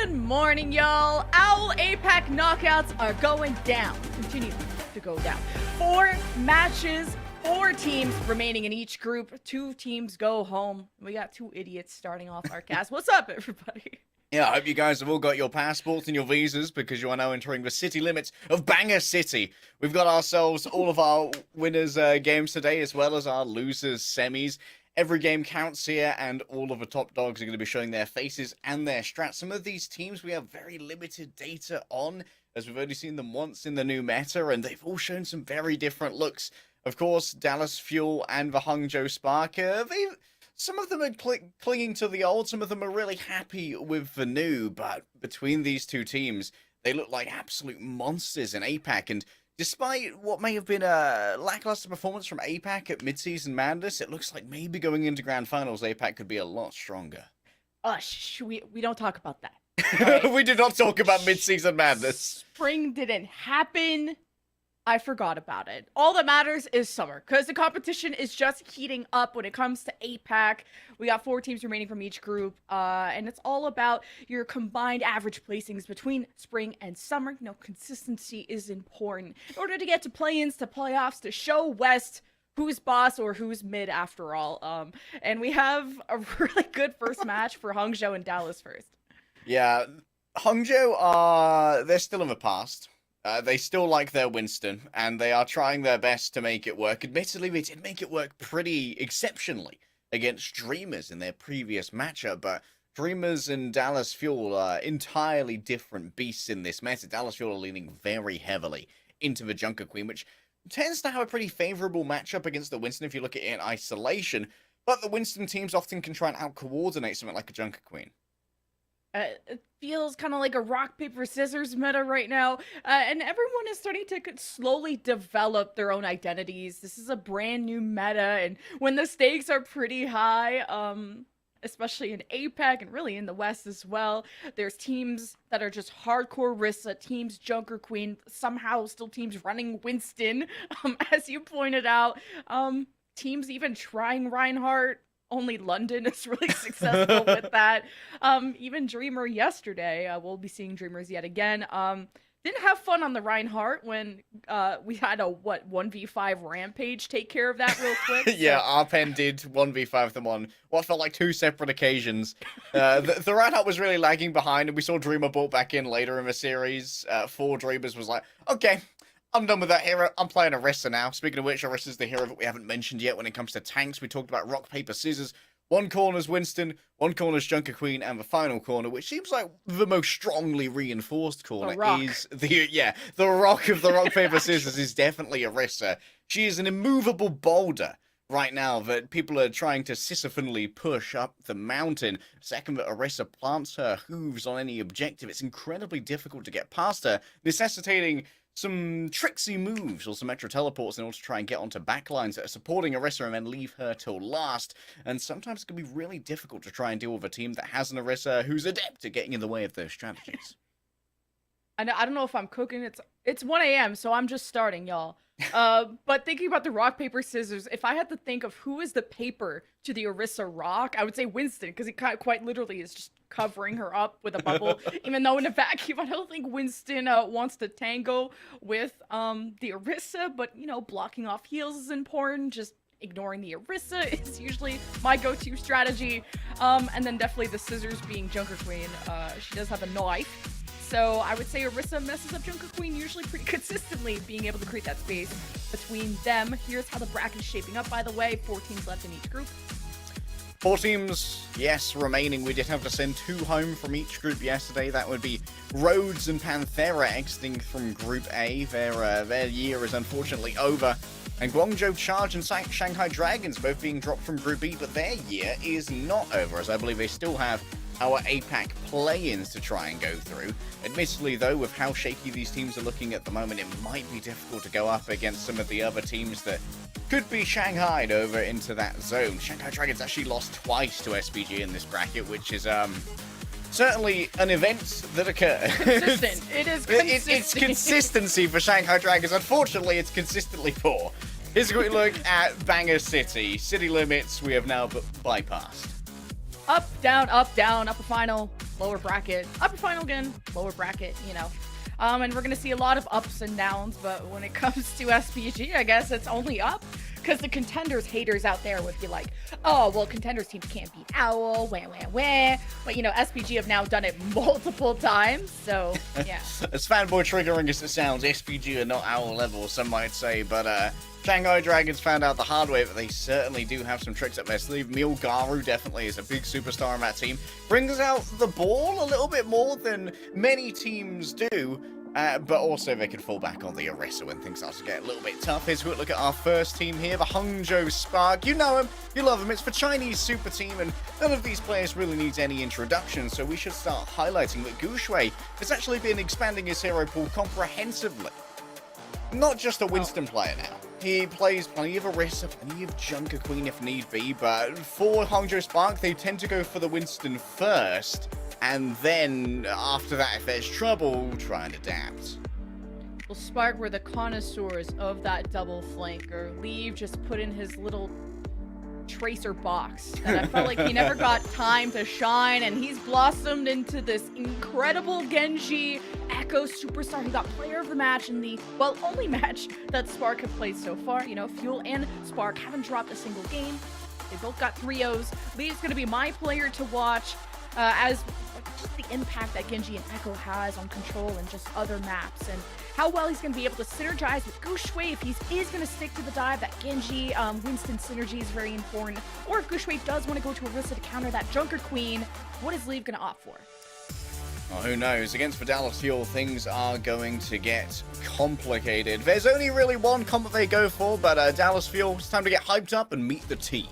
Good morning, y'all. Owl APAC knockouts are going down. Continue to go down. 4 matches, 4 teams remaining in each group. 2 teams go home. We got 2 idiots starting off our cast. What's up, everybody? Yeah, I hope you guys have all got your passports and your visas because you are now entering the city limits of Banger City. We've got ourselves all of our winners games today as well as our losers semis. Every game counts here and all of the top dogs are going to be showing their faces and their strats. Some of these teams we have very limited data on as we've only seen them once in the new meta and they've all shown some very different looks. Of course, Dallas Fuel and the Hangzhou Spark, some of them are clinging to the old, some of them are really happy with the new, but between these two teams, they look like absolute monsters in APAC, and despite what may have been a lackluster performance from APAC at mid-season madness, it looks like maybe going into grand finals, APAC could be a lot stronger. We don't talk about that. Right? We did not talk about mid-season madness. Spring didn't happen. I forgot about it. All that matters is summer, because the competition is just heating up when it comes to APAC. We got 4 teams remaining from each group, and it's all about your combined average placings between spring and summer. You know, consistency is important in order to get to play-ins, to playoffs, to show West who's boss or who's mid after all. And we have a really good first match for Hangzhou and Dallas first. Yeah, Hangzhou they're still in the past. They still like their Winston, and they are trying their best to make it work. Admittedly, they did make it work pretty exceptionally against Dreamers in their previous matchup, but Dreamers and Dallas Fuel are entirely different beasts in this meta. Dallas Fuel are leaning very heavily into the Junker Queen, which tends to have a pretty favorable matchup against the Winston if you look at it in isolation, but the Winston teams often can try and out-coordinate something like a Junker Queen. It feels kind of like a rock, paper, scissors meta right now, and everyone is starting to slowly develop their own identities. This is a brand new meta, and when the stakes are pretty high, especially in APAC and really in the West as well, there's teams that are just hardcore Rissa, teams Junker Queen, somehow still teams running Winston, as you pointed out, teams even trying Reinhardt. Only London is really successful with that. Even Dreamer yesterday, we'll be seeing Dreamers yet again. Didn't have fun on the Reinhardt when we had a 1v5 rampage take care of that real quick. Yeah, our pen did 1v5 them on what felt like 2 separate occasions. The Reinhardt was really lagging behind, and we saw Dreamer brought back in later in the series. 4 Dreamers was like, okay, I'm done with that hero. I'm playing Orisa now. Speaking of which, Orisa's the hero that we haven't mentioned yet when it comes to tanks. We talked about rock, paper, scissors. 1 corner's Winston, 1 corner's Junker Queen, and the final corner, which seems like the most strongly reinforced corner, is the rock of the rock, paper, scissors is definitely Orisa. She is an immovable boulder right now that people are trying to Sisyphonally push up the mountain. Second, that Orisa plants her hooves on any objective. It's incredibly difficult to get past her, necessitating some tricksy moves or some extra teleports in order to try and get onto backlines that are supporting Orisa and then leave her till last. And sometimes it can be really difficult to try and deal with a team that has an Orisa who's adept at getting in the way of those strategies. I don't know if I'm cooking. It's 1 a.m., so I'm just starting, y'all. But thinking about the rock, paper, scissors, if I had to think of who is the paper to the Orisa rock, I would say Winston, because he quite literally is just covering her up with a bubble. Even though in a vacuum, I don't think Winston wants to tango with the Orisa, but, you know, blocking off heals is important. Just ignoring the Orisa is usually my go-to strategy. And then definitely the scissors being Junker Queen. She does have a knife. So I would say Orisa messes up Junker Queen usually pretty consistently, being able to create that space between them. Here's how the bracket is shaping up, by the way. 4 teams left in each group. 4 teams, yes, remaining. We did have to send 2 home from each group yesterday. That would be Rhodes and Panthera exiting from Group A. Their year is unfortunately over. And Guangzhou Charge and Shanghai Dragons both being dropped from Group B, but their year is not over, as I believe they still have our APAC play-ins to try and go through. Admittedly, though, with how shaky these teams are looking at the moment, it might be difficult to go up against some of the other teams that could be shanghaied over into that zone. Shanghai Dragons actually lost twice to SPG in this bracket, which is certainly an event that occurred. Consistent. It is consistent. It's consistency for Shanghai Dragons. Unfortunately, it's consistently poor. Here's a quick look at Banger City. City limits we have now bypassed. Up, down, up a final. lower bracket, upper final again, lower bracket, you know. And we're going to see a lot of ups and downs, but when it comes to SPG, I guess it's only up. Because the Contenders haters out there would be like, oh, well, Contenders teams can't beat Owl, wah, wah, wah. But, you know, SPG have now done it multiple times, so, yeah. As fanboy triggering as it sounds, SPG are not Owl level, some might say, but Shanghai Dragons found out the hard way that they certainly do have some tricks up their sleeve. Milgaru definitely is a big superstar on that team. Brings out the ball a little bit more than many teams do. But also they can fall back on the Orisa when things start to get a little bit tough. Here's a quick look at our first team here, the Hangzhou Spark. You know him, you love him. It's the Chinese super team, and none of these players really needs any introduction, so we should start highlighting that Gushui has actually been expanding his hero pool comprehensively. Not just a Winston player now. He plays plenty of Orisa, plenty of Junker Queen if need be, but for Hangzhou Spark, they tend to go for the Winston first, and then after that, if there's trouble, try and adapt. Well, Spark were the connoisseurs of that double flanker. Leave just put in his little tracer box, and I felt like he never got time to shine, and he's blossomed into this incredible Genji Echo superstar. He got player of the match in the, well, only match that Spark have played so far. You know, Fuel and Spark haven't dropped a single game. They both got 3-0s. Lee's going to be my player to watch as just the impact that Genji and Echo has on Control and just other maps, and how well he's going to be able to synergize with Gushui if he is going to stick to the dive. That Genji Winston synergy is very important, or if Gushui does want to go to Orisa to counter that Junker Queen, what is Leave going to opt for? Well, who knows? Against the Dallas Fuel, things are going to get complicated. There's only really one comp they go for, but Dallas Fuel, it's time to get hyped up and meet the team.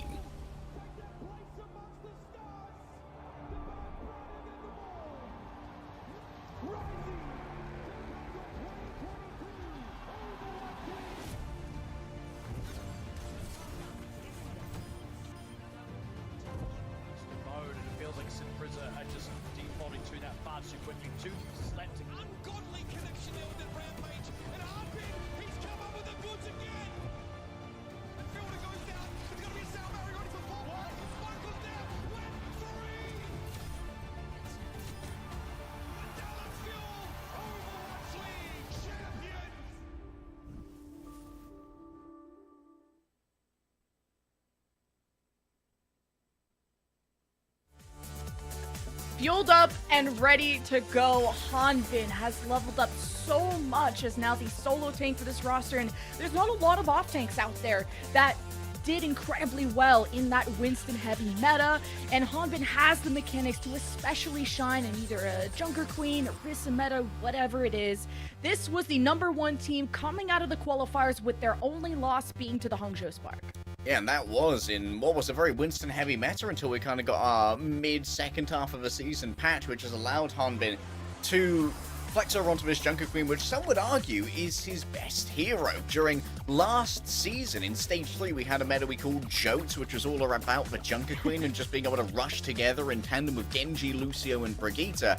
Fueled up and ready to go, Hanbin has leveled up so much as now the solo tank for this roster, and there's not a lot of off tanks out there that did incredibly well in that Winston heavy meta, and Hanbin has the mechanics to especially shine in either a Junker Queen, Orisa meta, whatever it is. This was the #1 team coming out of the qualifiers with their only loss being to the Hangzhou Spark. Yeah, and that was in what was a very Winston-heavy meta until we kind of got our mid-second half of the season patch, which has allowed Hanbin to flex over onto this Junker Queen, which some would argue is his best hero. During last season, in Stage 3, we had a meta we called Jotes, which was all about the Junker Queen and just being able to rush together in tandem with Genji, Lucio, and Brigitte.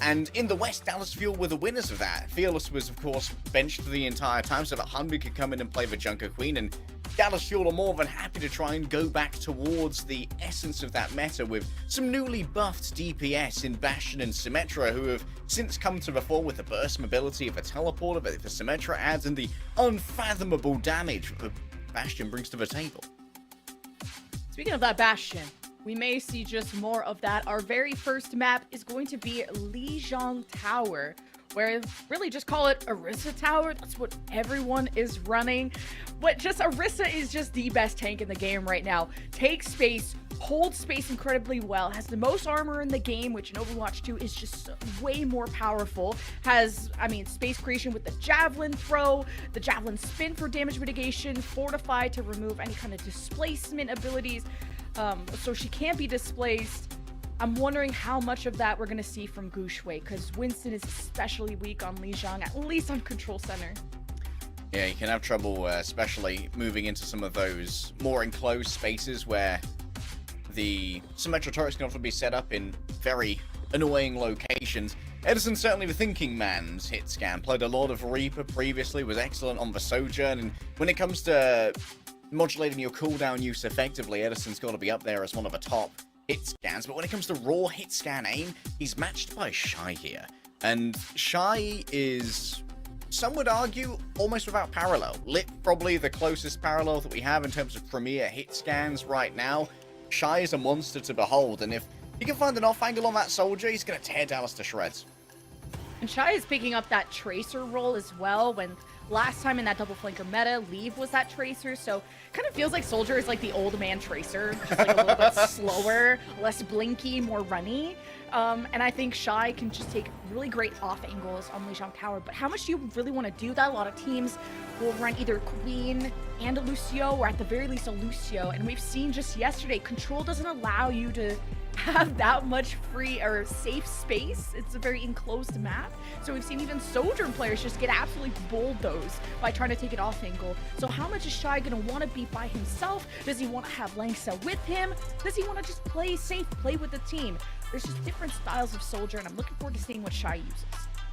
And in the West, Dallas Fuel were the winners of that. Fearless was, of course, benched the entire time so that Hanbin could come in and play the Junker Queen, and Dallas Fuel are more than happy to try and go back towards the essence of that meta with some newly buffed DPS in Bastion and Symmetra, who have since come to the fore with the burst mobility of a teleporter that the Symmetra adds and the unfathomable damage that Bastion brings to the table. Speaking of that Bastion, we may see just more of that. Our very first map is going to be Lijiang Tower, where really just call it Orisa Tower. That's what everyone is running. But just Orisa is just the best tank in the game right now. Takes space, holds space incredibly well, has the most armor in the game, which in Overwatch 2 is just way more powerful. Has, space creation with the Javelin throw, the Javelin spin for damage mitigation, Fortify to remove any kind of displacement abilities. So she can't be displaced. I'm wondering how much of that we're going to see from Gushui, because Winston is especially weak on Lijiang, at least on Control Center. Yeah, you can have trouble, especially moving into some of those more enclosed spaces where the Symmetra turrets can often be set up in very annoying locations. Edison's certainly the thinking man's hit scan. Played a lot of Reaper previously, was excellent on the Sojourn, and when it comes to modulating your cooldown use effectively, Edison's got to be up there as one of the top hit scans, but when it comes to raw hit scan aim, he's matched by Shy here. And Shy is, some would argue, almost without parallel. Lit probably the closest parallel that we have in terms of premier hit scans right now. Shy is a monster to behold, and if he can find an off angle on that soldier, he's going to tear Dallas to shreds. And Shy is picking up that tracer role as well. When last time in that double flanker meta, Leave was that tracer, so kind of feels like Soldier is like the old man tracer, just like a little bit slower, less blinky, more runny. And I think Shy can just take really great off angles on Lijiang Tower, but how much do you really want to do that? A lot of teams will run either Queen and a Lucio, or at the very least a Lucio, and we've seen just yesterday, Control doesn't allow you to have that much free or safe space. It's a very enclosed map. So we've seen even Soldier players just get absolutely bulldozed by trying to take it off angle. So how much is Shy going to want to be by himself? Does he want to have Langsa with him? Does he want to just play safe, play with the team? There's just different styles of Soldier, and I'm looking forward to seeing what Shy uses.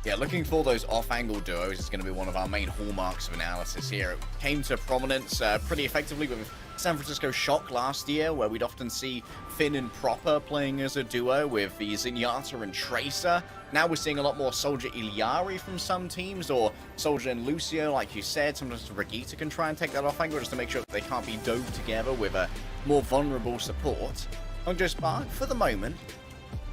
Yeah, looking for those off-angle duos is going to be one of our main hallmarks of analysis here. It came to prominence pretty effectively with San Francisco Shock last year, where we'd often see Finn and Proper playing as a duo with the Zenyatta and Tracer. Now we're seeing a lot more Soldier Iliari from some teams, or Soldier and Lucio, like you said. Sometimes Brigitte can try and take that off-angle just to make sure that they can't be doped together with a more vulnerable support. Hongjo Spark, for the moment,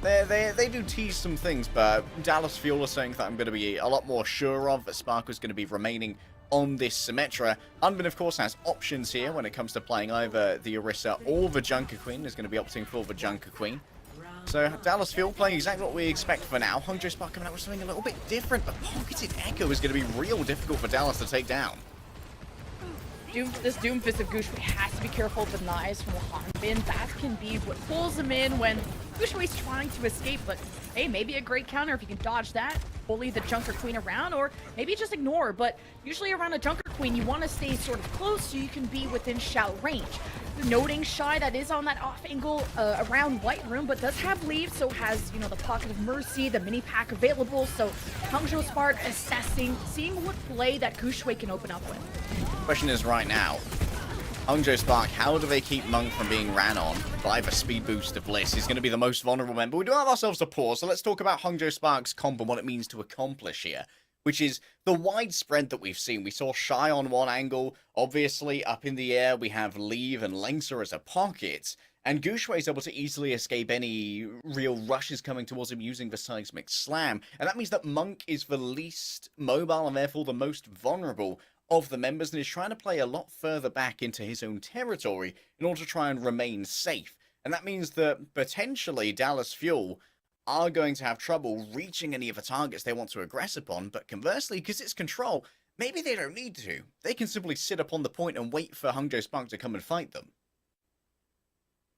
They do tease some things, but Dallas Fuel is saying that I'm going to be a lot more sure of that Spark is going to be remaining on this Symmetra. Unbin, of course, has options here when it comes to playing either the Orisa or the Junker Queen. Is going to be opting for the Junker Queen. So Dallas Fuel playing exactly what we expect for now. Hongjo Spark coming out with something a little bit different, but Pocketed Echo is going to be real difficult for Dallas to take down. This Doomfist of Gushue has to be careful of the knives from Hanbin. That can be what pulls him in when Gushue's trying to escape, but hey, maybe a great counter if you can dodge that, bully the Junker Queen around, or maybe just ignore. But usually around a Junker Queen, you want to stay sort of close so you can be within shout range. Noting Shy that is on that off angle around White Room, but does have leave, so has, you know, the Pocket of Mercy, the mini pack available. So Hongjo Spark assessing, seeing what play that Gushue can open up with. Question is right now, Hongjo Spark, how do they keep Monk from being ran on by the speed boost of Bliss? He's going to be the most vulnerable member. We do have ourselves a pause, so let's talk about Hongjo Spark's comp and what it means to accomplish here, which is the widespread that we've seen. We saw Shy on one angle, obviously up in the air we have Leave and Lengsa as a pocket, and Gushue is able to easily escape any real rushes coming towards him using the seismic slam, and that means that Monk is the least mobile and therefore the most vulnerable of the members, and is trying to play a lot further back into his own territory in order to try and remain safe. And that means that potentially Dallas Fuel are going to have trouble reaching any of the targets they want to aggress upon, but conversely, because it's Control, maybe they don't need to. They can simply sit up on the point and wait for Hongjo Spark to come and fight them.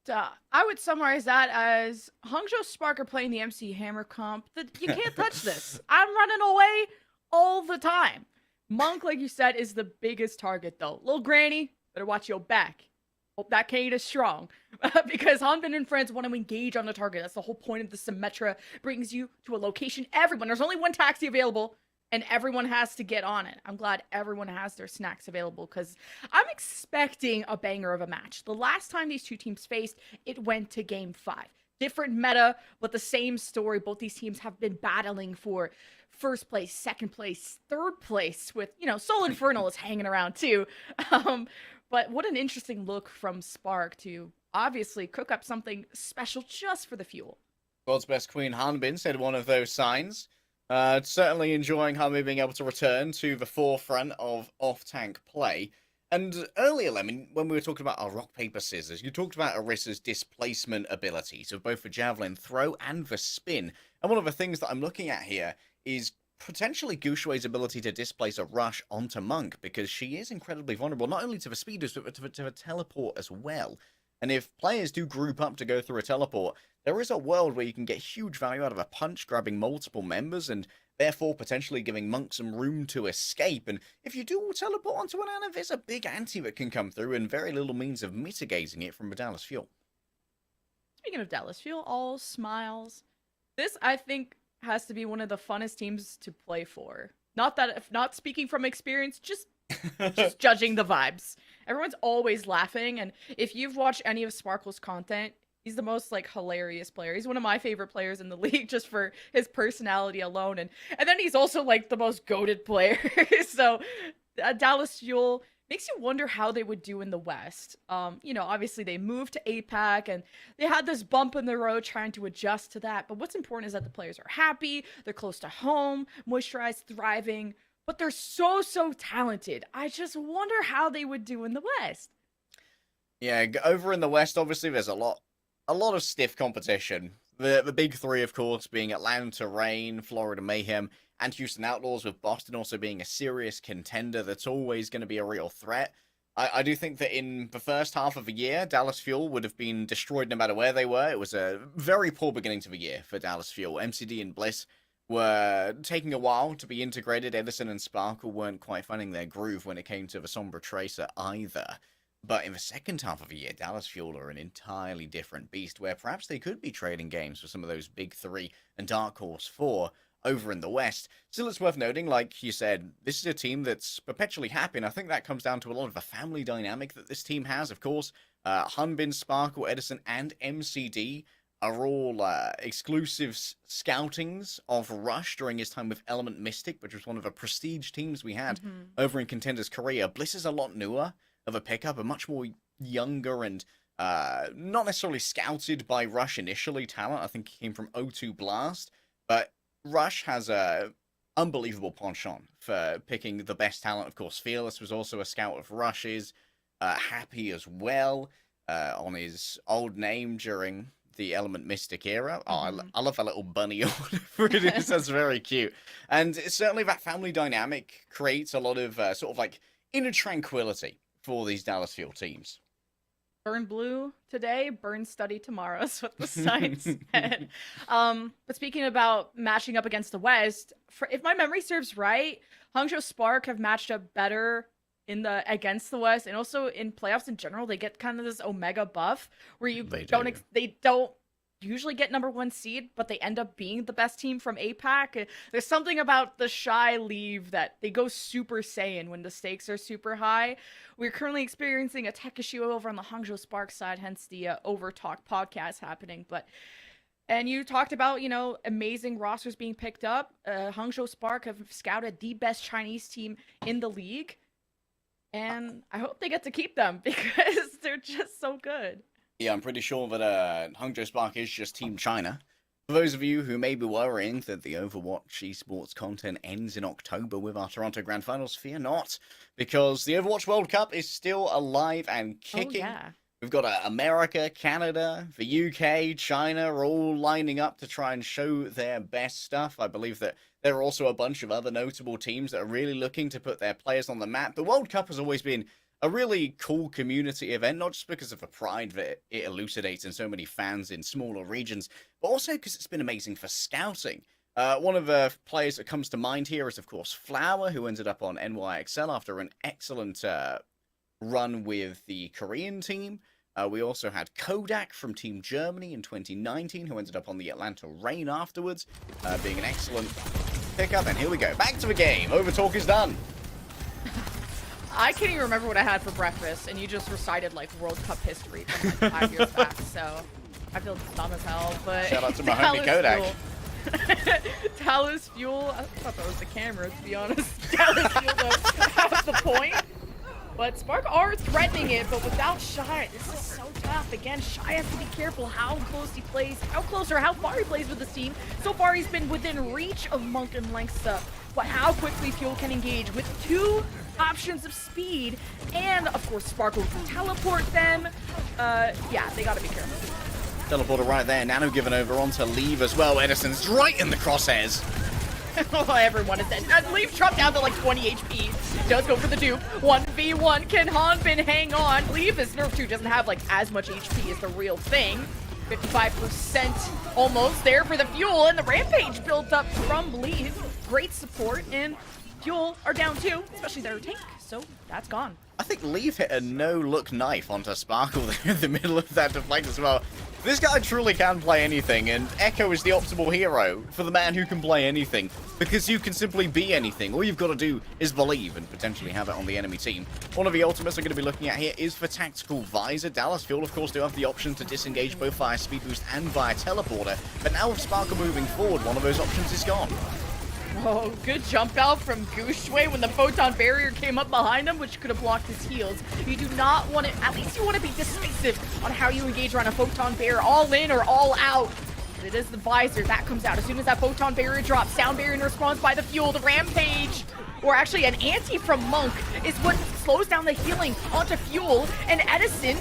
I would summarize that as Hongjo Spark are playing the MC Hammer comp. You can't touch this. I'm running away all the time. Monk, like you said, is the biggest target, though. Little Granny, better watch your back. Hope that Kate is strong. Because Hanbin and friends want to engage on the target. That's the whole point of the Symmetra. Brings you to a location. Everyone, there's only one taxi available, and everyone has to get on it. I'm glad everyone has their snacks available, because I'm expecting a banger of a match. The last time these two teams faced, it went to Game 5. Different meta, but the same story. Both these teams have been battling for first place, second place, third place, with, you know, Soul Infernal is hanging around too. But what an interesting look from Spark to obviously cook up something special just for the Fuel. World's best Queen Hanbin said one of those signs. Certainly enjoying Hanbin being able to return to the forefront of off-tank play. And earlier, Lemon, when we were talking about our rock, paper, scissors, you talked about Orisa's displacement abilities of both the javelin throw and the spin. And one of the things that I'm looking at here is potentially Gushue's ability to displace a rush onto Monk, because she is incredibly vulnerable, not only to the speeders, but to the teleport as well. And if players do group up to go through a teleport, there is a world where you can get huge value out of a punch, grabbing multiple members, and therefore potentially giving Monk some room to escape. And if you do teleport onto an Ana, there's a big anti that can come through, and very little means of mitigating it from the Dallas Fuel. Speaking of Dallas Fuel, all smiles. This, I think, has to be one of the funnest teams to play for. Not speaking from experience, just judging the vibes. Everyone's always laughing, and if you've watched any of Sparkle's content, He's the most like hilarious player. He's one of my favorite players in the league just for his personality alone, and then he's also like the most goated player. So Dallas Fuel makes you wonder how they would do in the West. Obviously they moved to APAC and they had this bump in the road trying to adjust to that. But what's important is that the players are happy, they're close to home, moisturized, thriving, but they're so talented. I just wonder how they would do in the West. Yeah, over in the West, obviously, there's a lot of stiff competition. The big three, of course, being Atlanta Reign, Florida Mayhem, and Houston Outlaws, with Boston also being a serious contender that's always going to be a real threat. I do think that in the first half of the year, Dallas Fuel would have been destroyed no matter where they were. It was a very poor beginning to the year for Dallas Fuel. MCD and Bliss were taking a while to be integrated. Edison and Sparkle weren't quite finding their groove when it came to the Sombra Tracer either. But in the second half of the year, Dallas Fuel are an entirely different beast, where perhaps they could be trading games for some of those big three and Dark Horse 4 over in the West. Still, it's worth noting, like you said, this is a team that's perpetually happy, and I think that comes down to a lot of the family dynamic that this team has. Of course, Hunbin, Sparkle, Edison, and MCD are all exclusive scoutings of Rush during his time with Element Mystic, which was one of the prestige teams we had over in Contenders Korea. Bliss is a lot newer of a pickup, a much more younger and not necessarily scouted by Rush initially talent. I think he came from O2 Blast, but Rush has a unbelievable penchant for picking the best talent. Of course, Fearless was also a scout of Rush's. Happy as well on his old name during the Element Mystic era. Oh, I love that little bunny or whatever it is. That's very cute. And certainly that family dynamic creates a lot of sort of like inner tranquility for these Dallas Fuel teams. Burn blue today, burn study tomorrow is what the sign said. But speaking about matching up against the West, if my memory serves right, Hangzhou Spark have matched up better against the West, and also in playoffs in general, they get kind of this Omega buff where they don't usually get number 1 seed, but they end up being the best team from APAC. There's something about the Shy Leave that they go Super Saiyan when the stakes are super high. We're currently experiencing a tech issue over on the Hangzhou Spark side, hence the Overtalk podcast happening. And you talked about, amazing rosters being picked up. Hangzhou Spark have scouted the best Chinese team in the league, and I hope they get to keep them because they're just so good. Yeah, I'm pretty sure that Hangzhou Spark is just Team China. For those of you who may be worrying that the Overwatch esports content ends in October with our Toronto Grand Finals, fear not, because the Overwatch World Cup is still alive and kicking. Oh, yeah. We've got America, Canada, the UK, China are all lining up to try and show their best stuff. I believe that there are also a bunch of other notable teams that are really looking to put their players on the map. The World Cup has always been a really cool community event, not just because of the pride that it elucidates in so many fans in smaller regions, but also because it's been amazing for scouting. One of the players that comes to mind here is, of course, Flower, who ended up on NYXL after an excellent run with the Korean team. We also had Kodak from Team Germany in 2019, who ended up on the Atlanta Reign afterwards, being an excellent pickup. And here we go, back to the game. Overtalk is done. I can't even remember what I had for breakfast, and you just recited like World Cup history from like 5 years back, so I feel dumb as hell. But shout out to my homie Kodak. Dallas Fuel, I thought that was the camera, to be honest. Dallas Fuel, though, that was the point. But Spark are threatening it, but without Shy, this is so tough. Again, Shy has to be careful how close he plays, how close or how far he plays with this team. So far, he's been within reach of Monk and Lengsta, but how quickly Fuel can engage with 2 options of speed, and of course Sparkle can teleport them. Yeah, they gotta be careful. Teleporter right there, Nano given over onto Leave as well. Edison's right in the crosshairs. Oh, everyone is dead. Leave Trump down to like 20 HP. Does go for the dupe. 1v1. Can Hanbin hang on? Leave is nerf 2 doesn't have like as much HP as the real thing. 55% almost there for the Fuel, and the Rampage built up from Leave. Great support, and Fuel are down too, especially their tank, so that's gone. I think Leave hit a no-look knife onto Sparkle in the middle of that deflect as well. This guy truly can play anything, and Echo is the optimal hero for the man who can play anything, because you can simply be anything. All you've got to do is believe and potentially have it on the enemy team. One of the ultimates we're going to be looking at here is for Tactical Visor. Dallas Fuel, of course, do have the option to disengage both via Speed Boost and via Teleporter, but now with Sparkle moving forward, one of those options is gone. Oh, good jump out from Gooshway when the photon barrier came up behind him, which could have blocked his heals. You do not want to, at least you want to be decisive on how you engage around a photon barrier, all in or all out. But it is the visor that comes out as soon as that photon barrier drops. Sound barrier in response by the Fuel, the Rampage, or actually an anti from Monk is what slows down the healing onto Fuel, and Edison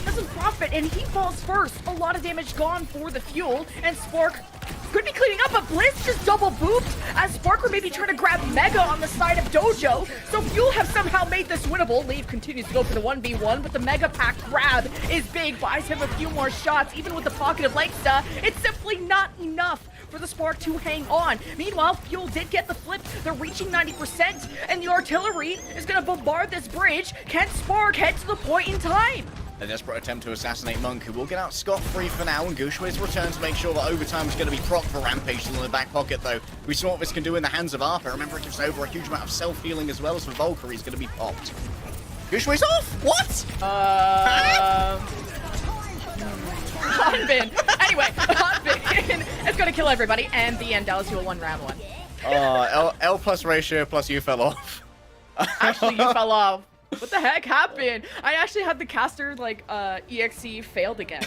doesn't profit, and he falls first. A lot of damage gone for the Fuel, and Spark could be cleaning up, but Blizz just double booped as Spark were maybe trying to grab Mega on the side of Dojo. So Fuel have somehow made this winnable. Leave continues to go for the 1v1, but the Mega Pack grab is big, buys him a few more shots. Even with the pocket of Lakesta, it's simply not enough for the Spark to hang on. Meanwhile, Fuel did get the flip. They're reaching 90%, and the artillery is going to bombard this bridge. Can Spark head to the point in time? A desperate attempt to assassinate Monk, who will get out scot-free for now, and Gooshway's return to make sure that overtime is going to be proc for Rampage still in the back pocket, though. We saw what this can do in the hands of Arpa. Remember, it gives over a huge amount of self-healing as well as for Valkyrie's going to be popped. Gooshway's off! What? Hanbin. Anyway, Hanbin is going to kill everybody, and the end. Dallas, you will 1 round 1. L plus ratio plus you fell off. Actually, you fell off. What the heck happened? I actually had the caster, like, EXE failed again.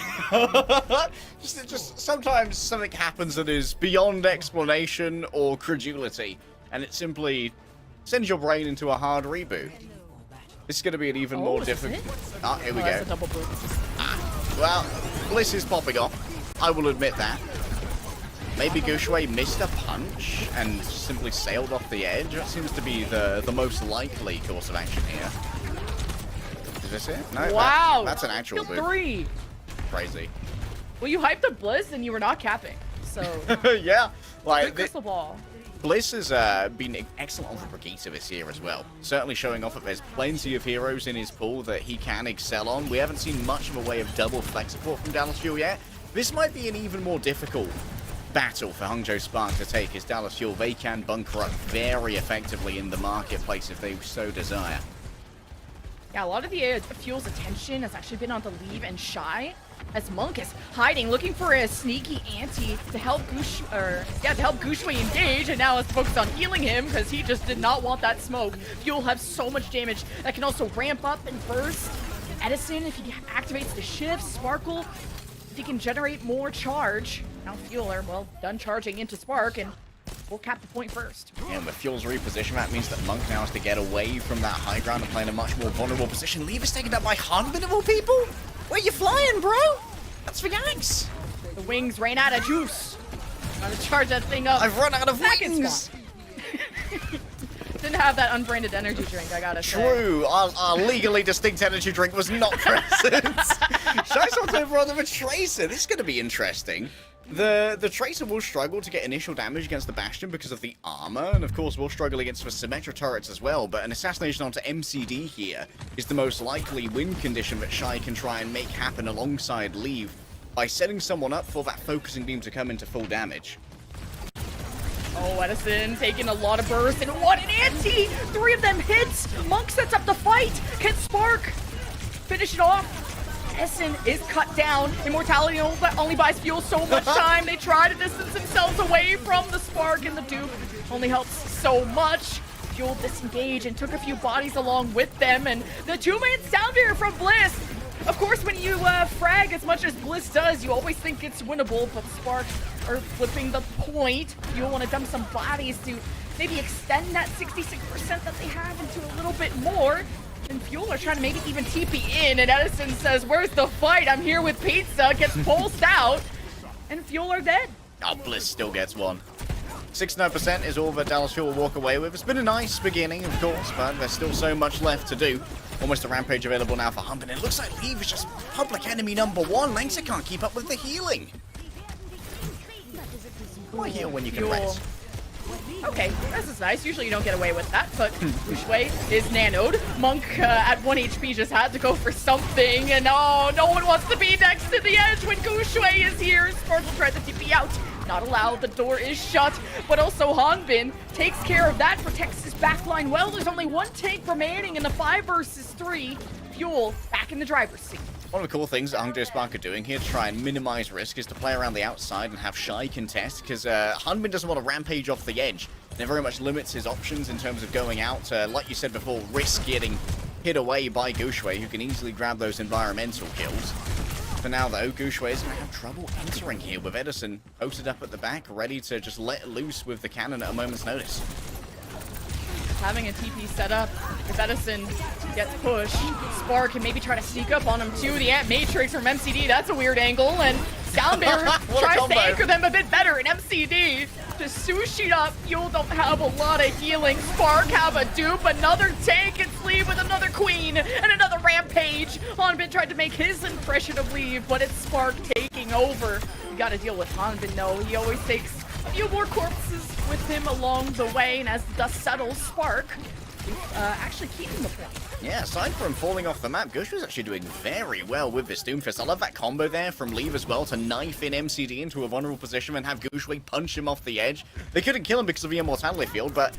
just sometimes something happens that is beyond explanation or credulity, and it simply sends your brain into a hard reboot. This is going to be an even more difficult... Ah, here we go. That's a double boot. Well, Bliss is popping off. I will admit that. Maybe Gooshway missed a punch and simply sailed off the edge. That seems to be the most likely course of action here. Is this it? No. Wow. That's an actual boot. 3. Crazy. Well, you hyped up Blizz and you were not capping. So, yeah. Like, good crystal ball. Bliss has been excellent on the Brigitte this year as well. Certainly showing off that there's plenty of heroes in his pool that he can excel on. We haven't seen much of a way of double flex support from Dallas Fuel yet. This might be an even more difficult battle for Hangzhou Spark to take, as Dallas Fuel, they can bunker up very effectively in the marketplace if they so desire. Yeah, a lot of the Fuel's attention has actually been on the Leave and Shy, as Monk is hiding, looking for a sneaky anti to help Gooshway engage, and now it's focused on healing him because he just did not want that smoke. Fuel have so much damage that can also ramp up and burst. Edison, if he activates the shift, Sparkle, if he can generate more charge. Now Fuel are, well, done charging into Spark, and we'll cap the point first. Yeah, and with Fuel's reposition, that means that Monk now has to get away from that high ground and play in a much more vulnerable position. Leave is taken up by Hanbin of all people? Where you flying, bro? That's for yanks. The wings ran out of juice. Gotta charge that thing up. I've run out of wings. Didn't have that unbranded energy drink, I gotta say. True, our legally distinct energy drink was not present. Shy's over on the Tracer. This is going to be interesting. The Tracer will struggle to get initial damage against the Bastion because of the armor, and of course will struggle against the Symmetra turrets as well, but an assassination onto MCD here is the most likely win condition that Shy can try and make happen alongside Leave by setting someone up for that focusing beam to come into full damage. Oh, Edison taking a lot of burst, and what an anti! 3 of them hits! Monk sets up the fight! Can Spark finish it off? Edison is cut down. Immortality only buys Fuel so much time. They try to distance themselves away from the Spark, and the Duke only helps so much. Fuel disengaged and took a few bodies along with them, and the 2-man sound barrier from Bliss. Of course, when you frag as much as Bliss does, you always think it's winnable, but Spark are flipping the point. You'll want to dump some bodies to maybe extend that 66% that they have into a little bit more. And Fuel are trying to maybe even TP in, and Edison says, "Where's the fight? I'm here with pizza," gets pulsed out, and Fuel are dead. Oh, Bliss still gets one. 69% is all that Dallas Fuel will walk away with. It's been a nice beginning, of course, but there's still so much left to do. Almost a Rampage available now for Humpin. It looks like Leave is just public enemy #1. Langsa can't keep up with the healing. Why heal when you can res? Okay, this is nice. Usually you don't get away with that, but Gushue is nanoed. Monk at 1 HP just had to go for something, and oh, no one wants to be next to the edge when Gushue is here. Sparkle tried to TP out. Not allowed, the door is shut, but also Hanbin takes care of that, protects his backline well. There's only one tank remaining in the 5 versus 3. Fuel back in the driver's seat. One of the cool things that Hangzhou Spark are doing here to try and minimize risk is to play around the outside and have Shy contest, because Hanbin doesn't want to rampage off the edge. And it very much limits his options in terms of going out, like you said before, risk getting hit away by Gushue, who can easily grab those environmental kills. For now, though, Gushue is going to have trouble entering here with Edison posted up at the back, ready to just let loose with the cannon at a moment's notice. Having a TP set up, if Edison gets pushed, Spark can maybe try to sneak up on him too. The Ant Matrix from MCD, that's a weird angle, and Soundbearer tries to anchor them a bit better, and MCD just sushi up. Fuel don't have a lot of healing. Spark have a dupe, another tank, and Sleeve with another queen, and another rampage. Hanbin tried to make his impression of Leave, but it's Spark taking over. You gotta deal with Hanbin, though. He always takes a few more corpses with him along the way, and as the dust settles, Spark actually keeping the point. Yeah, aside from falling off the map, Gush was actually doing very well with this Doomfist. I love that combo there from Leave as well to knife in MCD into a vulnerable position and have Gushway punch him off the edge. They couldn't kill him because of the Immortality Field, but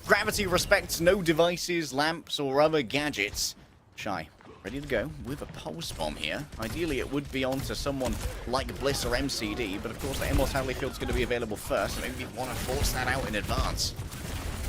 Gravity respects no devices, lamps, or other gadgets. Shy, ready to go with a pulse bomb here. Ideally, it would be onto someone like Bliss or MCD, but of course the Immortality Field's going to be available first, so maybe you want to force that out in advance.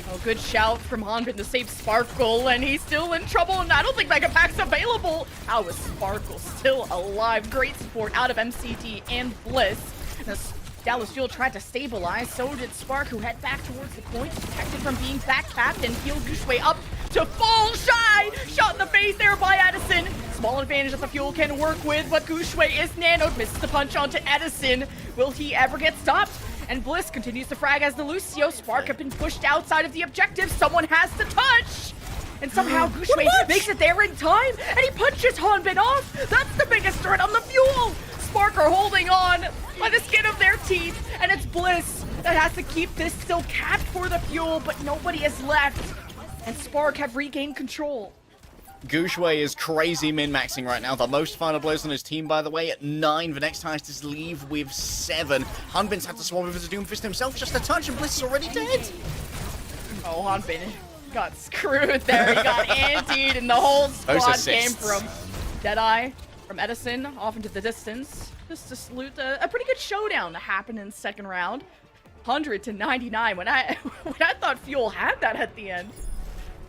Oh, good shout from Hanbin to save Sparkle, and he's still in trouble, and I don't think Mega Pack's available. How is Sparkle still alive? Great support out of MCD and Bliss. As Dallas Fuel tried to stabilize, so did Spark, who head back towards the point, protected from being back-capped, and healed Gushway up to full Shy! Shot in the face there by Edison. Small advantage that the Fuel can work with, but Gushway is nanoed, misses the punch onto Edison. Will he ever get stopped? And Bliss continues to frag as the Lucio. Spark have been pushed outside of the objective. Someone has to touch! And somehow Gushway makes it there in time, and he punches Hanbin off! That's the biggest threat on the Fuel! Spark are holding on by the skin of their teeth, and it's Bliss that has to keep this still capped for the Fuel, but nobody is left. And Spark have regained control. Gushway is crazy min-maxing right now. The most final blows on his team, by the way, at 9. The next highest is Leave with 7. Hanbin's had to swap over to Doomfist himself just a touch, and Bliss is already dead. Oh, Hanbin got screwed there. He got antied, and the whole squad came from Deadeye, from Edison, off into the distance. Just to salute a pretty good showdown to happen in the second round. 100 to 99 when I thought Fuel had that at the end.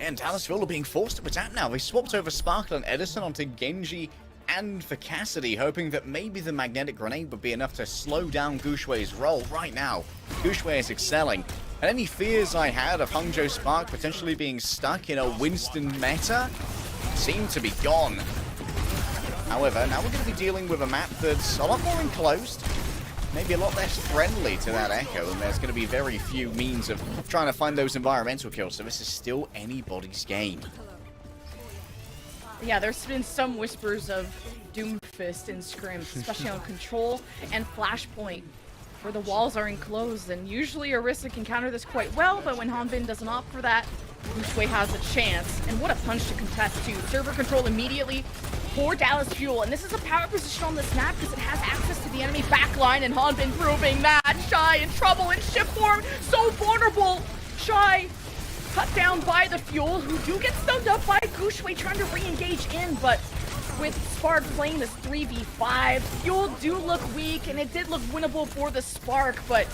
And Dallas Fuel are being forced to attack now. They swapped over Sparkle and Edison onto Genji and for Cassidy, hoping that maybe the magnetic grenade would be enough to slow down Gushway's roll. Right now, Gushway is excelling. And any fears I had of Hangzhou Spark potentially being stuck in a Winston meta seem to be gone. However, now we're going to be dealing with a map that's a lot more enclosed, maybe a lot less friendly to that Echo, and there's going to be very few means of trying to find those environmental kills, so this is still anybody's game. Yeah, there's been some whispers of Doomfist in scrims, especially on Control and Flashpoint, where the walls are enclosed, and usually Orisa can counter this quite well, but when Hanbin doesn't opt for that, Gushway has a chance. And what a punch to contest too. Server control immediately for Dallas Fuel, and this is a power position on this map because it has access to the enemy backline, and Hanbin proving that. Shy in trouble in ship form, so vulnerable. Shy cut down by the Fuel, who do get stunned up by Gushway trying to re-engage in, but with Spark playing this 3v5, Fuel do look weak, and it did look winnable for the Spark, but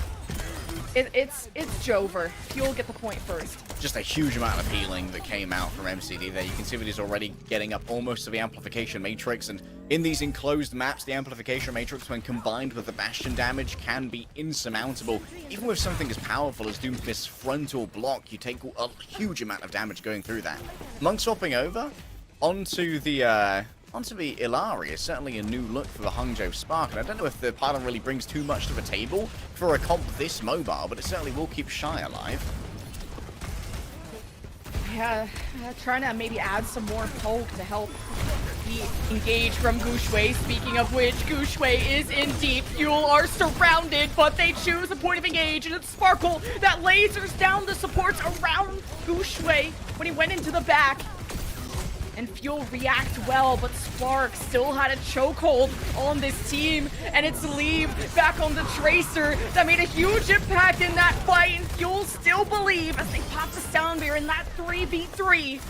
it's Jover. Fuel get the point first. Just a huge amount of healing that came out from MCD there. You can see that he's already getting up almost to the amplification matrix, and in these enclosed maps, the amplification matrix, when combined with the Bastion damage, can be insurmountable. Even with something as powerful as Doomfist's frontal block, you take a huge amount of damage going through that. Monk swapping over onto the Illari is certainly a new look for the Hangzhou Spark, and I don't know if the pattern really brings too much to the table for a comp this mobile, but it certainly will keep Shy alive. Yeah, trying to maybe add some more poke to help be engaged from Goushway. Speaking of which, Goushway is in deep. Fuel are surrounded, but they choose a point of engage, and it's Sparkle that lasers down the supports around Goushway when he went into the back. And Fuel react well, but Spark still had a chokehold on this team, and it's Leave back on the Tracer that made a huge impact in that fight, and Fuel still believe as they pop the Soundbear in that 3v3.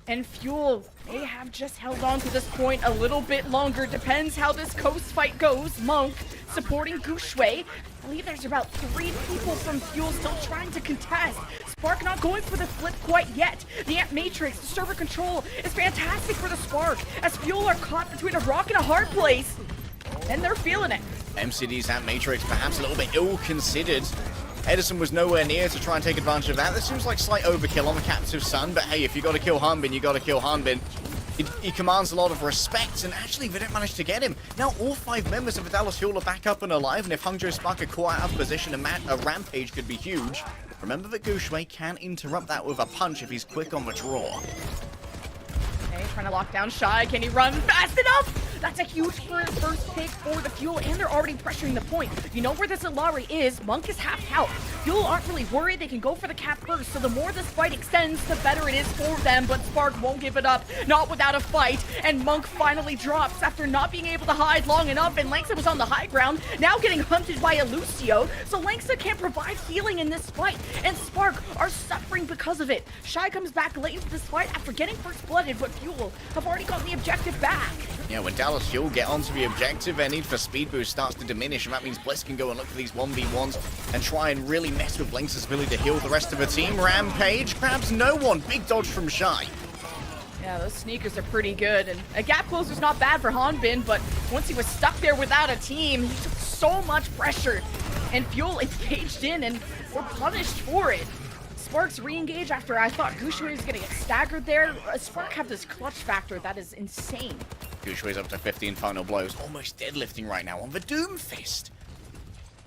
And Fuel may have just held on to this point a little bit longer, depends how this coast fight goes. Monk supporting Goushway. I believe there's about 3 people from Fuel still trying to contest. Spark not going for the flip quite yet. The Ant Matrix, the server control is fantastic for the Spark, as Fuel are caught between a rock and a hard place. And they're feeling it. MCD's Ant Matrix perhaps a little bit ill-considered. Edison was nowhere near to try and take advantage of that. This seems like slight overkill on the Captive Sun, but hey, if you got to kill Hanbin, you got to kill Hanbin. He commands a lot of respect, and actually they didn't manage to get him. Now all 5 members of the Dallas Fuel are back up and alive, and if Hangzhou Spark are caught out of position, a rampage could be huge. Remember that Goushway can interrupt that with a punch if he's quick on the draw. Okay, trying to lock down Shy. Can he run fast enough? That's a huge first pick for the Fuel, and they're already pressuring the point. You know where this Ilari is. Monk is half health. Fuel aren't really worried. They can go for the cap first, so the more this fight extends, the better it is for them, but Spark won't give it up, not without a fight, and Monk finally drops after not being able to hide long enough, and Langston was on the high ground, now getting hunted by a Lucio, so Langston can't provide healing in this fight, and Spark are suffering because of it. Shy comes back late into this fight after getting first blooded, but Fuel have already got the objective back. Yeah, when Dallas Fuel get onto the objective, their need for speed boost starts to diminish, and that means Bliss can go and look for these 1v1s and try and really mess with Lynx's ability to heal the rest of the team. Rampage grabs no one. Big dodge from Shy. Yeah, those sneakers are pretty good, and a gap closer's not bad for Hanbin, but once he was stuck there without a team, he took so much pressure, and Fuel engaged in and were punished for it. Sparks re-engage after I thought Goushway was gonna get staggered there. Spark have this clutch factor that is insane. Goushway's up to 15 final blows, almost deadlifting right now on the Doom Fist.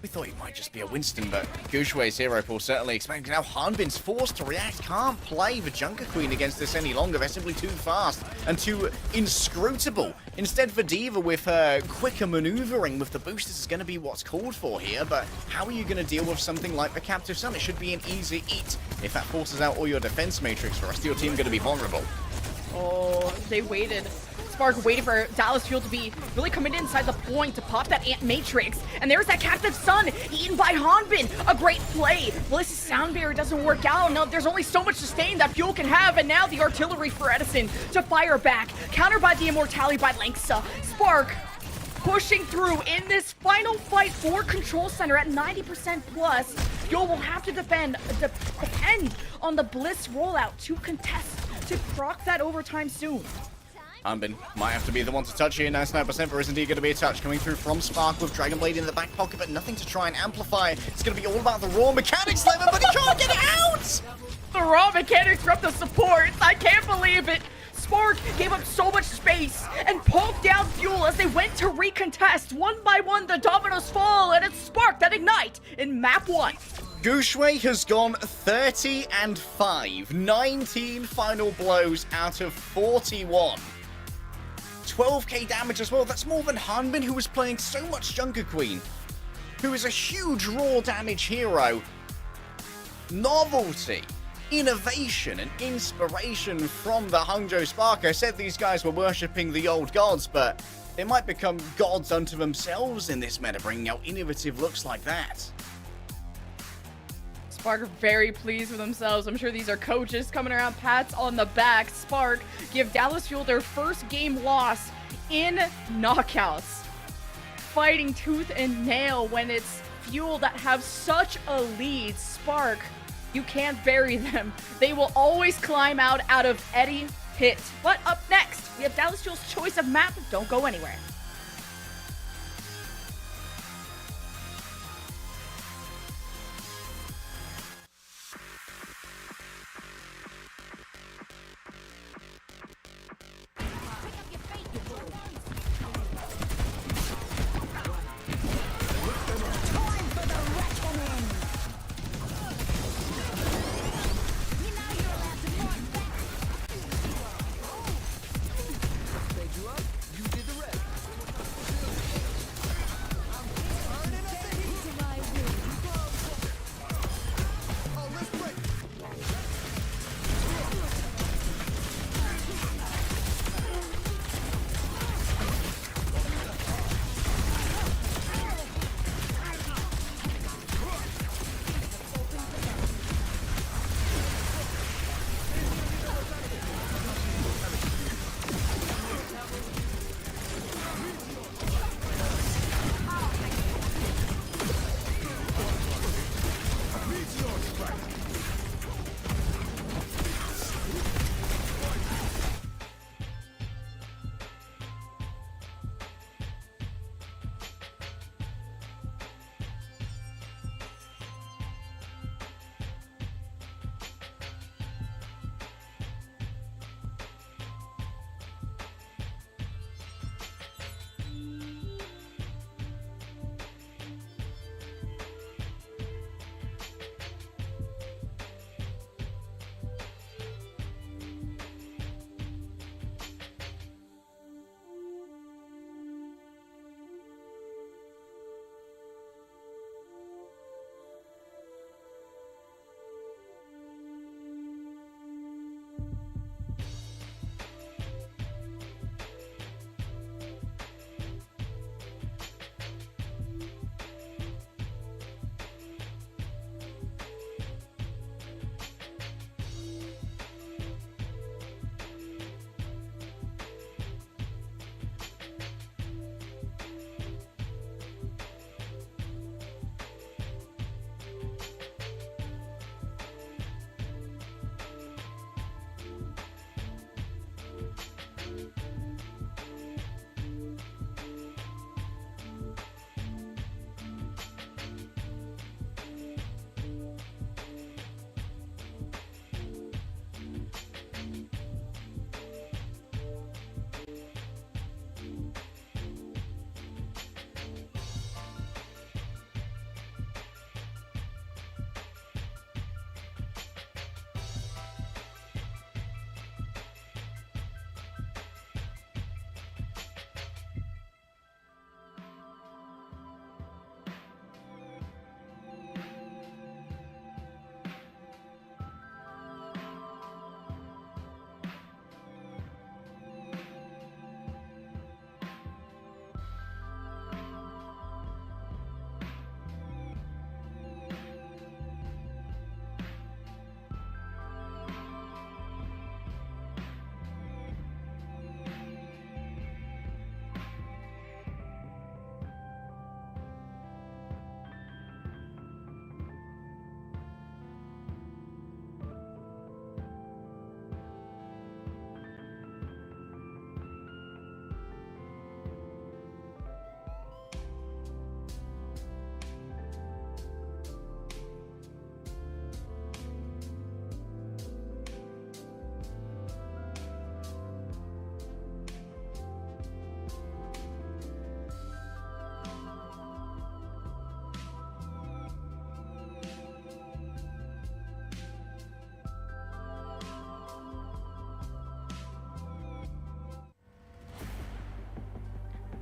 We thought he might just be a Winston, but Goushway's hero pool certainly expanding. Now Hanbin's forced to react, can't play the Junker Queen against this any longer. They're simply too fast and too inscrutable. Instead, for D.Va with her quicker maneuvering with the boosters is going to be what's called for here, but how are you going to deal with something like the Captive Sun? It should be an easy eat. If that forces out all your defense matrix, the rest of your team going to be vulnerable. Oh, they waited. Spark waited for Dallas Fuel to be really coming inside the point to pop that Ant Matrix. And there's that Captive Sun eaten by Hanbin. A great play. Bliss's sound barrier doesn't work out. No, there's only so much sustain that Fuel can have. And now the artillery for Edison to fire back. Countered by the immortality by Lanksa. Spark pushing through in this final fight for Control Center at 90% plus. Fuel will have to depend on the Bliss rollout to contest, to proc that overtime soon. Hanbin might have to be the one to touch here. 99% there is indeed going to be a touch coming through from Spark with Dragon Blade in the back pocket, but nothing to try and amplify. It's going to be all about the raw mechanics, Lemon, but he can't get it out! The raw mechanics from the supports. I can't believe it. Spark gave up so much space and poked down Fuel as they went to recontest. One by one, the dominoes fall, and it's Spark that ignite in map 1. Goushway has gone 30-5. 19 final blows out of 41. 12k damage as well. That's more than Hanbin, who was playing so much Junker Queen, who is a huge raw damage hero. Novelty, innovation, and inspiration from the Hangzhou Spark. I said these guys were worshipping the old gods, but they might become gods unto themselves in this meta, bringing out innovative looks like that. Spark are very pleased with themselves. I'm sure these are coaches coming around, pats on the back. Spark give Dallas Fuel their first game loss in knockouts. Fighting tooth and nail when it's Fuel that have such a lead. Spark, you can't bury them. They will always climb out of Eddie Pit. But up next, we have Dallas Fuel's choice of map. Don't go anywhere.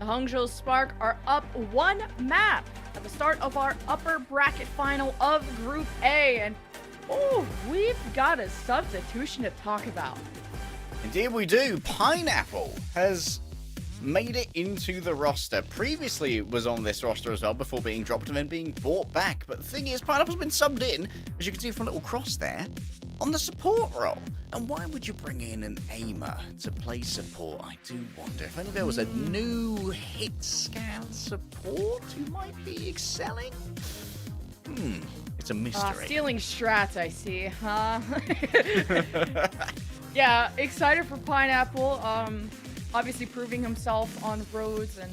The Hangzhou Spark are up 1 map at the start of our upper bracket final of Group A. And, oh, we've got a substitution to talk about. Indeed we do. Pineapple has made it into the roster. Previously it was on this roster as well before being dropped and then being brought back. But the thing is, Pineapple's been subbed in, as you can see from a little cross there, on the support role. And why would you bring in an aimer to play support? I do wonder. If only there was a new hit scan support who might be excelling. It's a mystery. Stealing strats, I see, huh? Yeah, excited for Pineapple. Obviously proving himself on Rhodes, and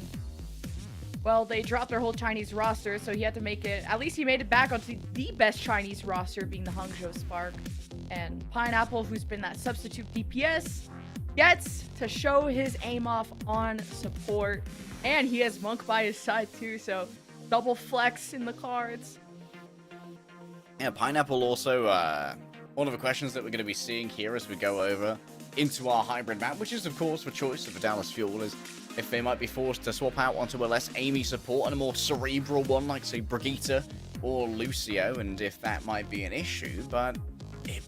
well, they dropped their whole Chinese roster, so he had to make it. At least he made it back onto the best Chinese roster, being the Hangzhou Spark. And Pineapple, who's been that substitute DPS, gets to show his aim off on support, and he has Monk by his side too, so double flex in the cards. Yeah, Pineapple also, one of the questions that we're going to be seeing here as we go over into our hybrid map, which is of course the choice of the Dallas Fuel, is if they might be forced to swap out onto a less aimy support and a more cerebral one like, say, Brigitte or Lucio, and if that might be an issue. But it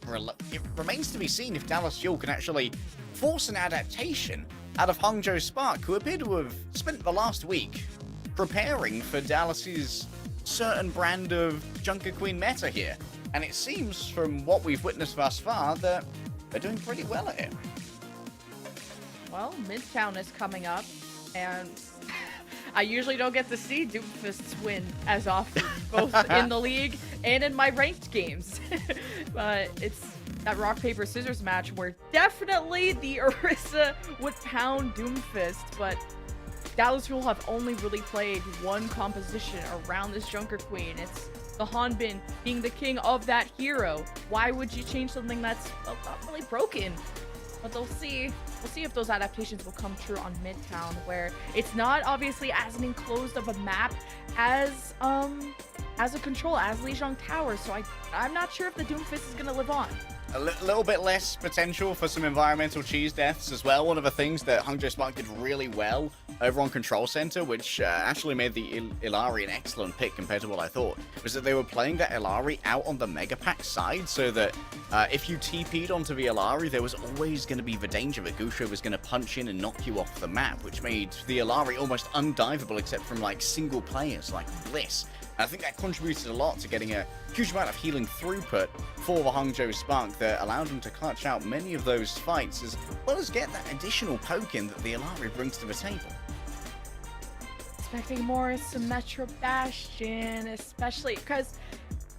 remains to be seen if Dallas Fuel can actually force an adaptation out of Hangzhou Spark, who appear to have spent the last week preparing for Dallas's certain brand of Junker Queen meta here. And it seems, from what we've witnessed thus far, that they're doing pretty well at it. Well, Midtown is coming up, and I usually don't get to see Doomfists win as often, both in the league and in my ranked games. But it's that rock, paper, scissors match where definitely the Orisa would pound Doomfist, but Dallas will have only really played one composition around this Junker Queen. It's the Hanbin being the king of that hero. Why would you change something that's not really broken? But they'll see. We'll see if those adaptations will come true on Midtown, where it's not obviously as an enclosed of a map as a control, as Lijiang Tower. So I'm not sure if the Doomfist is gonna live on. A little bit less potential for some environmental cheese deaths as well. One of the things that Hangzhou Spark did really well over on Control Center, which actually made the Illari an excellent pick compared to what I thought, was that they were playing that Illari out on the Mega Pack side, so that if you TP'd onto the Illari, there was always going to be the danger that Gusho was going to punch in and knock you off the map, which made the Illari almost undiveable except from like single players like Bliss. I think that contributed a lot to getting a huge amount of healing throughput for the Hangzhou Spark that allowed them to clutch out many of those fights, as well as get that additional poke in that the Illari brings to the table. Expecting more Symmetra Bastion, especially because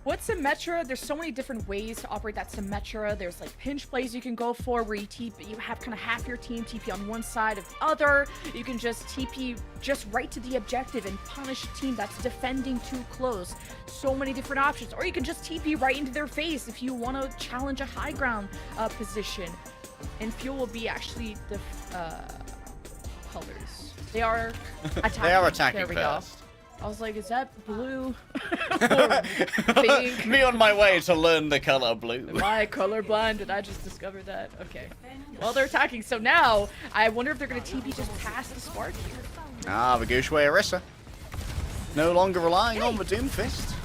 with Symmetra, there's so many different ways to operate that Symmetra. There's like pinch plays you can go for where you have kind of half your team TP on one side of the other. You can just TP just right to the objective and punish a team that's defending too close. So many different options. Or you can just TP right into their face if you want to challenge a high ground position. And Fuel will be actually the colors. They are attacking. They are attacking there we first. Go. I was like, is that blue or pink? Me on my way to learn the color blue. Am I colorblind? Did I just discover that? Okay. Well, they're attacking. So now, I wonder if they're going to TP just past the Spark here. Ah, the Gushway Orisa. No longer relying on the Doomfist.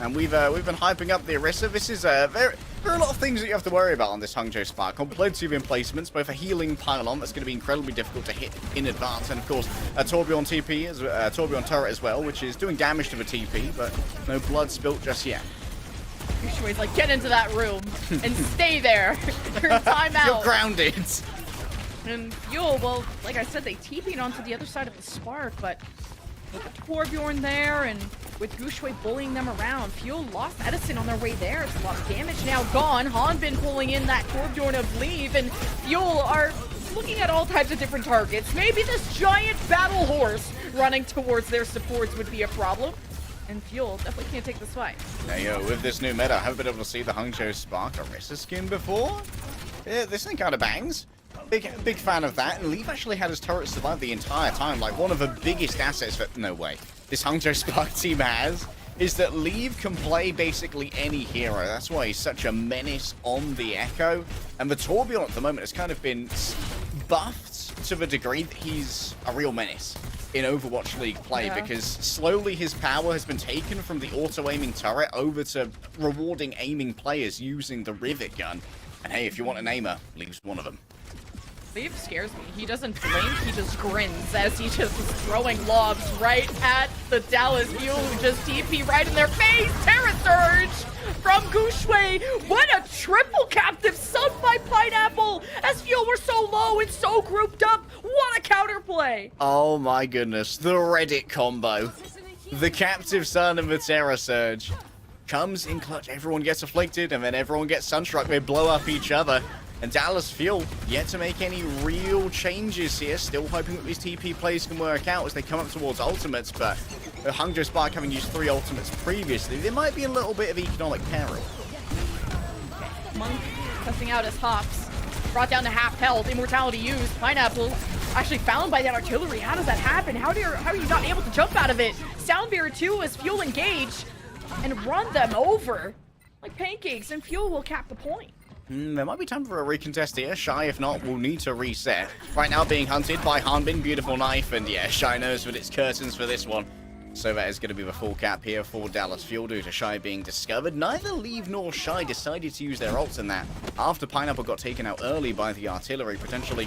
And we've been hyping up the Orisa. This is there are a lot of things that you have to worry about on this Hangzhou Spark. On plenty of emplacements, both a healing pylon that's going to be incredibly difficult to hit in advance, and of course a Torbjorn TP, Torbjorn turret as well, which is doing damage to the TP, but no blood spilt just yet. He's like, get into that room and stay there. You're in timeout. You're grounded. And Fuel, well, like I said, they TP'd onto the other side of the Spark, but with Torbjorn there and with Gushue bullying them around, Fuel lost Edison on their way there. It's a lot of damage now gone. Hanbin pulling in that Torbjorn of Leave, and Fuel are looking at all types of different targets. Maybe this giant battle horse running towards their supports would be a problem. And Fuel definitely can't take this fight. Now, yo, with this new meta, I haven't been able to see the Hangzhou Spark Orisa skin before. Yeah, this thing kind of bangs. Big fan of that, and Leave actually had his turret survive the entire time. Like, one of the biggest assets that, no way, this Hangzhou Spark team has is that Leave can play basically any hero. That's why he's such a menace on the Echo. And the Torbjorn at the moment has kind of been buffed to the degree that he's a real menace. in Overwatch League play, because slowly his power has been taken from the auto-aiming turret over to rewarding aiming players using the rivet gun. And hey, if you want an aimer, Leave's one of them. Leave scares me. He doesn't blink, he just grins as he just is throwing lobs right at the Dallas Fuel, who just TP right in their face. Terra Surge from Gushue. What a triple captive sunk by Pineapple as Fuel were so low and so grouped up. What a counterplay. Oh my goodness, the Reddit combo. The captive son of the Terra Surge comes in clutch. Everyone gets afflicted and then everyone gets sunstruck. They blow up each other. And Dallas Fuel yet to make any real changes here. Still hoping that these TP plays can work out as they come up towards ultimates. But the Hangzhou Spark having used 3 ultimates previously, there might be a little bit of economic peril. Monk testing out his hops. Brought down to half health. Immortality used. Pineapple actually found by that artillery. How does that happen? How are you not able to jump out of it? Soundbearer 2 as Fuel engage and run them over like pancakes, and Fuel will cap the point. There might be time for a recontest here. Shy, if not, will need to reset. Right now being hunted by Hanbin, beautiful knife, and yeah, Shy knows that it's curtains for this one. So that is going to be the full cap here for Dallas Fuel due to Shy being discovered. Neither Leave nor Shy decided to use their ults in that after Pineapple got taken out early by the artillery, potentially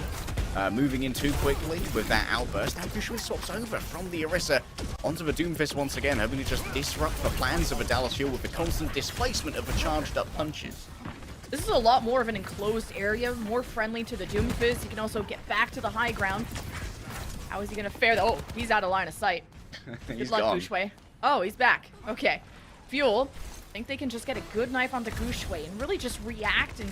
moving in too quickly with that outburst. Now Gushue swaps over from the Orisa onto the Doomfist once again, hoping to just disrupt the plans of the Dallas Fuel with the constant displacement of the charged up punches. This is a lot more of an enclosed area, more friendly to the Doomfist. He can also get back to the high ground. How is he going to fare? Oh, he's out of line of sight. Good luck, Gushue. Oh, he's back. Okay. Fuel. I think they can just get a good knife onto Gushue and really just react and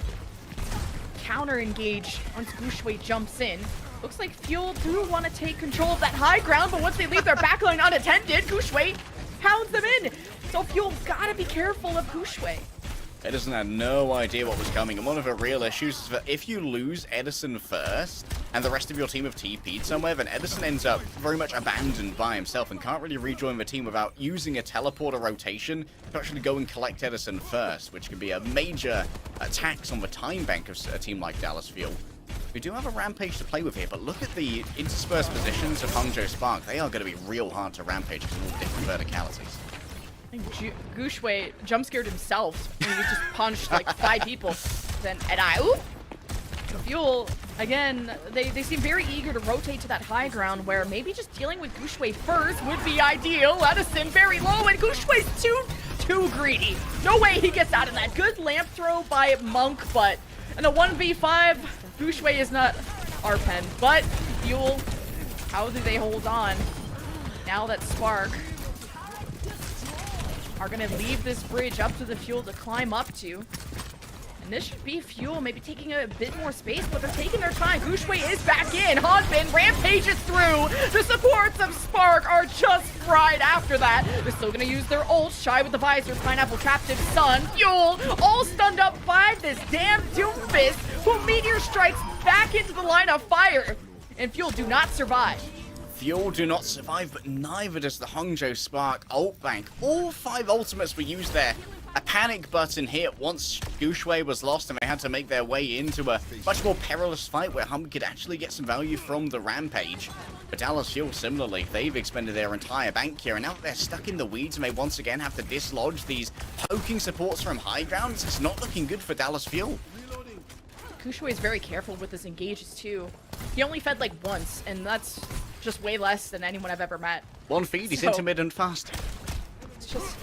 counter-engage once Gushue jumps in. Looks like Fuel do want to take control of that high ground, but once they leave their backline unattended, Gushue pounds them in. So Fuel gotta be careful of Gushue. Edison had no idea what was coming, and one of the real issues is that if you lose Edison first, and the rest of your team have TP'd somewhere, then Edison ends up very much abandoned by himself and can't really rejoin the team without using a teleporter rotation to actually go and collect Edison first, which could be a major tax on the time bank of a team like Dallas Fuel. We do have a Rampage to play with here, but look at the interspersed positions of Hangzhou Spark. They are going to be real hard to Rampage because of all different verticalities. Gushue jump scared himself and he just punched like 5 people. Then Fuel, again, they seem very eager to rotate to that high ground where maybe just dealing with Gushue first would be ideal. Edison very low and Gushue's too greedy. No way he gets out of that. Good lamp throw by Monk, but in a 1v5, Gushue is not our pen. But Fuel, how do they hold on? Now that Spark are gonna leave this bridge up to the Fuel to climb up to. And this should be Fuel maybe taking a bit more space, but they're taking their time. Gushue is back in. Hanbin rampages through. The supports of Spark are just fried after that. They're still gonna use their ult. Shy with the visor. Pineapple captive Sun. Fuel all stunned up by this damn Doomfist, who meteor strikes back into the line of fire. And Fuel do not survive. Fuel do not survive, but neither does the Hangzhou Spark ult bank. All 5 ultimates were used there. A panic button hit once Gushue was lost and they had to make their way into a much more perilous fight where Hum could actually get some value from the Rampage. But Dallas Fuel, similarly, they've expended their entire bank here, and now they're stuck in the weeds and they once again have to dislodge these poking supports from high ground. It's not looking good for Dallas Fuel. Gushue is very careful with his engages too. He only fed like once, and that's just way less than anyone I've ever met. One feed, he's intermittent fast. It's just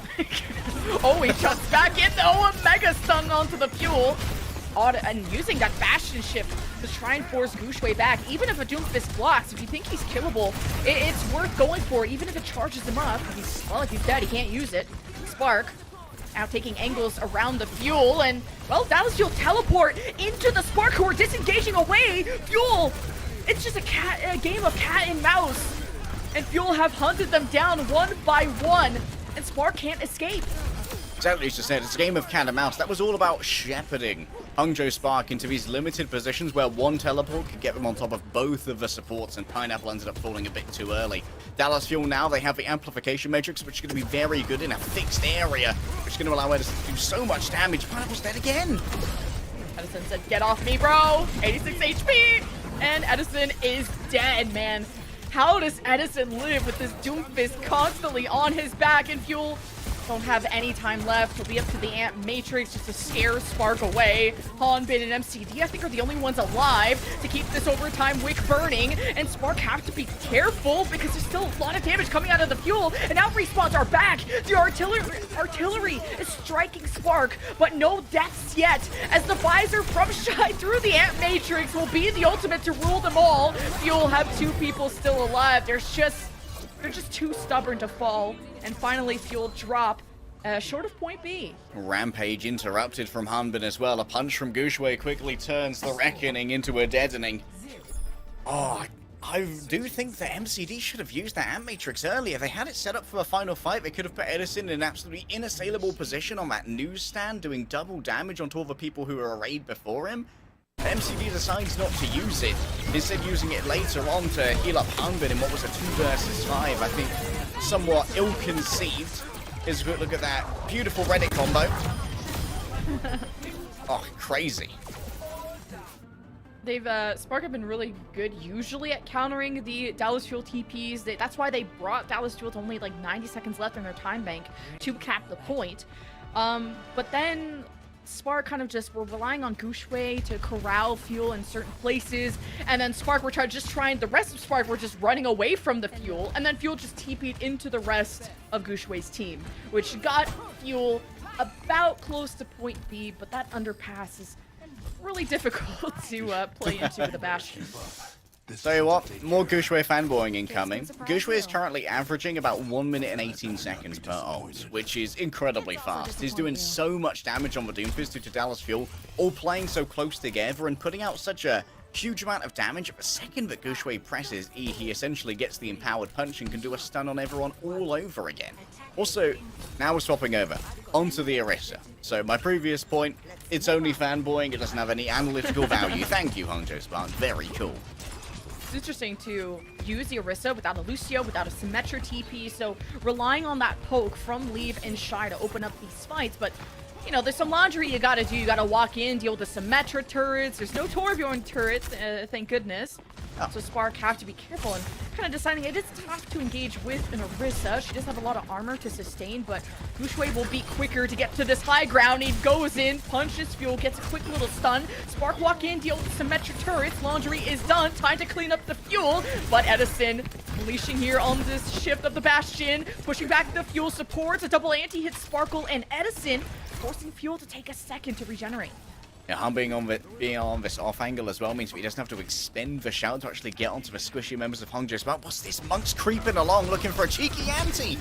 oh, he jumps back in though, a mega stun onto the Fuel. And using that Bastion shift to try and force Gushue back. Even if a Doomfist blocks, if you think he's killable, it's worth going for, even if it charges him up. Well, if he's dead, he can't use it. Spark now taking angles around the Fuel, and well, Dallas Fuel teleport into the Spark, who are disengaging away. Fuel, it's just a game of cat and mouse, and Fuel have hunted them down one by one, and Spark can't escape. Exactly as you said, it's a game of cat and mouse. That was all about shepherding Hangzhou Spark into these limited positions where one teleport could get them on top of both of the supports, and Pineapple ended up falling a bit too early. Dallas Fuel now, they have the amplification matrix, which is going to be very good in a fixed area, which is going to allow Edison to do so much damage. Pineapple's dead again. Edison said, get off me, bro. 86 HP. And Edison is dead, man. How does Edison live with this Doomfist constantly on his back? And Fuel don't have any time left. He'll be up to the Ant Matrix just to scare Spark away. Hanbin and MCD, I think, are the only ones alive to keep this overtime wick burning. And Spark have to be careful because there's still a lot of damage coming out of the Fuel. And now respawns are back. The artillery is striking Spark, but no deaths yet. As the visor from Shy through the Ant Matrix will be the ultimate to rule them all. Fuel have 2 people still alive. They're just too stubborn to fall. And finally, Fuel drop short of point B. Rampage interrupted from Hanbin as well. A punch from Gushue quickly turns the Reckoning into a deadening. Oh, I do think that MCD should have used that Ant Matrix earlier. They had it set up for a final fight. They could have put Edison in an absolutely inassailable position on that newsstand, doing double damage onto all the people who were arrayed before him. MCD decides not to use it, instead using it later on to heal up Hanbin in what was a 2 versus 5. I think somewhat ill-conceived. Here's a quick look at that beautiful Reddit combo. Oh, crazy. Spark have been really good usually at countering the Dallas Fuel TPs. That's why they brought Dallas Fuel to only like 90 seconds left in their time bank to cap the point. But then Spark kind of just were relying on Gushue to corral Fuel in certain places, and then Spark were the rest of Spark were just running away from the Fuel, and then Fuel just TP'd into the rest of Gushue's team, which got Fuel about close to point B, but that underpass is really difficult to play into with the Bastion. Tell you what, more Gushue fanboying incoming. Gushue is currently averaging about 1 minute and 18 seconds per ult, which is incredibly fast. He's doing so much damage on the Doomfist due to Dallas Fuel, all playing so close together and putting out such a huge amount of damage. At the second that Gushue presses E, he essentially gets the empowered punch and can do a stun on everyone all over again. Also, now we're swapping over onto the Orisa. So my previous point, it's only fanboying, it doesn't have any analytical value. Thank you, Hangzhou Spark, very cool. It's interesting to use the Orisa without a Lucio, without a Symmetra TP, so relying on that poke from Leave and Shy to open up these fights, but you know, there's some laundry you gotta do. You gotta walk in, deal with the Symmetra turrets. There's no Torbjorn turrets, thank goodness. So Spark have to be careful and kind of deciding it is tough to engage with an Orisa. She does have a lot of armor to sustain, but Gushue will be quicker to get to this high ground. He goes in, punches Fuel, gets a quick little stun. Spark walk in, deal with the Symmetra turrets. Laundry is done. Time to clean up the Fuel, but Edison unleashing here on this shift of the Bastion, pushing back the Fuel supports. A double anti hits Sparkle and Edison, forcing Fuel to take a second to regenerate. Yeah, Han being on this off angle as well means that he doesn't have to expend the shout to actually get onto the squishy members of Hangzhou Spark. What's this? Monk's creeping along looking for a cheeky anti.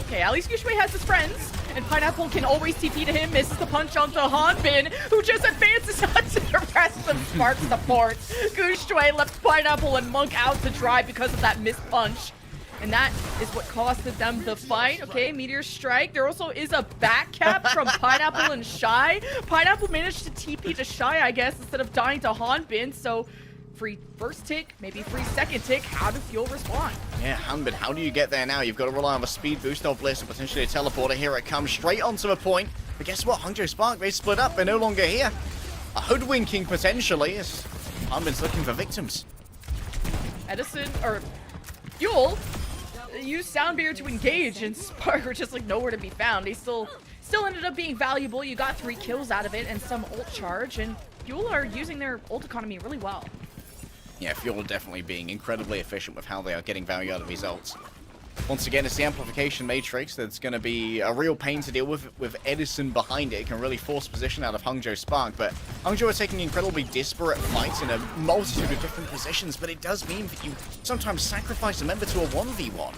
Okay, at least Gushue has his friends, and Pineapple can always TP to him. Misses the punch onto Hanbin, who just advances onto the rest of Spark support. Gushue left Pineapple and Monk out to dry because of that missed punch. And that is what costed them the fight. Okay, Meteor Strike. There also is a back cap from Pineapple and Shy. Pineapple managed to TP to Shy, I guess, instead of dying to Hanbin. So, free first tick, maybe free second tick. How does Fuel respond? Yeah, Hanbin, how do you get there now? You've got to rely on a speed boost of Bliss and potentially a teleporter. Here it comes, straight onto the point. But guess what? Hangzhou Spark, they split up. They're no longer here. A hoodwinking, potentially, as Hanbin's looking for victims. Edison, or Fuel, used Soundbeard to engage, and Spark were just like nowhere to be found. He still ended up being valuable. You got 3 kills out of it and some ult charge, and Fuel are using their ult economy really well. Yeah, Fuel definitely being incredibly efficient with how they are getting value out of these ults. Once again, it's the amplification matrix that's going to be a real pain to deal with Edison behind it. It can really force position out of Hangzhou Spark, but Hangzhou are taking incredibly disparate fights in a multitude of different positions, but it does mean that you sometimes sacrifice a member to a 1v1.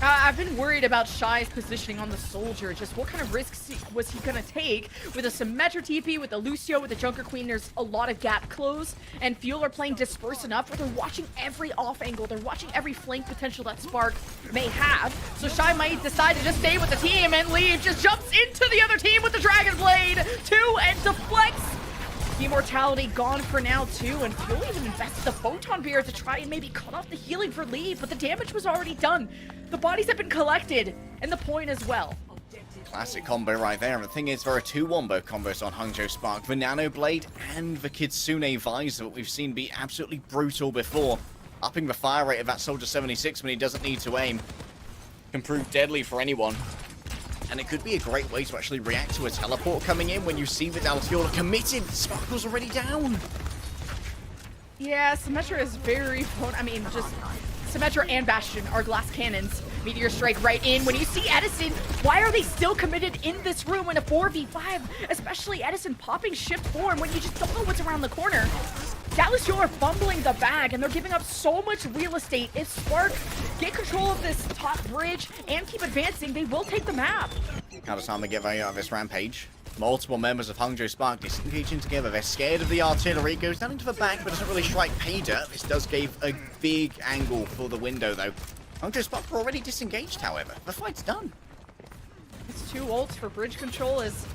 I've been worried about Shy's positioning on the Soldier. Just what kind of risks was he going to take? With a Symmetra TP, with a Lucio, with the Junker Queen, there's a lot of gap close. And Fuel are playing disperse enough where they're watching every off angle. They're watching every flank potential that Spark may have. So Shy might decide to just stay with the team and leave. Just jumps into the other team with the Dragon Blade. 2 and deflects. Immortality gone for now too, and Fuel even invested the Photon Beer to try and maybe cut off the healing for Leave, but the damage was already done. The bodies have been collected, and the point as well. Classic combo right there. And the thing is, there are 2 wombo combos on Hangzhou Spark. The Nano Blade and the Kitsune Visor that we've seen be absolutely brutal before. Upping the fire rate of that Soldier 76 when he doesn't need to aim can prove deadly for anyone. And it could be a great way to actually react to a teleport coming in when you see that Dallas Fuel are committed. Sparkle's already down. Yeah, Symmetra is very fun. I mean, just Symmetra and Bastion are glass cannons. Meteor Strike right in. When you see Edison, why are they still committed in this room in a 4v5? Especially Edison popping shift form when you just don't know what's around the corner. Dallas Fuel are fumbling the bag, and they're giving up so much real estate. If Spark get control of this top bridge and keep advancing, they will take the map. How does Hama get value out of this rampage? Multiple members of Hangzhou Spark disengaging together. They're scared of the artillery. Goes down into the back, but doesn't really strike Payda. This does give a big angle for the window, though. Hangzhou Spark are already disengaged, however. The fight's done. It's 2 ults for bridge control is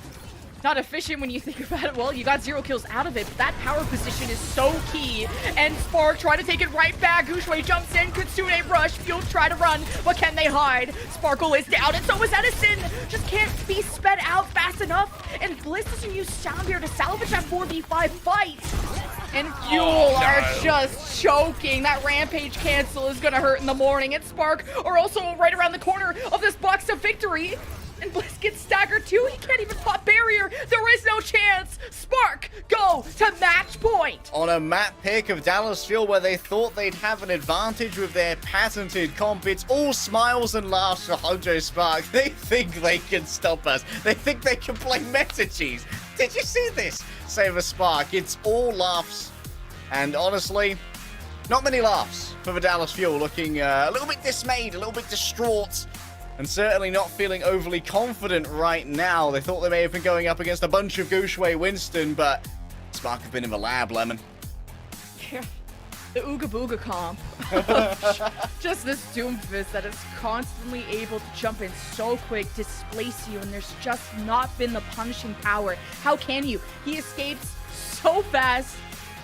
not efficient when you think about it. Well, you got 0 kills out of it, but that power position is so key. And Spark trying to take it right back. Gushue jumps in, Kitsune rush, Fuel try to run, but can they hide? Sparkle is down, and so is Edison. Just can't be sped out fast enough. And Bliss doesn't use Soundbeer to salvage that 4v5 fight. And Fuel are just choking. That rampage cancel is gonna hurt in the morning. And Spark are also right around the corner of this box of victory. And Bliss gets staggered too. He can't even pop barrier. There is no chance. Spark go to match point. On a map pick of Dallas Fuel where they thought they'd have an advantage with their patented comp, it's all smiles and laughs for Hangzhou Spark. They think they can stop us. They think they can play meta cheese. Did you see this? Save a Spark. It's all laughs. And honestly, not many laughs for the Dallas Fuel, looking a little bit dismayed, a little bit distraught. And certainly not feeling overly confident right now. They thought they may have been going up against a bunch of Gushue Winston, but Spark have been in the lab, Lemon. Yeah, the Ooga Booga comp. Just this Doomfist that is constantly able to jump in so quick, displace you, and there's just not been the punishing power. How can you? He escapes so fast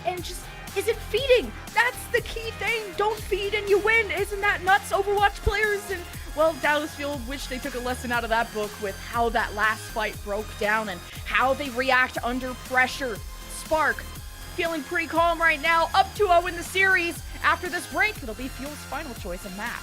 and just isn't feeding. That's the key thing. Don't feed and you win. Isn't that nuts, Overwatch players? And well, Dallas Fuel wish they took a lesson out of that book with how that last fight broke down and how they react under pressure. Spark feeling pretty calm right now, up 2-0 in the series. After this break, it'll be Fuel's final choice in map.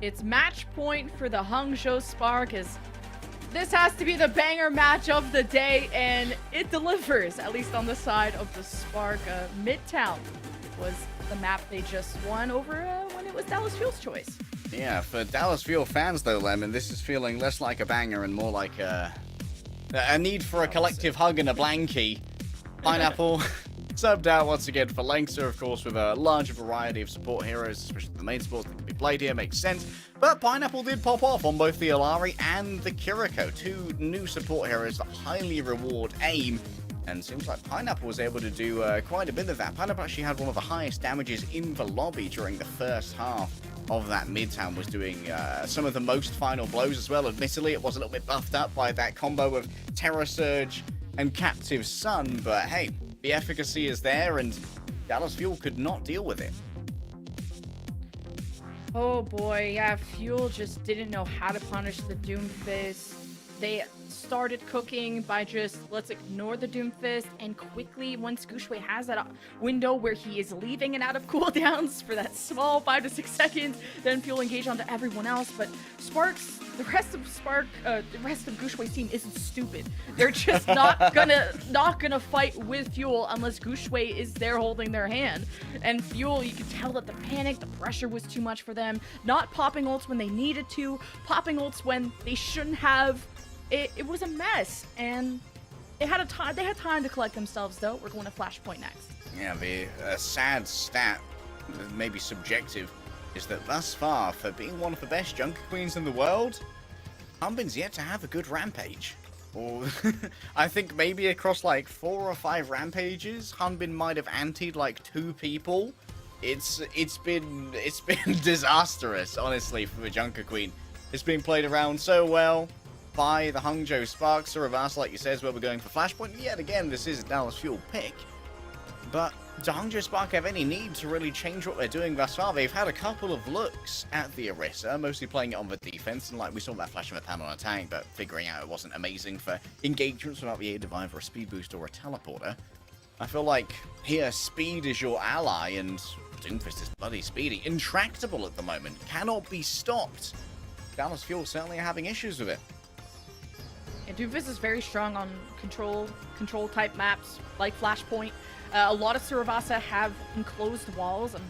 It's match point for the Hangzhou Spark as this has to be the banger match of the day, and it delivers, at least on the side of the Spark. Midtown was the map they just won over when it was Dallas Fuel's choice. Yeah, for Dallas Fuel fans though, Lemon, this is feeling less like a banger and more like a need for a collective hug and a blankie. Pineapple subbed out once again for Langsir, of course, with a large variety of support heroes, especially the main sports that can be played here, makes sense. But Pineapple did pop off on both the Alari and the Kiriko, two new support heroes that highly reward aim. And seems like Pineapple was able to do quite a bit of that. Pineapple actually had one of the highest damages in the lobby during the first half of that Midtown, was doing some of the most final blows as well. Admittedly, it was a little bit buffed up by that combo of Terror Surge and Captive Sun, but hey, the efficacy is there and Dallas Fuel could not deal with it. Oh boy, yeah, Fuel just didn't know how to punish the Doomfist. They started cooking by just, let's ignore the Doomfist, and quickly, once Guxue has that window where he is leaving and out of cooldowns for that small 5 to 6 seconds, then Fuel engage onto everyone else. But the rest of Guxue's team isn't stupid. They're just not gonna fight with Fuel unless Guxue is there holding their hand. And Fuel, you could tell that the panic, the pressure was too much for them. Not popping ults when they needed to, popping ults when they shouldn't have. It was a mess, and they had time to collect themselves, though. We're going to Flashpoint next. Yeah, the sad stat, maybe subjective, is that thus far, for being one of the best Junker Queens in the world, Hunbin's yet to have a good rampage. Or I think maybe across like 4 or 5 rampages, Hunbin might have antied like 2 people. It's been disastrous, honestly, for the Junker Queen. It's been played around so well by the Hangzhou Spark. Surabasa, like you said, is where we're going for Flashpoint. Yet again, this is a Dallas Fuel pick. But do Hangzhou Spark have any need to really change what they're doing thus far? They've had a couple of looks at the Orisa, mostly playing it on the defense, and like we saw that flash of a pan on attack, but figuring out it wasn't amazing for engagements without the aid of either a speed boost or a teleporter. I feel like here, speed is your ally, and Doomfist is bloody speedy. Intractable at the moment, cannot be stopped. Dallas Fuel certainly are having issues with it. And Doomfist is very strong on control type maps like Flashpoint. A lot of Surabasa have enclosed walls. I'm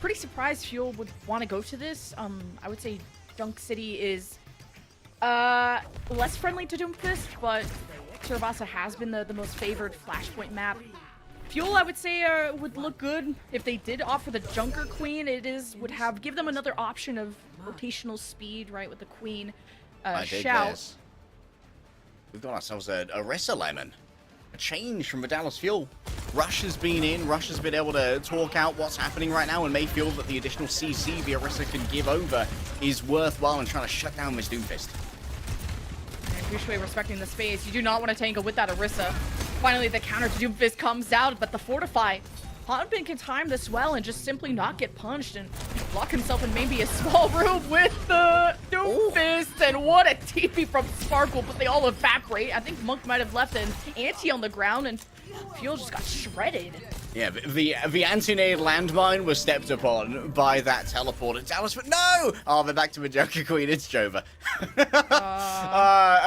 pretty surprised Fuel would want to go to this. I would say Junk City is less friendly to Doomfist, but Surabasa has been the most favored Flashpoint map. Fuel, I would say, would look good if they did offer the Junker Queen. Would give them another option of rotational speed, right, with the Queen shout. We've got ourselves a Orisa Lemon. A change from the Dallas Fuel. Rush has been in. Rush has been able to talk out what's happening right now and may feel that the additional CC the Orisa can give over is worthwhile in trying to shut down this Doomfist. And Guxue respecting the space. You do not want to tangle with that Orisa. Finally, the counter to Doomfist comes out, but the Fortify. Hanbin can time this well and just simply not get punched and lock himself in maybe a small room with the Doomfist. And what a TP from Sparkle, but they all evaporate. I think Monk might have left an anti on the ground, and Fuel just got shredded. Yeah, the anti-nade landmine was stepped upon by that teleporter. Dallas, but no! Oh, they're back to the Joker Queen. It's Jova.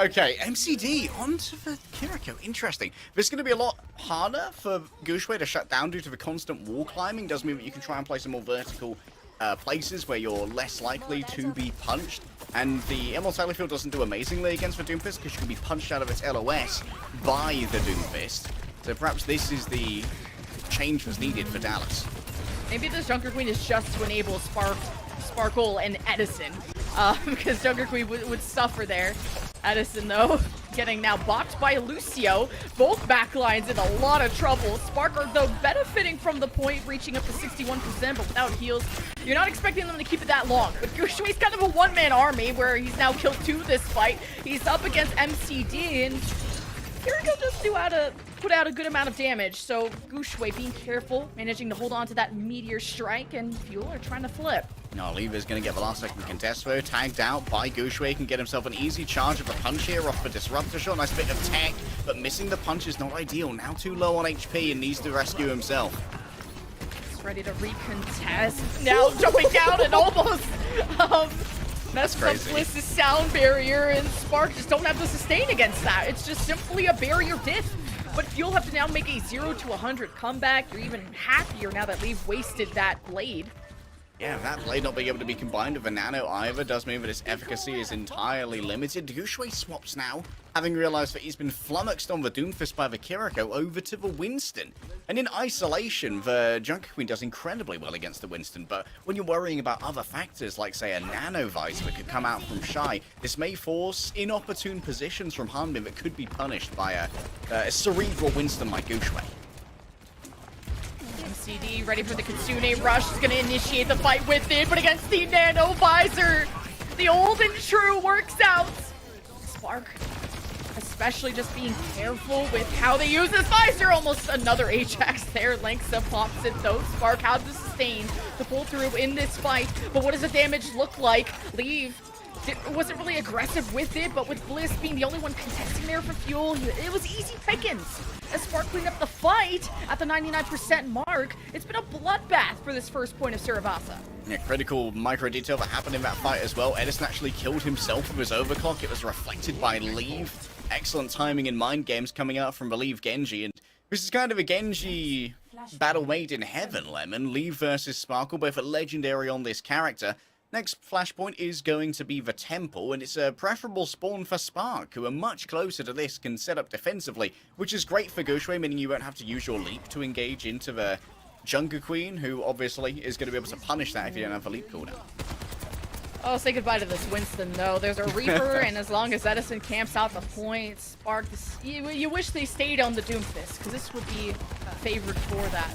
Okay, MCD onto the Kiriko. Interesting. This is going to be a lot harder for Guxue to shut down due to the constant wall climbing. Does mean that you can try and play some more vertical places where you're less likely to be punched. And the Immortality Field doesn't do amazingly against the Doomfist because you can be punched out of its LOS by the Doomfist. So perhaps this is the change that's needed for Dallas. Maybe this Junker Queen is just to enable Sparkle and Edison, because Junker Queen would suffer there. Edison, though, getting now blocked by Lucio. Both backlines in a lot of trouble. Sparkle, though, benefiting from the point, reaching up to 61%, but without heals. You're not expecting them to keep it that long. But Gushue's kind of a one-man army, where he's now killed 2 this fight. He's up against MCD, and Kiriko just put out a good amount of damage. So Guxue being careful, managing to hold on to that Meteor Strike, and Fuel are trying to flip. No, Lever's going to get the last second contest though, tagged out by Guxue, can get himself an easy charge of a punch here off the Disruptor shot. Nice bit of tech, but missing the punch is not ideal. Now too low on HP and needs to rescue himself. He's ready to recontest. Now jumping down and almost Messes up crazy. Bliss's sound barrier, and Spark just don't have the sustain against that. It's just simply a barrier diff. But you'll have to now make a 0 to 100 comeback. You're even happier now that Leave wasted that blade. Yeah, that blade not being able to be combined with a nano either does mean that its efficacy is entirely limited. Gushue swaps now, having realized that he's been flummoxed on the Doomfist by the Kiriko over to the Winston. And in isolation, the Junker Queen does incredibly well against the Winston, but when you're worrying about other factors, like say a nano visor that could come out from Shy, this may force inopportune positions from Hanbin that could be punished by a cerebral Winston like Gushue. MCD ready for the Kitsune rush. Is going to initiate the fight with it, but against the nano visor, the old and true works out. Spark, especially just being careful with how they use this visor. Almost another Ajax there. Lenksa pops it though. Spark has the sustain to pull through in this fight, but what does the damage look like? Leave wasn't really aggressive with it, but with Bliss being the only one contesting there for Fuel, it was easy pickings. As Spark cleaned up the fight at the 99% mark, it's been a bloodbath for this first point of Surabasa. Yeah, critical micro detail that happened in that fight as well. Edison actually killed himself with his overclock. It was reflected by Leave. Excellent timing in mind games coming out from the Leave Genji, and this is kind of a Genji battle made in heaven, Lemon. Leave versus Sparkle, both a legendary on this character. Next flashpoint is going to be the Temple, and it's a preferable spawn for Spark, who are much closer to this, can set up defensively, which is great for Gushue, meaning you won't have to use your leap to engage into the Junker Queen, who obviously is going to be able to punish that if you don't have the leap cooldown. Oh, say goodbye to this Winston, though. There's a Reaper, and as long as Edison camps out the point, Spark, you wish they stayed on the Doomfist, because this would be favored for that.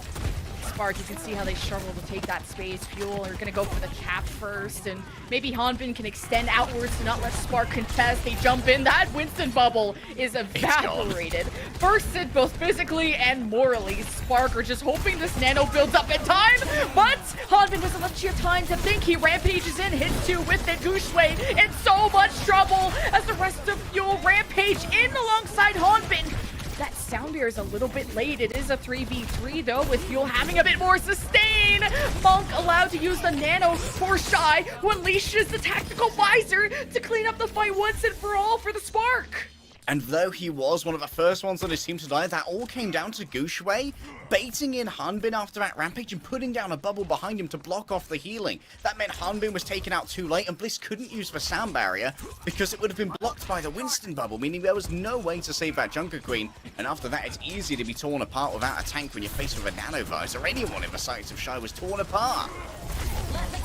Spark, you can see how they struggle to take that space. Fuel are going to go for the cap first, and maybe Hanbin can extend outwards to not let Spark contest. They jump in. That Winston bubble is evaporated. Bursted both physically and morally. Spark are just hoping this nano builds up in time, but Hanbin doesn't let you have time to think. He rampages in, hits two with it. Gushue in so much trouble as the rest of Fuel rampage in alongside Hanbin. That sound barrier is a little bit late. It is a 3v3 though, with Fuel having a bit more sustain. Monk allowed to use the nano for Shy, who unleashes the tactical visor to clean up the fight once and for all for the Spark. And though he was one of the first ones on his team to die, that all came down to Gushue baiting in Hanbin after that rampage and putting down a bubble behind him to block off the healing. That meant Hanbin was taken out too late, and Bliss couldn't use the sound barrier because it would have been blocked by the Winston bubble, meaning there was no way to save that Junker Queen. And after that, it's easy to be torn apart without a tank when you're faced with a nano visor. Anyone in the sights of Shy was torn apart.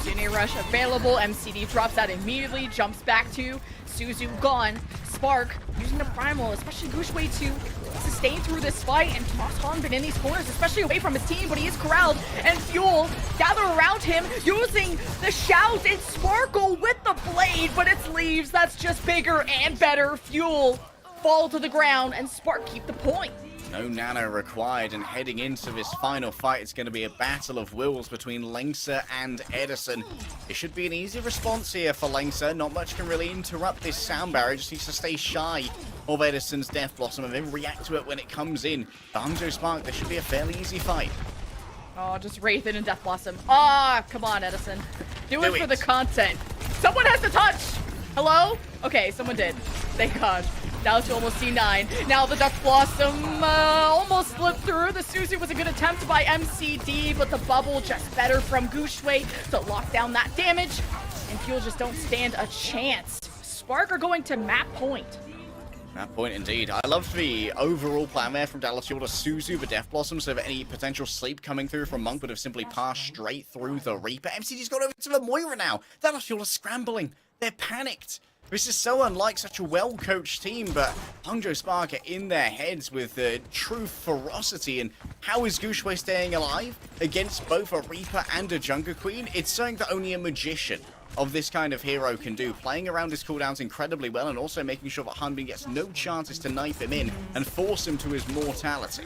Junior Rush available. MCD drops out immediately, jumps back to Suzu gone. Spark using the primal, especially Gushue to sustain through this fight and toss Hanbin in these corners, especially away from his team, but he is corralled. And Fuel gather around him using the shout and Sparkle with the blade, but it's Leaves that's just bigger and better. Fuel fall to the ground and Spark keep the point. No nano required, and heading into this final fight, it's going to be a battle of wills between Lenksa and Edison. It should be an easy response here for Lenksa. Not much can really interrupt this sound barrier, just needs to stay shy of Edison's Death Blossom and then react to it when it comes in. The Hangzhou Spark, this should be a fairly easy fight. Oh, just Wraith and Death Blossom. Ah, come on, Edison. Do it for the content. Someone has to touch! Hello? Okay, someone did. Thank God. Now to almost C9. Now the Death Blossom almost slipped through. The Suzu was a good attempt by MCD, but the bubble just better from Gushue to lock down that damage. And Fuel just don't stand a chance. Spark are going to map point. That point indeed. I loved the overall plan there from Dallasfield to Suzu, the Death Blossom, so that any potential sleep coming through from Monk would have simply passed straight through the Reaper. MCD's got over to the Moira now. Dallasfield are scrambling. They're panicked. This is so unlike such a well-coached team, but Hangzhou Spark are in their heads with true ferocity. And how is Gushue staying alive against both a Reaper and a Junker Queen? It's something that only a magician of this kind of hero can do, playing around his cooldowns incredibly well and also making sure that Hanbin gets no chances to knife him in and force him to his mortality.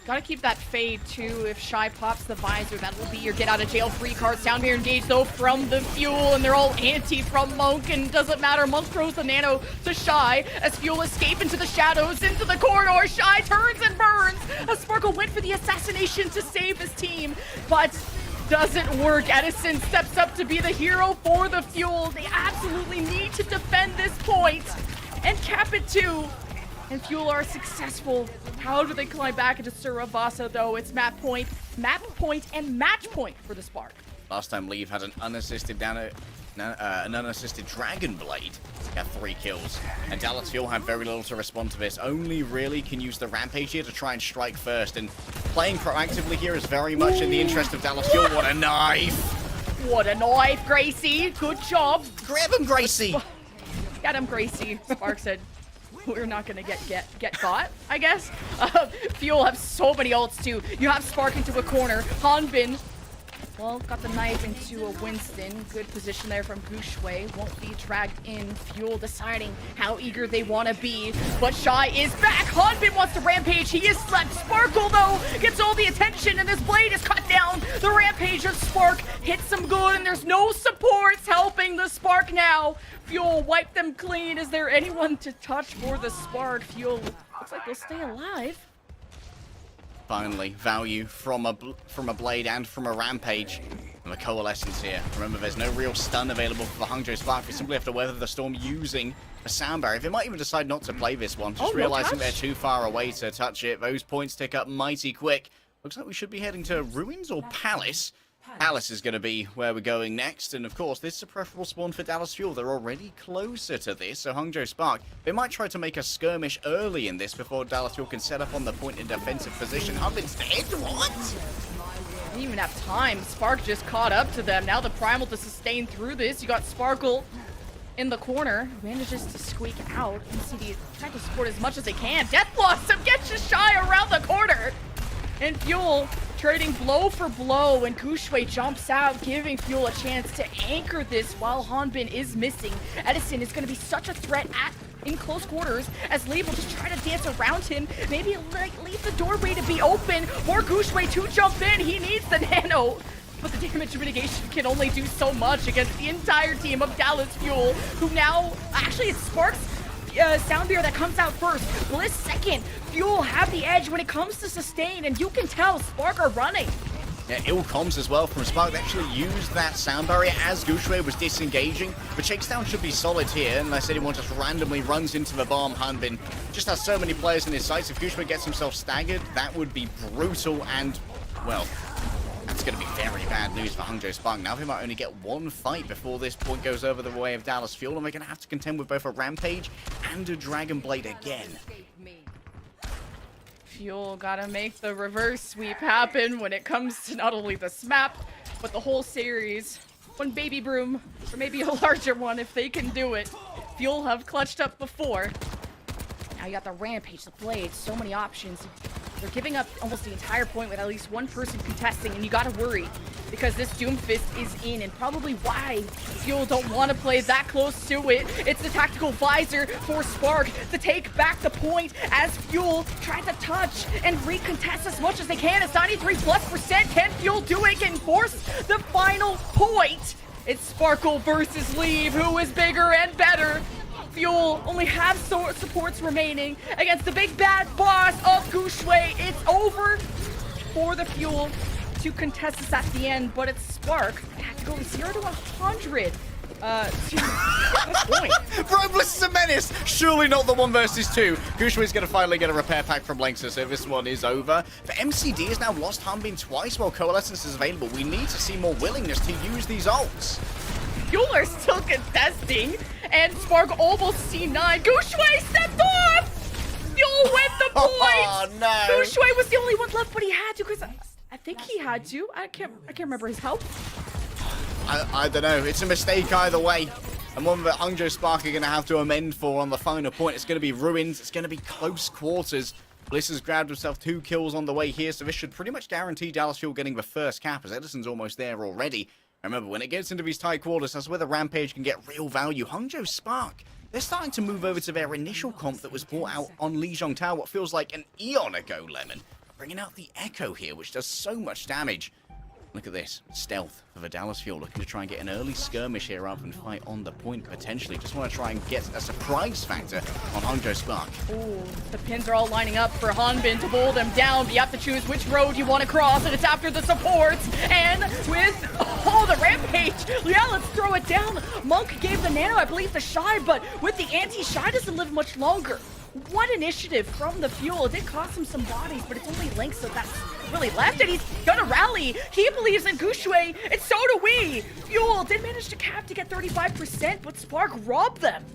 Gotta keep that fade too. If Shy pops the visor, that will be your get out of jail free card. Sound here engaged though from the Fuel, and they're all anti from Monk, and doesn't matter. Monk throws the nano to Shy as Fuel escape into the shadows, into the corridor. Shy turns and burns. A Sparkle went for the assassination to save his team, but doesn't work. Edison steps up to be the hero for the Fuel. They absolutely need to defend this point and cap it too. And Fuel are successful. How do they climb back into Surabasa though? It's map point, and match point for the Spark. Last time Leave had an unassisted Dragon Blade. He had 3 kills. And Dallas Fuel had very little to respond to this. Only really can use the Rampage here to try and strike first. And playing proactively here is very much in the interest of Dallas Fuel. What a knife! What a knife, Gracie. Good job. Grab him, Gracie! Get him, Gracie. Spark said, we're not gonna get caught, I guess. Fuel have so many ults too. You have Spark into a corner. Hanbin, well, got the knife into a Winston. Good position there from Gushue. Won't be dragged in. Fuel deciding how eager they want to be. But Shy is back. Hanbin wants to rampage. He is slept. Sparkle, though, gets all the attention, and this blade is cut down. The rampage of Spark hits him good, and there's no supports helping the Spark now. Fuel wipe them clean. Is there anyone to touch for the Spark? Fuel looks like they'll stay alive. Finally, value from a blade and from a rampage. And the coalescence here. Remember, there's no real stun available for the Hangzhou Spark. We simply have to weather the storm using a sound barrier. They might even decide not to play this one. Just realizing they're too far away to touch it. Those points tick up mighty quick. Looks like we should be heading to Ruins or Palace. Palace is going to be where we're going next, and of course, this is a preferable spawn for Dallas Fuel. They're already closer to this, so Hangzhou Spark, they might try to make a skirmish early in this before Dallas Fuel can set up on the point in defensive position. Hanbin's dead? What? Didn't even have time. Spark just caught up to them. Now the Primal to sustain through this. You got Sparkle in the corner, manages to squeak out. MCD trying to support as much as they can. Death Blossom gets just shy around the corner. And Fuel trading blow for blow, and Gushue jumps out, giving Fuel a chance to anchor this while Hanbin is missing. Edison is going to be such a threat in close quarters as Lee will just try to dance around him. Maybe leave the doorway to be open. More Gushue to jump in. He needs the nano. But the damage mitigation can only do so much against the entire team of Dallas Fuel, who now, actually it's Sparks Sound Beer that comes out first. Bliss second. Fuel have the edge when it comes to sustain, and you can tell Spark are running. Yeah, ill comms as well from Spark. They actually used that sound barrier as Gushue was disengaging. But Shakedown should be solid here, unless anyone just randomly runs into the bomb. Hanbin just has so many players in his sights. If Gushue gets himself staggered, that would be brutal and, well, that's going to be very bad news for Hangzhou Spark. Now they might only get one fight before this point goes over the way of Dallas Fuel, and they're going to have to contend with both a Rampage and a Dragon Blade again. Fuel gotta make the reverse sweep happen when it comes to not only the SMAP, but the whole series. One baby broom, or maybe a larger one if they can do it. Fuel have clutched up before. Now you got the Rampage, the Blade, so many options. They're giving up almost the entire point with at least one person contesting, and you gotta worry because this Doomfist is in, and probably why Fuel don't want to play that close to it. It's the tactical visor for Spark to take back the point as Fuel tries to touch and recontest as much as they can. It's 93+%. Can Fuel do it and force the final point? It's Sparkle versus Leave. Who is bigger and better? Fuel only have supports remaining against the big bad boss of Gushue. It's over for the Fuel to contest this at the end, but it's Spark that had to go 0 to 100 to get this point. Bro, Bliss is a menace! Surely not the 1 versus 2. Gushue's going to finally get a repair pack from Lengsa, so this one is over. But MCD has now lost Hanbin twice while Coalescence is available. We need to see more willingness to use these ults. Fuel are still contesting, and Spark almost C9. Gushue stepped off! Fuel with the point! Oh, no! Gushue was the only one left, but he had to, because I think he had to. I can't remember his help. I don't know. It's a mistake either way. And one that Hangzhou Spark are going to have to amend for on the final point. It's going to be Ruins. It's going to be close quarters. Bliss has grabbed himself 2 kills on the way here, so this should pretty much guarantee Dallas Fuel getting the first cap, as Edison's almost there already. Remember, when it gets into these tight quarters, that's where the Rampage can get real value. Hangzhou Spark, they're starting to move over to their initial comp that was brought out on Lijiang Tower, what feels like an eon ago, Lemon. Bringing out the Echo here, which does so much damage. Look at this. Stealth for the Dallas Fuel, looking to try and get an early skirmish here rather than fight on the point, potentially. Just want to try and get a surprise factor on Hangzhou Spark. Ooh, the pins are all lining up for Hanbin to bowl them down. But you have to choose which road you want to cross, and it's after the supports. And with, the Rampage. Yeah, let's throw it down. Monk gave the Nano, I believe, the Shy, but with the anti-Shy doesn't live much longer. What initiative from the Fuel. It did cost him some bodies, but it's only Link, so that's really left, and he's gonna rally. He believes in Gushui, and so do we. Fuel did manage to cap to get 35%, but Spark robbed them.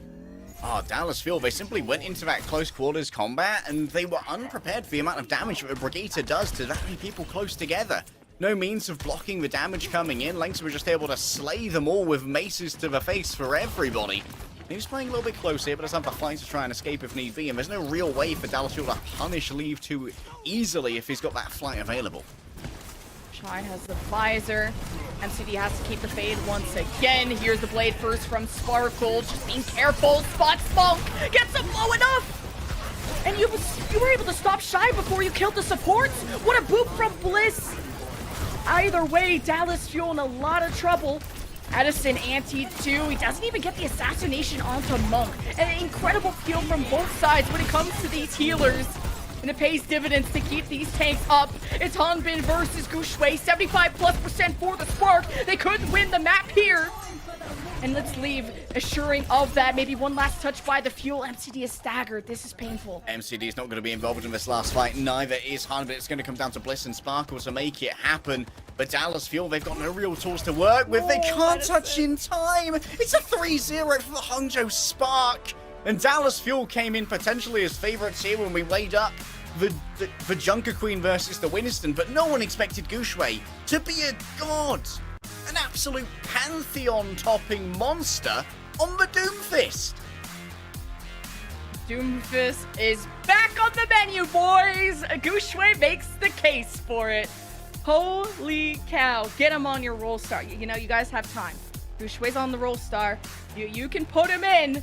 Oh, Dallas Fuel, they simply went into that close quarters combat, and they were unprepared for the amount of damage that a Brigitte does to that many people close together. No means of blocking the damage coming in. Lynx were just able to slay them all with maces to the face for everybody. He was playing a little bit close here, but does have the flight to try and escape if need be, and there's no real way for Dallas Fuel to punish Leave too easily if he's got that flight available. Shy has the visor. MCD has to keep the fade once again. Here's the blade first from Sparkle. Just being careful. Spots Monk. Gets him low enough. And you were able to stop Shy before you killed the supports. What a boop from Bliss. Either way, Dallas Fuel in a lot of trouble. Addison anti too. He doesn't even get the assassination onto Monk. An incredible kill from both sides when it comes to these healers. And it pays dividends to keep these tanks up. It's Hanbin versus Gushui. 75+% for the Spark. They could win the map here. And let's leave assuring of that. Maybe one last touch by the Fuel. MCD is staggered. This is painful. MCD is not going to be involved in this last fight. Neither is Hanbin. It's going to come down to Bliss and Sparkle to make it happen. But Dallas Fuel, they've got no real tools to work with. They can't touch in time. It's a 3-0 for the Hangzhou Spark. And Dallas Fuel came in potentially as favorites here when we weighed up the Junker Queen versus the Winston. But no one expected Gushui to be a god. An absolute pantheon-topping monster on the Doomfist. Doomfist is back on the menu, boys. Gushui makes the case for it. Holy cow. Get him on your roll star. You know, you guys have time. Gushui's on the roll star. You can put him in,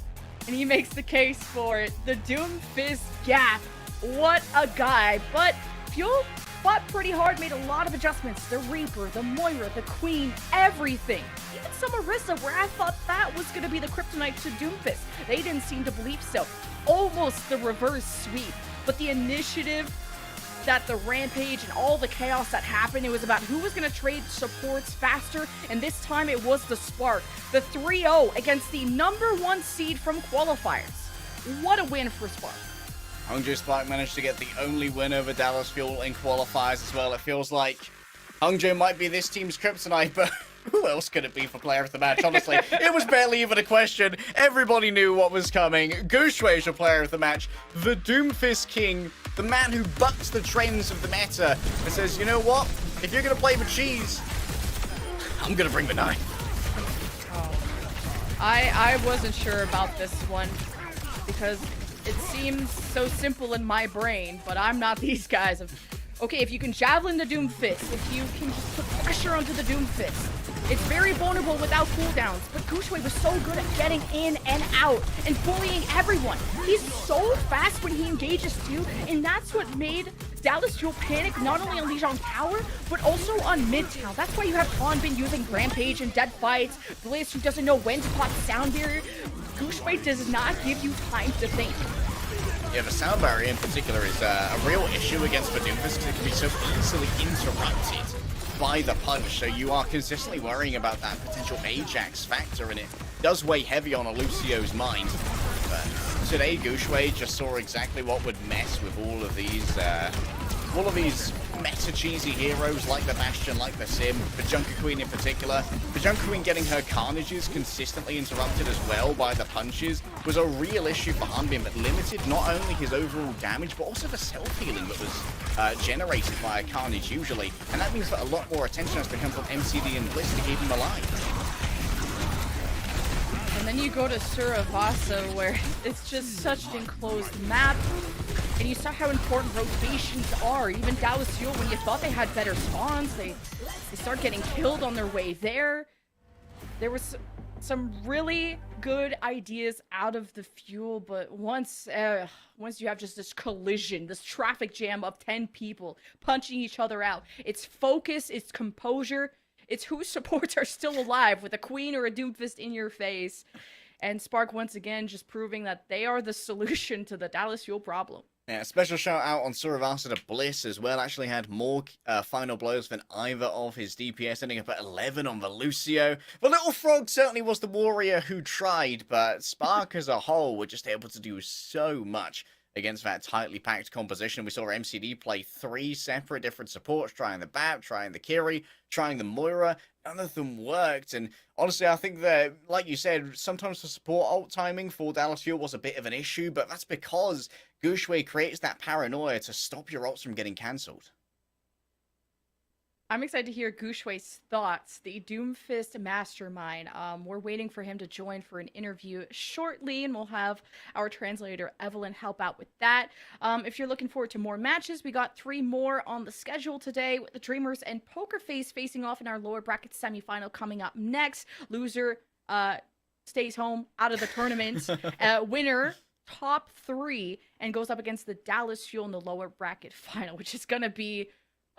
and he makes the case for it. The Doomfist Gap. What a guy. But Fuel fought pretty hard, made a lot of adjustments. The Reaper, the Moira, the Queen, everything. Even some Orisa, where I thought that was going to be the kryptonite to Doomfist. They didn't seem to believe so. Almost the reverse sweep. But the initiative, that the Rampage and all the chaos that happened, it was about who was going to trade supports faster, and this time it was the Spark. The 3-0 against the #1 seed from qualifiers. What a win for Spark. Hangzhou Spark managed to get the only win over Dallas Fuel in qualifiers as well. It feels like Hangzhou might be this team's kryptonite, but who else could it be for player of the match? Honestly, it was barely even a question. Everybody knew what was coming. Gushui is your player of the match. The Doomfist King, the man who bucks the trends of the meta and says, you know what? If you're going to play the cheese, I'm going to bring the knife. Oh. I wasn't sure about this one because it seems so simple in my brain, but I'm not these guys. Okay, if you can javelin the Doomfist, if you can just put pressure onto the Doomfist, it's very vulnerable without cooldowns, but Gushui was so good at getting in and out and bullying everyone. He's so fast when he engages too, and that's what made Dallas Fuel panic not only on Lijiang Tower, but also on Midtown. That's why you have Hanbin using Rampage and dead fights, Bliss who doesn't know when to pop sound barrier. Gushui does not give you time to think. Yeah, the sound barrier in particular is a real issue against the Doomfist because it can be so easily interrupted by the punch, so you are consistently worrying about that potential Ajax factor, and it does weigh heavy on a Lucio's mind. But today, Gushui just saw exactly what would mess with all of these meta-cheesy heroes like the Bastion, like the Sim, the Junker Queen in particular. The Junker Queen getting her carnages consistently interrupted as well by the punches was a real issue for Hanbin, but limited not only his overall damage, but also the self-healing that was generated by a carnage usually. And that means that a lot more attention has to come from MCD and Bliss to keep him alive. And then you go to Suravasa, where it's just such an enclosed map, and you saw how important rotations are. Even Dallas Fuel, when you thought they had better spawns, they start getting killed on their way there. There was some really good ideas out of the fuel, but once you have just this collision, this traffic jam of 10 people punching each other out, it's focus, it's composure, it's whose supports are still alive with a queen or a doomfist in your face. And Spark once again just proving that they are the solution to the Dallas Fuel problem. Yeah, special shout out on Suravasa to Bliss as well. Actually had more final blows than either of his DPS, ending up at 11 on the Lucio. The Little Frog certainly was the warrior who tried, but Spark as a whole were just able to do so much against that tightly packed composition. We saw MCD play 3 separate different supports, trying the BAP, trying the Kiri, trying the Moira. None of them worked, and honestly, I think that, like you said, sometimes the support ult timing for Dallas Fuel was a bit of an issue, but that's because Gushue creates that paranoia to stop your ults from getting cancelled. I'm excited to hear Gushue's thoughts, the Doomfist mastermind. We're waiting for him to join for an interview shortly, and we'll have our translator, Evelyn, help out with that. If you're looking forward to more matches, we got 3 more on the schedule today, with the Dreamers and Pokerface facing off in our lower bracket semifinal coming up next. Loser stays home out of the tournament. Winner top 3 and goes up against the Dallas Fuel in the lower bracket final, which is going to be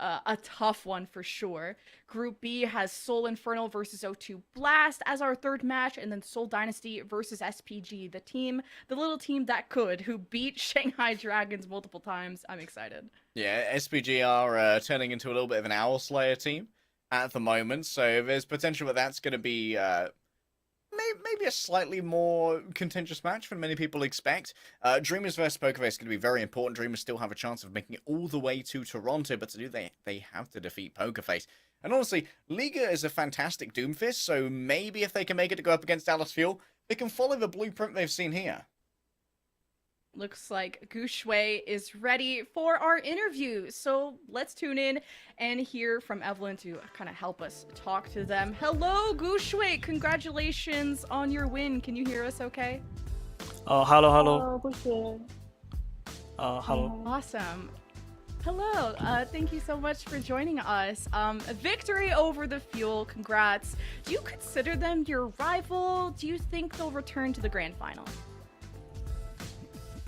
a tough one for sure. Group B has Soul Infernal versus O2 Blast as our 3rd match, and then Soul Dynasty versus SPG, the little team that could, who beat Shanghai Dragons multiple times. I'm excited. Yeah, SPG are turning into a little bit of an Owl Slayer team at the moment, so there's potential that that's going to be maybe a slightly more contentious match than many people expect. Dreamers versus Pokerface is going to be very important. Dreamers still have a chance of making it all the way to Toronto, but to do they have to defeat Pokerface. And honestly, Liga is a fantastic Doomfist, so maybe if they can make it to go up against Dallas Fuel, they can follow the blueprint they've seen here. Looks like Gushue is ready for our interview. So let's tune in and hear from Evelyn to kind of help us talk to them. Hello, Gushue. Congratulations on your win. Can you hear us okay? Hello. Gushue. Hello. Awesome. Hello. Thank you so much for joining us. A victory over the Fuel. Congrats. Do you consider them your rival? Do you think they'll return to the grand final?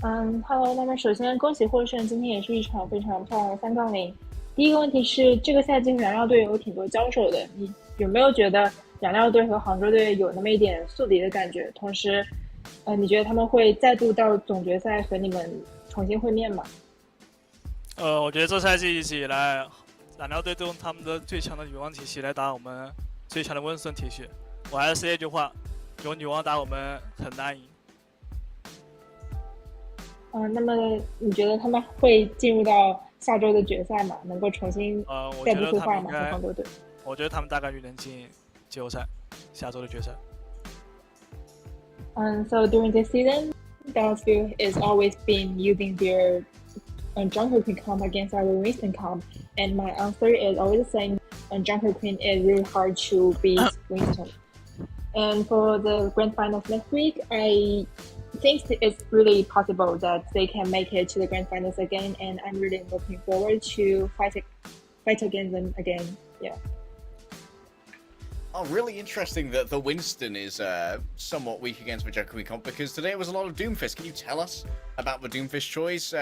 Hello， 那么首先恭喜获胜，今天也是一场非常漂亮的3-0。第一个问题是，这个赛季和燃料队有挺多交手的，你有没有觉得燃料队和杭州队有那么一点宿敌的感觉？同时，你觉得他们会再度到总决赛和你们重新会面吗？我觉得这赛季一直以来，燃料队都用他们的最强的女王体系来打我们最强的温顺体系。我还是说一句话，有女王打我们很难赢。那么你觉得他们会进入到下周的决赛吗？能够重新再度对话吗？和杭州队？我觉得他们大概率能进季后赛，下周的决赛。So during this season, Dallas Fuel is always been using their Jungle Queen comp against our Winston comp, and my answer is always the same. Jungle Queen is really hard to beat Winston. And for the grand finals next week, I think it's really possible that they can make it to the grand finals again, and I'm really looking forward to fight against them again. Yeah. Oh, really interesting that the Winston is somewhat weak against the Jungle Queen comp, because today it was a lot of Doomfist. Can you tell us about the Doomfist choice?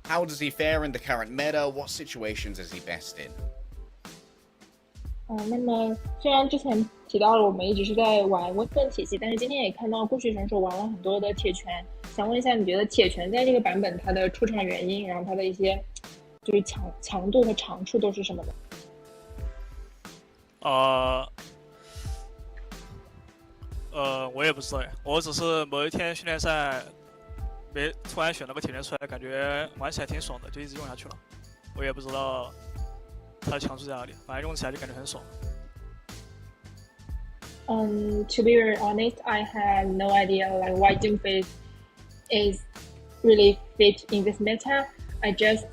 How does he fare in the current meta? What situations is he best in? 那么虽然之前提到了我们一直是在玩温顺体系，但是今天也看到过去选手玩了很多的铁拳，想问一下，你觉得铁拳在这个版本它的出场原因，然后它的一些就是强度和长处都是什么呢？我也不知道，我只是某一天训练赛突然选了个铁拳出来，感觉玩起来挺爽的，就一直用下去了。我也不知道它的强处在哪里，反正用起来就感觉很爽。To be very honest, I have no idea like why Doomfist is really fit in this meta. I just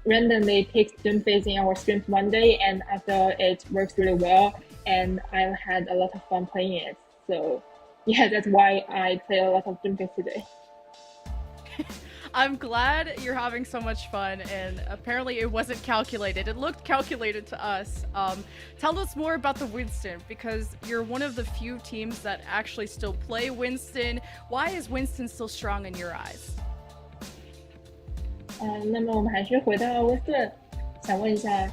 randomly picked Doomfist in our streams one day, and I thought it works really well, and I've had a lot of fun playing it. So yeah, that's why I play a lot of Doomfist today. I'm glad you're having so much fun, and apparently it wasn't calculated. It looked calculated to us. Tell us more about the Winston, because you're one of the few teams that actually still play Winston. Why is Winston still strong in your eyes? 那么我们还是回到温斯顿，想问一下，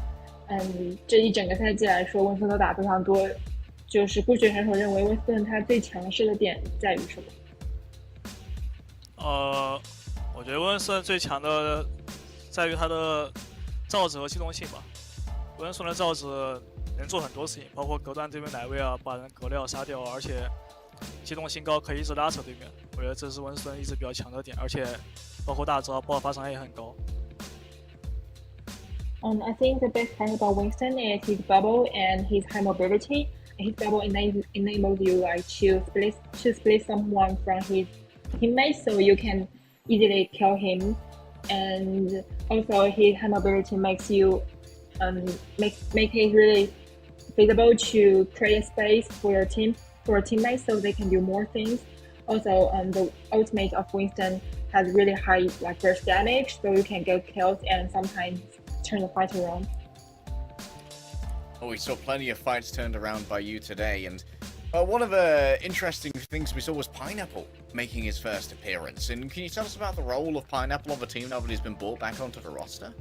这一整个赛季来说，温斯顿都打非常多，就是顾学选手认为温斯顿他最强势的点在于什么？我觉得温斯顿最强的在于他的造纸和机动性吧。温斯顿的造纸能做很多事情，包括隔断对面奶位啊，把人隔掉杀掉，而且机动性高，可以一直拉扯对面。我觉得这是温斯顿一直比较强的点，而且包括大招爆发伤害也很高。I think the best part about Winston is his bubble and his high mobility. His bubble enables you like to split someone from his teammates, so you can easily kill him. And also, his high mobility makes you make it really feasible to create space for your teammates, so they can do more things. Also, the ultimate of Winston has really high like burst damage, so you can get kills and sometimes turn the fight around. Oh, we saw plenty of fights turned around by you today, and one of the interesting things we saw was Pineapple making his first appearance. And can you tell us about the role of Pineapple on the team now that he's been brought back onto the roster?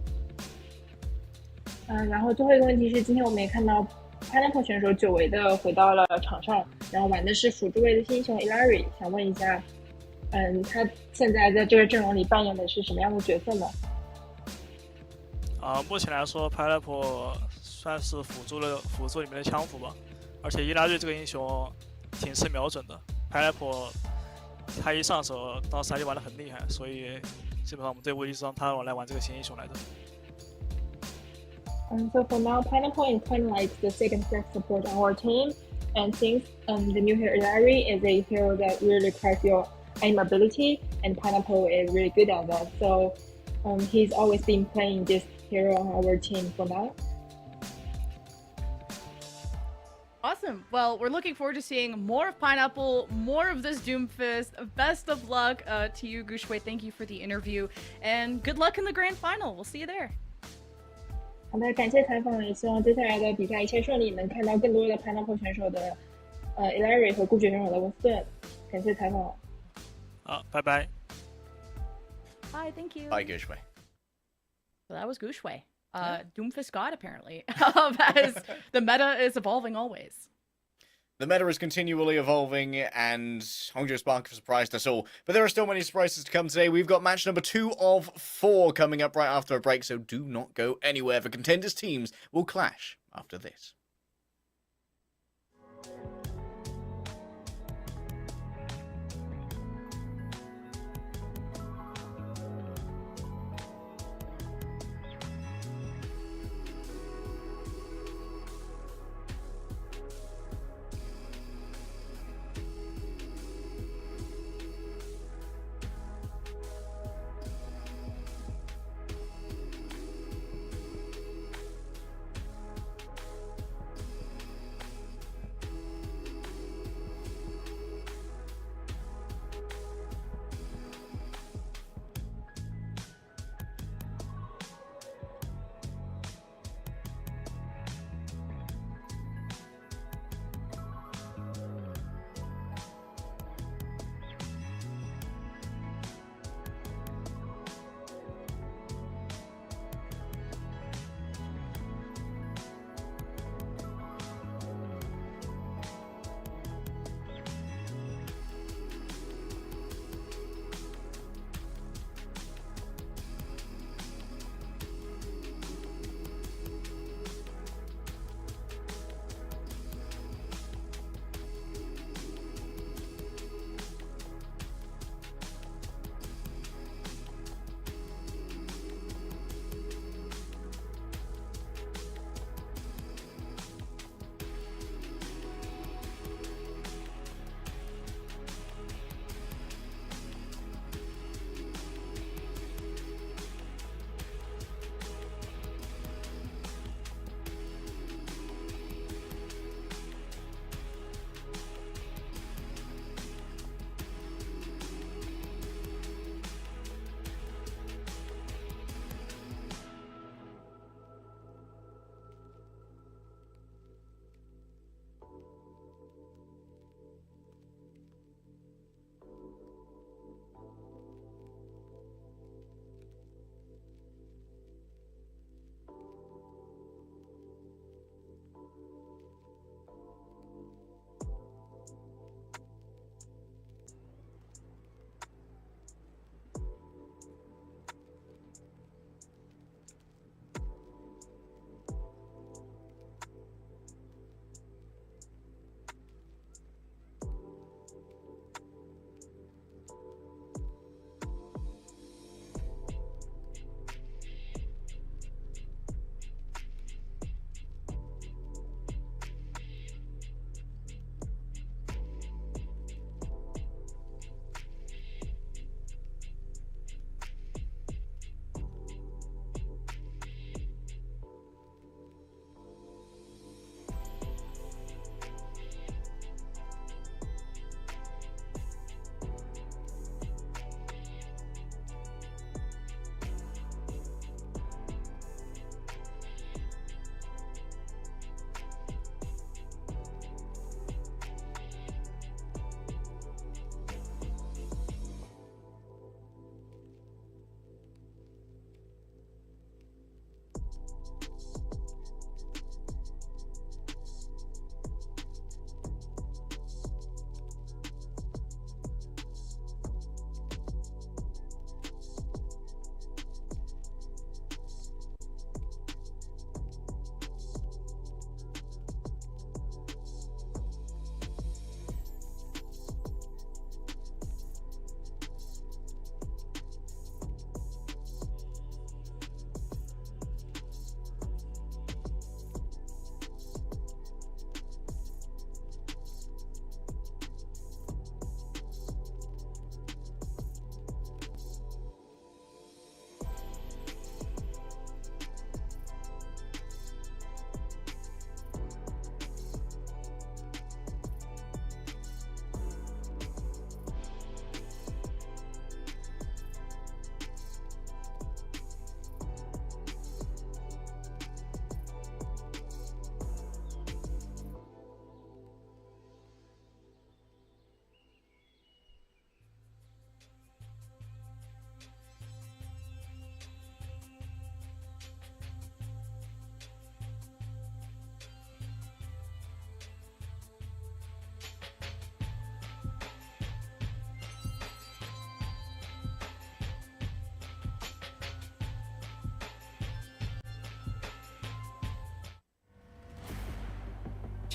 然后最后一个问题是，今天我们也看到 Pineapple 选手久违的回到了场上，然后玩的是辅助位的新英雄 Ilari， 想问一下，他现在在这个阵容里扮演的是什么样的角色呢？目前来说 ，Pineapple 算是辅助里面的枪辅吧，而且伊拉瑞这个英雄挺吃瞄准的 ，Pineapple 他一上手当时他就玩得很厉害，所以基本上我们队伍一直让他来玩这个新英雄来的。So for now, Pineapple is kind of like the second flex support on our team, and since the new hero Ilari is a hero that really requires your aim ability, and Pineapple is really good at that. So he's always been playing this hero on our team for now. Awesome. Well, we're looking forward to seeing more of Pineapple, more of this Doomfist. Best of luck to you, Gushwei. Thank you for the interview, and good luck in the grand final. We'll see you there. 好的，感谢采访，也希望接下来的比赛一切顺利，能看到更多的 Pineapple 选手的Ilari 和顾绝选手的温斯顿。感谢采访。好，拜拜。Bye. Thank you. Bye, Gushwei. So that was Gushwei. Doomfist God, apparently, as the meta is evolving always. The meta is continually evolving, and Hongzhou Spark have surprised us all. But there are still many surprises to come today. We've got match number 2 of 4 coming up right after a break, so do not go anywhere. The contenders' teams will clash after this.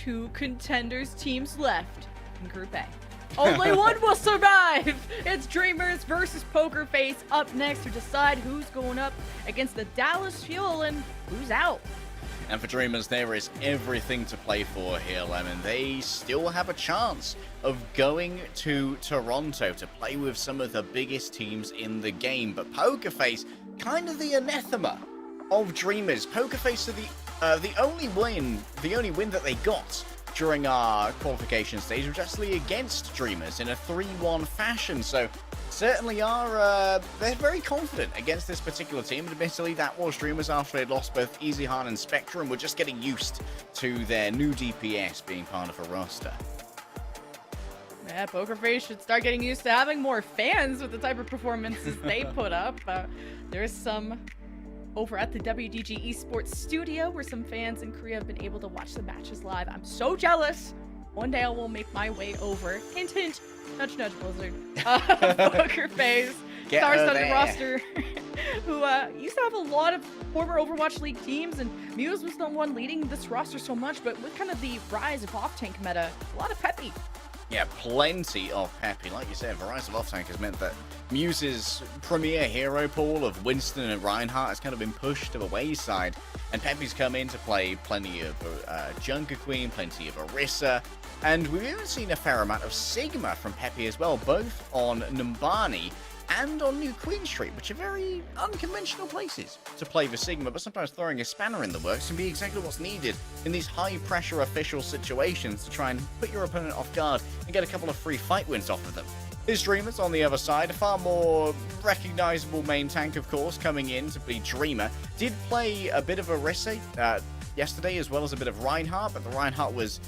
2 contenders teams left in Group A. Only one will survive! It's Dreamers versus Poker Face up next to decide who's going up against the Dallas Fuel and who's out. And for Dreamers, there is everything to play for here, Lemon. They still have a chance of going to Toronto to play with some of the biggest teams in the game. But Poker Face, kind of the anathema of Dreamers. Poker Face are the only win that they got during our qualification stage was actually against Dreamers in a 3-1 fashion. So certainly are they're very confident against this particular team. And admittedly, that was Dreamers after they'd lost both Easyhan and Spectrum. We're just getting used to their new DPS being part of a roster. Yeah, Poker Face should start getting used to having more fans with the type of performances they put up. There's some over at the WDG Esports studio where some fans in Korea have been able to watch the matches live. I'm so jealous. One day I will make my way over. Hint, hint. Nudge, nudge, Blizzard. Poker Face. Star-studded roster who used to have a lot of former Overwatch League teams, and Muse was the one leading this roster so much, but with kind of the rise of off-tank meta, a lot of Peppy. Yeah, plenty of Peppy. Like you said, the rise of off-tank has meant that Muse's premier hero pool of Winston and Reinhardt has kind of been pushed to the wayside, and Peppy's come in to play plenty of Junker Queen, plenty of Orisa, and we've even seen a fair amount of Sigma from Peppy as well, both on Numbani and on New Queen Street, which are very unconventional places to play for Sigma, but sometimes throwing a spanner in the works can be exactly what's needed in these high-pressure official situations to try and put your opponent off guard and get a couple of free fight wins off of them. His Dreamers on the other side, a far more recognizable main tank, of course, coming in to be Dreamer. Did play a bit of Orisa yesterday, as well as a bit of Reinhardt, but the Reinhardt was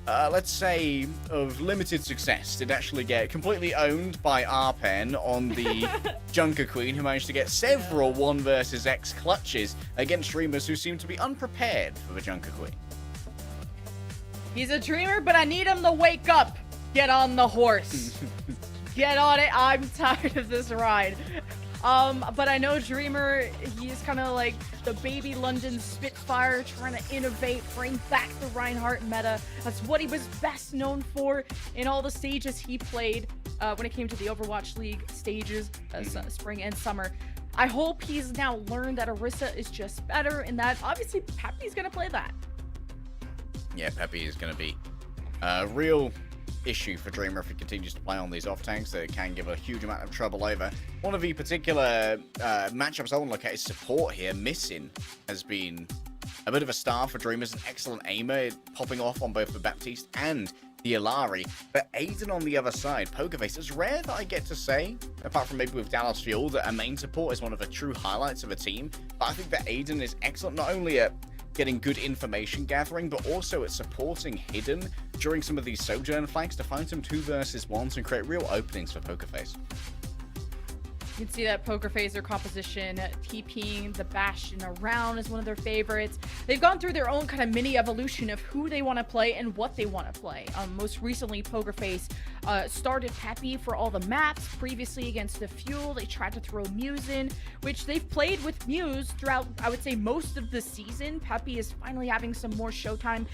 let's say, of limited success. Did actually get completely owned by Arpen on the Junker Queen, who managed to get several 1 versus X clutches against Dreamers who seem to be unprepared for the Junker Queen. He's a dreamer, but I need him to wake up. Get on the horse. Get on it. I'm tired of this ride. But I know Dreamer, he's kind of like the baby London Spitfire, trying to innovate, bring back the Reinhardt meta. That's what he was best known for in all the stages he played when it came to the Overwatch League stages, spring and summer. I hope he's now learned that Orisa is just better, and that obviously Peppy's going to play that. Yeah, Peppy is going to be a real issue for Dreamer if he continues to play on these off tanks that can give a huge amount of trouble over. One of the particular matchups I want to look at is support here. Missing has been a bit of a star for Dreamers, an excellent aimer, popping off on both the Baptiste and the Ilari. But Aiden on the other side, Pokerface, it's rare that I get to say, apart from maybe with Dallas Fuel, that a main support is one of the true highlights of a team. But I think that Aiden is excellent, not only at getting good information gathering, but also at supporting Hidden during some of these Sojourn flanks to find some 2 versus 1s and create real openings for Pokerface. You can see that Poker Face, their composition, TPing the Bastion around is one of their favorites. They've gone through their own kind of mini evolution of who they want to play and what they want to play. Most recently, Poker Face started Peppy for all the maps. Previously against the Fuel, they tried to throw Muse in, which they've played with Muse throughout, I would say, most of the season. Peppy is finally having some more showtime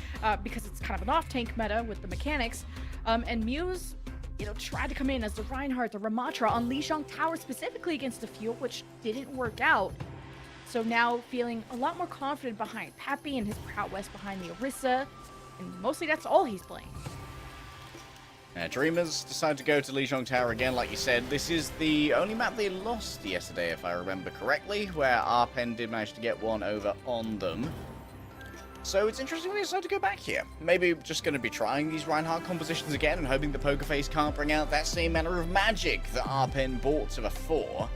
because it's kind of an off-tank meta with the mechanics. And Muse, tried to come in as the Reinhardt, the Ramatra on Lijiang Tower, specifically against the Fuel, which didn't work out. So now feeling a lot more confident behind Peppy and his prowess behind the Orisa, and mostly that's all he's playing. Dreamers decide to go to Lijiang Tower again, like you said. This is the only map they lost yesterday, if I remember correctly, where Arpen did manage to get one over on them. So it's interesting they decide to go back here. Maybe just going to be trying these Reinhardt compositions again and hoping that Pokerface can't bring out that same manner of magic that Arpen brought to the fore.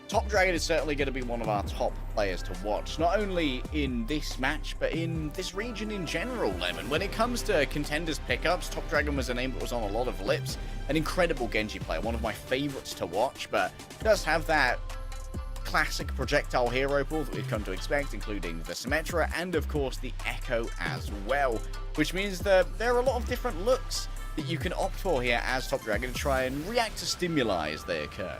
Top Dragon is certainly going to be one of our top players to watch, not only in this match, but in this region in general, Lemon. When it comes to contenders pickups, Top Dragon was a name that was on a lot of lips. An incredible Genji player, one of my favorites to watch, but does have that classic projectile hero pool that we've come to expect, including the Symmetra and, of course, the Echo as well, which means that there are a lot of different looks that you can opt for here as Top Dragon to try and react to stimuli as they occur.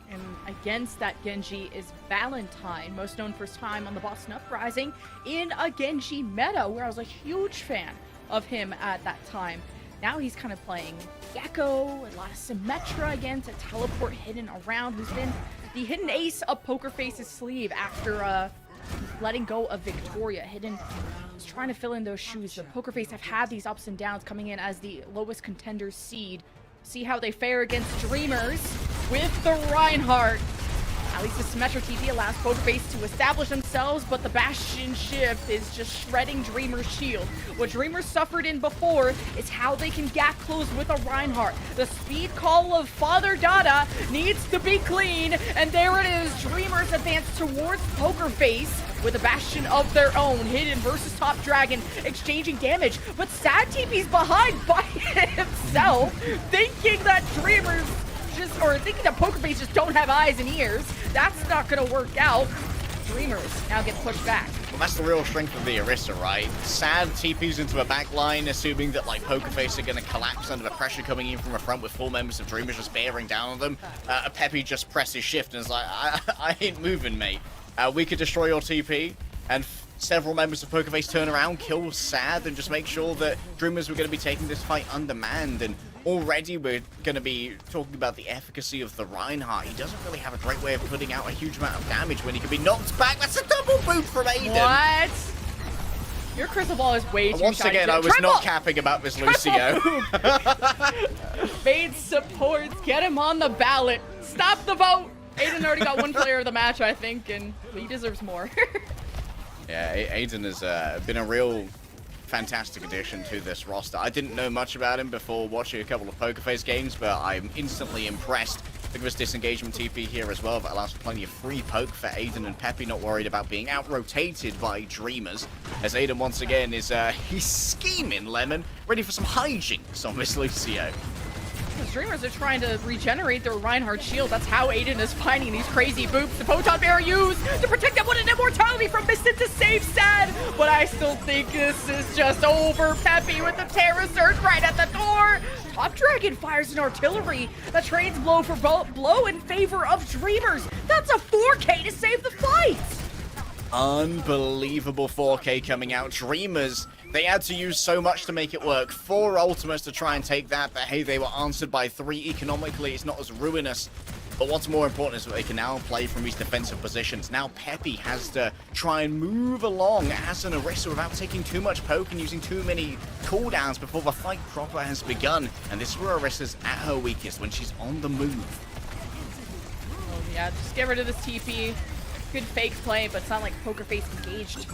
And against that Genji is Valentine, most known for his time on the Boston Uprising in a Genji meta, where I was a huge fan of him at that time. Now he's kind of playing Gecko, a lot of Symmetra again to teleport Hidden around, who's been the hidden ace up Poker Face's sleeve after letting go of Victoria. Hidden is trying to fill in those shoes, but Poker Face have had these ups and downs coming in as the lowest contender seed. See how they fare against Dreamers with the Reinhardt. At least the Symmetra TP allows Poker Face to establish themselves, but the Bastion shift is just shredding Dreamer's shield. What Dreamers suffered in before is how they can gap close with a Reinhardt. The speed call of Father Dada needs to be clean, and there it is. Dreamers advance towards Poker Face with a Bastion of their own. Hidden versus Top Dragon, exchanging damage, but Sad TP's behind by himself, thinking that Dreamers thinking that Poker Face just don't have eyes and ears. That's not gonna work out. Dreamers now get pushed back. Well, that's the real strength of the Orisa, right? Sad TPs into a back line, assuming that like Poker Face are gonna collapse under the pressure coming in from the front with 4 members of Dreamers just bearing down on them. Peppy just presses shift and is like, I ain't moving, mate. We could destroy your TP, and several members of Poker Face turn around, kill Sad, and just make sure that Dreamers were going to be taking this fight undermanned. And already we're going to be talking about the efficacy of the Reinhardt. He doesn't really have a great way of putting out a huge amount of damage when he can be knocked back. That's a double boot from Aiden. What? Your crystal ball is way too Once shiny. again, I was not capping about this Lucio. Fade supports, get him on the ballot. Stop the vote. Aiden already got 1 player of the match, I think, and he deserves more. Yeah, Aiden has been a real fantastic addition to this roster. I didn't know much about him before watching a couple of Poker Face games, but I'm instantly impressed. Look at this disengagement TP here as well. That allows for plenty of free poke for Aiden and Peppy, not worried about being out-rotated by Dreamers. As Aiden once again is he's scheming Lemon, ready for some hijinks on this Lucio. The Dreamers are trying to regenerate their Reinhardt shield. That's how Aiden is finding these crazy boops. The Photon Bear used to protect them with an immortality from Mistin to save Sad. But I still think this is just over. Peppy with the Terror Surge right at the door. Top Dragon fires an artillery that trades blow for blow in favor of Dreamers. That's a 4K to save the fight. Unbelievable 4K coming out. Dreamers, they had to use so much to make it work. 4 ultimates to try and take that, but hey, they were answered by 3 economically. It's not as ruinous. But what's more important is that they can now play from these defensive positions. Now Peppy has to try and move along as an Orisa without taking too much poke and using too many cooldowns before the fight proper has begun. And this is where Orisa's at her weakest, when she's on the move. Oh yeah, just get rid of this TP. Good fake play, but it's not like Poker Face engaged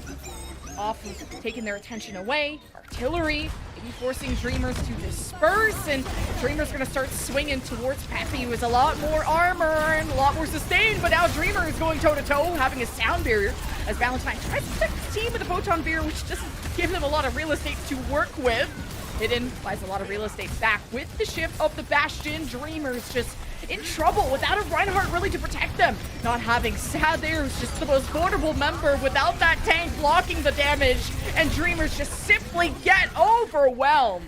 off of taking their attention away. Artillery, maybe forcing Dreamers to disperse, and Dreamers gonna start swinging towards Peppy, who has a lot more armor and a lot more sustain, but now Dreamer is going toe-to-toe, having a sound barrier, as Valentine tries to protect his team with a Photon Beer, which doesn't give them a lot of real estate to work with. Hidden buys a lot of real estate back with the shift of the Bastion. Dreamers just in trouble without a Reinhardt really to protect them. Not having Sad there, who's just the most vulnerable member without that tank blocking the damage, and Dreamers just simply get overwhelmed.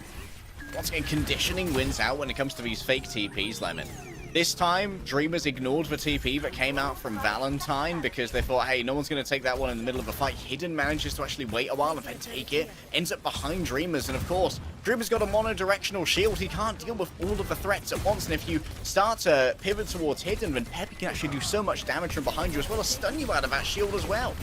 Once again, conditioning wins out when it comes to these fake TPs, Lemon. This time, Dreamers ignored the TP that came out from Valentine because they thought, hey, no one's going to take that one in the middle of a fight. Hidden manages to actually wait a while and then take it. Ends up behind Dreamers, and of course, Dreamers got a mono-directional shield. He can't deal with all of the threats at once, and if you start to pivot towards Hidden, then Peppy can actually do so much damage from behind you, as well as stun you out of that shield as well.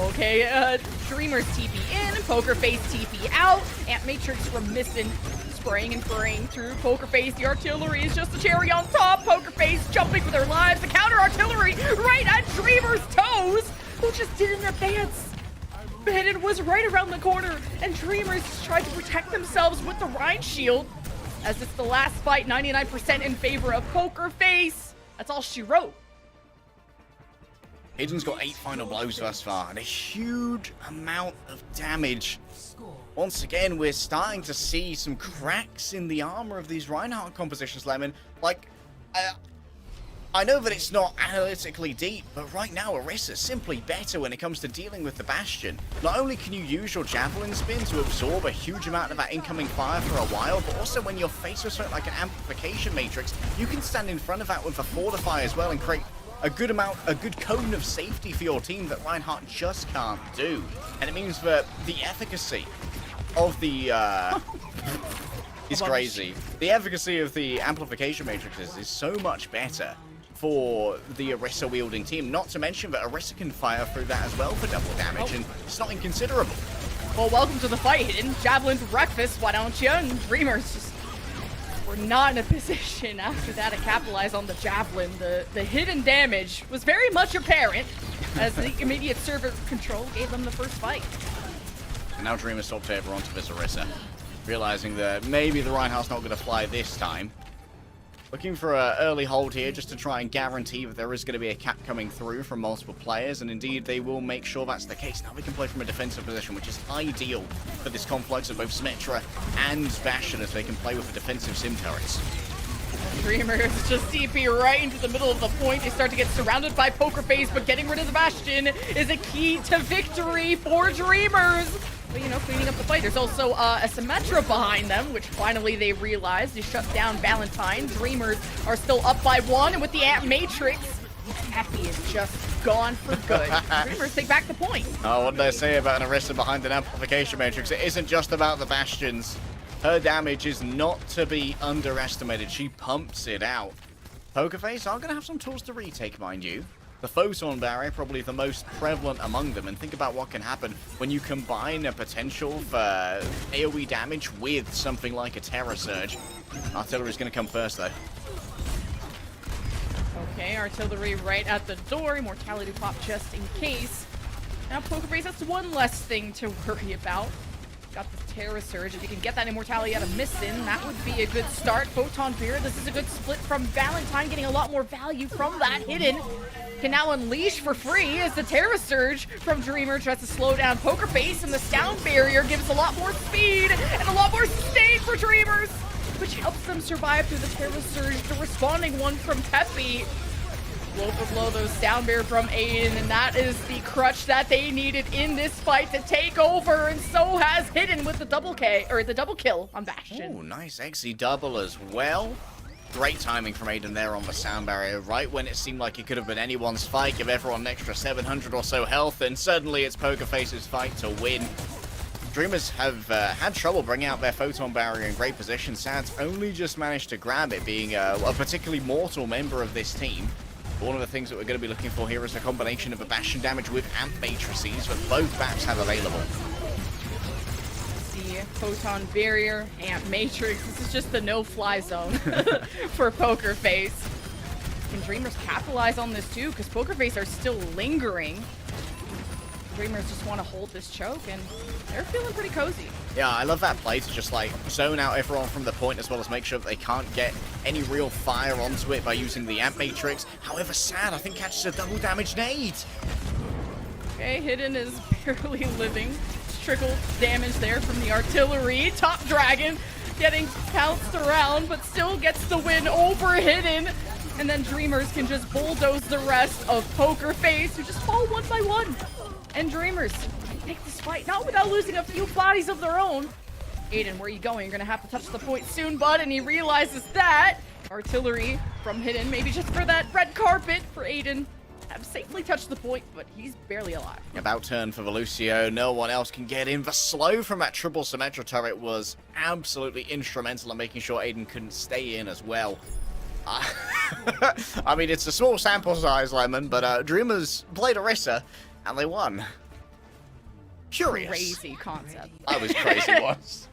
Okay, Dreamers TP in, Poker Face TP out, Ant Matrix from Mistin spraying and spraying through Poker Face. The artillery is just a cherry on top. Poker Face jumping for their lives. The counter artillery right at Dreamers' toes, who just didn't advance. Hidden was right around the corner, and Dreamers tried to protect themselves with the Rhine shield. As it's the last fight, 99% in favor of Poker Face. That's all she wrote. Hidden's got 8 final blows thus far, and a huge amount of damage. Once again, we're starting to see some cracks in the armor of these Reinhardt compositions, Lemon. Like, I know that it's not analytically deep, but right now Orisa's simply better when it comes to dealing with the Bastion. Not only can you use your Javelin Spin to absorb a huge amount of that incoming fire for a while, but also when you're faced with something like an Amplification Matrix, you can stand in front of that with a Fortify as well and create a good cone of safety for your team that Reinhardt just can't do. And it means that the efficacy of the is crazy. The efficacy of the amplification matrices is so much better for the Orisa wielding team. Not to mention that Orisa can fire through that as well for double damage, and it's not inconsiderable. Well, welcome to the fight, Hidden. Javelin for breakfast, why don't you? And Dreamers just were not in a position after that to capitalize on the Javelin. The hidden damage was very much apparent as the immediate server control gave them the first fight. And now Dreamers swapped over onto this Orisa, realizing that maybe the Reinhardt's not going to fly this time. Looking for an early hold here just to try and guarantee that there is going to be a cap coming through from multiple players, and indeed they will make sure that's the case. Now we can play from a defensive position, which is ideal for this conflux of both Symmetra and Bastion, as they can play with the defensive sim turrets. Dreamers just TP right into the middle of the point. They start to get surrounded by Poker Face, but getting rid of the Bastion is a key to victory for Dreamers. But, you know, cleaning up the fight. There's also a Symmetra behind them, which finally they realized. They shut down Valentine. Dreamers are still up by 1, and with the Amp Matrix, Happy is just gone for good. Dreamers take back the point. Oh, what did I say about an Orisa behind an amplification matrix? It isn't just about the Bastions. Her damage is not to be underestimated. She pumps it out. Pokerface are going to have some tools to retake, mind you. The Photon Barrier, probably the most prevalent among them, and think about what can happen when you combine a potential for AoE damage with something like a Terror Surge. Artillery's going to come first, though. Okay, Artillery right at the door. Immortality pop just in case. Now Poker Face, that's one less thing to worry about. Got the Terror Surge. If you can get that Immortality out of Missin, that would be a good start. Photon Beer, this is a good split from Valentine, getting a lot more value from that Hidden. Can now unleash for free as the Terror Surge from Dreamer tries to slow down Poker Face, and the Sound Barrier gives a lot more speed and a lot more sustain for Dreamers, which helps them survive through the Terror Surge. The responding one from Peppy. Blow for blow, those Sound Barrier from Aiden, and that is the crutch that they needed in this fight to take over, and so has Hidden with the double kill on Bastion. Oh, nice XE double as well. Great timing from Aiden there on the Sound Barrier, right when it seemed like it could have been anyone's fight, give everyone an extra 700 or so health, and suddenly it's Pokerface's fight to win. Dreamers have had trouble bringing out their Photon Barrier in great position. Sad's only just managed to grab it, being a particularly mortal member of this team. One of the things that we're going to be looking for here is a combination of a Bastion damage with Amp Matrices that both Baps have available. The Photon Barrier, Amp Matrix, this is just the no-fly zone for Poker Face. Can Dreamers capitalize on this too? Because Poker Face are still lingering. Dreamers just want to hold this choke, and they're feeling pretty cozy. Yeah, I love that play to just like zone out everyone from the point, as well as make sure that they can't get any real fire onto it by using the Amp Matrix. However, Sad, I think, catches a double damage nade. Okay, Hidden is barely living. Trickle damage there from the Artillery. Top Dragon getting pounced around, but still gets the win over Hidden. And then Dreamers can just bulldoze the rest of Poker Face, who just fall 1 by 1. And Dreamers take this fight, not without losing a few bodies of their own. Aiden, where are you going? You're gonna have to touch the point soon, bud. And he realizes that. Artillery from Hidden, maybe just for that red carpet for Aiden. Have safely touched the point, but he's barely alive. About turn for Velucio. No one else can get in. The slow from that triple Symmetra turret was absolutely instrumental in making sure Aiden couldn't stay in as well. I mean, it's a small sample size, Lemon, but Dreamers played Orisa, and they won. Curious. Crazy concept. I was crazy once.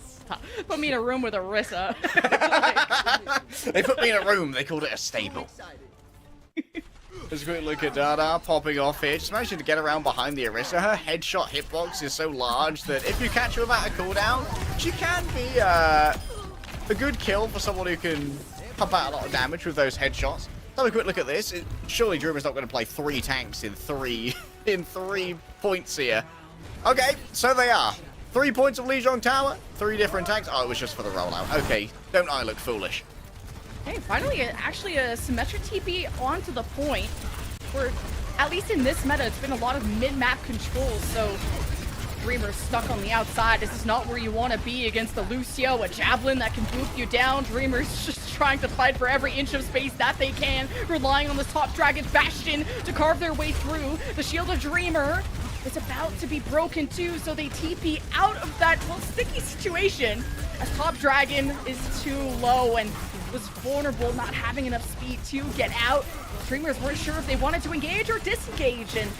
Stop. Put me in a room with Orisa. They put me in a room, they called it a stable. Let's quick look at Dada popping off here. Just managing to get around behind the Orisa. Her headshot hitbox is so large that if you catch her without a cooldown, she can be a good kill for someone who can pump out a lot of damage with those headshots. Let's have a quick look at this. Surely Dreamer's not going to play 3 tanks in 3 points here. Okay, so they are. 3 points of Lijiang Tower, 3 different tanks. Oh, it was just for the rollout. Okay, don't I look foolish? Hey, finally, actually a Symmetra TP onto the point, where, at least in this meta, it's been a lot of mid-map controls, so Dreamer's stuck on the outside. This is not where you want to be against the Lucio, a Javelin that can boop you down. Dreamer's just trying to fight for every inch of space that they can, relying on this top Dragon Bastion to carve their way through. The Shield of Dreamer is about to be broken too, so they TP out of that, well, sticky situation as Top Dragon is too low and was vulnerable, not having enough speed to get out. Dreamers weren't sure if they wanted to engage or disengage, and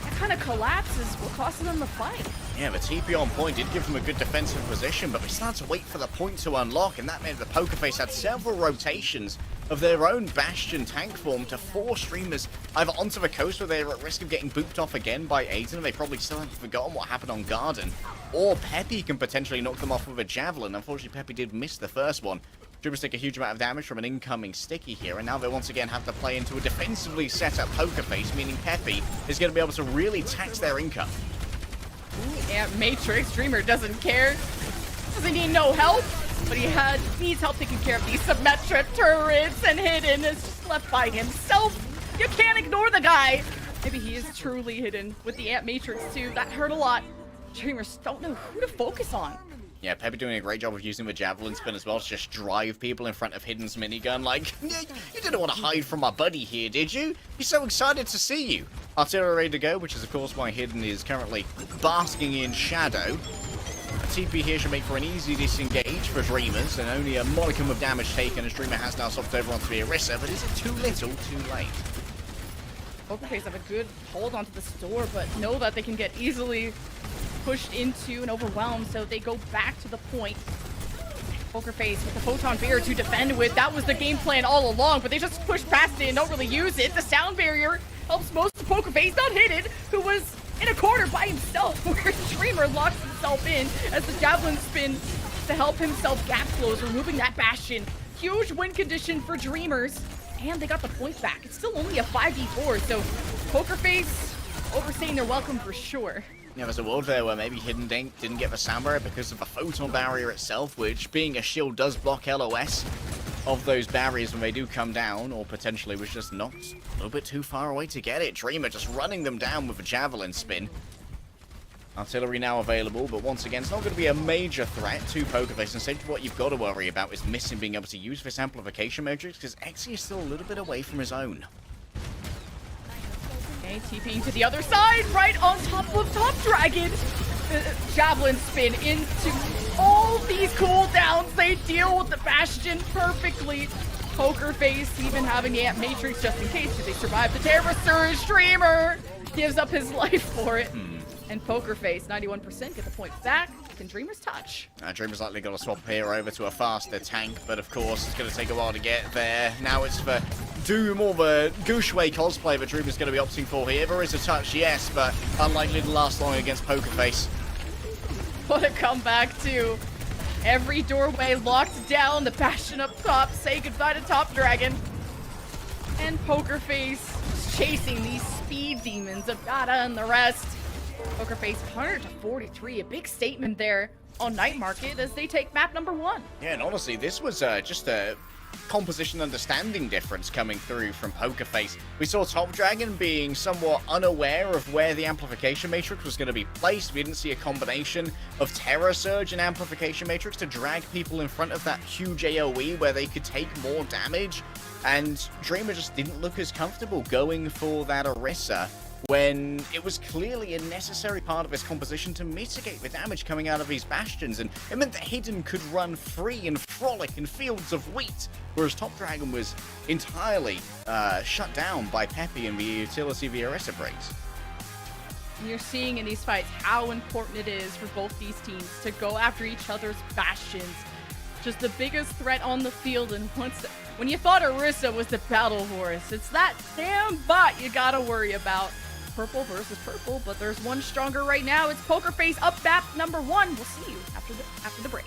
that kind of collapses what costed them the fight. Yeah, the TP on point did give them a good defensive position, but we started to wait for the point to unlock, and that meant that Pokerface had several rotations of their own Bastion tank form to force streamers either onto the coast where they were at risk of getting booped off again by Aiden, and they probably still haven't forgotten what happened on Garden, or Peppy can potentially knock them off with a Javelin. Unfortunately, Peppy did miss the first one. Dreamers take a huge amount of damage from an incoming sticky here, and now they once again have to play into a defensively set up Pokerface, meaning Peppy is going to be able to really tax their income. Ooh, and Matrix Dreamer doesn't care. Doesn't need no help, but he needs help taking care of these Symmetra turrets, and Hidden is just left by himself. You can't ignore the guy. Maybe he is truly hidden with the Ant Matrix too. That hurt a lot. Dreamers don't know who to focus on. Yeah, Peppy doing a great job of using the Javelin spin as well to just drive people in front of Hidden's minigun. Like, you didn't want to hide from my buddy here, did you? He's so excited to see you. Artillery ready to go, which is of course why Hidden is currently basking in shadow. A TP here should make for an easy disengage for Dreamers, and only a modicum of damage taken as Dreamer has now swapped over onto the Orisa, but is it too little, too late? Pokerface have a good hold onto the store, but know that they can get easily pushed into and overwhelmed, so they go back to the point. Pokerface with the Photon Barrier to defend with. That was the game plan all along, but they just push past it and don't really use it. The Sound Barrier helps most of Pokerface, not Hidden, who was in a corner by himself, where Dreamer locks himself in as the Javelin spin to help himself gap close, removing that Bastion. Huge win condition for Dreamers, and they got the point back. It's still only a 5v4, so Pokerface overstaying their welcome for sure. Yeah, there's a world there where maybe Hidden didn't get the Sound Barrier because of the Photon Barrier itself, which, being a shield, does block LOS of those barriers when they do come down, or potentially was just knocked a little bit too far away to get it. Dreamer just running them down with a Javelin spin. Artillery now available, but once again, it's not going to be a major threat to Pokerface. Instead, what you've got to worry about is missing being able to use this amplification matrix, because Exy is still a little bit away from his own. Okay, TPing to the other side, right on top of Top Dragon. Javelin spin into all these cooldowns. They deal with the Bastion perfectly. Pokerface even having the Ant Matrix just in case. Do they survive the Terror Surge? Dreamer gives up his life for it. And Pokerface, 91%, get the point back. Can Dreamers touch? Dreamer's likely going to swap here over to a faster tank, but of course it's going to take a while to get there. Now it's for Doom or the Gushway cosplay that Dreamer's going to be opting for here. There is a touch, yes, but unlikely to last long against Pokerface. What a comeback, too. Every doorway locked down, the Bastion up top. Say goodbye to Top Dragon. And Pokerface chasing these speed demons of Data and the rest. Pokerface 100-43, a big statement there on Night Market as they take map number 1. Yeah, and honestly, this was just a composition understanding difference coming through from Pokerface. We saw Top Dragon being somewhat unaware of where the amplification matrix was going to be placed. We didn't see a combination of Terror Surge and amplification matrix to drag people in front of that huge AoE where they could take more damage. And Dreamer just didn't look as comfortable going for that Orisa, when it was clearly a necessary part of his composition to mitigate the damage coming out of these Bastions, and it meant that Hidden could run free and frolic in fields of wheat, whereas Top Dragon was entirely shut down by Peppy and the utility the Orisa brings. You're seeing in these fights how important it is for both these teams to go after each other's Bastions. Just the biggest threat on the field, and when you thought Orisa was the battle horse, it's that damn bot you gotta worry about. Purple versus purple, but there's one stronger right now. It's Pokerface up map number 1. We'll see you after the break.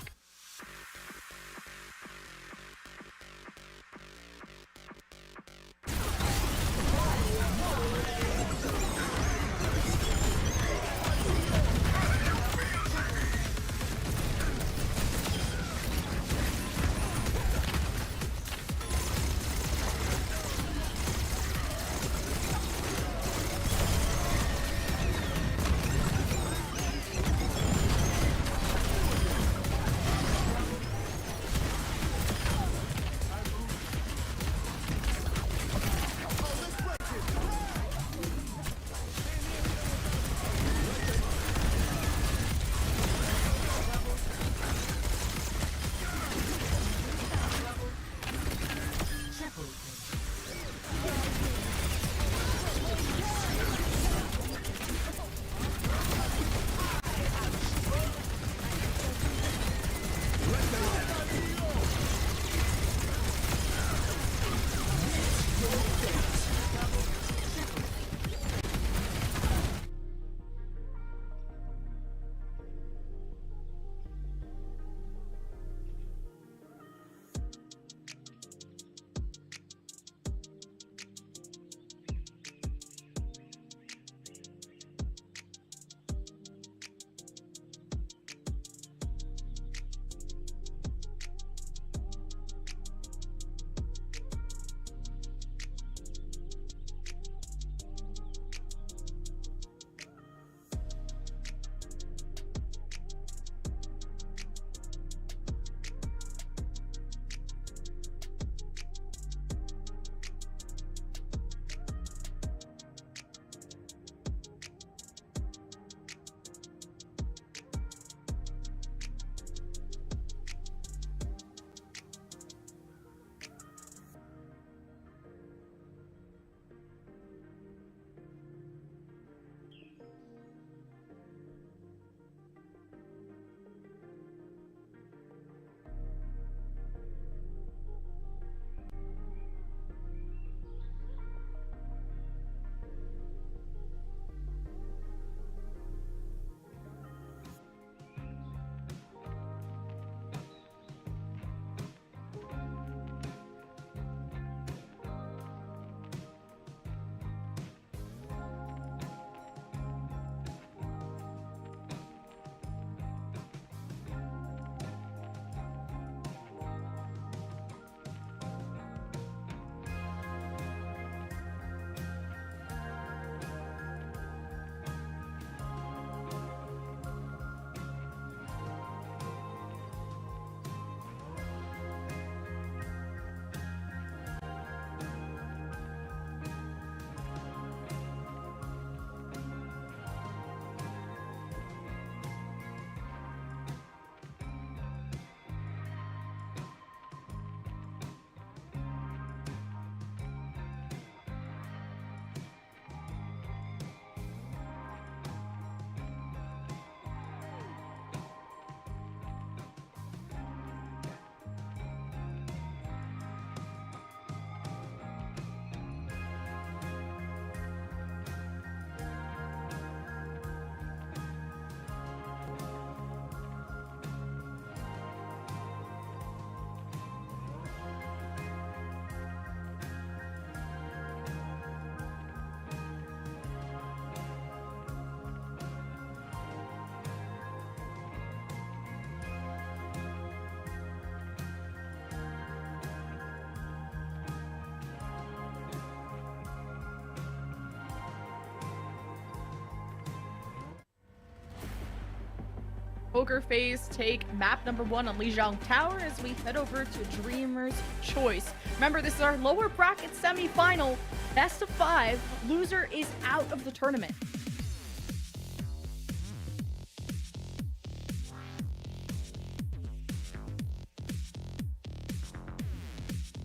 Poker Face take map number 1 on Lijiang Tower as we head over to Dreamer's Choice. Remember, this is our lower bracket semi-final. Best of 5. Loser is out of the tournament.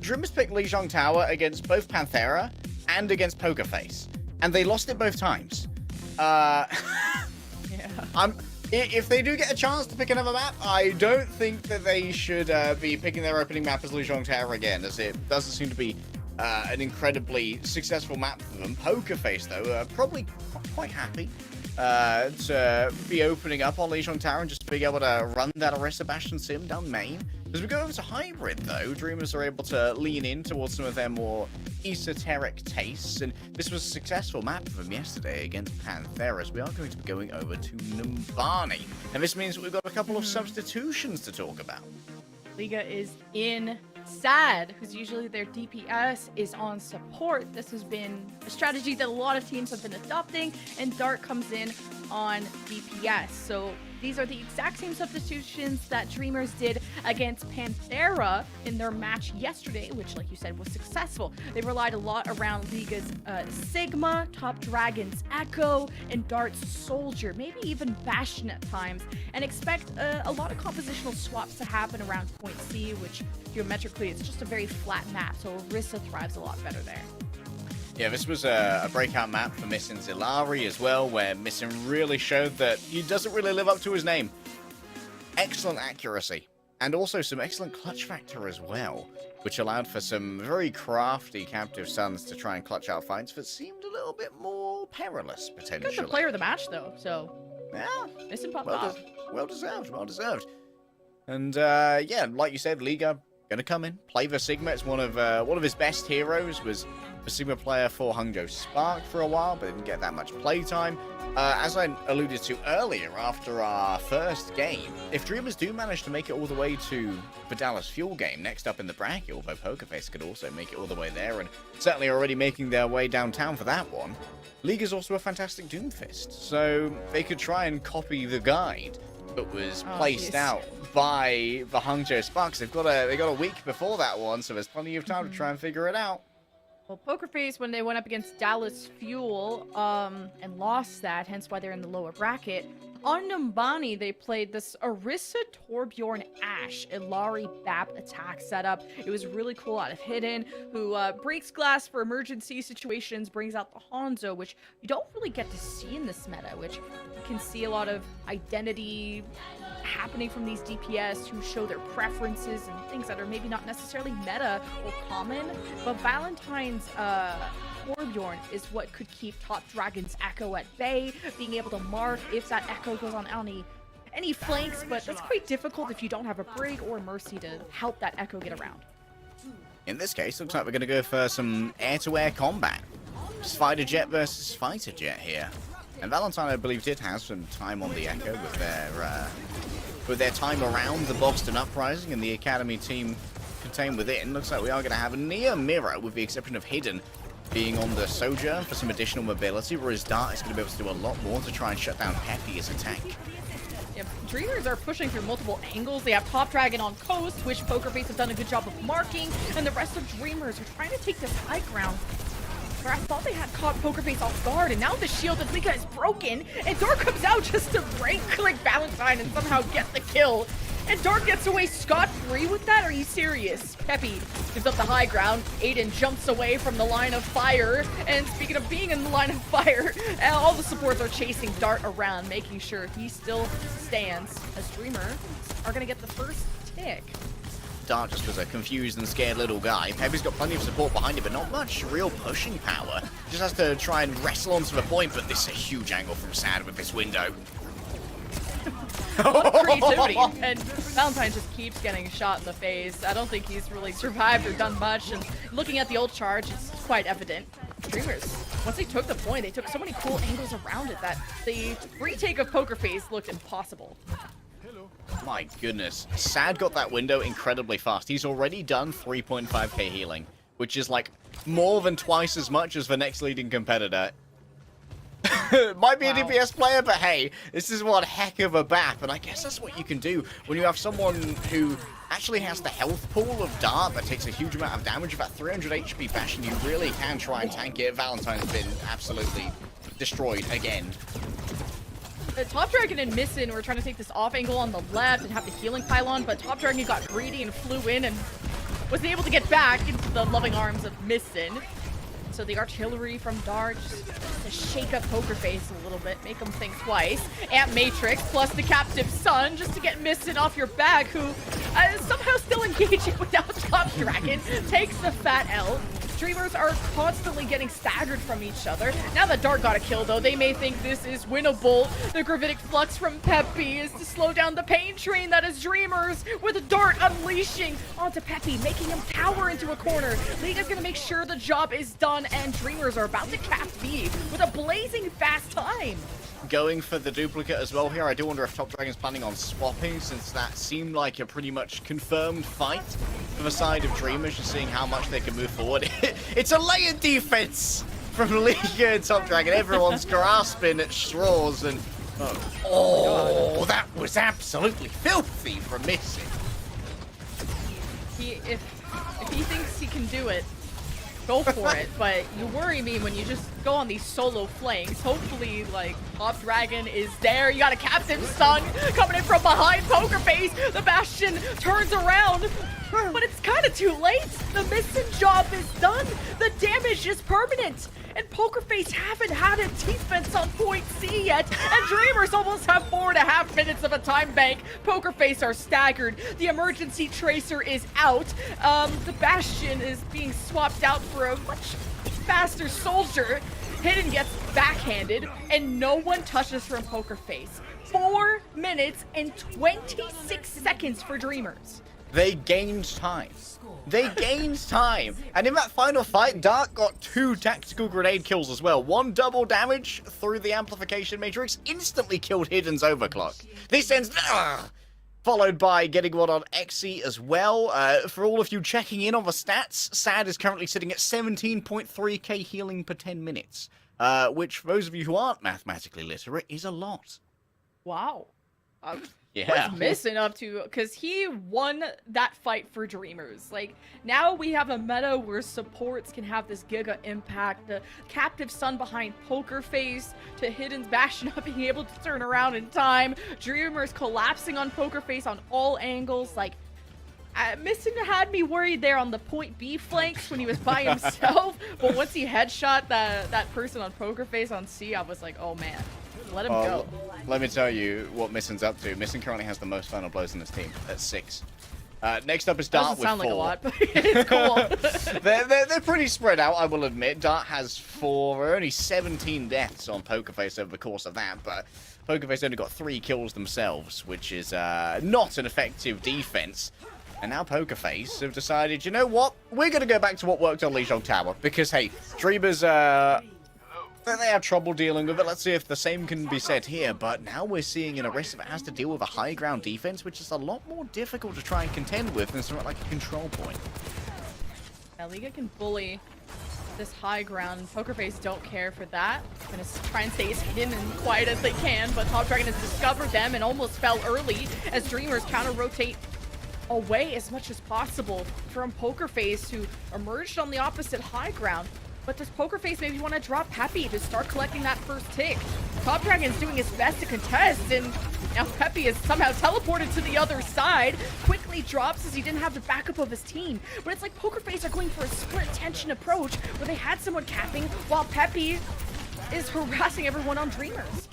Dreamers picked Lijiang Tower against both Panthera and against Poker Face, and they lost it both times. Yeah. If they do get a chance to pick another map, I don't think that they should be picking their opening map as Lijiang Tower again, as it doesn't seem to be an incredibly successful map for them. Poker Face, though, probably quite happy to be opening up on Lijiang Tower and just being able to run that Orisa Bastion sim down main. As we go over to Hybrid, though, Dreamers are able to lean in towards some of their more esoteric tastes, and this was a successful map for them yesterday against Pantheras. We are going to be going over to Numbani, and this means we've got a couple of substitutions to talk about. Liga is in Sad, who's usually their DPS, is on support. This has been a strategy that a lot of teams have been adopting, and Dart comes in on DPS. So these are the exact same substitutions that Dreamers did against Panthera in their match yesterday, which, like you said, was successful. They relied a lot around Liga's Sigma, Top Dragon's Echo, and Dart's Soldier, maybe even Bastion at times, and expect a lot of compositional swaps to happen around Point C, which geometrically it's just a very flat map, so Orisa thrives a lot better there. Yeah, this was a breakout map for Missin Zilari as well, where Missin really showed that he doesn't really live up to his name. Excellent accuracy, and also some excellent clutch factor as well, which allowed for some very crafty captive sons to try and clutch out fights that seemed a little bit more perilous, potentially. Good the player of the match, though, so yeah, Missin popped off. Well deserved, well deserved. And yeah, like you said, Liga gonna come in, play the Sigma. It's one of his best heroes. Was the Sigma player for Hangzhou Spark for a while, but didn't get that much playtime. As I alluded to earlier, after our first game, if Dreamers do manage to make it all the way to the Dallas Fuel game next up in the bracket, although Poker Face could also make it all the way there, and certainly already making their way downtown for that one, League is also a fantastic Doomfist, so they could try and copy the guide that was placed out by the Hangzhou Sparks. They got a week before that one, so there's plenty of time to try and figure it out. Well, Poker Face, when they went up against Dallas Fuel and lost that, hence why they're in the lower bracket. On Numbani, they played this Orisa Torbjorn Ashe Ilari Bap attack setup. It was really cool out of Hidden, who breaks glass for emergency situations, brings out the Hanzo, which you don't really get to see in this meta, which you can see a lot of identity happening from these DPS who show their preferences and things that are maybe not necessarily meta or common, but Valentine's Torbjorn is what could keep Top Dragon's Echo at bay, being able to mark if that Echo goes on any flanks, but that's quite difficult if you don't have a Brig or Mercy to help that Echo get around. In this case, looks like we're going to go for some air-to-air combat. Fighter Jet versus Fighter Jet here. And Valentine, I believe, did have some time on the Echo with their time around the Boston Uprising and the Academy team contained within. Looks like we are going to have a near mirror, with the exception of Hidden being on the Sojourn for some additional mobility, whereas Dart is going to be able to do a lot more to try and shut down Peppy's attack. Yeah, Dreamers are pushing through multiple angles. They have Top Dragon on coast, which Poker Face have done a good job of marking, and the rest of Dreamers are trying to take this high ground. Where I thought they had caught Poker Face off guard, and now the shield of Liga is broken, and Dart comes out just to right-click Valentine and somehow get the kill. And Dart gets away scot-free with that? Are you serious? Peppy gives up the high ground. Aiden jumps away from the line of fire. And speaking of being in the line of fire, all the supports are chasing Dart around, making sure he still stands as Dreamer are going to get the first tick. Dart just was a confused and scared little guy. Peppy's got plenty of support behind him, but not much real pushing power. Just has to try and wrestle onto the point, but this is a huge angle from Sad with this window. A lot of creativity, and Valentine just keeps getting shot in the face. I don't think he's really survived or done much, and looking at the old charge, it's quite evident. Dreamers, once they took the point, they took so many cool angles around it that the retake of Poker Face looked impossible. My goodness. Sad got that window incredibly fast. He's already done 3.5k healing, which is like more than twice as much as the next leading competitor. Might be a Wow. DPS player, but hey, this is one heck of a BAP, and I guess that's what you can do when you have someone who actually has the health pool of Dart that takes a huge amount of damage, about 300 HP Bastion. You really can try and tank it. Valentine's been absolutely destroyed again. Top Dragon and Missin were trying to take this off angle on the left and have the healing pylon, but Top Dragon got greedy and flew in and wasn't able to get back into the loving arms of Missin. So the artillery from Dart just to shake up Poker Face a little bit, make him think twice. Amp Matrix plus the Captive Sun just to get Missin off your back, who somehow still engaging without Top Dragon, takes the fat L. Dreamers are constantly getting staggered from each other. Now that Dart got a kill, though, they may think this is winnable. The Gravitic Flux from Peppy is to slow down the pain train that is Dreamers, with Dart unleashing onto Peppy, making him cower into a corner. Liga's gonna make sure the job is done, and Dreamers are about to cap B with a blazing fast time. Going for the duplicate as well here. I do wonder if Top Dragon's planning on swapping, since that seemed like a pretty much confirmed fight for the side of Dreamers, just seeing how much they can move forward. It's a layered defense from Liga and Top Dragon. Everyone's grasping at straws, and oh, that was absolutely filthy from Missing. If he thinks he can do it, go for it, but you worry me when you just go on these solo flanks. Hopefully, like, Top Dragon is there. You got a Captain Sun coming in from behind Poker Face. The Bastion turns around, but it's kind of too late. The Missin job is done. The damage is permanent. And Poker Face haven't had a defense on point C yet. And Dreamers almost have 4.5 minutes of a time bank. Poker Face are staggered. The emergency tracer is out. The Bastion is being swapped out for a much faster soldier. Hidden gets backhanded, and no one touches from Poker Face. 4 minutes and 26 seconds for Dreamers. They gained time. They gained time. And in that final fight, Dart got 2 tactical grenade kills as well. 1 double damage through the amplification matrix, instantly killed Hidden's overclock. This ends... followed by getting one on Xe as well. For all of you checking in on the stats, Sad is currently sitting at 17.3k healing per 10 minutes. Which, for those of you who aren't mathematically literate, is a lot. Wow. Yeah. What's Missin up to? Because he won that fight for Dreamers. Like, now we have a meta where supports can have this giga impact. The Captive Sun behind Poker Face to Hidden's Bastion not being able to turn around in time. Dreamers collapsing on Poker Face on all angles. Like, Missin had me worried there on the point B flanks when he was by himself. But once he headshot that person on Poker Face on C, I was like, oh man. Let him go. Let me tell you what Missin's up to. Missin currently has the most final blows in this team at 6. Next up is Dart with 4. Doesn't sound like a lot, but it's cool. they're pretty spread out, I will admit. Dart has 4, only 17 deaths on Poker Face over the course of that, but Poker Face only got 3 kills themselves, which is not an effective defense. And now Poker Face have decided, you know what? We're going to go back to what worked on Lijiang Tower, because hey, Dreamers they have trouble dealing with it. Let's see if the same can be said here. But now we're seeing an Orisa that has to deal with a high ground defense, which is a lot more difficult to try and contend with than something like a control point. Yeah, Liga can bully this high ground. Poker Face don't care for that. Gonna try and stay as hidden and quiet as they can, but Top Dragon has discovered them and almost fell early as Dreamers counter-rotate away as much as possible from Poker Face, who emerged on the opposite high ground. But does Poker Face maybe want to drop Peppy to start collecting that first tick? Top Dragon's doing his best to contest, and now Peppy is somehow teleported to the other side. Quickly drops as he didn't have the backup of his team. But it's like Poker Face are going for a split tension approach where they had someone capping while Peppy is harassing everyone on Dreamers.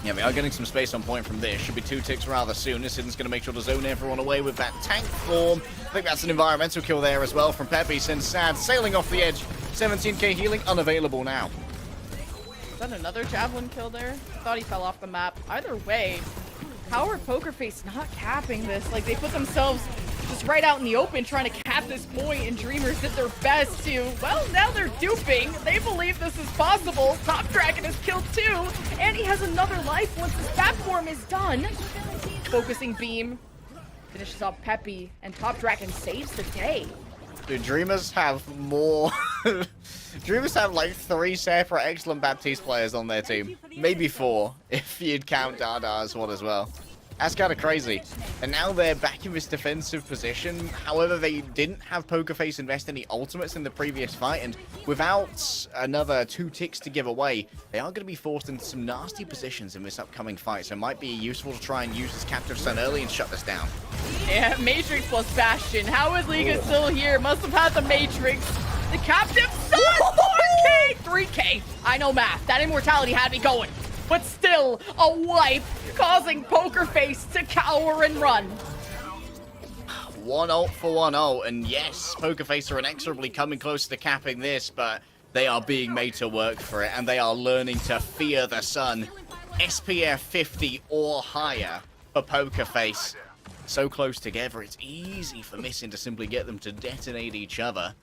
Yeah, we are getting some space on point from this. Should be 2 ticks rather soon. This is going to make sure to zone everyone away with that tank form. I think that's an environmental kill there as well from Peppy. Since Sad sailing off the edge. 17k healing unavailable now. Is that another javelin kill there? I thought he fell off the map. Either way, how are Poker Face not capping this? Like, they put themselves just right out in the open trying to cap this point, and Dreamers did their best to, well, now they're duping. They believe this is possible. Top Dragon is killed too, and he has another life once his platform is done. Focusing beam finishes off Peppy, and Top Dragon saves the day. Dude, Dreamers have more Dreamers have like 3 separate excellent Baptiste players on their team. Maybe 4, if you'd count Dada as one as well. That's kind of crazy. And now they're back in this defensive position. However, they didn't have Pokerface invest any ultimates in the previous fight, and without another 2 ticks to give away, they are going to be forced into some nasty positions in this upcoming fight, so it might be useful to try and use this Captive Sun early and shut this down. Yeah, Matrix plus Bastion. How is Liga still here? Must have had the Matrix. The Captive Sun! 4K! 3K. I know math. That immortality had me going. But still, a wipe, causing Pokerface to cower and run. 1 ult for 1 ult, and yes, Pokerface are inexorably coming close to capping this, but they are being made to work for it, and they are learning to fear the sun. SPF 50 or higher for Pokerface. So close together, it's easy for Missing to simply get them to detonate each other.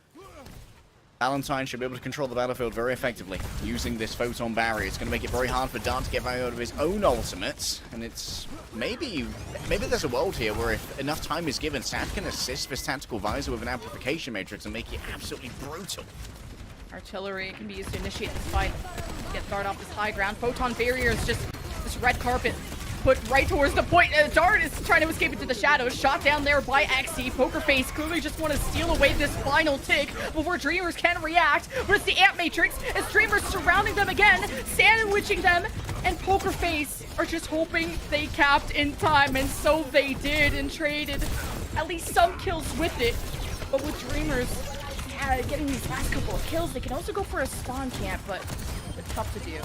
Valentine should be able to control the battlefield very effectively using this photon barrier. It's going to make it very hard for Dart to get value out of his own ultimates, and it's maybe there's a world here where if enough time is given, Saf can assist this tactical visor with an amplification matrix and make it absolutely brutal. Artillery can be used to initiate this fight. Get Dart off this high ground. Photon barrier is just this red carpet put right towards the point. Dart is trying to escape into the shadows. Shot down there by Xe. Pokerface clearly just want to steal away this final tick before Dreamers can react. But it's the Amp Matrix as Dreamers surrounding them again, sandwiching them, and Pokerface are just hoping they capped in time, and so they did, and traded at least some kills with it. But with Dreamers getting these last couple of kills, they can also go for a spawn camp, but it's tough to do.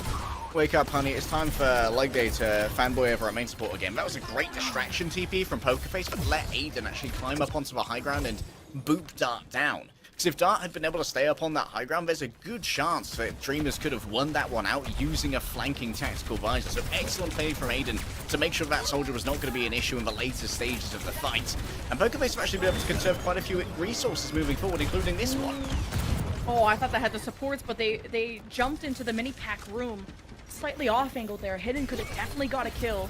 Wake up, honey. It's time for leg day to fanboy over at main support again. That was a great distraction TP from Pokerface, but let Aiden actually climb up onto the high ground and boop Dart down. Because if Dart had been able to stay up on that high ground, there's a good chance that Dreamers could have won that one out using a flanking tactical visor. So excellent play from Aiden to make sure that soldier was not going to be an issue in the later stages of the fight. And Pokerface have actually been able to conserve quite a few resources moving forward, including this one. Oh, I thought they had the supports, but they jumped into the mini pack room. Slightly off angle there. Hidden could have definitely got a kill.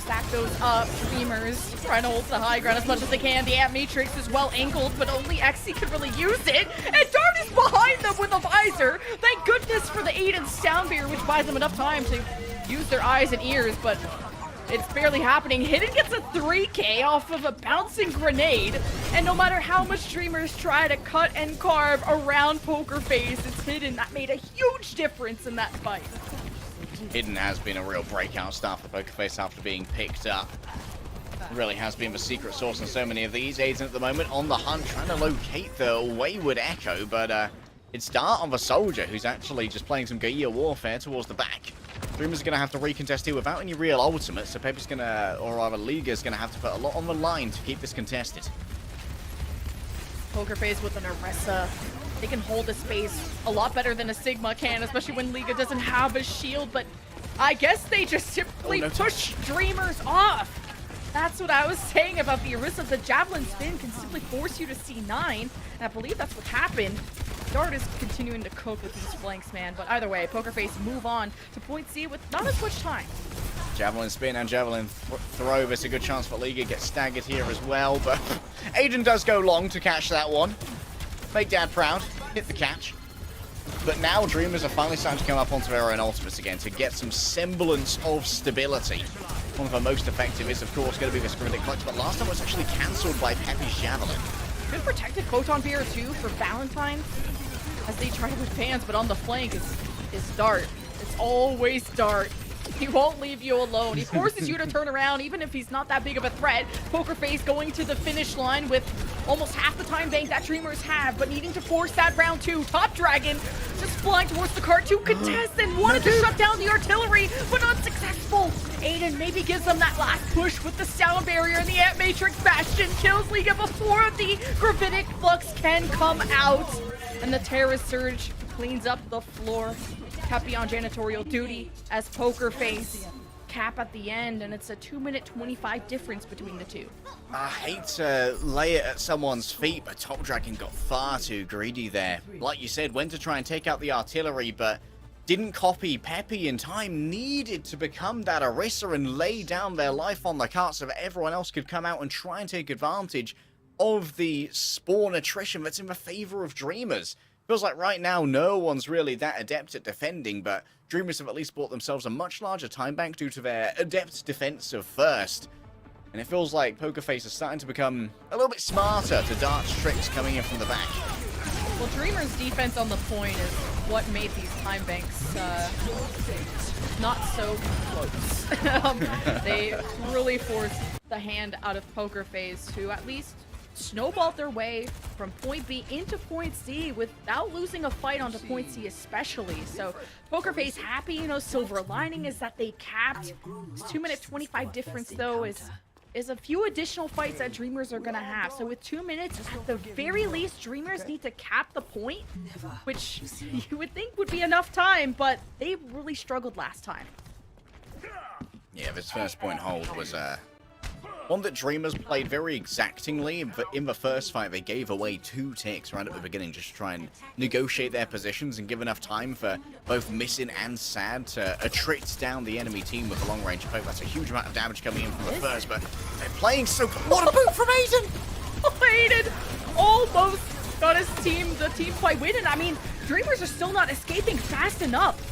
Stack those up. Dreamers trying to hold the high ground as much as they can. The Amp Matrix is well angled, but only Xe could really use it. And Dart is behind them with a visor. Thank goodness for the Aiden Soundbeer, which buys them enough time to use their eyes and ears, but it's barely happening. Hidden gets a 3K off of a bouncing grenade, and no matter how much Dreamers try to cut and carve around Pokerface, it's Hidden that made a huge difference in that fight. Hidden has been a real breakout star for Pokerface after being picked up. Really has been the secret sauce in so many of these. Aiden at the moment on the hunt, trying to locate the wayward Echo, but it's Dart on the soldier, who's actually just playing some guerrilla warfare towards the back. Dreamers are going to have to recontest here without any real ultimates, so Pepper's going to, or rather Liga's going to have to put a lot on the line to keep this contested. Pokerface with an Orisa. They can hold a space a lot better than a Sigma can, especially when Liga doesn't have a shield, but I guess they just simply push Dreamers off. That's what I was saying about the Orisa. The Javelin spin can simply force you to C9, and I believe that's what happened. Dart is continuing to cook with these flanks, man, but either way, Pokerface move on to point C with not as much time. Javelin spin and Javelin throw. There's a good chance for Liga gets staggered here as well, but Aiden does go long to catch that one. Make Dad proud. Hit the catch. But now Dreamers are finally starting to come up onto their own ultimates again to get some semblance of stability. One of the most effective is, of course, going to be this Gravitic Clutch, but last time it was actually cancelled by Peppy's Javelin. Good protected Photon Beer too for Valentine as they try to advance, but on the flank is Dart. It's always Dart. He won't leave you alone. He forces you to turn around even if he's not that big of a threat. Pokerface going to the finish line with almost half the time bank that Dreamers have, but needing to force that round 2. Top Dragon just flying towards the cart to contest and wanted to shut down the artillery, but unsuccessful. Aiden maybe gives them that last push with the sound barrier, and the Amp Matrix Bastion kills Liga before the Gravitic Flux can come out. And the Terrorist Surge cleans up the floor. Cappy on janitorial duty as Pokerface. Cap at the end, and it's a 2-minute 25 difference between the two. I hate to lay it at someone's feet, but Top Dragon got far too greedy there. Like you said, went to try and take out the artillery, but didn't copy Peppy in time. Needed to become that Orisa and lay down their life on the cart so that everyone else could come out and try and take advantage of the spawn attrition that's in the favor of Dreamers. Feels like right now no one's really that adept at defending, but Dreamers have at least bought themselves a much larger time bank due to their adept defense of first. And it feels like Pokerface is starting to become a little bit smarter to Dart's tricks coming in from the back. Well, Dreamer's defense on the point is what made these time banks not so close. They really forced the hand out of Pokerface, who at least snowballed their way from point B into point C without losing a fight onto point C especially. So Pokerface happy, you know, silver lining is that they capped. This 2-minute 25 difference though is a few additional fights that Dreamers are gonna have. So with 2 minutes, at the very least, Dreamers need to cap the point, which you would think would be enough time, but they really struggled last time. Yeah, this first point hold was one that Dreamers played very exactingly, but in the first fight they gave away 2 ticks right at the beginning just to try and negotiate their positions and give enough time for both Missing and Sad to attrit down the enemy team with a long-range poke. That's a huge amount of damage coming in from the first, but they're playing so... What a boot from Aiden! Oh, Aiden almost got his team, the team fight win, and I mean, Dreamers are still not escaping fast enough.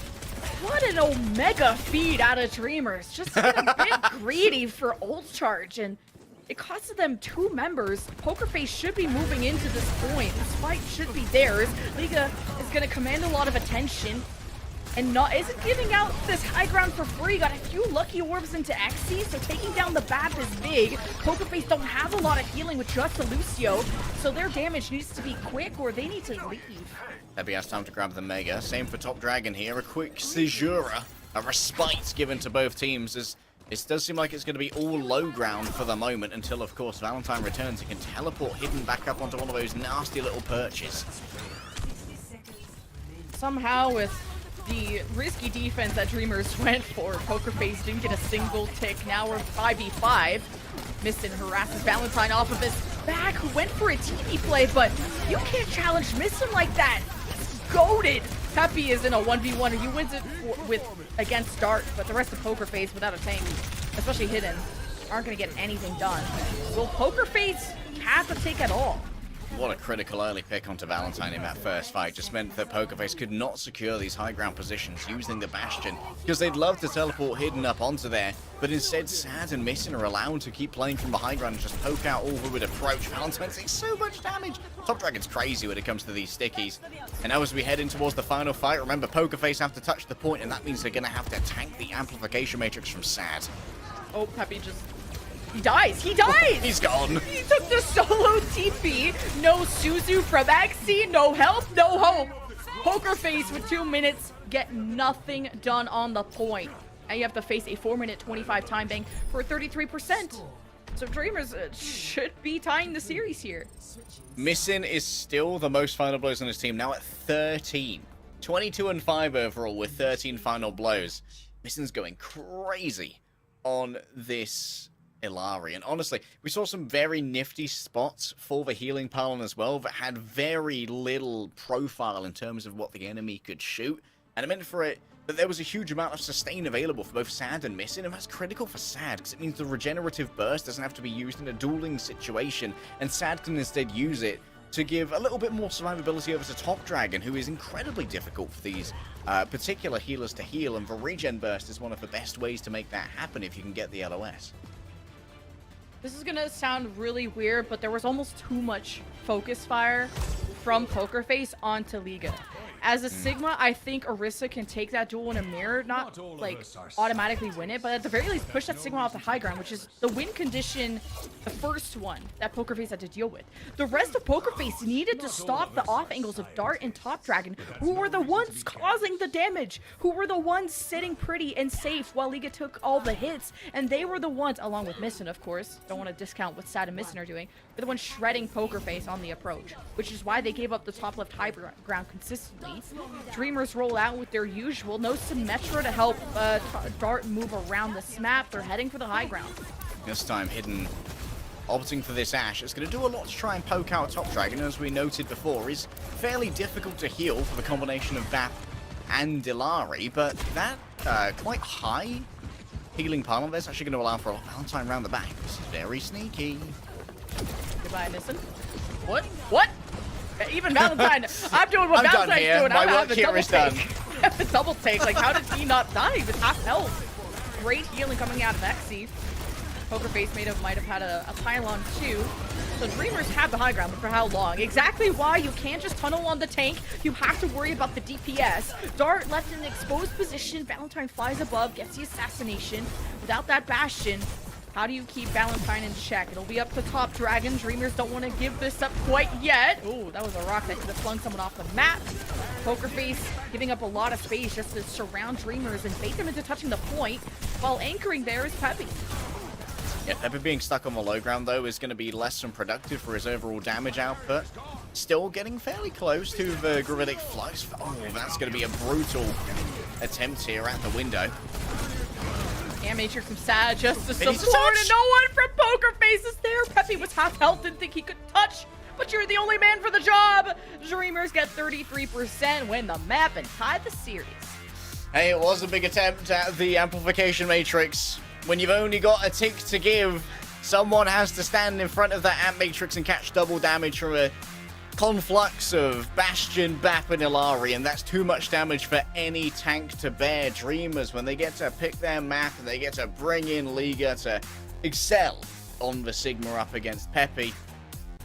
What an Omega feed out of Dreamers. Just a bit greedy for ult charge, and it costed them 2 members. Pokerface should be moving into this point. This fight should be theirs. Liga is going to command a lot of attention and isn't giving out this high ground for free. Got a few lucky orbs into XC, so taking down the BAP is big. Pokerface don't have a lot of healing with just a Lucio, so their damage needs to be quick or they need to leave. Heavy has time to grab the Mega. Same for Top Dragon here. A quick Seizura. A respite given to both teams as it does seem like it's going to be all low ground for the moment until, of course, Valentine returns and can teleport Hidden back up onto one of those nasty little perches. Somehow with the risky defense that Dreamers went for, Pokerface didn't get a single tick. Now we're 5v5. Missin harasses Valentine off of his back, who went for a TV play, but you can't challenge Missin like that. Goated. Peppy is in a 1v1, and he wins it against Dart, but the rest of Pokerface without a tank, especially Hidden, aren't going to get anything done. Will Pokerface have to take at all? What a critical early pick onto Valentine in that first fight just meant that Pokerface could not secure these high ground positions using the Bastion, because they'd love to teleport Hidden up onto there, but instead Sad and Missing are allowed to keep playing from the high ground and just poke out all the way approach. Valentine takes so much damage. Top Dragon's crazy when it comes to these stickies. And now as we head in towards the final fight, remember Pokerface have to touch the point, and that means they're going to have to tank the amplification matrix from Sad. Oh, Peppy just... He dies! He dies! He's gone! He took the solo TP. No Suzu from XC, no help, no hope. Pokerface with 2 minutes, get nothing done on the point. And you have to face a 4-minute 25 time bank for 33%. So Dreamers should be tying the series here. Missing is still the most final blows on his team, now at 13. 22-5 overall with 13 final blows. Missing's going crazy on this Illari. And honestly, we saw some very nifty spots for the healing pylon as well that had very little profile in terms of what the enemy could shoot. And it meant for it that there was a huge amount of sustain available for both Sad and Missing, and that's critical for Sad because it means the regenerative burst doesn't have to be used in a dueling situation, and Sad can instead use it to give a little bit more survivability over to Top Dragon, who is incredibly difficult for these particular healers to heal, and the regen burst is one of the best ways to make that happen if you can get the LOS. This is gonna sound really weird, but there was almost too much focus fire from Pokerface onto Liga. As a Sigma, I think Orisa can take that duel in a mirror, not like automatically win it, but at the very least push that Sigma off the high ground, which is the win condition, the first one that Pokerface had to deal with. The rest of Pokerface needed to stop the off angles of Dart and Top Dragon, who were the ones causing the damage, who were the ones sitting pretty and safe while Liga took all the hits, and they were the ones, along with Missin, of course, don't want to discount what Sad and Missin are doing, they're the ones shredding Pokerface on the approach, which is why they gave up the top left high ground consistently. Dreamers roll out with their usual, no Symmetra to help Dart move around this map. They're heading for the high ground. This time Hidden opting for this Ashe. It's going to do a lot to try and poke out Top Dragon, as we noted before. Is fairly difficult to heal for the combination of BAP and Illari, but that quite high healing pylon there's actually going to allow for a Valentine round the back. This is very sneaky. Goodbye, Missin. What? What? Even Valentine, I'm doing what I'm done Valentine's here. doing. My I'm work having a here double is done. take. The double take. Like, how did he not die? He was half health. Great healing coming out of Exy. Poker Face might have had a pylon too. So Dreamers have the high ground, but for how long? Exactly why you can't just tunnel on the tank. You have to worry about the DPS. Dart left in an exposed position. Valentine flies above, gets the assassination. Without that Bastion, how do you keep Valentine in check? It'll be up to top Dragon. Dreamers don't want to give this up quite yet. Ooh, that was a rock that could have flung someone off the map. Poker Face giving up a lot of space just to surround Dreamers and bait them into touching the point, while anchoring there is Peppy. Yeah, Peppy being stuck on the low ground, though, is going to be less than productive for his overall damage output. Still getting fairly close to the Gravitic Flux. Oh, that's going to be a brutal attempt here at the window. Yeah, Matrix from Sad just to He needs support, to and no one from Poker Face is there. Peppy was half health, didn't think he could touch, but you're the only man for the job. Dreamers get 33%, win the map, and tie the series. Hey, it was a big attempt at the amplification matrix. When you've only got a tick to give, someone has to stand in front of that amp matrix and catch double damage from a conflux of Bastion, Bap, and Illari, and that's too much damage for any tank to bear. Dreamers, when they get to pick their map and they get to bring in Liga to excel on the Sigma up against Peppy,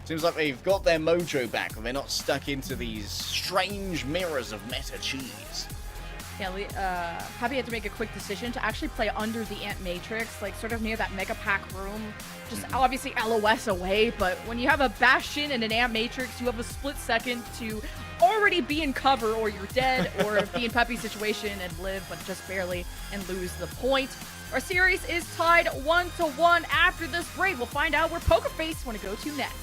seems like they've got their mojo back and they're not stuck into these strange mirrors of meta cheese. Yeah, Peppy had to make a quick decision to actually play under the Ant Matrix, like sort of near that Mega Pack room. Just obviously LOS away, but when you have a Bastion and an Ant Matrix, you have a split second to already be in cover, or you're dead, or be in Peppy's situation and live, but just barely, and lose the point. Our series is tied 1-1 after this break. We'll find out where Poker Face want to go to next.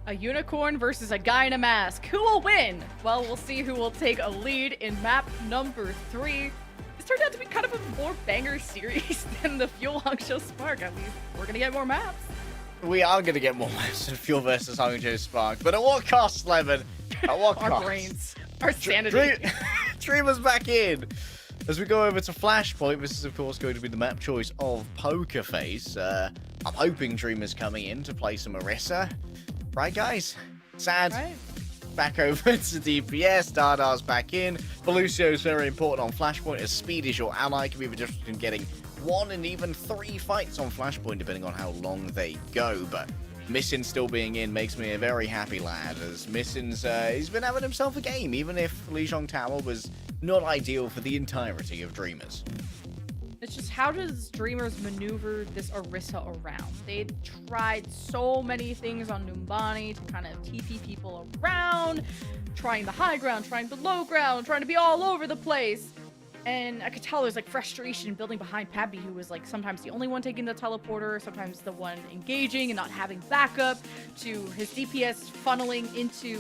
A unicorn versus a guy in a mask. Who will win? Well, we'll see who will take a lead in map number 3. This turned out to be kind of a more banger series than the Fuel Hangzhou Spark. At least we're gonna get more maps. We are going to get more maps than Fuel versus Hangzhou Spark, but at what cost, Lemon? At what cost? Our brains, our sanity. Dreamer's back in. As we go over to Flashpoint, this is of course going to be the map choice of Poker Face. I'm hoping Dreamer's coming in to play some Orisa. Right, guys? Sad. Right. Back over to DPS. Dardar's back in. Belucio is very important on Flashpoint, as speed is your ally. Can be the difference between getting 1 and even 3 fights on Flashpoint, depending on how long they go. But Missin still being in makes me a very happy lad, as Missin's he's been having himself a game, even if Lijiang Tower was not ideal for the entirety of Dreamers. It's just, how does Dreamers maneuver this Orisa around? They tried so many things on Numbani to kind of TP people around, trying the high ground, trying the low ground, trying to be all over the place. And I could tell there's like frustration building behind Pappy, who was like sometimes the only one taking the teleporter, sometimes the one engaging and not having backup, to his DPS funneling into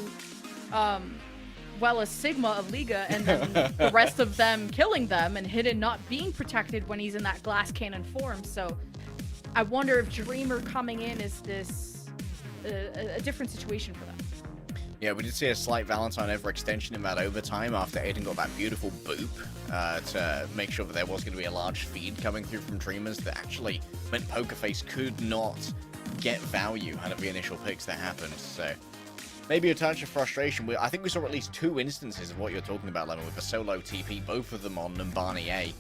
a Sigma of Liga, and then the rest of them killing them, and Hidden not being protected when he's in that glass cannon form. So I wonder if Dreamer coming in is this a different situation for them. Yeah, we did see a slight Valentine overextension in that overtime after Aiden got that beautiful boop to make sure that there was going to be a large feed coming through from Dreamers that actually meant Pokerface could not get value out of the initial picks that happened. So maybe a touch of frustration. I think we saw at least 2 instances of what you're talking about, Lemon, with a solo TP, both of them on Numbani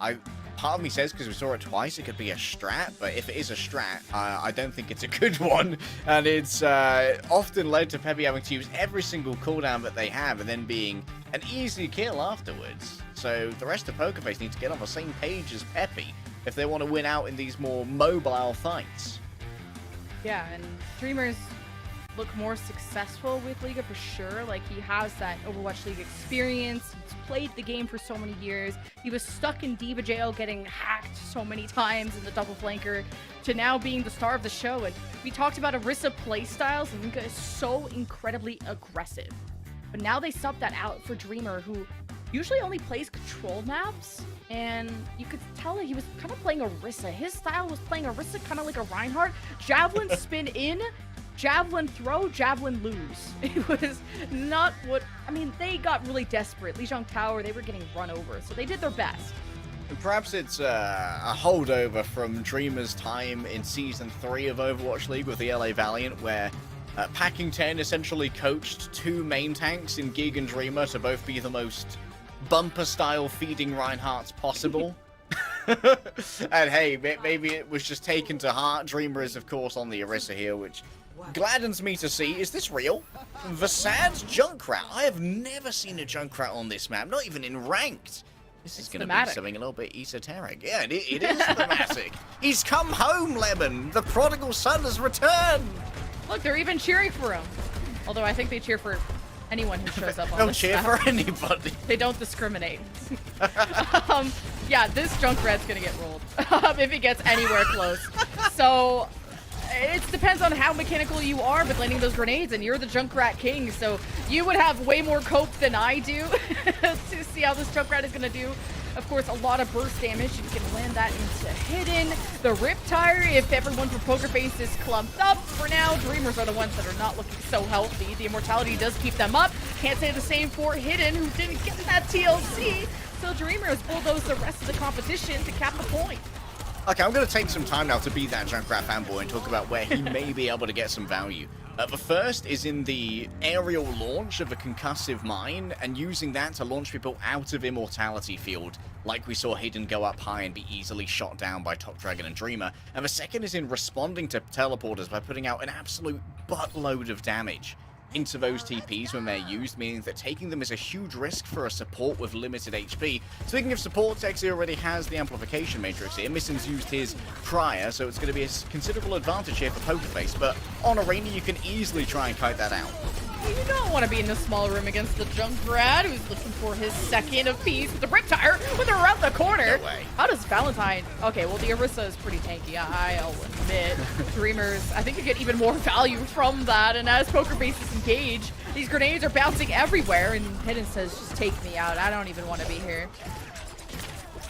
A. Part of me says, because we saw it twice, it could be a strat, but if it is a strat, I don't think it's a good one. And it's often led to Peppy having to use every single cooldown that they have and then being an easy kill afterwards. So the rest of Pokerface need to get on the same page as Peppy if they want to win out in these more mobile fights. Yeah, and Dreamers look more successful with Liga for sure. Like, he has that Overwatch League experience. He's played the game for so many years. He was stuck in Diva jail getting hacked so many times in the double flanker, to now being the star of the show. And we talked about Orisa playstyles, and Liga is so incredibly aggressive. But now they sub that out for Dreamer, who usually only plays control maps, and you could tell that he was kind of playing Orisa. His style was playing Orisa kind of like a Reinhardt. Javelin spin in, Javelin throw, Javelin lose. It was not what... I mean, they got really desperate. Lijiang Tower, they were getting run over, so they did their best. Perhaps it's a holdover from Dreamer's time in Season 3 of Overwatch League with the LA Valiant, where Packing 10 essentially coached 2 main tanks in Gig and Dreamer to both be the most bumper-style feeding Reinhardts possible. And hey, maybe it was just taken to heart. Dreamer is, of course, on the Orisa here, which gladdens me to see. Is this real? Vasad's Junkrat. I have never seen a Junkrat on this map, not even in ranked. This is going to be something a little bit esoteric. Yeah, it is thematic. He's come home, Lemon. The prodigal son has returned. Look, they're even cheering for him. Although I think they cheer for anyone who shows up on Don't this cheer map. for anybody. They don't discriminate. Yeah, this Junkrat's gonna get rolled if he gets anywhere close. So it depends on how mechanical you are with landing those grenades, and you're the Junkrat king, so you would have way more cope than I do to see how this Junkrat is gonna do. Of course, a lot of burst damage. You can land that into Hidden. The Riptire, if everyone from Poker Face is clumped up. For now, Dreamers are the ones that are not looking so healthy. The Immortality does keep them up. Can't say the same for Hidden, who didn't get that TLC. So Dreamers bulldoze the rest of the competition to cap the point. Okay, I'm going to take some time now to be that Junkrat fanboy and talk about where he may be able to get some value. The first is in the aerial launch of a concussive mine, and using that to launch people out of Immortality field, like we saw Hidden go up high and be easily shot down by Top Dragon and Dreamer. And the second is in responding to teleporters by putting out an absolute buttload of damage into those TPs when they're used, meaning that taking them is a huge risk for a support with limited HP. Speaking of support, Texi already has the amplification matrix here. Missin's used his prior, so it's going to be a considerable advantage here for Pokerface, but on Arena you can easily try and kite that out. You don't want to be in the small room against the Junkrat, who's looking for his second apiece with the Riptire with her around the corner. No way. How does Valentine? Okay, well the Orisa is pretty tanky. I'll admit. Dreamers, I think you get even more value from that. And as Poker Face is engaged, these grenades are bouncing everywhere. And Hidden says, "Just take me out. I don't even want to be here."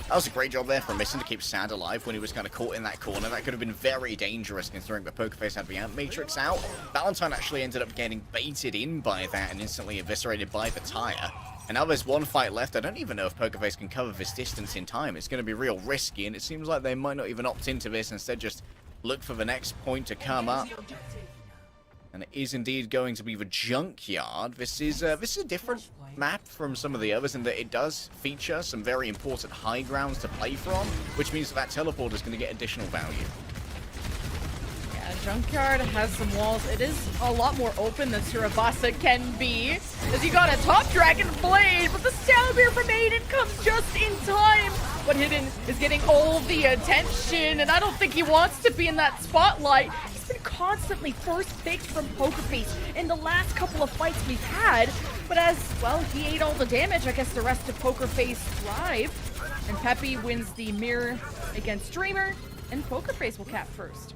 That was a great job there from Missing to keep Sad alive when he was kind of caught in that corner. That could have been very dangerous considering that Pokerface had the Ant Matrix out. Valentine actually ended up getting baited in by that and instantly eviscerated by the tire. And now there's one fight left. I don't even know if Pokerface can cover this distance in time. It's going to be real risky, and it seems like they might not even opt into this. Instead, just look for the next point to come up. And it is indeed going to be the Junkyard. This is a different map from some of the others in that it does feature some very important high grounds to play from, which means that teleport is going to get additional value. Yeah, Junkyard has some walls. It is a lot more open than Surabasa can be, as you got a top dragon blade, but the Soundbeer from Aiden comes just in time. But Hidden is getting all the attention, and I don't think he wants to be in that spotlight. He's been constantly first picked from Pokerface in the last couple of fights we've had, but as, well, he ate all the damage, I guess the rest of Pokerface thrive. And Peppy wins the mirror against Dreamer, and Pokerface will cap first.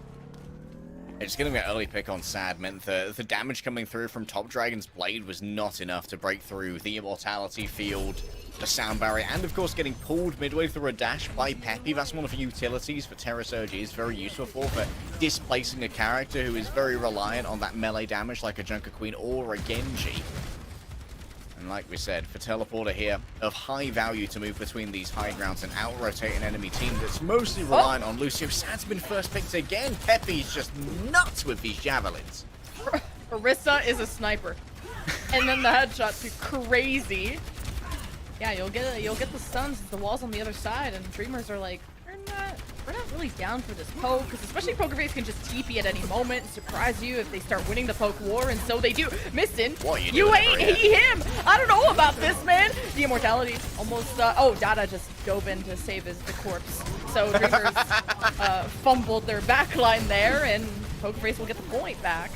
It's getting an early pick on Sad meant that the damage coming through from Top Dragon's Blade was not enough to break through the Immortality Field, the Sound Barrier, and of course getting pulled midway through a dash by Peppy. That's one of the utilities for Terra Surge is very useful for displacing a character who is very reliant on that melee damage like a Junker Queen or a Genji. And like we said, for Teleporter here, of high value to move between these high grounds and out-rotate an enemy team that's mostly reliant on Lucio. Sad's been first picked again. Peppy's just nuts with these javelins. Orisa is a sniper. And then the headshots are crazy. Yeah, you'll get the stuns, the walls on the other side, and Dreamers are like, we're not really down for this poke, because especially Pokerface can just TP at any moment and surprise you if they start winning the poke war, and so they do. Missing. What are you You doing ain't over here? him. I don't know about this, man. The immortality almost. Oh, Dada just dove in to save the corpse. So Dreamers fumbled their backline there, and Pokerface will get the point back.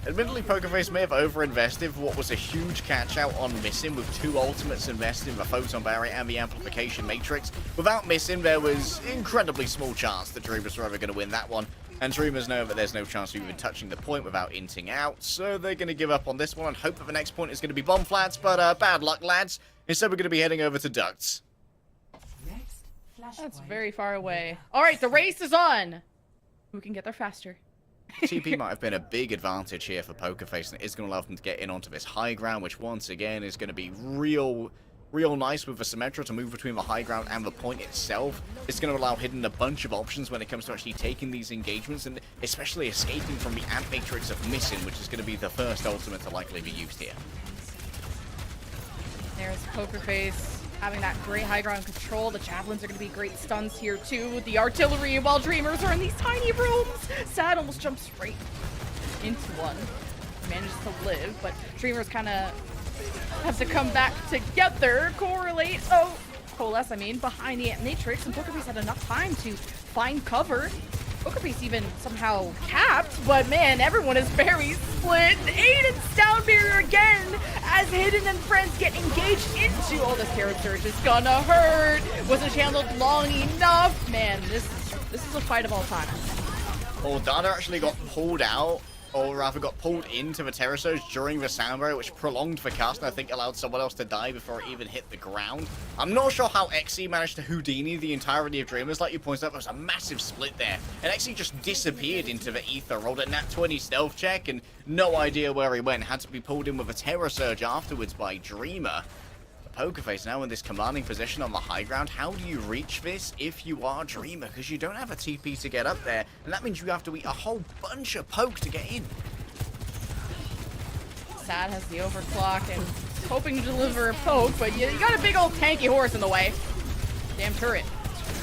Admittedly, Pokerface may have overinvested for what was a huge catch-out on Missing, with two ultimates invested in the Photon Barrier and the Amplification Matrix. Without Missing, there was incredibly small chance that Dreamers were ever going to win that one, and Dreamers know that there's no chance of even touching the point without inting out, so they're going to give up on this one and hope that the next point is going to be Bomb Flats, but bad luck, lads. Instead, we're going to be heading over to Ducts. That's very far away. All right, the race is on. Who can get there faster? TP might have been a big advantage here for Pokerface, and it is going to allow them to get in onto this high ground, which once again is going to be real nice with the Symmetra to move between the high ground and the point itself. It's going to allow Hidden a bunch of options when it comes to actually taking these engagements, and especially escaping from the Ant Matrix of Missing, which is going to be the first ultimate to likely be used here. There's Pokerface having that great high ground control. The javelins are going to be great stuns here too. The artillery, while Dreamers are in these tiny rooms. Sad almost jumps straight into one. Manages to live, but Dreamers kind of have to come back together. Coalesce, behind the Ant Matrix, and Pokerface had enough time to find cover. Pokerface even somehow capped, but man, everyone is very split. Aiden's down barrier again as Hidden and friends get engaged into all this Terror Surge. Is gonna hurt. Wasn't handled long enough. Man, this is a fight of all time. Well, Dada actually got pulled out, or rather got pulled into the Terror Surge during the Sound Barrier, which prolonged the cast and I think allowed someone else to die before it even hit the ground. I'm not sure how Xe managed to Houdini the entirety of Dreamers. Like you pointed out, there was a massive split there, and Xe just disappeared into the ether, rolled a nat 20 stealth check, and no idea where he went. Had to be pulled in with a Terror Surge afterwards by Dreamer. Pokerface now in this commanding position on the high ground. How do you reach this if you are Dreamer? Because you don't have a TP to get up there, and that means you have to eat a whole bunch of poke to get in. Sad has the overclock and hoping to deliver a poke, but you got a big old tanky horse in the way. Damn turret.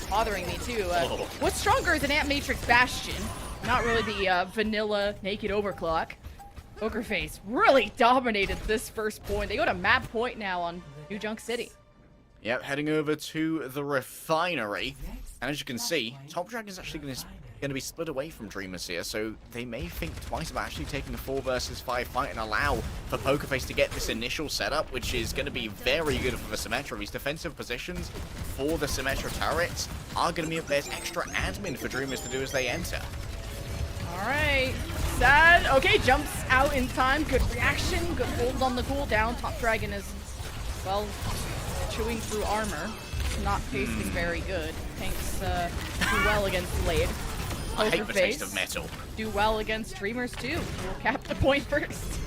Bothering me too. What's stronger is an Ant Matrix Bastion, not really the vanilla naked overclock. Pokerface really dominated this first point. They go to map point now on New Junk City. Yep, heading over to the refinery. And as you can see, Top Dragon's actually going to going to be split away from Dreamers here, so they may think twice about actually taking a 4 versus 5 fight and allow for Pokerface to get this initial setup, which is going to be very good for the Symmetra. These defensive positions for the Symmetra turrets are going to be, there's extra admin for Dreamers to do as they enter. All right, Sad. Okay, jumps out in time. Good reaction. Good hold on the cooldown. Top Dragon is, well, chewing through armor. Not tasting very good. Tanks do well against Blade. I hate the taste Pokerface of metal. do well against Dreamers too. We'll cap the point first.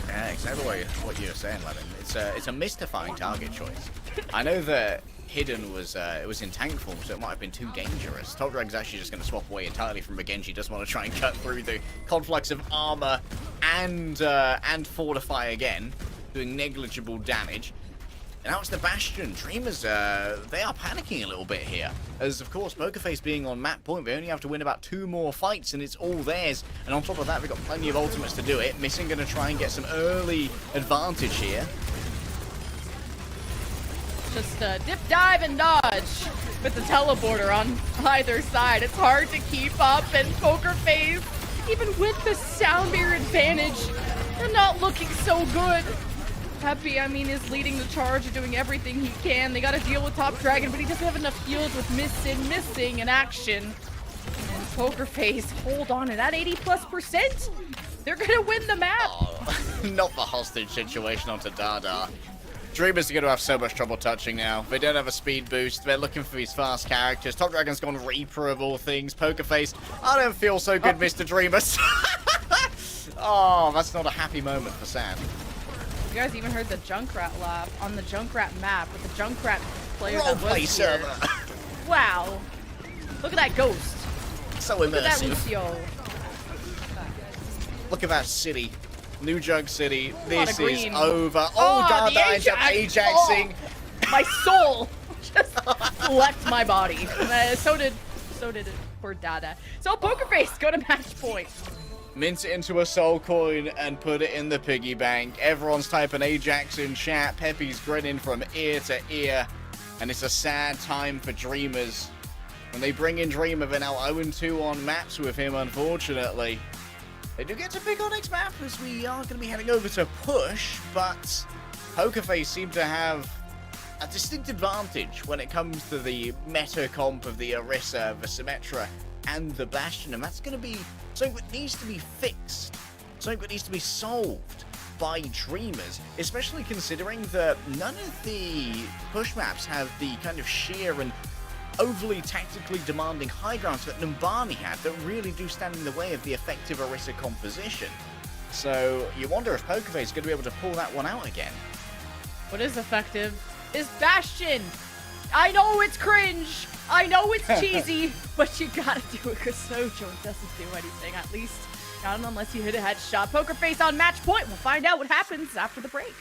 Yeah, exactly what you were saying, Lemon. It's a mystifying target choice. I know that Hidden was it was in tank form, so it might have been too dangerous. Top Dragon's actually just going to swap away entirely from the Genji. Doesn't want to try and cut through the conflux of armor and fortify again, doing negligible damage. And now it's the Bastion. Dreamers, they are panicking a little bit here. As, of course, Pokerface being on map point, they only have to win about 2 more fights, and it's all theirs. And on top of that, they've got plenty of ultimates to do it. Missing going to try and get some early advantage here. Just dip, dive, and dodge with the teleporter on either side. It's hard to keep up, and Pokerface, even with the sound barrier advantage, they're not looking so good. Happy, I mean, is leading the charge, doing everything he can. They got to deal with Top Dragon, but he doesn't have enough heals with missing in action. And Pokerface, hold on to that 80+%. They're gonna win the map. Oh, not the hostage situation onto Dada. Dreamers are going to have so much trouble touching now. They don't have a speed boost. They're looking for these fast characters. Top Dragon's gone Reaper of all things. Pokerface, I don't feel so good, Mr. Dreamers. Oh, that's not a happy moment for Sam. You guys even heard the Junkrat laugh on the Junkrat map with the Junkrat player that Roleplay was here. server. Wow. Look at that ghost. So Look at that immersive. Lucio. Look at that city. New Junk City. lot This of is green. over. Oh, Oh, the Dada ends up Ajax. Ajaxing. Oh, my soul just left my body. So did poor Dada. So Pokerface, go to match point. Mint it into a soul coin and put it in the piggy bank. Everyone's typing Ajax in chat. Peppy's grinning from ear to ear. And it's a sad time for Dreamers. When they bring in Dreamer, they're now 0-2 on maps with him, unfortunately. They do get to pick on next map as we are going to be heading over to Push, but Pokerface seem to have a distinct advantage when it comes to the meta comp of the Orisa, the Symmetra, and the Bastion, and that's going to be something that needs to be fixed, something that needs to be solved by Dreamers, especially considering that none of the push maps have the kind of sheer and overly tactically demanding high grounds that Numbani had that really do stand in the way of the effective Orisa composition. So you wonder if Pokerface is going to be able to pull that one out again. What is effective is Bastion. I know it's cringe. I know it's cheesy, but you gotta do it because Sojo doesn't do anything, at least not unless you hit a headshot. Pokerface on match point. We'll find out what happens after the break.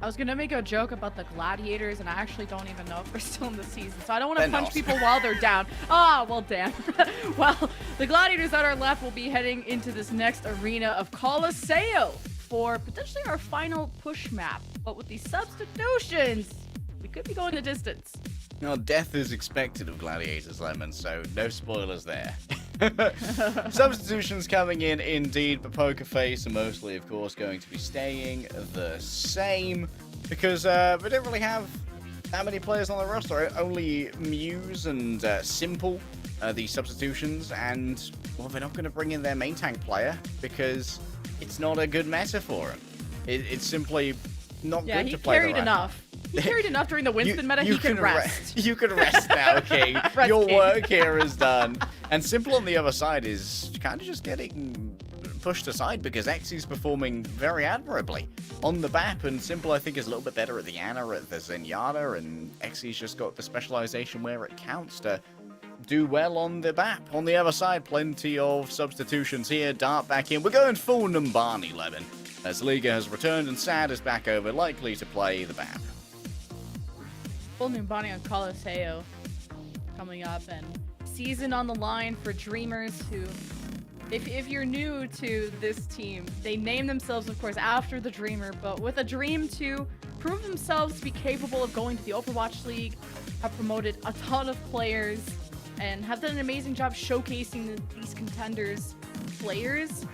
I was gonna make a joke about the gladiators, and I actually don't even know if we're still in the season, so I don't want They're to punch not. people while they're down. Ah, well, damn. Well, the gladiators that are left will be heading into this next arena of Colosseo for potentially our final push map. But with these substitutions, we could be going the distance. No, death is expected of Gladiators, Lemon, so no spoilers there. Substitutions coming in indeed, but Pokerface are mostly, of course, going to be staying the same because we don't really have that many players on the roster. Only Muse and Simple, the substitutions, and well, they're not going to bring in their main tank player because it's not a good meta for him. It's simply not Yeah, good he to play carried the enough. He carried enough during the Winston meta. He can rest. You can rest now, King. Rest, Your King. work here is done. And Simple on the other side is kind of just getting pushed aside because Xy's performing very admirably on the BAP, and Simple I think is a little bit better at the Ana, at the Zenyatta, and Xy's just got the specialization where it counts to do well on the BAP. On the other side, plenty of substitutions here. Dart back in. We're going full Numbani, Lemon, as Liga has returned and Sad is back over, likely to play the BAP. Full Numbani on Colosseo coming up, and season on the line for Dreamers, who, if you're new to this team, they name themselves, of course, after the Dreamer, but with a dream to prove themselves to be capable of going to the Overwatch League, have promoted a ton of players, and have done an amazing job showcasing these contenders' players.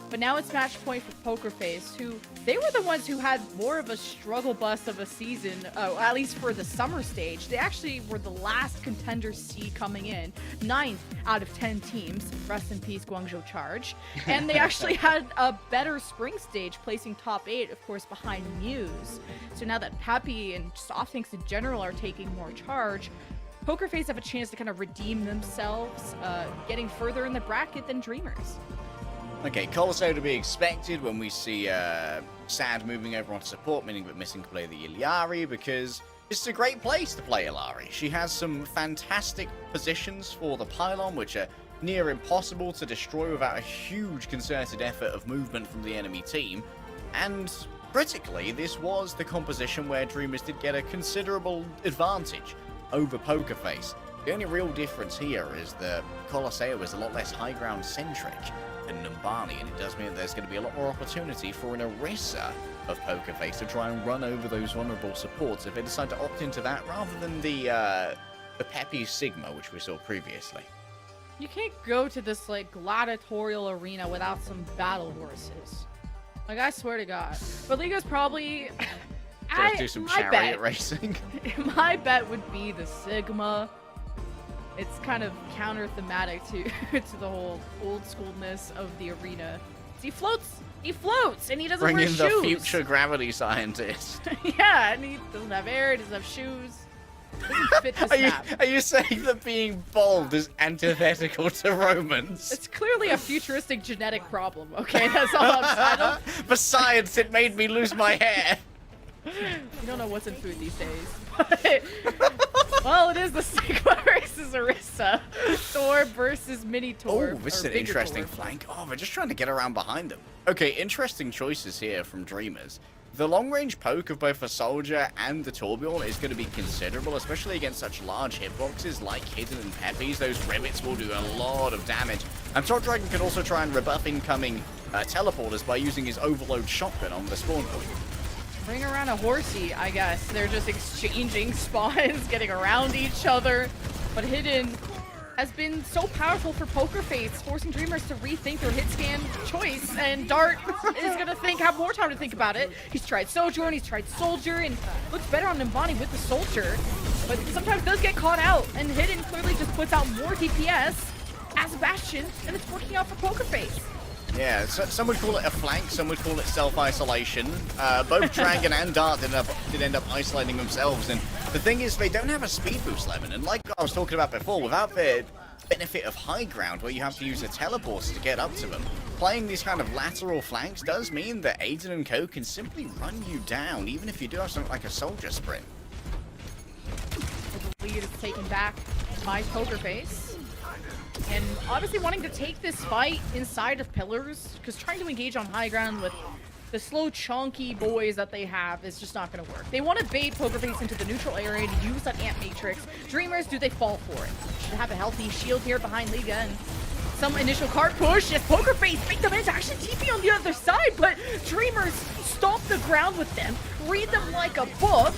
But now it's match point for Pokerface, who they were the ones who had more of a struggle bus of a season, at least for the summer stage. They actually were the last contender seed coming in, 9th out of 10 teams. Rest in peace, Guangzhou Charge. And they actually had a better spring stage, placing top 8, of course, behind Muse. So now that Peppy and Softinks in general are taking more charge, Pokerface have a chance to kind of redeem themselves, getting further in the bracket than Dreamers. Okay, Colosseo to be expected when we see Sad moving over onto support, meaning that missing to play the Illari, because this is a great place to play Illari. She has some fantastic positions for the pylon, which are near impossible to destroy without a huge concerted effort of movement from the enemy team. And critically, this was the composition where Dreamers did get a considerable advantage over Pokerface. The only real difference here is that Colosseo is a lot less high ground centric than Numbani, and it does mean that there's going to be a lot more opportunity for an Orisa of Pokerface to try and run over those vulnerable supports if they decide to opt into that rather than the Peppy Sigma, which we saw previously. You can't go to this, like, gladiatorial arena without some battle horses. Like, I swear to God. But Liga's probably... Just do some chariot racing. My bet would be the Sigma. It's kind of counter-thematic to to the whole old-schoolness of the arena. He floats, and he doesn't Bring wear in shoes. the future gravity scientist. Yeah, and he doesn't have hair, he doesn't have shoes. Doesn't fit this map. Are you saying that being bald is antithetical to romance? It's clearly a futuristic genetic problem, okay? That's all I'm saying. For science, it made me lose my hair. You don't know what's in food these days. But, well, it is the Sigma versus Orisa. Thor versus Minotaur. Oh, this is an interesting flank. Oh, we're just trying to get around behind them. Okay, interesting choices here from Dreamers. The long-range poke of both the Soldier and the Torbjorn is going to be considerable, especially against such large hitboxes like Hidden and Peppies. Those rivets will do a lot of damage. And Top Dragon can also try and rebuff incoming teleporters by using his Overload Shotgun on the spawn point. Bring around a horsey, I guess. They're just exchanging spawns, getting around each other. But Hidden has been so powerful for Pokerface, forcing Dreamers to rethink their hit scan choice. And Dart is going to have more time to think about it. He's tried Sojourn, he's tried Soldier, and looks better on Numbani with the Soldier. But sometimes does get caught out, and Hidden clearly just puts out more DPS as a Bastion, and it's working out for Pokerface. Yeah, so some would call it a flank, some would call it self-isolation. Both Dragon and Dart did end up isolating themselves, and the thing is, they don't have a speed boost, Lemon, and like I was talking about before, without the benefit of high ground, where you have to use a teleporter to get up to them, playing these kind of lateral flanks does mean that Aiden and Co can simply run you down, even if you do have something like a Soldier Sprint. The lead is taken back by Pokerface. And obviously wanting to take this fight inside of pillars, because trying to engage on high ground with the slow, chunky boys that they have is just not going to work. They want to bait Pokerface into the neutral area to use that Ant Matrix. Dreamers, do they fall for it? Should have a healthy shield here behind Liga and some initial card push as Pokerface faked them into actually TP on the other side, but Dreamers stomp the ground with them, read them like a book,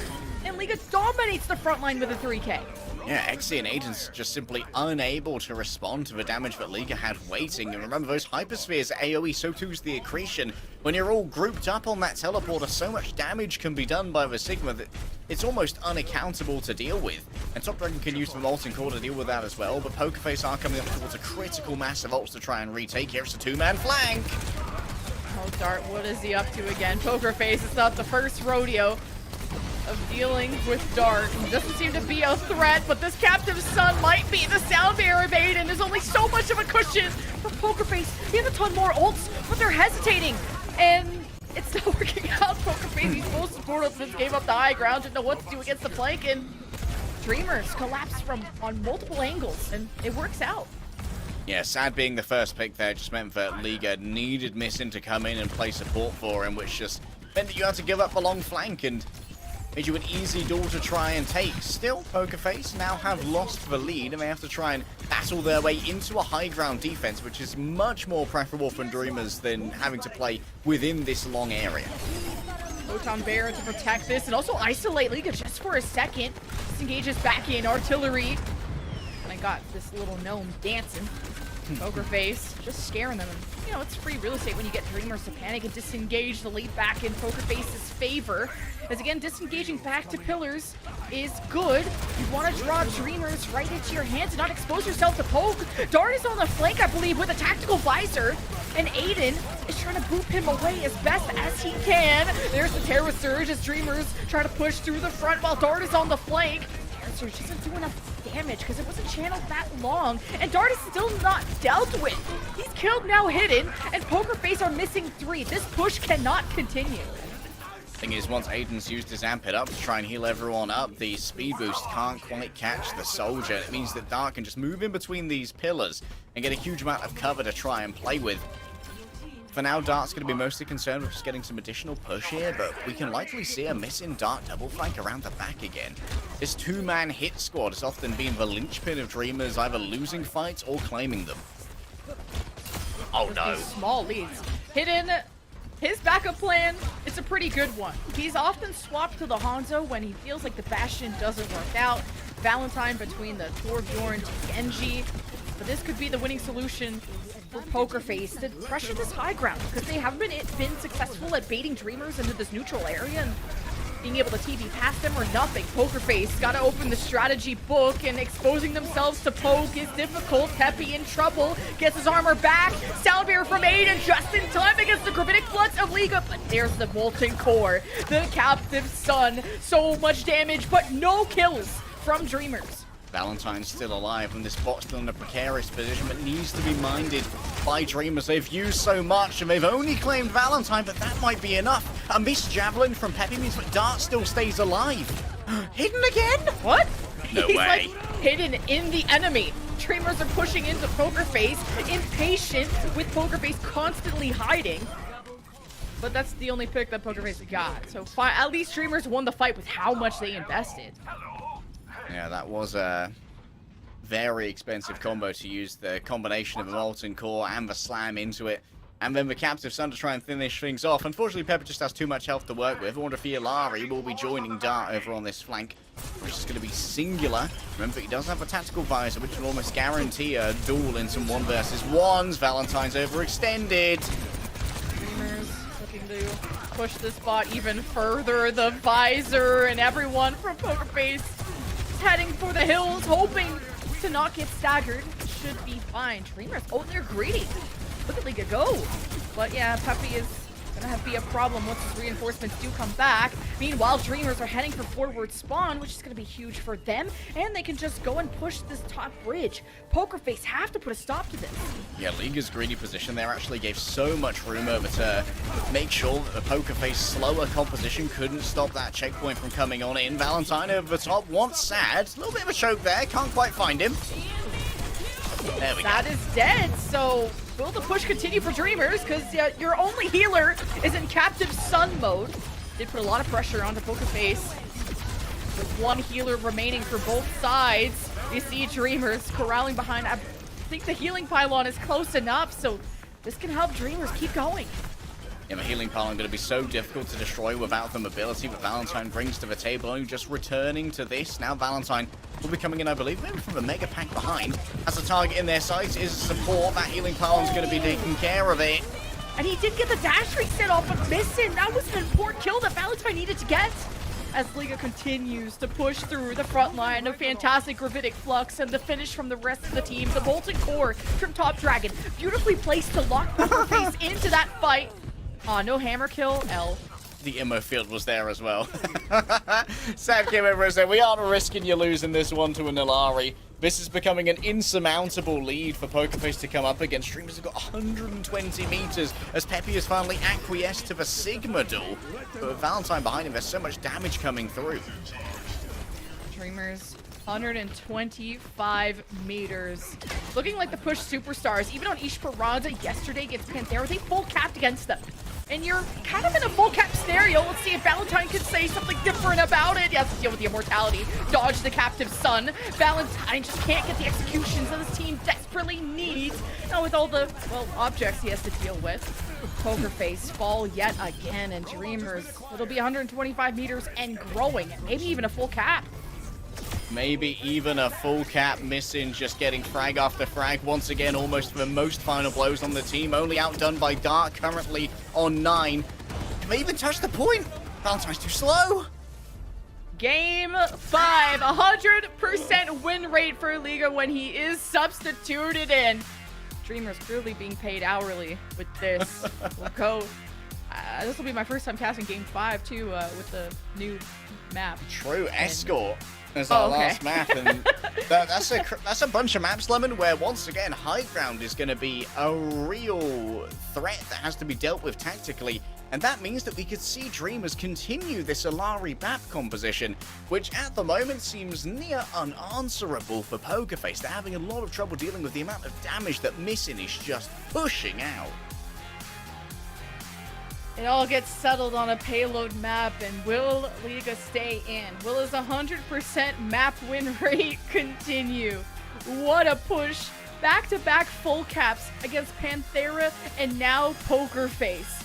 and Liga dominates the front line with a 3K. Yeah, Exy and Aiden's just simply unable to respond to the damage that Liga had waiting. And remember, those hyperspheres AoE, so too's the accretion. When you're all grouped up on that teleporter, so much damage can be done by the Sigma that it's almost unaccountable to deal with. And Top Dragon can use the Molten Core to deal with that as well, but Pokerface are coming up towards a critical mass of ults to try and retake. Here's a two-man flank. Oh, Dart, what is he up to again? Pokerface, it's not the first rodeo of dealing with Dart. He doesn't seem to be a threat, but this Captive Sun might be the sound barrier of Aiden. There's only so much of a cushion for Pokerface. He has a ton more ults, but they're hesitating. And it's not working out. Pokerface, he's most supportive, just gave up the high ground, didn't know what to do against the flank, and Dreamers collapse from on multiple angles, and it works out. Yeah, Sad being the first pick there just meant that Liga needed Missin to come in and play support for him, which just meant that you had to give up a long flank and made you an easy door to try and take. Still, Pokerface now have lost the lead and they have to try and battle their way into a high ground defense, which is much more preferable for Dreamers than having to play within this long area. Photon Bear to protect this and also isolate Liga just for a second. Disengages back in artillery. And I got this little gnome dancing. Pokerface just scaring them. And, you know, it's free real estate when you get Dreamers to panic and disengage the lead back in Pokerface's favor. As again, disengaging back to pillars is good. You want to draw Dreamers right into your hands and not expose yourself to poke. Dart is on the flank, I believe, with a tactical visor. And Aiden is trying to boop him away as best as he can. There's the Terror Surge as Dreamers try to push through the front while Dart is on the flank. Terror Surge doesn't do enough damage because it wasn't channeled that long. And Dart is still not dealt with. He's killed, now hidden, and Pokerface are missing 3. This push cannot continue. Thing is, once Aiden's used his Amp It up to try and heal everyone up, the speed boost can't quite catch the soldier. It means that Dart can just move in between these pillars and get a huge amount of cover to try and play with. For now, Dart's going to be mostly concerned with just getting some additional push here, but we can likely see a missing Dart double flank around the back again. This two-man hit squad has often been the linchpin of Dreamers, either losing fights or claiming them. Oh no. Small leads. Hidden. His backup plan, it's a pretty good one. He's often swapped to the Hanzo when he feels like the Bastion doesn't work out. Valentine between the Torbjorn to Genji. But this could be the winning solution for Pokerface to pressure this high ground because they haven't been successful at baiting Dreamers into this neutral area and being able to TV past them or nothing. Pokerface got to open the strategy book, and exposing themselves to poke is difficult. Peppy in trouble, gets his armor back. Sound Barrier from Aiden just in time against the Gravitic Floods of Liga, but there's the Molten Core, the Captive Sun. So much damage, but no kills from Dreamers. Valentine's still alive, and this bot's still in a precarious position, but needs to be minded by Dreamers. They've used so much, and they've only claimed Valentine, but that might be enough. A missed Javelin from Peppy means that Dart still stays alive. Hidden again? What? No He's way. like hidden in the enemy. Dreamers are pushing into Pokerface, impatient with Pokerface constantly hiding. But that's the only pick that Pokerface got. So at least Dreamers won the fight with how much they invested. Yeah, that was a very expensive combo to use the combination of the Molten Core and the Slam into it. And then the Captive Sun to try and finish things off. Unfortunately, Pepper just has too much health to work with. I wonder if Iolari will be joining Dart over on this flank, which is going to be singular. Remember, he does have a tactical visor, which will almost guarantee a duel in some 1v1s. Valentine's overextended. Dreamers looking to push this bot even further. The visor and everyone from Pokerface heading for the hills, hoping to not get staggered. Should be fine. Dreamers, oh, they're greedy. Look at Liga go. But yeah, Peppy is gonna be a problem once his reinforcements do come back. Meanwhile, Dreamers are heading for forward spawn, which is gonna be huge for them, and they can just go and push this top bridge. Pokerface have to put a stop to this. Yeah, Liga's greedy position there actually gave so much room over to make sure that the Pokerface slower composition couldn't stop that checkpoint from coming on in. Valentine over the top, wants Sad. A little bit of a choke there, can't quite find him. There we go. That is dead, so Will the push continue for Dreamers? Because your only healer is in Captive Sun mode. Did put a lot of pressure onto Pokerface. With one healer remaining for both sides, you see Dreamers corralling behind. I think the healing pylon is close enough, so this can help Dreamers keep going. Yeah, the healing pylon going to be so difficult to destroy without the mobility that Valentine brings to the table. Only just returning to this. Now Valentine will be coming in, I believe, maybe from a mega pack behind. As the target in their sights is support. That healing pylon's going to be taking care of it. And he did get the dash reset off, but missing. That was an important kill that Valentine needed to get. As Liga continues to push through the front line, a fantastic gravitic flux, and the finish from the rest of the team. The Molten Core from Top Dragon, beautifully placed to lock Pokerface into that fight. Aw, no hammer kill, L. The immo field was there as well. Sam came over and said, we aren't risking you losing this one to an Illari. This is becoming an insurmountable lead for Pokerface to come up against. Streamers have got 120 meters as Peppy has finally acquiesced to the Sigma duel. But with Valentine behind him, there's so much damage coming through. Dreamers, 125 meters. Looking like the push superstars. Even on Esperanza yesterday against Panthera, they full capped against them. And you're kind of in a full cap scenario. Let's see if Valentine can say something different about it. He has to deal with the immortality, dodge the captive sun. Valentine just can't get the executions that this team desperately needs. Now with all the, well, objects he has to deal with. Pokerface fall yet again, and Dreamers, it'll be 125 meters and growing. Maybe even a full cap. Maybe even a full cap, missing, just getting frag after frag. Once again, almost the most final blows on the team. Only outdone by Dark, currently on 9. Can they even touch the point? Valentine's too slow. Game 5, 100% win rate for Liga when he is substituted in. Dreamers clearly being paid hourly with this. We'll go. This will be my first time casting Game 5 too, with the new map. True, Escort. As our last map, and that's a bunch of maps, Lemon, where once again high ground is going to be a real threat that has to be dealt with tactically, and that means that we could see Dreamers continue this Illari map composition, which at the moment seems near unanswerable for Pokerface. They're having a lot of trouble dealing with the amount of damage that Missing is just pushing out. It all gets settled on a payload map, and will Liga stay in? Will his 100% map win rate continue? What a push. Back-to-back full caps against Panthera and now Pokerface.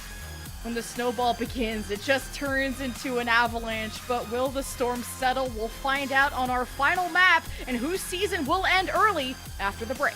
When the snowball begins, it just turns into an avalanche, but will the storm settle? We'll find out on our final map, and whose season will end early after the break.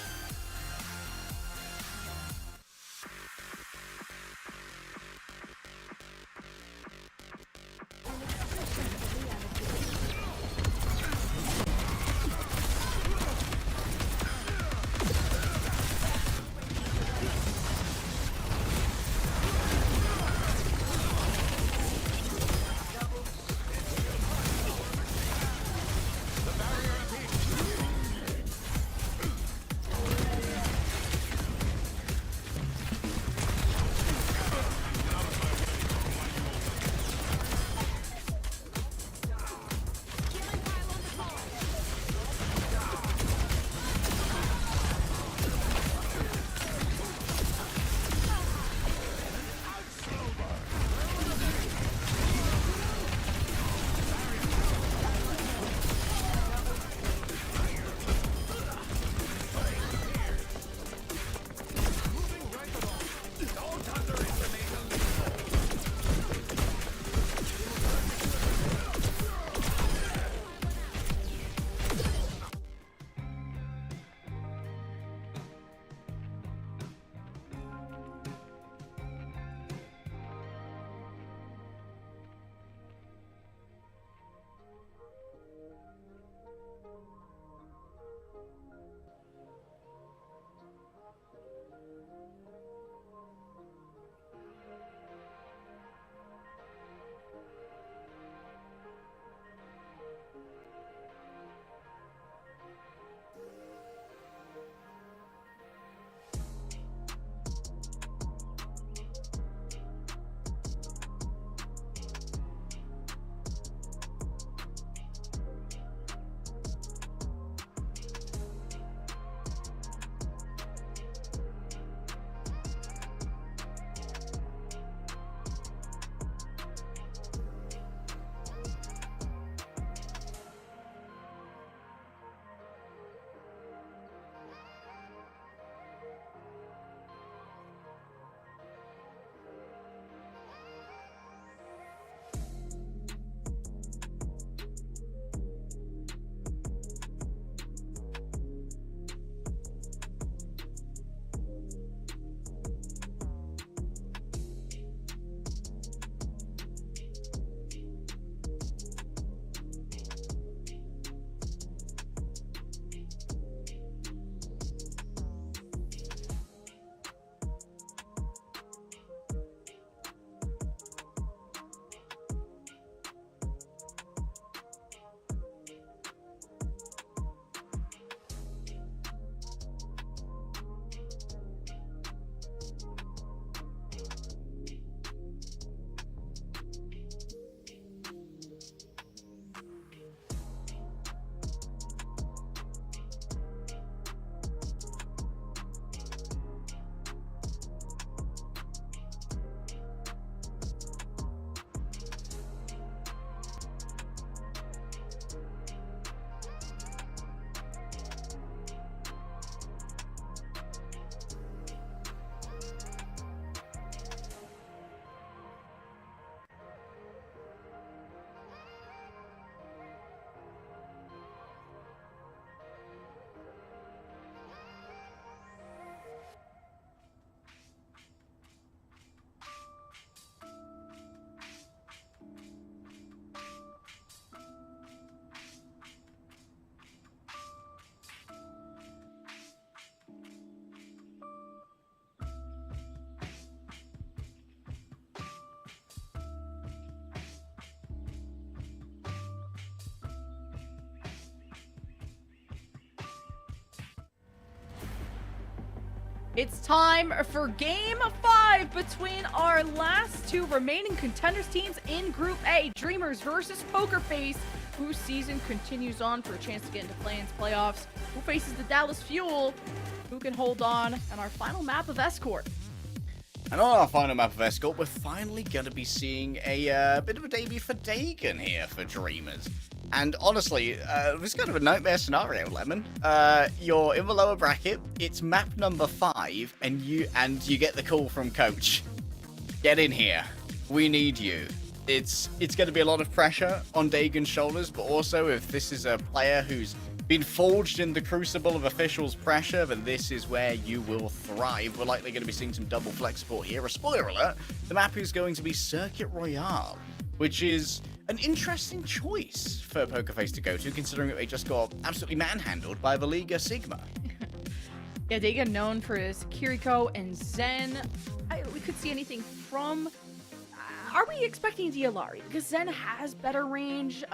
It's time for Game 5 between our last two remaining contenders teams in Group A, Dreamers versus Poker Face, whose season continues on for a chance to get into play-ins playoffs. Who faces the Dallas Fuel? Who can hold on? And our final map of Escort. And on our final map of Escort, we're finally going to be seeing a bit of a debut for Dagon here for Dreamers. And honestly, this is kind of a nightmare scenario, Lemon. You're in the lower bracket, it's map number 5, and you get the call from coach. Get in here. We need you. It's going to be a lot of pressure on Dagon's shoulders, but also if this is a player who's been forged in the crucible of officials' pressure, then this is where you will thrive. We're likely going to be seeing some double flex support here. A spoiler alert, the map is going to be Circuit Royale, which is an interesting choice for Pokerface to go to, considering that they just got absolutely manhandled by the Liga Sigma. Yeah, Dagon known for his Kiriko and Zen. We could see anything from... Are we expecting Dialari? Because Zen has better range.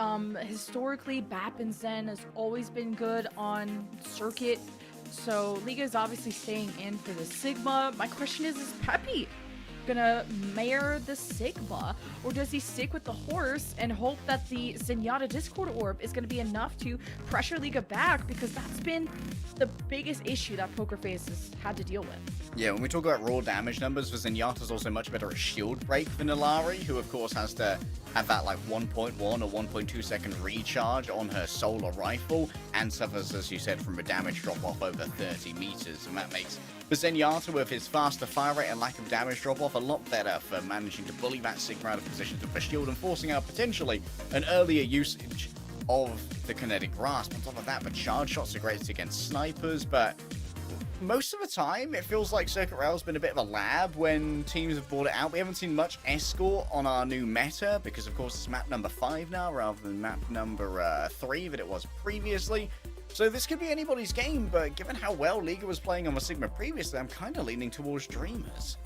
Historically, Bap and Zen has always been good on Circuit. So Liga is obviously staying in for the Sigma. My question is Peppy gonna mayor the Sigma, or does he stick with the horse and hope that the Zenyatta Discord Orb is gonna be enough to pressure Liga back, because that's been the biggest issue that Pokerface has had to deal with. Yeah, when we talk about raw damage numbers, the Zenyatta's also much better at shield break than Ilari, who of course has to have that like 1.1 or 1.2 second recharge on her solar rifle, and suffers, as you said, from a damage drop off over 30 meters, and that makes the Zenyatta, with his faster fire rate and lack of damage drop off, a lot better for managing to bully that Sigma out of position to push shield and forcing out potentially an earlier usage of the kinetic grasp. On top of that, the charge shots are great against snipers, but most of the time it feels like Circuit Rail's been a bit of a lab when teams have brought it out. We haven't seen much Escort on our new meta, because of course it's map number 5 now rather than map number 3 that it was previously. So this could be anybody's game, but given how well Liga was playing on the Sigma previously, I'm kind of leaning towards Dreamers.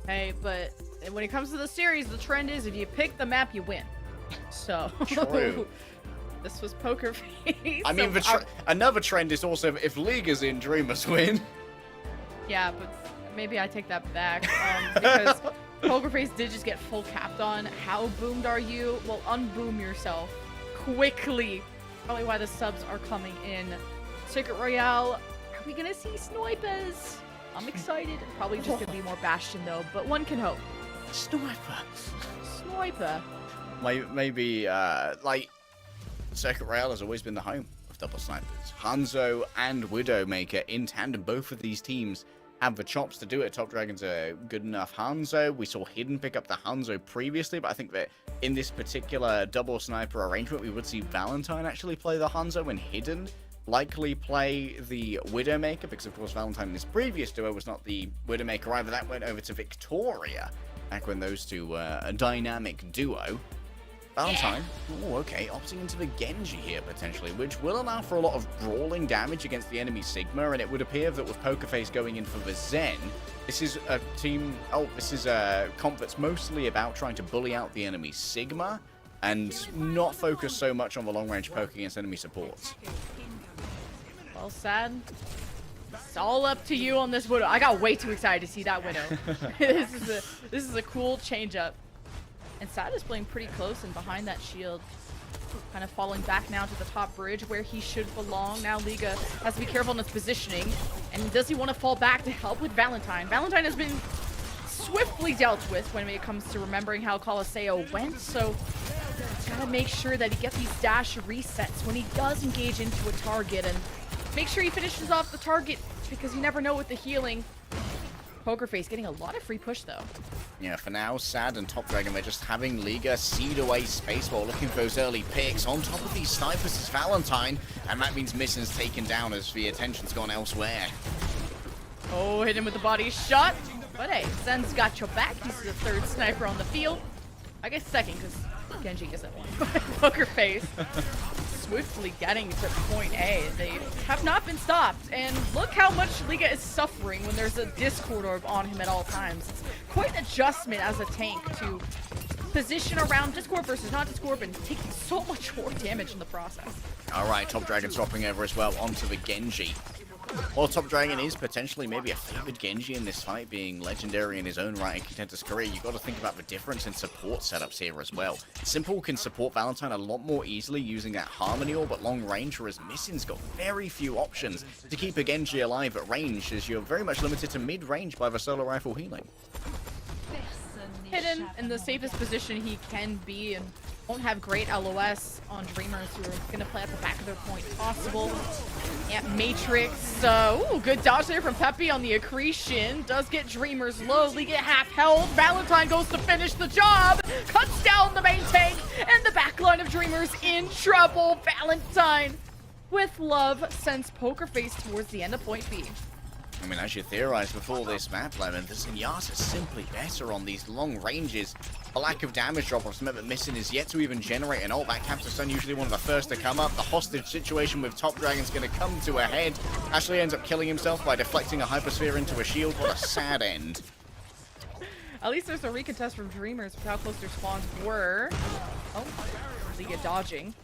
Hey, but when it comes to the series, the trend is if you pick the map, you win. So True. This was Poker Face. I mean, another trend is also if Liga's in, Dreamers win. Yeah, but maybe I take that back, because Poker Face did just get full capped on. How boomed are you? Well, unboom yourself quickly. Probably why the subs are coming in. Circuit Royale, are we gonna see snipers? I'm excited. Probably just gonna be more Bastion though, but one can hope. Sniper. Sniper. Maybe, like, Circuit Royale has always been the home of double snipers. Hanzo and Widowmaker in tandem, both of these teams have the chops to do it. Top Dragon's a good enough Hanzo. We saw Hidden pick up the Hanzo previously, but I think that in this particular double sniper arrangement, we would see Valentine actually play the Hanzo and Hidden likely play the Widowmaker, because of course Valentine in this previous duo was not the Widowmaker either. That went over to Victoria back when those two were a dynamic duo. Valentine, oh, okay, opting into the Genji here potentially, which will allow for a lot of brawling damage against the enemy Sigma, and it would appear that with Pokerface going in for the Zen, this is a this is a comp that's mostly about trying to bully out the enemy Sigma, and not focus so much on the long-range poke against enemy supports. Well, Sad, it's all up to you on this Widow. I got way too excited to see that Widow. This is a cool change-up. And Sad is playing pretty close and behind that shield. Kind of falling back now to the top bridge where he should belong. Now Liga has to be careful in his positioning. And does he want to fall back to help with Valentine? Valentine has been swiftly dealt with when it comes to remembering how Colosseo went. So gotta make sure that he gets these dash resets when he does engage into a target. And make sure he finishes off the target, because you never know with the healing. Pokerface getting a lot of free push though. Yeah, for now, Sad and Top Dragon, they're just having Liga seed away space while looking for those early picks. On top of these snipers is Valentine, and that means Mission's taken down as the attention's gone elsewhere. Oh, hit him with the body shot. But hey, Zen's got your back. He's the third sniper on the field. I guess second, because Genji isn't one. Pokerface swiftly getting to point A. They have not been stopped. And look how much Liga is suffering when there's a Discord Orb on him at all times. It's quite an adjustment as a tank to position around Discord versus not Discord and taking so much more damage in the process. All right, Top Dragon swapping over as well onto the Genji. While Top Dragon is potentially maybe a favored Genji in this fight, being legendary in his own right in Contentor's career, you've got to think about the difference in support setups here as well. Simple can support Valentine a lot more easily using that Harmony Orb at long range, whereas Missin's got very few options to keep a Genji alive at range, as you're very much limited to mid-range by the solo rifle healing. Hidden in the safest position he can be and won't have great LOS on Dreamers, who are going to play at the back of their point possible. Yeah, Matrix. Ooh, good dodge there from Peppy on the accretion. Does get Dreamers low. League at half health. Valentine goes to finish the job. Cuts down the main tank. And the backline of Dreamers in trouble. Valentine with love sends Poker Face towards the end of point B. I mean, as you theorized before this map, Lemon, the Zenyatta's simply better on these long ranges. A lack of damage drop-offs meant that Missin is yet to even generate an ult. That Capture Stun usually one of the first to come up. The hostage situation with Top Dragon's going to come to a head. Ashley ends up killing himself by deflecting a Hypersphere into a shield. What a sad end. At least there's a recontest from Dreamers with how close their spawns were. Oh, Liga dodging.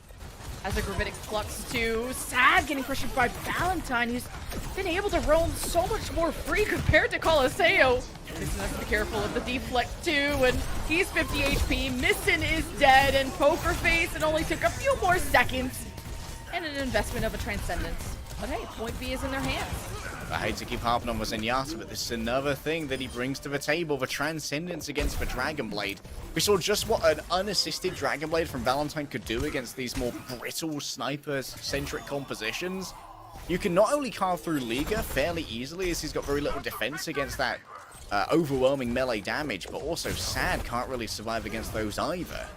As a Gravitic Flux to Sad getting pressured by Valentine, who's been able to roam so much more free compared to Coliseo. Missin has to be careful of the deflect too, and he's 50 HP. Missin is dead, and Poker Face, it only took a few more seconds. And an investment of a Transcendence. But hey, point B is in their hands. I hate to keep harping on with Zenyatta, but this is another thing that he brings to the table, the Transcendence against the Dragon Blade. We saw just what an unassisted Dragon Blade from Valentine could do against these more brittle sniper-centric compositions. You can not only carve through Liga fairly easily, as he's got very little defense against that overwhelming melee damage, but also Sad can't really survive against those either.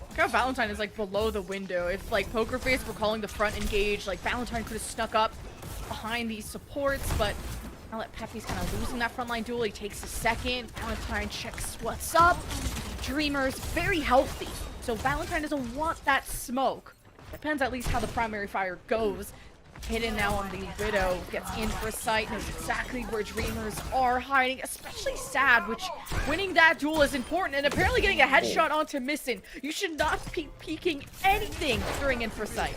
Look how Valentine is like below the window. If like Poker Face were calling the front engage, like Valentine could have snuck up behind these supports, but now that Peppy's kind of losing that frontline duel, he takes a second. Valentine checks what's up. Dreamers very healthy, so Valentine doesn't want that smoke. Depends at least how the primary fire goes. Hidden now on the Widow, gets in for a sight, knows exactly where Dreamers are hiding, especially Sad, which winning that duel is important, and apparently getting a headshot onto Missin. You should not be peeking anything during in for sight.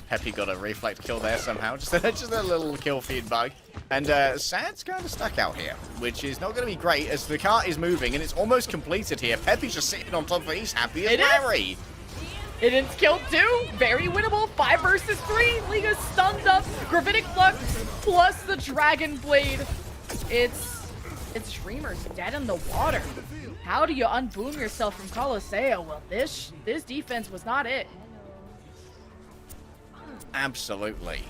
Peppy got a reflect kill there somehow, just a little kill feed bug. And Sad's kind of stuck out here, which is not going to be great as the cart is moving and it's almost completed here. Peppy's just sitting on top of it, he's happy as Larry. Hidden's killed too, very winnable, 5 versus 3. Liga's stunned up, Gravitic Flux plus the Dragon Blade. It's Dreamers dead in the water. How do you unboom yourself from Coliseo? Well, this defense was not it. Absolutely.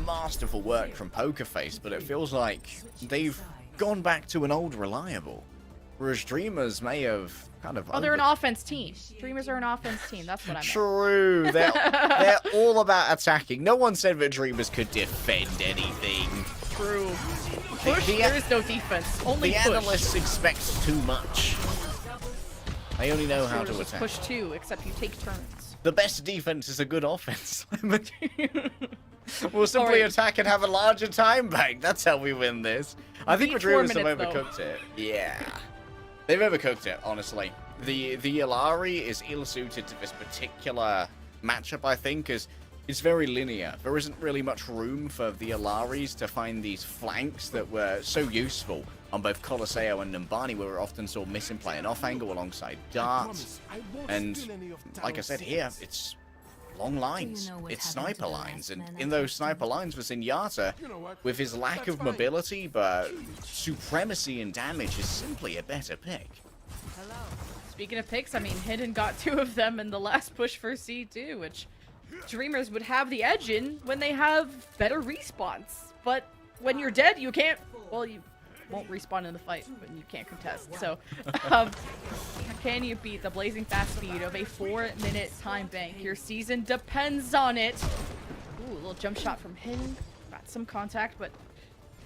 Masterful work from Poker Face, but it feels like they've gone back to an old reliable. Whereas Dreamers may have kind of... Oh, they're an offense team. Dreamers are an offense team, that's what I meant. True. They're all about attacking. No one said that Dreamers could defend anything. True. Push, there is no defense. Only push. The analysts expect too much. They only know how to attack. Push too, except you take turns. The best defense is a good offense. We'll simply attack and have a larger time bank. That's how we win this. I think the Dreamers have overcooked it. Yeah. They've overcooked it, honestly. The Illari is ill-suited to this particular matchup, I think, as it's very linear. There isn't really much room for the Illaris to find these flanks that were so useful on both Coliseo and Numbani, where we often saw Missin play an off-angle alongside darts. And like I said here, it's long lines. It's sniper lines. And in those sniper lines for Zenyatta, with his lack of mobility, but supremacy in damage, is simply a better pick. Speaking of picks, I mean, Hidden got 2 of them in the last push for C2, which Dreamers would have the edge in when they have better respawns. But when you're dead, you can't, well, you won't respawn in the fight when you can't contest. So, can you beat the blazing fast speed of a 4-minute time bank? Your season depends on it. Ooh, a little jump shot from Hidden. Got some contact, but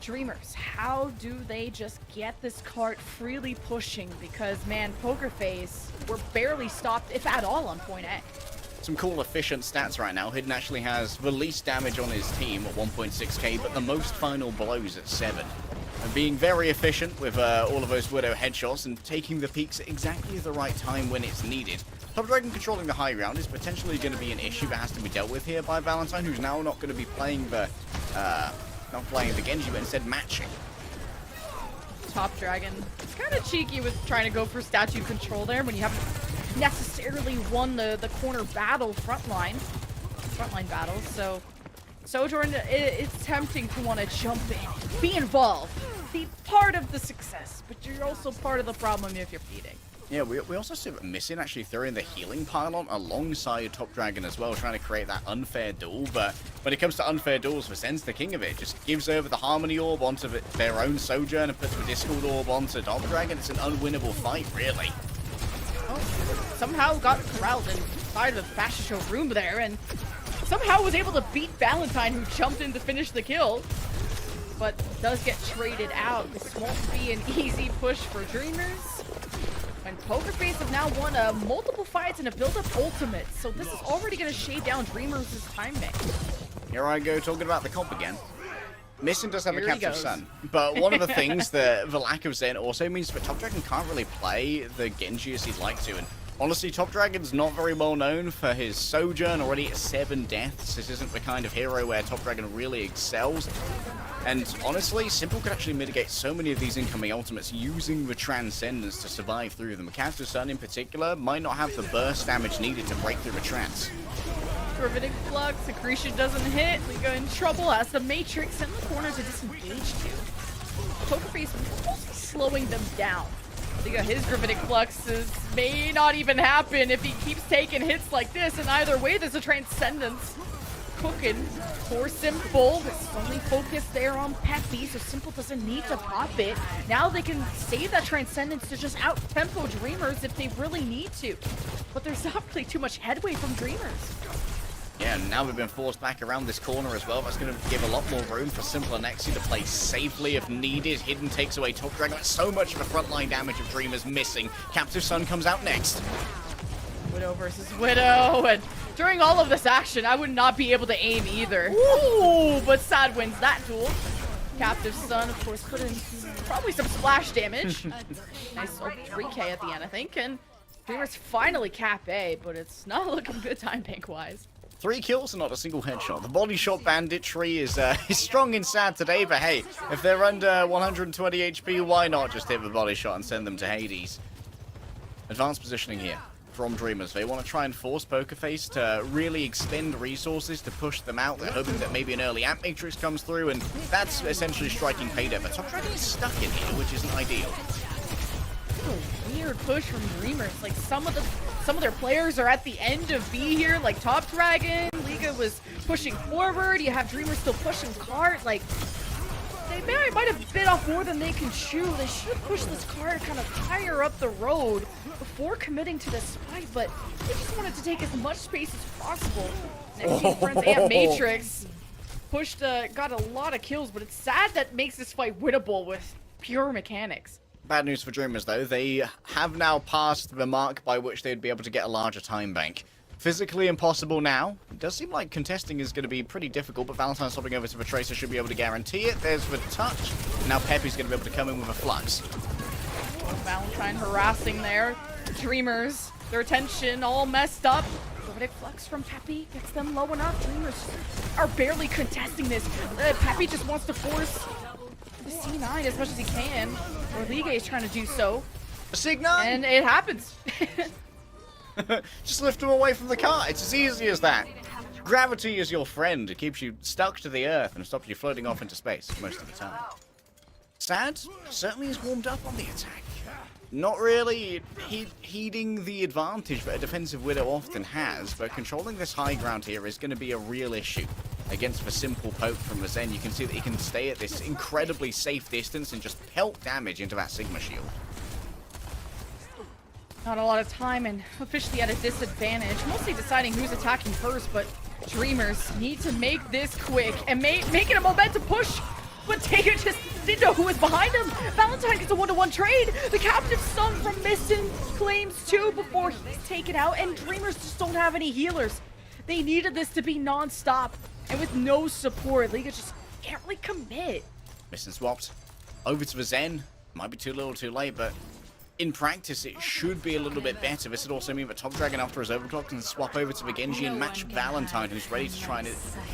Dreamers, how do they just get this cart freely pushing? Because, man, Poker Face were barely stopped, if at all, on point A. Some cool efficient stats right now. Hidden actually has the least damage on his team at 1.6k, but the most final blows at 7. And being very efficient with all of those Widow headshots and taking the peaks at exactly the right time when it's needed. Top Dragon controlling the high ground is potentially going to be an issue that has to be dealt with here by Valentine, who's now not going to be playing the Genji, but instead matching. Top Dragon. It's kind of cheeky with trying to go for statue control there when you haven't necessarily won the corner battle frontline battle. So Sojourn, it's tempting to want to jump in, be involved, be part of the success, but you're also part of the problem if you're feeding. Yeah, we also see Missing actually throwing the healing pylon alongside Top Dragon as well, trying to create that unfair duel. But when it comes to unfair duels, Vizen's the king of it. Just gives over the Harmony Orb onto their own Sojourn and puts the Discord Orb onto Top Dragon. It's an unwinnable fight, really. Oh, somehow got corralled inside of the fashion show room there, and somehow was able to beat Valentine, who jumped in to finish the kill. But does get traded out. This won't be an easy push for Dreamers. And Poker Face have now won multiple fights and a build-up ultimate, so this is already going to shade down Dreamers' timing. Here I go talking about the comp again. Missing does have Here a he captive goes. son, but one of the things that the lack of Zen also means that Top Dragon can't really play the Genji as he'd like to, and honestly, Top Dragon's not very well known for his Sojourn, already at 7 deaths. This isn't the kind of hero where Top Dragon really excels. And honestly, Simple could actually mitigate so many of these incoming ultimates using the Transcendence to survive through them. Captive Sun in particular might not have the burst damage needed to break through the Trance. Gravitic Flux, Accretion doesn't hit, we go in trouble as the Matrix in the corner to disengage to. Poker Face mostly slowing them down. His Gravitic Fluxes may not even happen if he keeps taking hits like this, and either way there's a Transcendence cooking for Simple. It's only focused there on Peppy, so Simple doesn't need to pop it. Now they can save that Transcendence to just out-tempo Dreamers if they really need to. But there's not really too much headway from Dreamers. Yeah, and now we've been forced back around this corner as well. That's going to give a lot more room for Simple and Nexi to play safely if needed. Hidden takes away Top Dragon. That's so much of the frontline damage of Dreamers missing. Captive Sun comes out next. Widow versus Widow, and during all of this action, I would not be able to aim either. Ooh, but Sad wins that duel. Captive Sun, of course, put in probably some splash damage. Nice 3k at the end, I think, and Dreamers finally cap A, but it's not looking good time bank-wise. 3 kills and not a single headshot. The body shot banditry is strong and sad today, but hey, if they're under 120 HP, why not just hit the body shot and send them to Hades? Advanced positioning here from Dreamers. They want to try and force Poker Face to really expend resources to push them out. They're hoping that maybe an early Amp Matrix comes through, and that's essentially striking payday. But Top Dragon is stuck in here, which isn't ideal. A weird push from Dreamers. Like some of their players are at the end of B here, like Top Dragon. Liga was pushing forward. You have Dreamers still pushing cart. Like they might have bit off more than they can chew. They should push this cart kind of higher up the road before committing to this fight, but they just wanted to take as much space as possible. Next team friends Amp Matrix pushed, got a lot of kills, but it's sad that makes this fight winnable with pure mechanics. Bad news for Dreamers, though. They have now passed the mark by which they'd be able to get a larger time bank. Physically impossible now. It does seem like contesting is going to be pretty difficult, but Valentine swapping over to the Tracer should be able to guarantee it. There's the touch. Now Peppy's going to be able to come in with a flux. Valentine harassing there. Dreamers, their attention all messed up. Gravitic Flux from Peppy gets them low enough. Dreamers are barely contesting this. Peppy just wants to force the C9 as much as he can. Rodriguez is trying to do so. Signa! And it happens. Just lift him away from the car. It's as easy as that. Gravity is your friend. It keeps you stuck to the earth and stops you floating off into space most of the time. Sad certainly is warmed up on the attack. Not really heeding the advantage that a defensive Widow often has, but controlling this high ground here is going to be a real issue. Against the simple poke from the Zen, you can see that he can stay at this incredibly safe distance and just pelt damage into that Sigma shield. Not a lot of time and officially at a disadvantage. Mostly deciding who's attacking first, but Dreamers need to make this quick and make it a momentum push. But Taker just didn't know who was behind him. Valentine gets a 1-to-1 trade. The Captive Sun from Missin claims 2 before he's taken out, and Dreamers just don't have any healers. They needed this to be non-stop, and with no support, Liga just can't really commit. Missin swapped over to the Zen. Might be too little too late, but in practice, it should be a little bit better. This would also mean that Top Dragon, after his overclock, can swap over to the Genji and match Valentine, who's ready to try and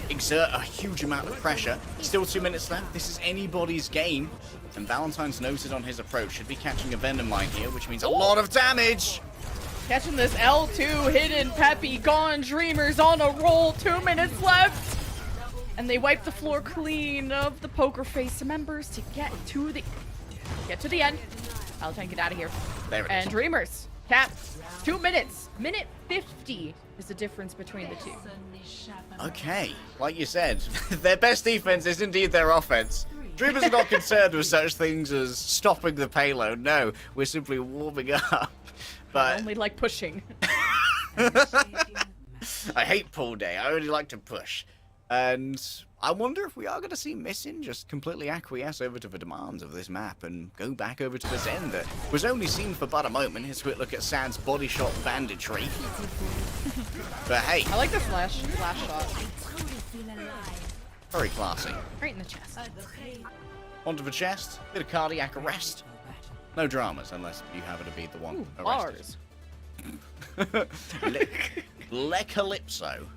exert a huge amount of pressure. Still 2 minutes left. This is anybody's game. And Valentine's noted on his approach. Should be catching a Venom Mine here, which means a lot of damage. Catching this L2, hidden Peppy, gone, Dreamers on a roll, 2 minutes left. And they wipe the floor clean of the Poker Face members to get to the end. Valentine, get out of here. There it And is. Dreamers, cap, 2 minutes. Minute 50 is the difference between the two. Okay, like you said, their best defense is indeed their offense. Dreamers are not concerned with such things as stopping the payload. No, we're simply warming up. But Only like pushing. I hate pull day. I only like to push. And I wonder if we are going to see Missing just completely acquiesce over to the demands of this map and go back over to the Zen that was only seen for but a moment. Here's a quick look at Sand's body shot banditry. But hey, I like the flash shot. very classy. Right in the chest. Onto the chest, bit of cardiac arrest. No dramas unless you happen to be the one Ooh, arrested. bars. Le Calypso.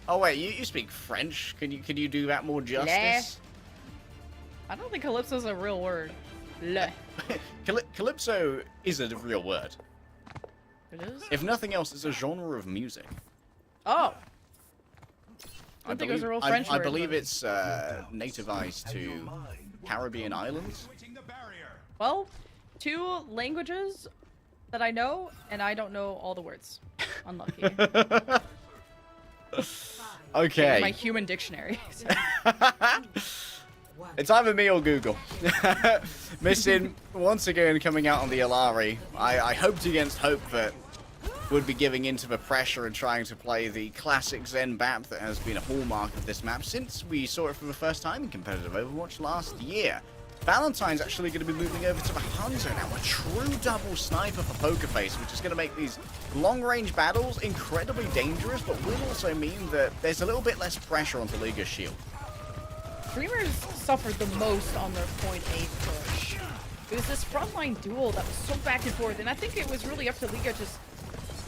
Oh wait, you speak French. Can you do that more justice? I don't think Calypso's a real word. Le. Calypso is a real word. It is? If nothing else, it's a genre of music. Oh. I think it was a real French I word, believe but- it's nativized to Caribbean islands. Well, 2 languages that I know, and I don't know all the words. Unlucky. Okay. My human dictionary. It's either me or Google. Missing once again coming out on the Alari. I hoped against hope that would be giving into the pressure and trying to play the classic Zen BAP that has been a hallmark of this map since we saw it for the first time in competitive Overwatch last year. Valentine's actually going to be moving over to the Hunter now, a true double sniper for Poker Face, which is going to make these long-range battles incredibly dangerous, but will also mean that there's a little bit less pressure onto Liga's shield. Dreamers suffered the most on their point A push. It was this frontline duel that was so back and forth, and I think it was really up to Liga just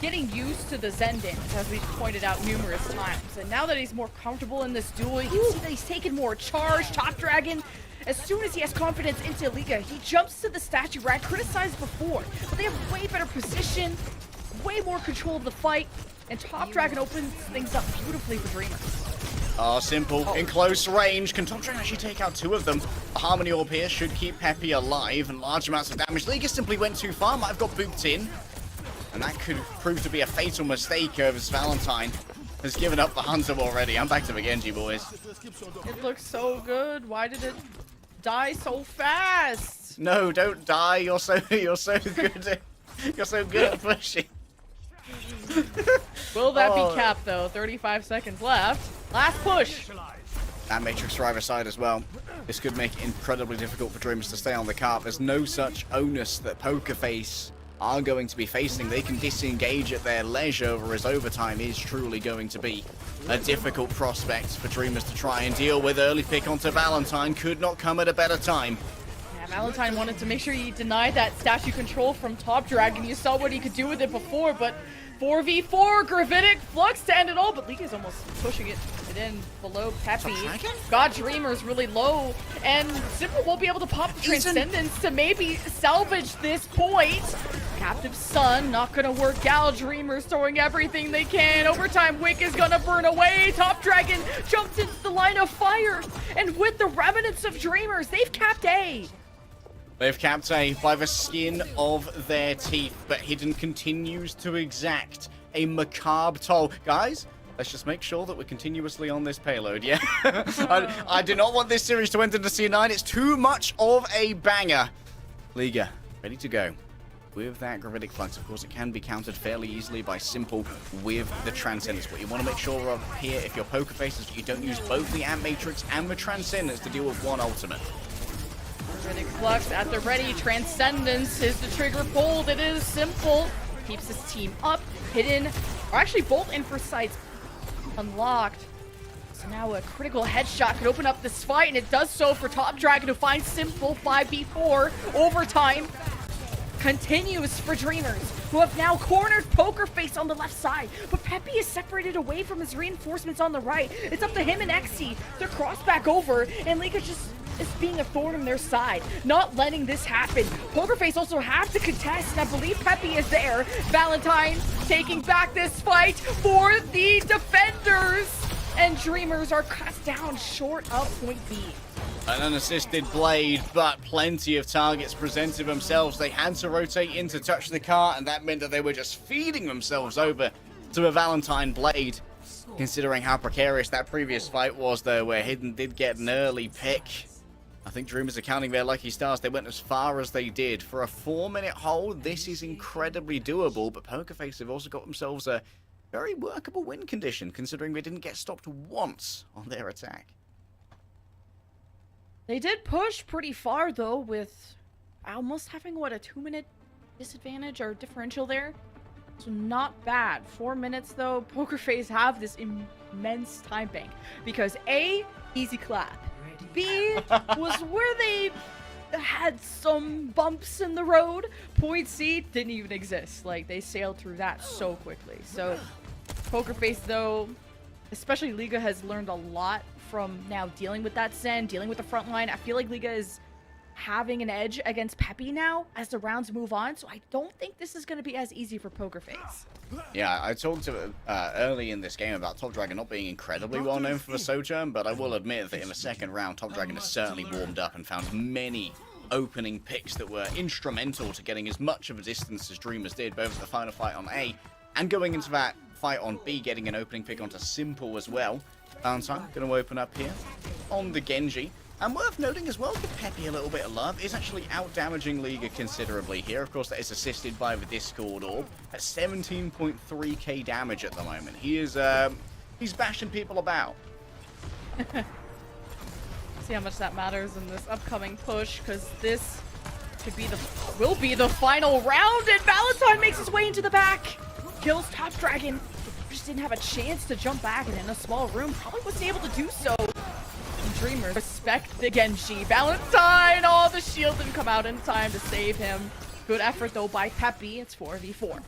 getting used to the Zen dance, as we've pointed out numerous times. And now that he's more comfortable in this duel, you can see that he's taken more charge. Top Dragon, as soon as he has confidence into Liga, he jumps to the statue rack, criticized before, but they have way better position, way more control of the fight, and Top Dragon opens things up beautifully for Dreamers. Oh, simple. In close range. Can Top Dragon actually take out 2 of them? The Harmony Orb here should keep Peppy alive and large amounts of damage. Liga simply went too far, might have got booped in. And that could prove to be a fatal mistake as Valentine has given up the Hunter already. I'm back to the Genji, boys. It looks so good. Why did it die so fast? No, don't die. You're so good at pushing. Will that Oh. be capped though? 35 seconds left. Last push. And Matrix driver side as well. This could make it incredibly difficult for Dreamers to stay on the cart. There's no such onus that Poker Face are going to be facing. They can disengage at their leisure, whereas overtime is truly going to be a difficult prospect for Dreamers to try and deal with. Early pick onto Valentine could not come at a better time. Yeah, Valentine wanted to make sure he denied that statue control from Top Dragon. You saw what he could do with it before, but 4v4, Gravitic, Flux to end it all, but Liga's almost pushing it in below Peppy. God, Dreamer's really low, and Simple won't be able to pop the Transcendence to maybe salvage this point. Captive Sun, not gonna work out. Dreamers throwing everything they can. Overtime Wick is gonna burn away. Top Dragon jumps into the line of fire, and with the remnants of Dreamers, they've capped A. They've capped A by the skin of their teeth, but Hidden continues to exact a macabre toll. Guys, let's just make sure that we're continuously on this payload, yeah? I do not want this series to enter into C9. It's too much of a banger. Liga, ready to go. With that Gravitic Flux, of course, it can be countered fairly easily by Simple with the Transcendence. What you want to make sure of here, if you're Poker Face, is that you don't use both the Ant Matrix and the Transcendence to deal with one ultimate. Gravitic Flux at the ready. Transcendence is the trigger pulled. It is Simple. Keeps his team up. Hidden, or actually both infrasights unlocked. So now a critical headshot could open up this fight, and it does so for Top Dragon, who finds Simple 5v4 overtime. continues for Dreamers, who have now cornered Poker Face on the left side. But Peppy is separated away from his reinforcements on the right. It's up to him and Exy to cross back over, and Liga just is being a thorn in their side, not letting this happen. Poker Face also have to contest, and I believe Peppy is there. Valentine taking back this fight for the defenders, and Dreamers are cut down short of point B. An unassisted blade, but plenty of targets presented themselves. They had to rotate in to touch the car, and that meant that they were just feeding themselves over to a Valentine blade. Considering how precarious that previous fight was, though, where Hidden did get an early pick. I think Dreamers are counting their lucky stars. They went as far as they did. For a 4-minute hold, this is incredibly doable, but Poker Face have also got themselves a very workable win condition, considering they didn't get stopped once on their attack. They did push pretty far, though, with almost having, what, a 2-minute disadvantage or differential there? So not bad. 4 minutes, though. Poker Face have this immense time bank. Because A, easy clap. B, was where they had some bumps in the road. Point C didn't even exist. Like, they sailed through that so quickly. So, Poker Face, though, especially Liga, has learned a lot from now dealing with that Zen, dealing with the front line. I feel like Liga is having an edge against Peppy now as the rounds move on, so I don't think this is going to be as easy for Poker Face. Yeah, I talked early in this game about Top Dragon not being incredibly well known for the Sojourn, but I will admit that in the second round, Top Dragon has certainly warmed up and found many opening picks that were instrumental to getting as much of a distance as Dreamers did, both at the final fight on A and going into that fight on B, getting an opening pick onto Simple as well. Valentine going to open up here on the Genji. And worth noting as well, give Peppy a little bit of love, is actually out-damaging Liga considerably here. Of course, that is assisted by the Discord Orb at 17.3k damage at the moment. He is, he's bashing people about. See how much that matters in this upcoming push, because this will be the final round, and Valentine makes his way into the back. Kills Top Dragon. Just didn't have a chance to jump back, and in a small room, probably wasn't able to do so. Dreamers respect the Genji. Valentine, the shield didn't come out in time to save him. Good effort, though, by Peppy. It's 4v4.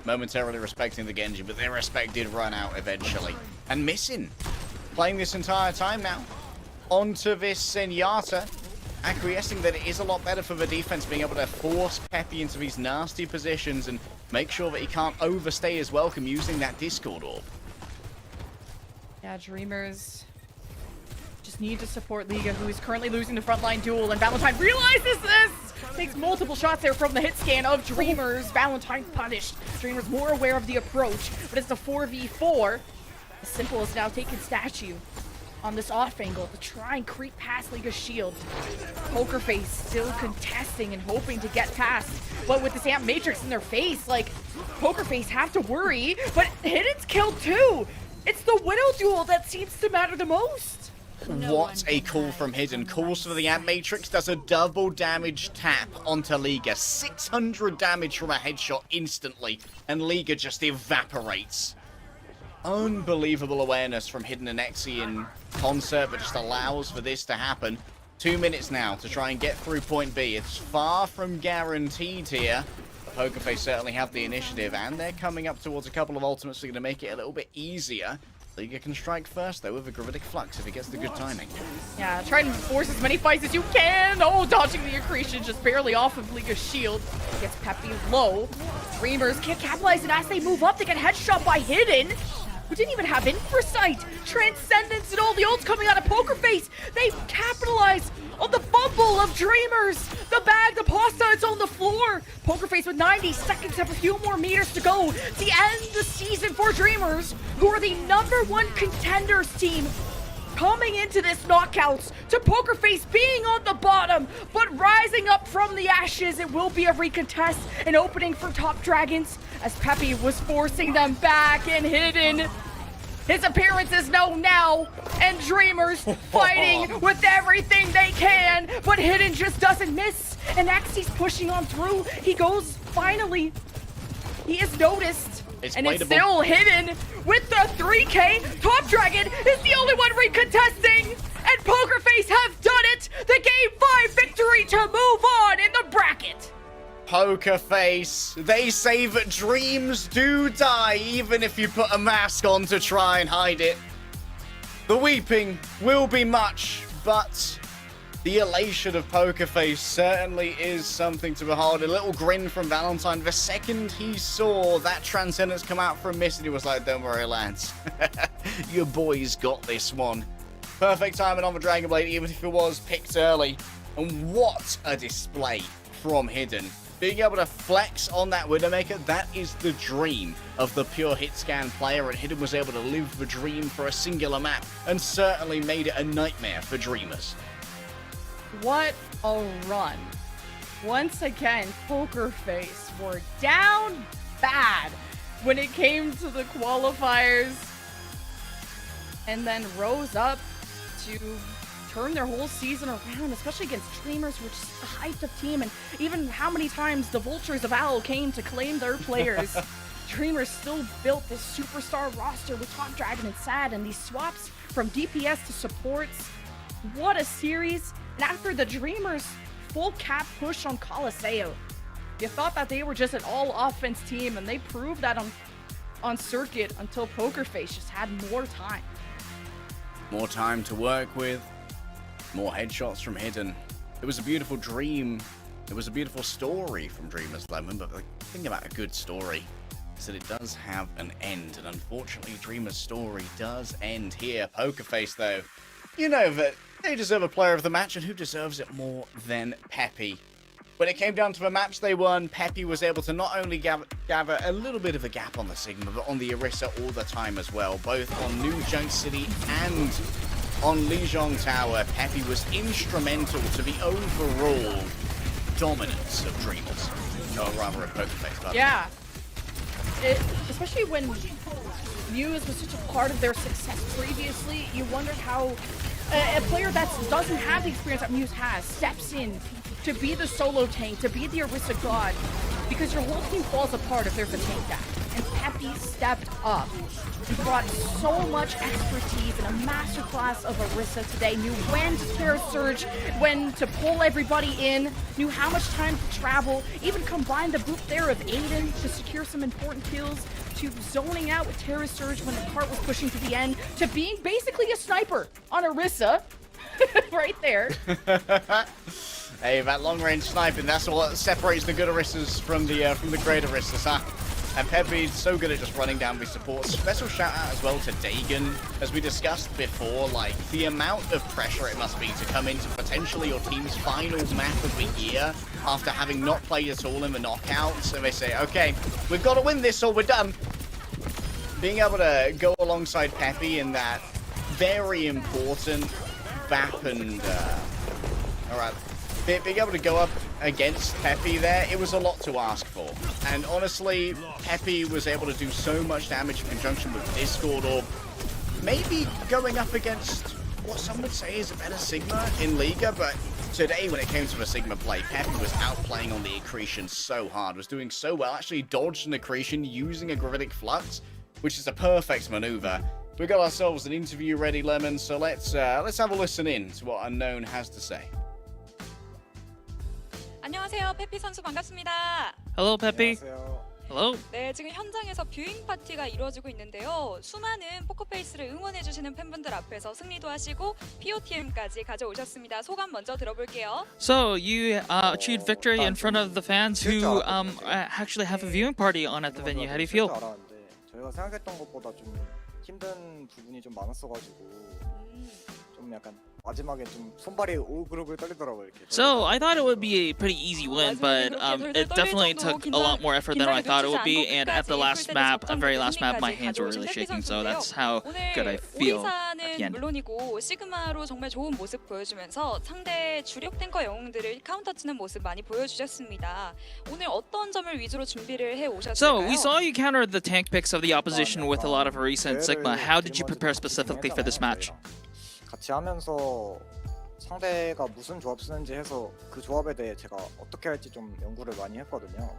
Momentarily respecting the Genji, but their respect did run out eventually. And missing. Playing this entire time now. Onto this Zenyatta. Acquiescing that it is a lot better for the defense, being able to force Peppy into these nasty positions and make sure that he can't overstay his welcome using that Discord Orb. Yeah, Dreamers just need to support Liga, who is currently losing the frontline duel, and Valentine realizes this! Takes multiple shots there from the hit scan of Dreamers. Valentine punished. Dreamers more aware of the approach, but it's the 4v4. Simple is now taking statue on this off angle to try and creep past Liga's shield. Poker Face still contesting and hoping to get past, but with this Amp Matrix in their face, like, Poker Face have to worry, but Hidden's killed too! It's the Widow duel that seems to matter the most. What a call from Hidden. Calls for the Amp Matrix, does a double damage tap onto Liga. 600 damage from a headshot instantly, and Liga just evaporates. Unbelievable awareness from Hidden and Exy in concert, but just allows for this to happen. 2 minutes now to try and get through point B. It's far from guaranteed here. Poker Face certainly have the initiative, and they're coming up towards a couple of ultimates that are going to make it a little bit easier. Liga can strike first, though, with a Gravitic Flux if he gets the good timing. Yeah, try and force as many fights as you can. Dodging the accretion, just barely off of Liga's shield. Gets Peppy low. Dreamers can't capitalize, and as they move up, they get headshot by Hidden, who didn't even have Infrasight. Transcendence and all the ults coming out of Poker Face. They capitalize on the fumble of Dreamers. The bag, the pasta, it's on the floor. Poker Face with 90 seconds, have a few more meters to go to end the season for Dreamers, who are the #1 contenders team. Coming into this knockouts to Poker Face being on the bottom, but rising up from the ashes. It will be a recontest, an opening for Top Dragons, as Peppy was forcing them back, and Hidden, his appearance is known now, and Dreamers fighting with everything they can, but Hidden just doesn't miss, and Exy's pushing on through. He goes, finally, he is noticed. And it's still Hidden with the 3K. Top Dragon is the only one recontesting, and Poker Face have done it. The Game 5 victory to move on in the bracket. Poker Face. They say that dreams do die, even if you put a mask on to try and hide it. The weeping will be much, but the elation of Poker Face certainly is something to behold. A little grin from Valentine the second he saw that Transcendence come out from Mist, and he was like, don't worry, lads. Your boys got this one. Perfect timing on the Dragon Blade, even if it was picked early. And what a display from Hidden. Being able to flex on that Widowmaker, that is the dream of the pure hit-scan player, and Hidden was able to live the dream for a singular map, and certainly made it a nightmare for dreamers. What a run. Once again, Poker Face were down bad when it came to the qualifiers, and then rose up to turn their whole season around, especially against Dreamers, which is the hyped up team, and even how many times the Vultures of Owl came to claim their players. Dreamers still built this superstar roster with Top Dragon and Sad, and these swaps from DPS to supports. What a series. And after the Dreamers' full cap push on Colosseo, you thought that they were just an all-offense team, and they proved that on circuit until Poker Face just had more time. More time to work with. More headshots from Hidden. It was a beautiful dream. It was a beautiful story from Dreamers Lemon, but the thing about a good story is that it does have an end, and unfortunately Dreamers' story does end here. Poker Face, though, you know that they deserve a player of the match, and who deserves it more than Peppy? When it came down to the maps they won, Peppy was able to not only gather a little bit of a gap on the Sigma, but on the Orisa all the time as well, both on New Junk City and on Lijiang Tower. Peppy was instrumental to the overall dominance of Dreamers. Or rather, of Poker Face. Yeah. Especially when Muse was such a part of their success previously, you wonder how a player that doesn't have the experience that Muse has steps in to be the solo tank, to be the Orisa god, because your whole team falls apart if there's a tank down. And Peppy stepped up. He brought so much expertise and a masterclass of Orisa today. Knew when to Terra Surge, when to pull everybody in, knew how much time to travel, even combined the boot there of Aiden to secure some important kills, to zoning out with Terra Surge when the cart was pushing to the end, to being basically a sniper on Orisa. Right there. Hey, that long-range sniping, that's what separates the good Orisas from the great Orisas, huh? And Peppy's so good at just running down these supports. Special shout out as well to Dagon. As we discussed before, like, the amount of pressure it must be to come into potentially your team's final map of the year after having not played at all in the knockouts. And they say, okay, we've got to win this or we're done. Being able to go alongside Peppy in that very important BAP and, alright. Being able to go up against Peppy there, it was a lot to ask for. And honestly, Peppy was able to do so much damage in conjunction with Discord, or maybe going up against what some would say is a better Sigma in Liga, but today when it came to the Sigma play, Peppy was outplaying on the accretion so hard, was doing so well, actually dodged an accretion using a gravitic flux, which is a perfect maneuver. We got ourselves an interview ready, Lemon, so let's have a listen in to what Unknown has to say. 안녕하세요, 페피 선수 반갑습니다. Hello, Peppy. Hello. 네, 지금 현장에서 뷰잉 파티가 이루어지고 있는데요. 수많은 포커페이스를 응원해주시는 팬분들 앞에서 승리도 하시고 POTM까지 가져오셨습니다. 소감 먼저 들어볼게요. So you achieved victory in front of the fans who actually have a viewing party on at the venue. How do you feel? 저희가 생각했던 것보다 좀 힘든 부분이 좀 많았어가지고 좀 약간 마지막에 좀 손발이 오글오글 떨리더라고요. 이렇게. So I thought it would be a pretty easy win, but it definitely took a lot more effort than I thought it would be. And at the last map, very last map, my hands were really shaking. So that's how good I feel at the end. 물론이고 시그마로 정말 좋은 모습 보여주면서 상대 주력 탱커 영웅들을 카운터치는 모습 많이 보여주셨습니다. 오늘 어떤 점을 위주로 준비를 해 오셨을까요? So we saw you counter the tank picks of the opposition with a lot of Orisa and Sigma. How did you prepare specifically for this match? 같이 하면서 상대가 무슨 조합 쓰는지 해서 그 조합에 대해 제가 어떻게 할지 좀 연구를 많이 했거든요.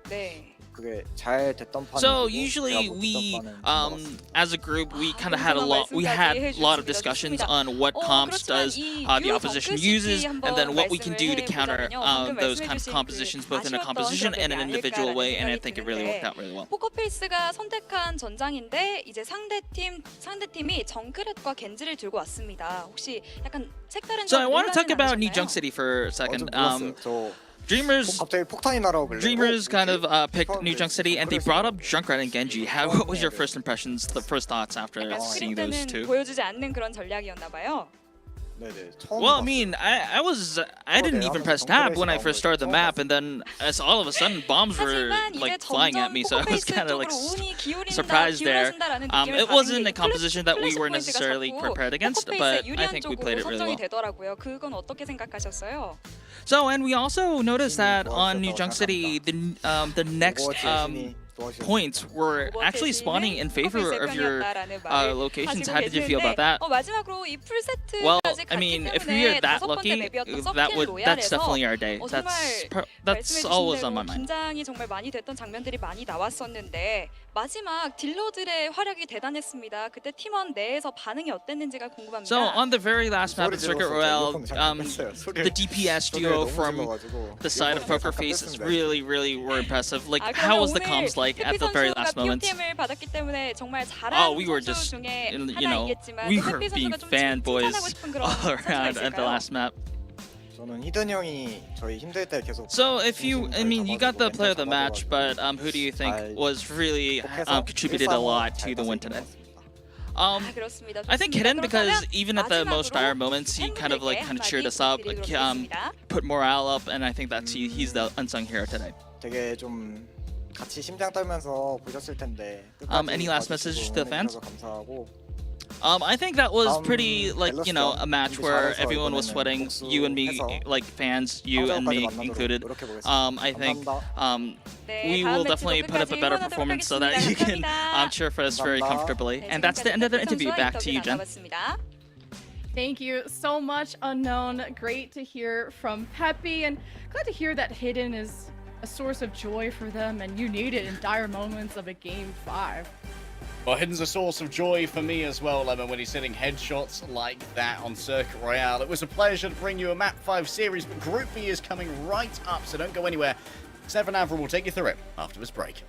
네. 그게 잘 됐던 판이 So 되고 usually 제가 못 we, 됐던 판은 진 as a group, we 아, kind of had a lot. We had a lot of 말씀까지 discussions 해주셨습니다. on what comps 그렇지만 does 이 the 듀오 opposition 정크 uses, 시티 and 한번 then what we can do to 말씀을 counter 해보자면요. 방금 those kind of 말씀해주신 compositions, both in a 아쉬웠던 composition 그런 and an 점이 individual 아닐까라는 way. And I 생각이 think it really worked 드는데 out really well. 포커페이스가 선택한 전장인데 이제 상대팀이 정크렛과 겐지를 들고 왔습니다. 혹시 약간 색다른 So 점 I want to talk 놀라진 about New 않으셨나요? Junk City for a second. 몰랐어요. 저 Dreamers. 갑자기 폭탄이 날아오길래 Dreamers kind of picked 싶었는데 New Junk City, and they 정크렛이 brought up Junkrat and Genji. What was your first impressions, the first thoughts after 약간 seeing those 스크립트는 two? 보여주지 않는 그런 전략이었나 봐요. 네네 처음 Well, I 봤어요. mean, I didn't they even haven't press tab when I concreted first started the on map, it. and then as all of a sudden bombs were 하지만 이제 like flying at 점점 me, so I was 포커페이스 kind of 쪽으로 like 운이 surprised there. 기울어진다라는 느낌을 It wasn't a 받으니 composition that we 플래시 were 포인트가 necessarily 자꾸 prepared against, 포커페이스의 but I 유리한 think we 쪽으로 played it really 선정이 well. 되더라고요. 그건 어떻게 생각하셨어요? So, and we also noticed that on New 좋아하셨다고 Junk City, the next 오버워치 points were actually spawning in favor of your locations. How did you feel about that? 마지막으로 이 풀세트까지 Well, 갔기 I mean, if 때문에 we are that 다섯 번째 lucky, 맵이었던 that's 서킷 definitely 로얄에서 our day. 정말 That's 말씀해주신 always on 대로 my mind. 긴장이 정말 많이 됐던 장면들이 많이 나왔었는데 마지막 딜러들의 활약이 대단했습니다. 그때 팀원 내에서 반응이 어땠는지가 궁금합니다. So on the very last map at Circuit Royale, the DPS duo from the side of Poker Faces really were impressive. Like, how was the comms like at the very last moments? POTM을 받았기 때문에 정말 잘한 Oh, we were 선수 just, 중에 you know, 하나이겠지만 we 또 were 햇빛 being 선수가 좀 fanboys 칭찬하고 싶은 그런 all 선수가 around at the 있을까요? last map. 저는 히든 형이 저희 힘들 때 계속 So if you, I mean, you got the player of the match, but who do you think 잘 was really contributed a lot to the win today? 아, 그렇습니다. I think 좋습니다. Hidden, because 그렇다면 even at the most dire 마지막으로 moments, he kind of 팬분들께 cheered us 한마디 up, 부탁드리도록 하겠습니다. put morale up, and I think that's he's the unsung hero today. 되게 좀 같이 심장 떨면서 보셨을 텐데 Any last message to the fans? 감사하고 I think that was pretty 밸런스 a match where everyone was sweating, you and me, 복수해서 like fans, you and me 상대까지 만나도록 included. 노력해보겠습니다. I think 감사합니다. 네, we 다음 will 매치도 definitely put up a 끝까지 better 응원하도록 performance so that 하겠습니다. you can 감사합니다. cheer for us very 감사합니다. comfortably. 네, And that's the end of the interview. 선수와 Back to you, 인터뷰 Jen. 나눠봤습니다. Thank you so much, Unknown. Great to hear from Peppy, and glad to hear that Hidden is a source of joy for them, and you need it in dire moments of a Game 5. Well, Hidden's a source of joy for me as well, Lemon, when he's hitting headshots like that on Circuit Royale. It was a pleasure to bring you a Map 5 series, but Group B is coming right up, so don't go anywhere. Seven Avril will take you through it after this break.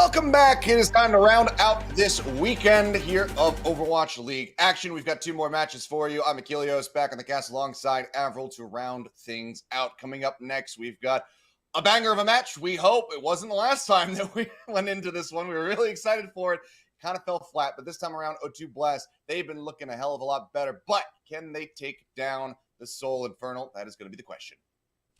Welcome back. It is time to round out this weekend here of Overwatch League action. We've got 2 more matches for you. I'm Achilleos back on the cast alongside Avril to round things out. Coming up next, we've got a banger of a match. We hope it wasn't the last time that we went into this one. We were really excited for it. Kind of fell flat, but this time around, O2 Blast, they've been looking a hell of a lot better. But can they take down the Soul Infernal? That is going to be the question.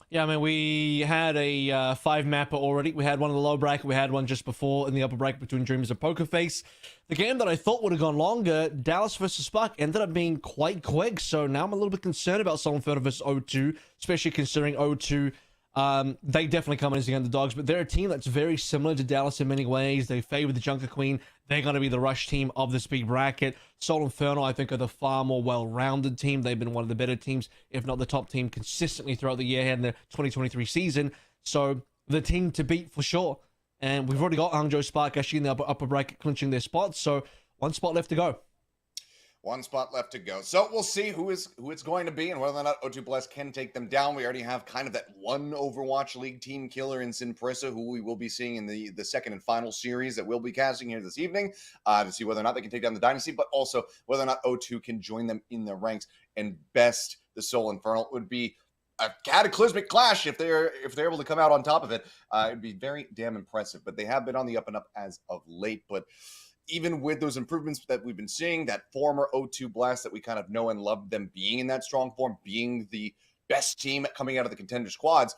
Yeah, I mean, we had a 5-mapper already. We had one in the low bracket. We had one just before in the upper bracket between Dreamers and Poker Face. The game that I thought would have gone longer, Dallas versus Spark, ended up being quite quick. So now I'm a little bit concerned about Soul Infernal versus O2, especially considering O2, they definitely come in as the underdogs, but they're a team that's very similar to Dallas in many ways. They favor the Junker Queen. They're going to be the rush team of this big bracket. Soul Infernal, I think, are the far more well-rounded team. They've been one of the better teams, if not the top team, consistently throughout the year in the 2023 season. So the team to beat for sure. And we've already got Hangzhou Spark actually in the upper bracket clinching their spots. So 1 spot left to go. 1 spot left to go. So we'll see who it's going to be and whether or not O2 Blast can take them down. We already have kind of that one Overwatch League team killer in Sin Parissa, who we will be seeing in the second and final series that we'll be casting here this evening to see whether or not they can take down the Dynasty, but also whether or not O2 can join them in their ranks and best the Soul Infernal. It would be a cataclysmic clash if they're able to come out on top of it. It'd be very damn impressive, but they have been on the up and up as of late. But even with those improvements that we've been seeing, that former O2 Blast that we kind of know and love them being in that strong form, being the best team coming out of the contender squads,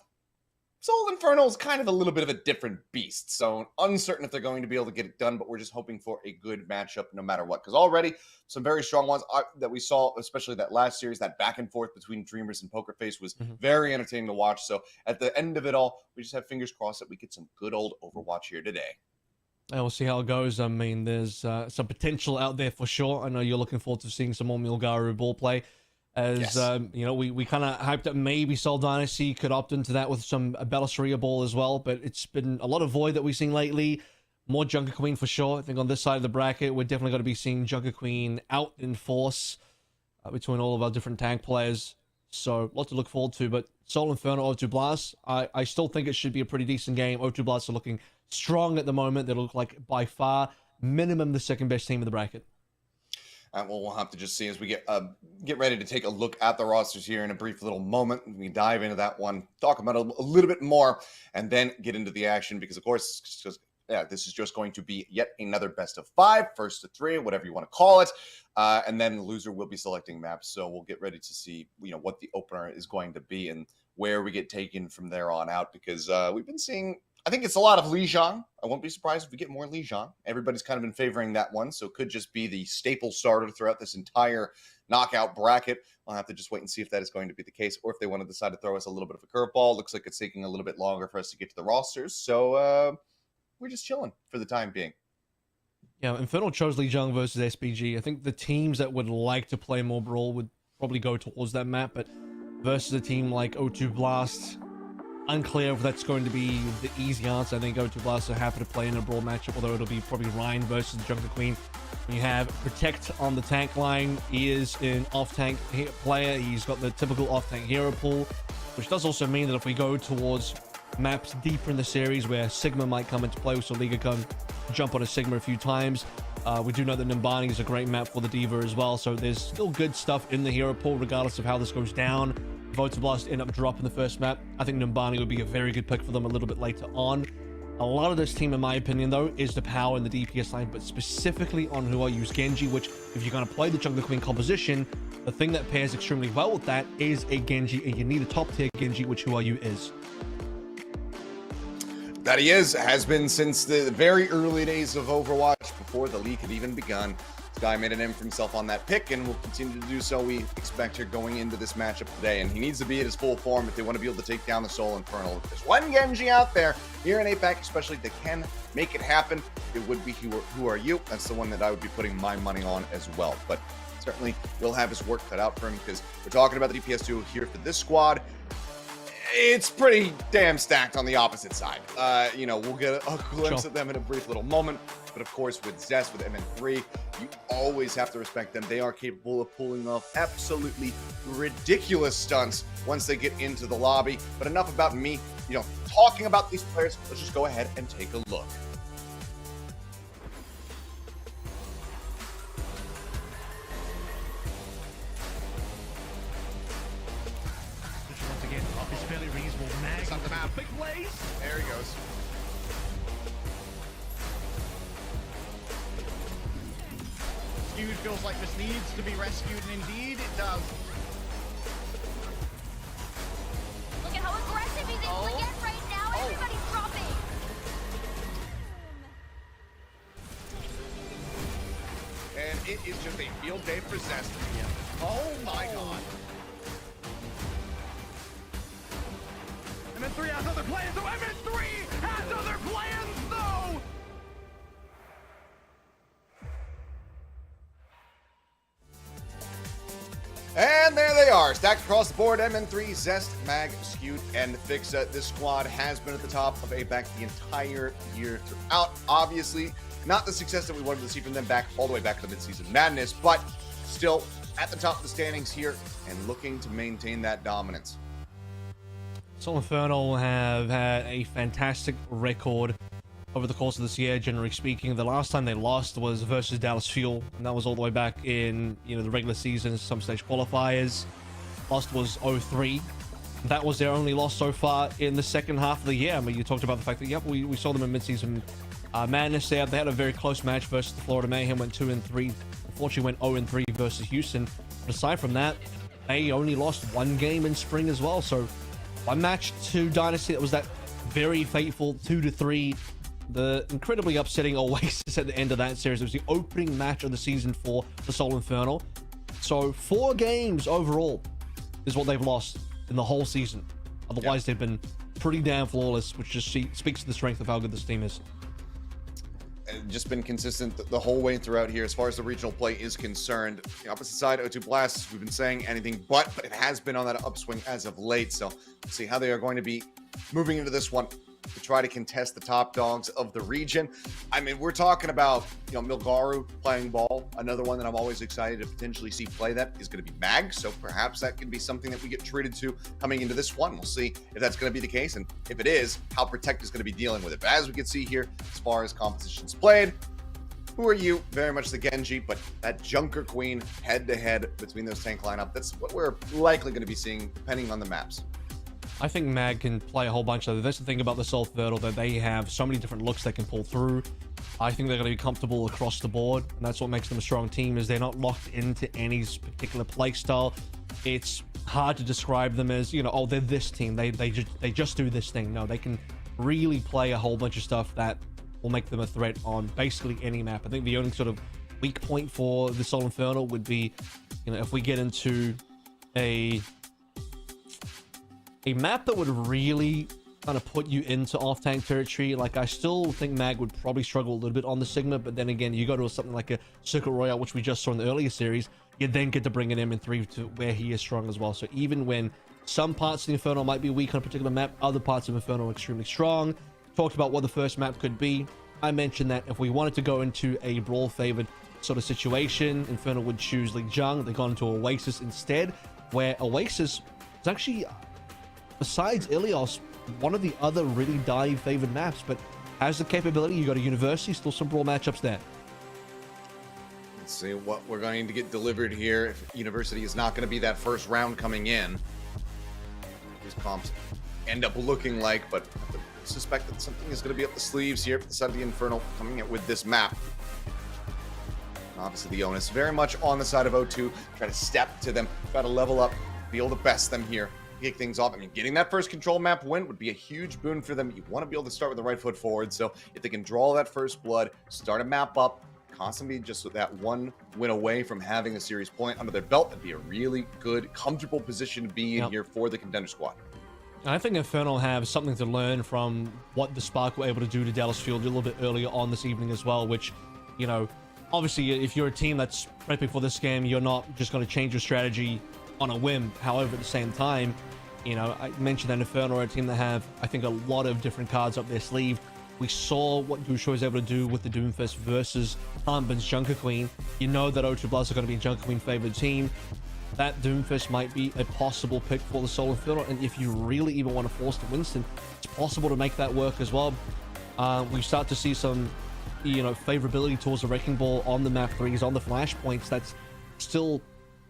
Soul Infernal is kind of a little bit of a different beast. So uncertain if they're going to be able to get it done, but we're just hoping for a good matchup no matter what. Because already some very strong ones that we saw, especially that last series, that back and forth between Dreamers and Poker Face was very entertaining to watch. So at the end of it all, we just have fingers crossed that we get some good old Overwatch here today. And we'll see how it goes. I mean, there's some potential out there for sure. I know you're looking forward to seeing some more Milgaru ball play. As, yes. You know, we kind of hyped up maybe Seoul Dynasty could opt into that with some Bellasaria ball as well. But it's been a lot of Void that we've seen lately. More Junker Queen for sure. I think on this side of the bracket, we're definitely going to be seeing Junker Queen out in force between all of our different tank players. So, a lot to look forward to. But Soul Infernal, O2 Blast, I still think it should be a pretty decent game. O2 Blast are looking strong at the moment. They look like by far minimum the second best team in the bracket. Well, we'll have to just see as we get ready to take a look at the rosters here in a brief little moment. We dive into that one, talk about it a little bit more, and then get into the action because, of course, this is just going to be yet another best of 5, first to 3, whatever you want to call it, and then the loser will be selecting maps. So we'll get ready to see, what the opener is going to be and where we get taken from there on out because we've been seeing. I think it's a lot of Lijiang. I won't be surprised if we get more Lijiang. Everybody's kind of been favoring that one, so it could just be the staple starter throughout this entire knockout bracket. I'll have to just wait and see if that is going to be the case, or if they want to decide to throw us a little bit of a curveball. Looks like it's taking a little bit longer for us to get to the rosters, so we're just chilling for the time being. Yeah, Infernal chose Lijiang versus SPG. I think the teams that would like to play more Brawl would probably go towards that map, but versus a team like O2 Blast, unclear if that's going to be the easy answer. I think O2 Blast are happy to play in a Brawl matchup, although it'll be probably Ryan versus the Junker Queen. You have Protect on the tank line. He is an off-tank player. He's got the typical off-tank hero pool, which does also mean that if we go towards maps deeper in the series where Sigma might come into play, so Liga can jump on a Sigma a few times. We do know that Nimbani is a great map for the Diva as well, so there's still good stuff in the hero pool regardless of how this goes down. If O2 Blast end up dropping the first map, I think Nimbani would be a very good pick for them a little bit later on. A lot of this team, in my opinion, though, is the power in the DPS line, but specifically on who I use Genji, which, if you're going to play the Jungle Queen composition, the thing that pairs extremely well with that is a Genji, and you need a top-tier Genji, which Who Are You is. That he has been since the very early days of Overwatch, before the league had even begun. This guy made a name for himself on that pick and will continue to do so, we expect, here going into this matchup today. And he needs to be at his full form if they want to be able to take down the Soul Infernal. If there's one Genji out there here in APAC, especially, that can make it happen, it would be Who Are You? That's the one that I would be putting my money on as well. But certainly will have his work cut out for him because we're talking about the DPS duo here for this squad. It's pretty damn stacked on the opposite side. We'll get a glimpse of them in a brief little moment. But of course, with Zest, with MN3, you always have to respect them. They are capable of pulling off absolutely ridiculous stunts once they get into the lobby. But enough about me, talking about these players. Let's just go ahead and take a look. There he goes. Skewed feels like this needs to be rescued, and indeed it does. Look at how aggressive he's able to get right now. Everybody's dropping. And it is just a field day for Zest. Oh my god. MN3 has other plans, so MN3 has other plans though! And there they are, stacked across the board. MN3, Zest, Mag, Skewed, and Fixa. This squad has been at the top of APAC the entire year throughout. Obviously, not the success that we wanted to see from them back all the way back to the midseason madness, but still at the top of the standings here and looking to maintain that dominance. Soul Infernal have had a fantastic record over the course of this year, generally speaking. The last time they lost was versus Dallas Fuel, and that was all the way back in, you know, the regular season, some stage qualifiers. Lost was 0-3. That was their only loss so far in the second half of the year. I mean, you talked about the fact that, yep, we saw them in midseason madness there. They had a very close match versus the Florida Mayhem, went 2-3. Unfortunately, went 0-3 versus Houston. But aside from that, they only lost one game in spring as well. So one match to Dynasty, that was that very fateful 2-3. The incredibly upsetting Oasis at the end of that series. It was the opening match of the season for the Soul Infernal. So 4 games overall is what they've lost in the whole season. Otherwise, they've been pretty damn flawless, which just speaks to the strength of how good this team is. Just been consistent the whole way throughout here as far as the regional play is concerned. The opposite side, O2 Blast, we've been saying anything but it has been on that upswing as of late. So we'll see how they are going to be moving into this one to try to contest the top dogs of the region. I mean, we're talking about, you know, Milgaru playing ball. Another one that I'm always excited to potentially see play that is going to be Mag. So perhaps that could be something that we get treated to coming into this one. We'll see if that's going to be the case. And if it is, how Protect is going to be dealing with it. But as we can see here, as far as compositions played, who are you? Very much the Genji, but that Junker Queen head-to-head between those tank lineup, that's what we're likely going to be seeing depending on the maps. I think Mag can play a whole bunch of. That's the thing about the Soul Infernal, that they have so many different looks they can pull through. I think they're going to be comfortable across the board, and that's what makes them a strong team, is they're not locked into any particular play style. It's hard to describe them as, you know, oh, they're this team. They just do this thing. No, they can really play a whole bunch of stuff that will make them a threat on basically any map. I think the only sort of weak point for the Soul Infernal would be, you know, if we get into a map that would really kind of put you into off-tank territory. Like, I still think Mag would probably struggle a little bit on the Sigma, but then again, you go to something like a Circuit Royale, which we just saw in the earlier series, you then get to bring in MN3 to where he is strong as well. So even when some parts of the Inferno might be weak on a particular map, other parts of Inferno are extremely strong. Talked about what the first map could be. I mentioned that if we wanted to go into a brawl-favored sort of situation, Inferno would choose Lijiang. They've gone into Oasis instead, where Oasis is actually, besides Ilios, one of the other really dive-favored maps, but has the capability. You got a University, still some brawl matchups there. Let's see what we're going to get delivered here. If University is not going to be that first round coming in, these comps end up looking like, but I suspect that something is going to be up the sleeves here. The side of the Infernal coming in with this map. And obviously the onus very much on the side of O2. Try to step to them, try to level up, be able to best them here, kick things off. I mean, getting that first control map win would be a huge boon for them. You want to be able to start with the right foot forward. So if they can draw that first blood, start a map up, constantly just with that one win away from having a series point under their belt, that'd be a really good, comfortable position to be in here for the contender squad. I think Infernal have something to learn from what the Spark were able to do to Dallas Field a little bit earlier on this evening as well, which, you know, obviously if you're a team that's prepping for this game, you're not just going to change your strategy on a whim. However, at the same time, you know, I mentioned that Inferno are a team that have, I think, a lot of different cards up their sleeve. We saw what Gusho was able to do with the Doomfist versus Harbin's Junker Queen. You know that O2 Bloods are going to be a Junker Queen favored team. That Doomfist might be a possible pick for the Soul Infernal, and if you really even want to force the Winston, it's possible to make that work as well. We start to see some, you know, favorability towards the Wrecking Ball on the map 3s, on the flashpoints. That's still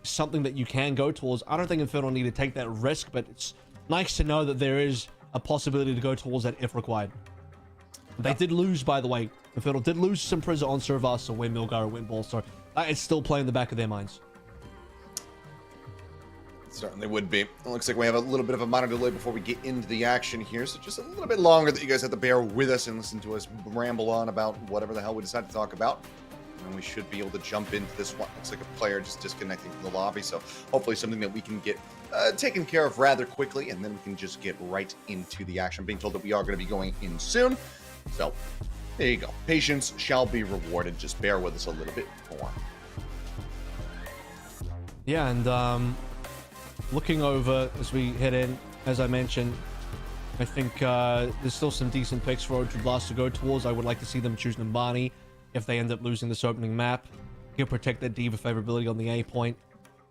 something that you can go towards. I don't think Infernal need to take that risk, but it's nice to know that there is a possibility to go towards that if required. They did lose, by the way. Infernal did lose some Priza on Servas, so win Milgar, win Ball, so that is still playing in the back of their minds. Certainly would be. It looks like we have a little bit of a minor delay before we get into the action here, so just a little bit longer that you guys have to bear with us and listen to us ramble on about whatever the hell we decide to talk about. And we should be able to jump into this one. Looks like a player just disconnecting from the lobby, so hopefully something that we can get taken care of rather quickly, and then we can just get right into the action. Being told that we are going to be going in soon, so there you go. Patience shall be rewarded. Just bear with us a little bit more. Yeah, and looking over as we head in, as I mentioned, I think there's still some decent picks for O2 Blast to go towards. I would like to see them choose Numbani if they end up losing this opening map. He'll protect that D.Va favorability on the A point.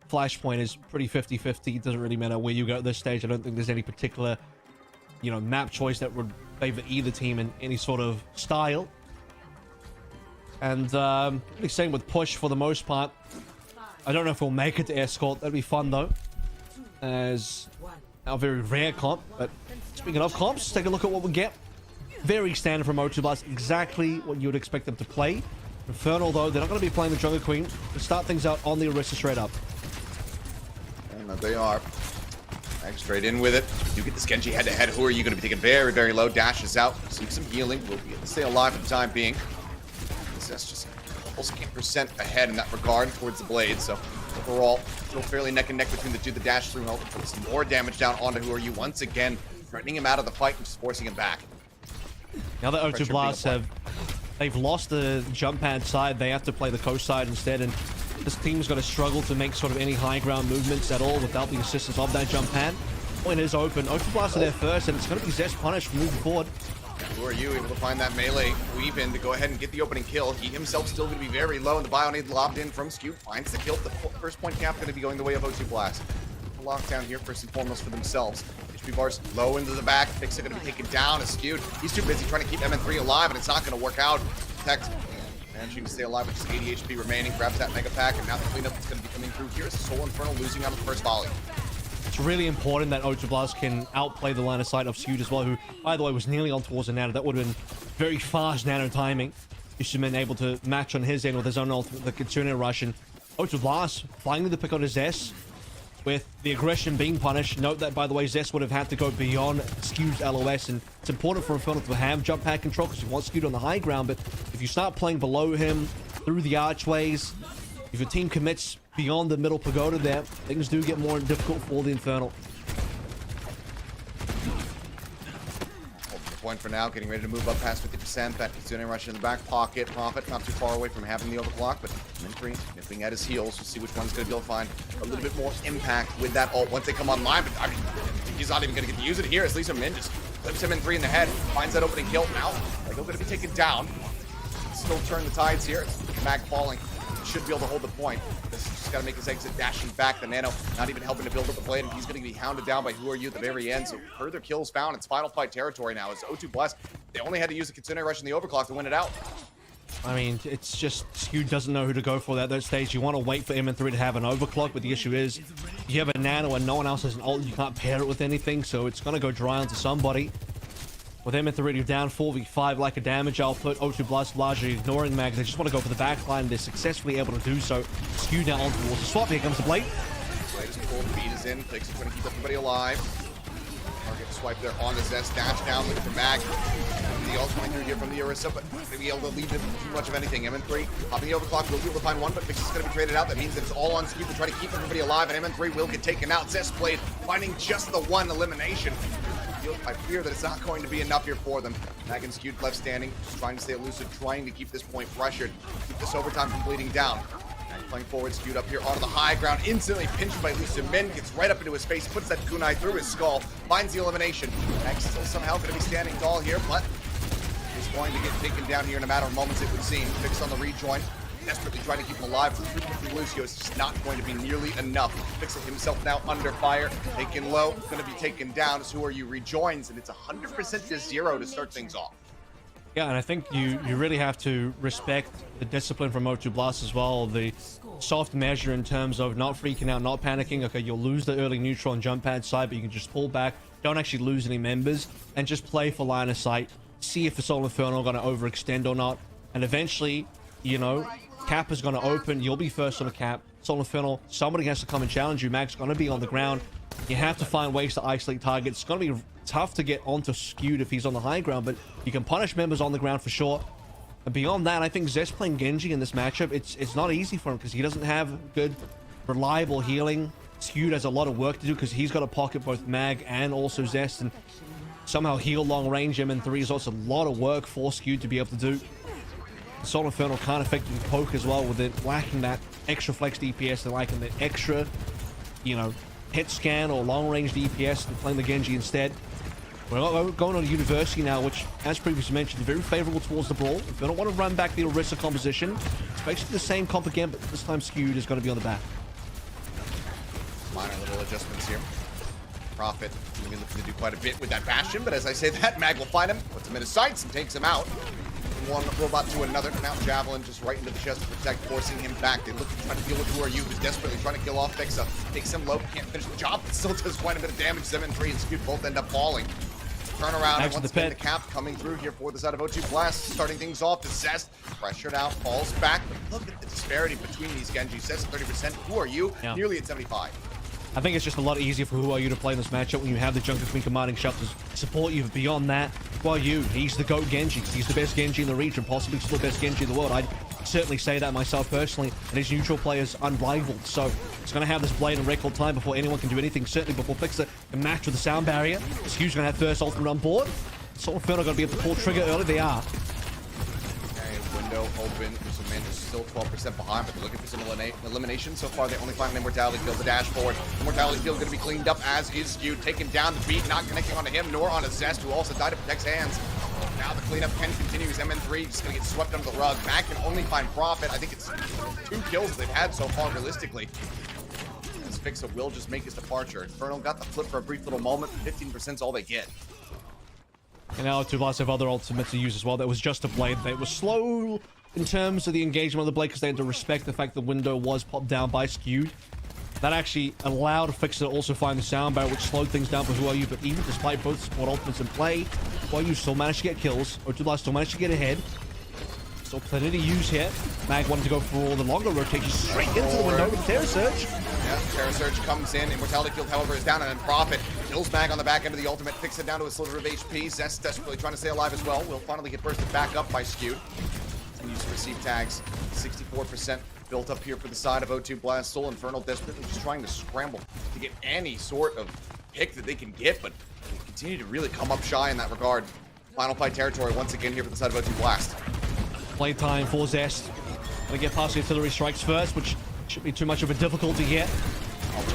Flashpoint is pretty 50-50. It doesn't really matter where you go at this stage. I don't think there's any particular, map choice that would favor either team in any sort of style. And pretty same with Push for the most part. I don't know if we'll make it to Escort. That'd be fun though, as our very rare comp. But speaking of comps, take a look at what we get. Very standard from O2 Blast, exactly what you would expect them to play. Infernal though, they're not going to be playing the Jungle Queen. To start things out on the Orisa straight up. And they are. Back straight in with it. You get this Genji head-to-head. Who are you going to be taking very, very low? Dashes out. Seek some healing. We'll be able to stay alive for the time being. That's just almost percent ahead in that regard towards the blade. So overall, still fairly neck and neck between the two. The dash through help put some more damage down onto Who Are You once again, threatening him out of the fight and just forcing him back. Now that O2 Blasts they've lost the jump pad side, they have to play the coast side instead, and this team's going to struggle to make sort of any high ground movements at all without the assistance of that jump pad. Point is open. O2 Blast are there first, and it's going to be Zest punished for moving forward. Who Are You able to find that melee weave in to go ahead and get the opening kill? He himself still going to be very low, and the Bionade lobbed in from Skew finds the kill. The first point cap going to be going the way of O2 Blast. A lockdown here first and foremost for themselves. HP bars low into the back. Fix are going to be taken down as Skewed. He's too busy trying to keep MN3 alive, and it's not going to work out. Protect. Managing to stay alive with just 80 HP remaining. Grabs that Mega Pack, and now the cleanup is going to be coming through here. Soul Infernal losing out of the first volley. It's really important that O2 Blast can outplay the line of sight of Skewed as well, who, by the way, was nearly on towards the Nano. That would have been very fast Nano timing. He should have been able to match on his end with his own ultimate, the Kitsune Rush. And O2 Blast finally to pick on his S with the aggression being punished. Note that, by the way, Zest would have had to go beyond Skew's LOS, and it's important for Infernal to have jump pad control because you want Skewed on the high ground, but if you start playing below him, through the archways, if your team commits beyond the middle pagoda there, things do get more difficult for the Infernal. Point for now, getting ready to move up past 50%. That Kitsune Rush in the back pocket. Prophet not too far away from having the overclock, but MN3 nipping at his heels. We'll see which one's going to be able to find a little bit more impact with that ult once they come online. But I mean, he's not even going to get to use it here as Lisa Min just flips MN3 in the head, finds that opening kill. Now, they're going to be taken down. Still turn the tides here. Mag falling. Should be able to hold the point. This just got to make his exit, dashing back. The Nano not even helping to build up the blade, and he's going to be hounded down by Who Are You at the very end. So further kills found. It's final fight territory now. As O2 Blast, they only had to use the Kitsune Rush and the overclock to win it out. I mean, it's just Skew doesn't know who to go for at that stage. You want to wait for MN3 to have an overclock, but the issue is you have a Nano and no one else has an ult. You can't pair it with anything, so it's going to go dry onto somebody. With MN3 down 4v5 like a damage output, O2 Blast largely ignoring Mag. They just want to go for the backline. They're successfully able to do so. Skew now on towards the swap. Here comes the blade. Blade is pulled, beat is in. Fix is going to keep everybody alive. Target swipe there on the Zest. Dash down, looking for Mag. The ult coming through here from the Orisa, but not going to be able to lead to too much of anything. MN3 popping the overclock. Will be able to find one, but Fix is going to be traded out. That means that it's all on Skew to try to keep everybody alive, and MN3 will get taken out. Zest Blade finding just the one elimination. I fear that it's not going to be enough here for them. Mag and Skewed left standing, just trying to stay elusive, trying to keep this point pressured, keep this overtime from bleeding down. Mag playing forward, Skewed up here onto the high ground, instantly pinched by Lisa Min, gets right up into his face, puts that kunai through his skull, finds the elimination. Mag still somehow going to be standing tall here, but is going to get taken down here in a matter of moments, it would seem. Fix on the rejoin. Desperately trying to keep him alive. 350 Lucio is just not going to be nearly enough. Fixel himself now under fire, taken low, going to be taken down as Who Are You rejoins, and it's 100% to 0 to start things off. Yeah, and I think you really have to respect the discipline from O2 Blast as well. The soft measure in terms of not freaking out, not panicking. Okay, you'll lose the early neutral and jump pad side, but you can just pull back. Don't actually lose any members and just play for line of sight. See if the Soul Inferno are going to overextend or not. And eventually, you know, cap is going to open. You'll be first on the cap. Soul Inferno, somebody has to come and challenge you. Mag's going to be on the ground. You have to find ways to isolate targets. It's going to be tough to get onto Skewed if he's on the high ground, but you can punish members on the ground for sure. And beyond that, I think Zest playing Genji in this matchup, it's not easy for him because he doesn't have good, reliable healing. Skewed has a lot of work to do because he's got to pocket both Mag and also Zest, and somehow heal long range MN3 is also a lot of work for Skewed to be able to do. Soul Inferno can't effectively poke as well with it lacking that extra flex DPS and lacking the extra, you know, hit scan or long range DPS and playing the Genji instead. We're going on University now, which, as previously mentioned, is very favorable towards the brawl. If they don't want to run back the Orisa composition, it's basically the same comp again, but this time Skewed is going to be on the back. Minor little adjustments here. Prophet going to be looking to do quite a bit with that Bastion, but as I say that, Mag will find him, puts him in his sights, and takes him out. One robot to another. Now Javelin just right into the chest to protect, forcing him back. They look to try to deal with Who Are You, who's desperately trying to kill off Fixa. Takes him low, can't finish the job, but still does quite a bit of damage. 7-3 and Skewed both end up falling. Turn around, and once again the cap coming through here for the side of O2 Blast, starting things off. The Zest pressured out, falls back, but look at the disparity between these Genji. Zest at 30%, Who Are You? Yeah. Nearly at 75. I think it's just a lot easier for Who Are You to play in this matchup when you have the Junker Queen commanding shuttles support you. Beyond that, Who Are You? He's the GOAT Genji. He's the best Genji in the region, possibly still the best Genji in the world. I'd certainly say that myself personally, and his neutral play is unrivaled. So he's going to have this blade in record time before anyone can do anything, certainly before Fixa can match with the sound barrier. Skew's going to have first ultimate on board. Soul Inferno going to be able to pull trigger early. They are. Okay, window open. So man is still 12% behind, but they're looking for some elimination. So far, they only find an Immortality Field, the dash forward. Immortality Field going to be cleaned up, as is Skewed. Taken down, the beat not connecting onto him, nor on a Zest, who also died to protect hands. Now the cleanup can continue as MN3 just going to get swept under the rug. Mag can only find Prophet. I think it's 2 kills they've had so far, realistically. As Fixa will just make his departure. Infernal got the flip for a brief little moment. 15% is all they get. And now O2 Blast have other ultimates to use as well. That was just a blade. They were slow in terms of the engagement of the blade because they had to respect the fact the window was popped down by Skewed. That actually allowed Fixa to also find the sound barrier, which slowed things down for Who Are You. But even despite both support ultimates in play, Who Are You still managed to get kills. O2 Blast still managed to get ahead. Still plenty to use here. Mag wanted to go for all the longer rotations straight into the window with the Terror Surge. Yeah, Terror Surge comes in. Immortality Field, however, is down, and then Prophet kills Mag on the back end of the ultimate. Fixa down to a sliver of HP. Zest desperately trying to stay alive as well. Will finally get bursted back up by Skewed. Continues to receive tags. 64% built up here for the side of O2 Blast. Soul Infernal desperately just trying to scramble to get any sort of pick that they can get, but they continue to really come up shy in that regard. Final fight territory once again here for the side of O2 Blast. Playtime for Zest. Gonna get past the artillery strikes first, which shouldn't be too much of a difficulty yet.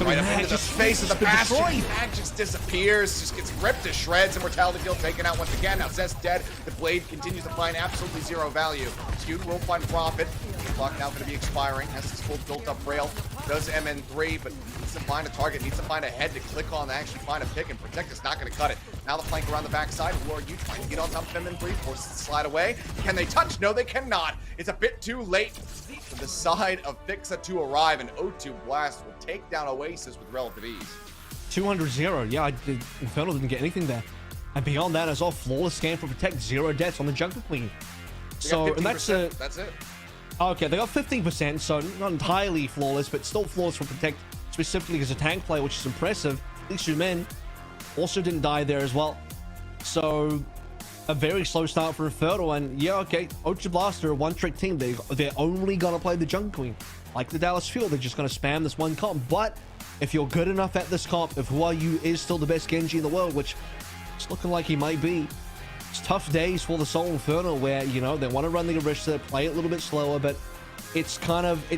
Right up into the face of the Bastion. Mag just disappears, just gets ripped to shreds. Immortality Field taken out once again. Now Zest dead. The blade continues to find absolutely zero value. Skewed will find Prophet. The clock now going to be expiring. Has his full built up rail. Does MN3, but needs to find a target. Needs to find a head to click on to actually find a pick, and Protect is not going to cut it. Now the flank around the backside. Who Are You trying to get on top of MN3? Forces to slide away. Can they touch? No, they cannot. It's a bit too late for the side of Fixa to arrive, and O2 Blast will take down Oasis with relative ease. 200-0. Yeah, Infernal didn't get anything there. And beyond that, as all flawless scan for Protect, 0 deaths on the Jungle Queen. So, and that's it. Okay, they got 15%, so not entirely flawless, but still flawless for Protect, specifically as a tank player, which is impressive. At least 2 men also didn't die there as well. So, a very slow start for Infernal, and yeah, okay, O2 Blast are a one-trick team. They're only gonna play the Jungle Queen. Like the Dallas Field, they're just gonna spam this one comp. But if you're good enough at this comp, if Who Are You is still the best Genji in the world, which it's looking like he might be, it's tough days for the Soul Inferno where, you know, they want to run the Orisa, play it a little bit slower, but it's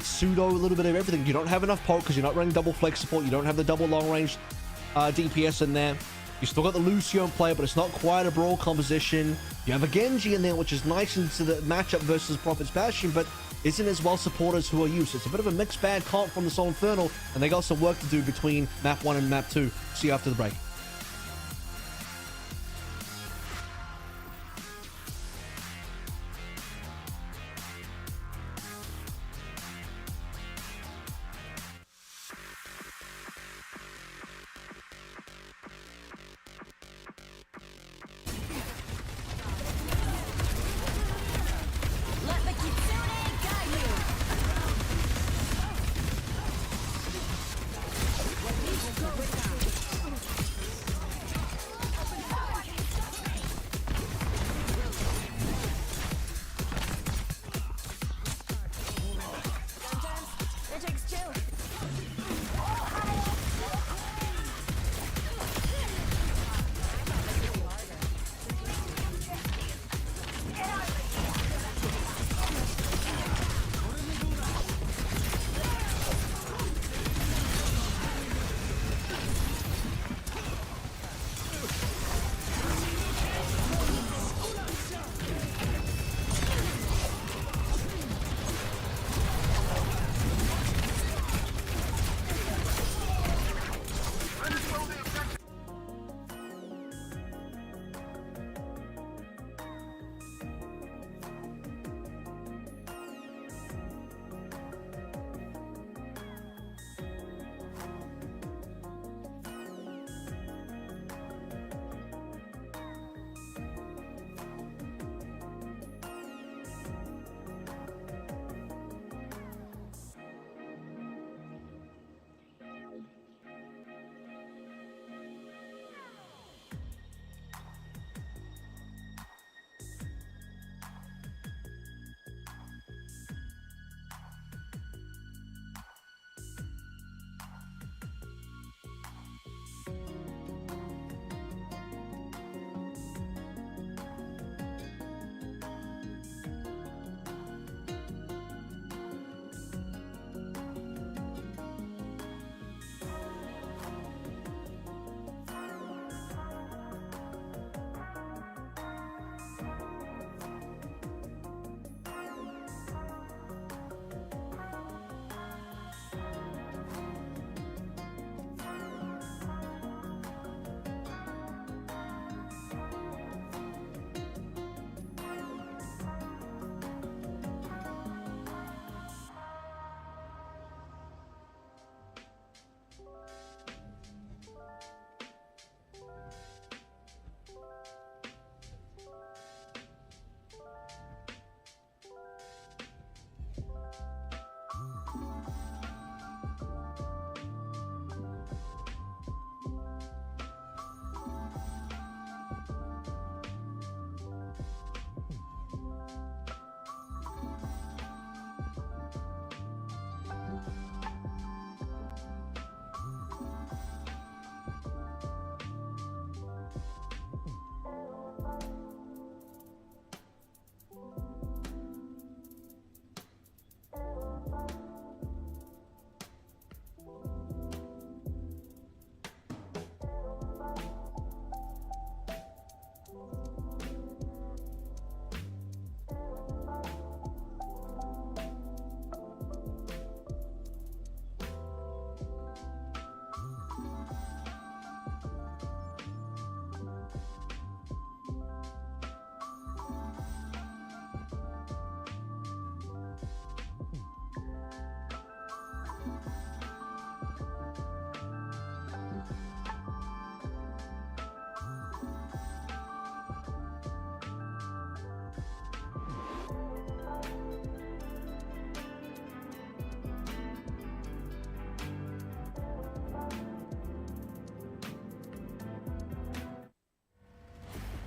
pseudo a little bit of everything. You don't have enough poke because you're not running double flex support. You don't have the double long range DPS in there. You still got the Lucio in play, but it's not quite a brawl composition. You have a Genji in there, which is nice into the matchup versus Prophet's Bastion, but isn't as well supported as Who Are You. So it's a bit of a mixed bag comp from the Soul Infernal, and they got some work to do between map 1 and map 2. See you after the break.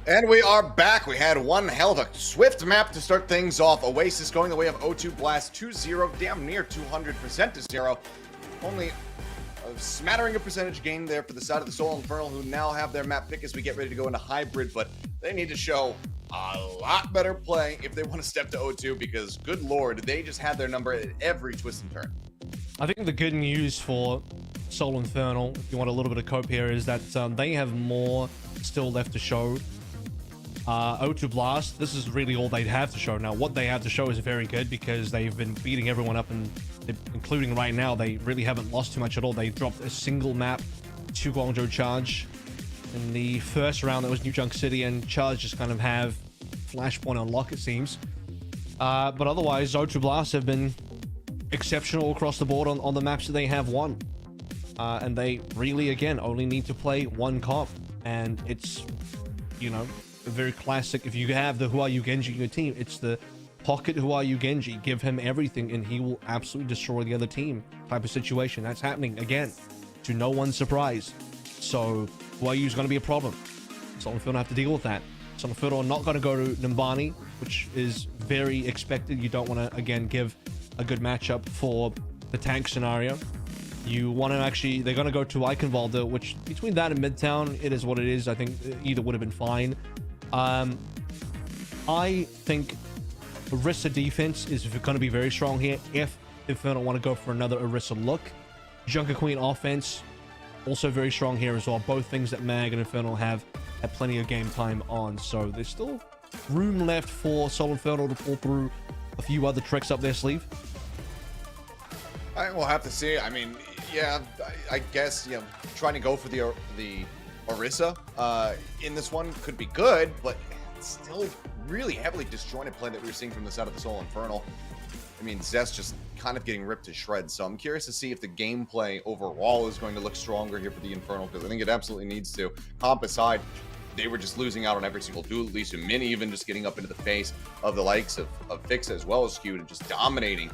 And we are back. We had one hell of a swift map to start things off. Oasis going the way of O2 Blast 2-0, damn near 200% to 0. Only a smattering of percentage gain there for the side of the Soul Infernal, who now have their map pick as we get ready to go into hybrid, but they need to show a lot better play if they want to step to O2, because good lord, they just had their number at every twist and turn. I think the good news for Soul Infernal, if you want a little bit of cope here, is that they have more still left to show. O2 Blast, this is really all they'd have to show. Now, what they have to show is very good because they've been beating everyone up, and including right now, they really haven't lost too much at all. They dropped a single map to Guangzhou Charge in the first round. That was New Junk City, and Charge just kind of have Flashpoint on lock, it seems. But otherwise, O2 Blast have been exceptional across the board on the maps that they have won. And they really, again, only need to play one comp. And it's, you know, a very classic. If you have the Who Are You Genji in your team, it's the pocket Who Are You Genji. Give him everything and he will absolutely destroy the other team type of situation. That's happening again, to no one's surprise. So Who Are You is going to be a problem. Soul Infernal have to deal with that. Soul Infernal are not going to go to Nimbani, which is very expected. You don't want to, again, give a good matchup for the tank scenario. You want to actually, they're going to go to Eichenwalde, which between that and Midtown, it is what it is. I think either would have been fine. I think Orisa defense is going to be very strong here if Infernal want to go for another Orisa look. Junker Queen offense, also very strong here as well. Both things that Mag and Infernal have had plenty of game time on. So there's still room left for Soul Infernal to pull through a few other tricks up their sleeve. I will have to see. I mean, yeah, I guess, you know, trying to go for the Orisa in this one could be good, but it's still really heavily disjointed play that we were seeing from the side of the Soul Infernal. I mean, Zest just kind of getting ripped to shreds, so I'm curious to see if the gameplay overall is going to look stronger here for the Infernal, because I think it absolutely needs to. Comp aside, they were just losing out on every single duel, at least Mini even just getting up into the face of the likes of Fixa as well as Skewed and just dominating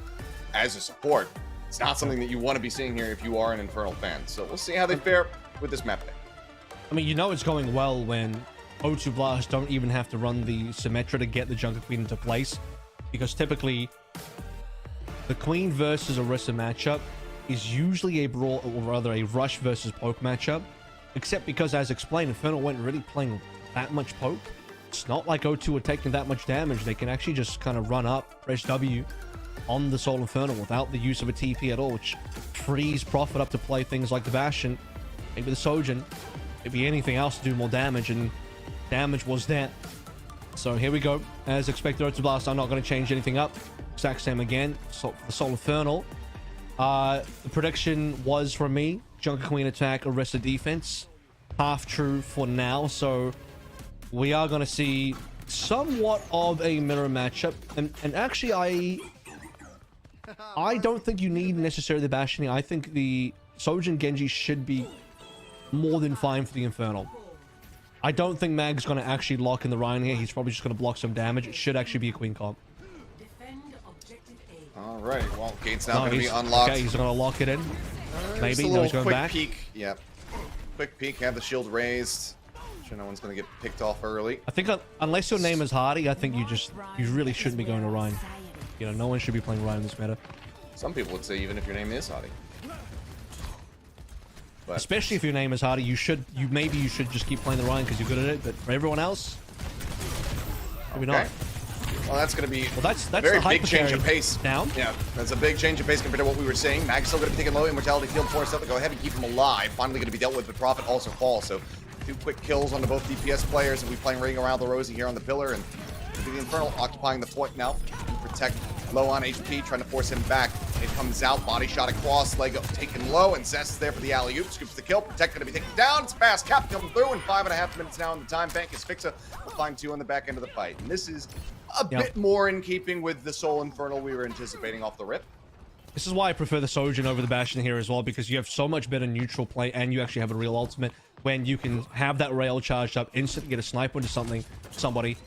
as a support. It's not something that you want to be seeing here if you are an Infernal fan, so we'll see how they fare with this map pick. I mean, you know it's going well when O2 Blast don't even have to run the Symmetra to get the Junker Queen into place, because typically the Queen versus Orisa matchup is usually a brawl, or rather a Rush versus Poke matchup, except because, as explained, Infernal weren't really playing that much Poke. It's not like O2 are taking that much damage. They can actually just kind of run up, press W on the Soul Infernal without the use of a TP at all, which frees Prophet up to play things like the Bastion, maybe the Sojin, maybe anything else to do more damage, and damage was there. So here we go. As expected, O2 Blast are not going to change anything up. Exact same again. So the Soul Infernal. The prediction was from me, Junker Queen attack, Orisa defense. Half true for now. So we are going to see somewhat of a mirror matchup. And actually, I don't think you need necessarily the Bastion. I think the Sojin Genji should be more than fine for the Infernal. I don't think Mag's going to actually lock in the Ryan here. He's probably just going to block some damage. It should actually be a Queen comp. Alright, well, gate's now going to be unlocked. Okay, he's going to lock it in. Maybe. No, he's going quick back. Peek. Yep. Quick peek, have the shield raised. Sure no one's going to get picked off early. I think unless your name is Hardy, I think you really shouldn't be going to Ryan. You know, no one should be playing Ryan in this meta. Some people would say even if your name is Hardy. But especially if your name is Hardy, maybe you should just keep playing the Ryan because you're good at it. But for everyone else, maybe not. Well, that's going to be that's very big change of pace. Down. Yeah, that's a big change of pace compared to what we were saying. Mag's still going to be taking low Immortality Field force up to go ahead and keep him alive. Finally going to be dealt with, but Prophet also falls. So 2 quick kills onto both DPS players, and we playing Ring Around the Rosie here on the pillar, and the Infernal occupying the point now. Protect low on HP, trying to force him back. It comes out, body shot across, leg up, taken low, and Zest is there for the alley-oop. Scoops the kill. Protect going to be taken down. It's fast cap coming through in 5.5 minutes now in the time bank. As Fixa will find 2 on the back end of the fight. And this is a bit more in keeping with the Soul Infernal we were anticipating off the rip. This is why I prefer the Sojin over the Bastion here as well, because you have so much better neutral play, and you actually have a real ultimate when you can have that rail charged up, instantly get a sniper into somebody.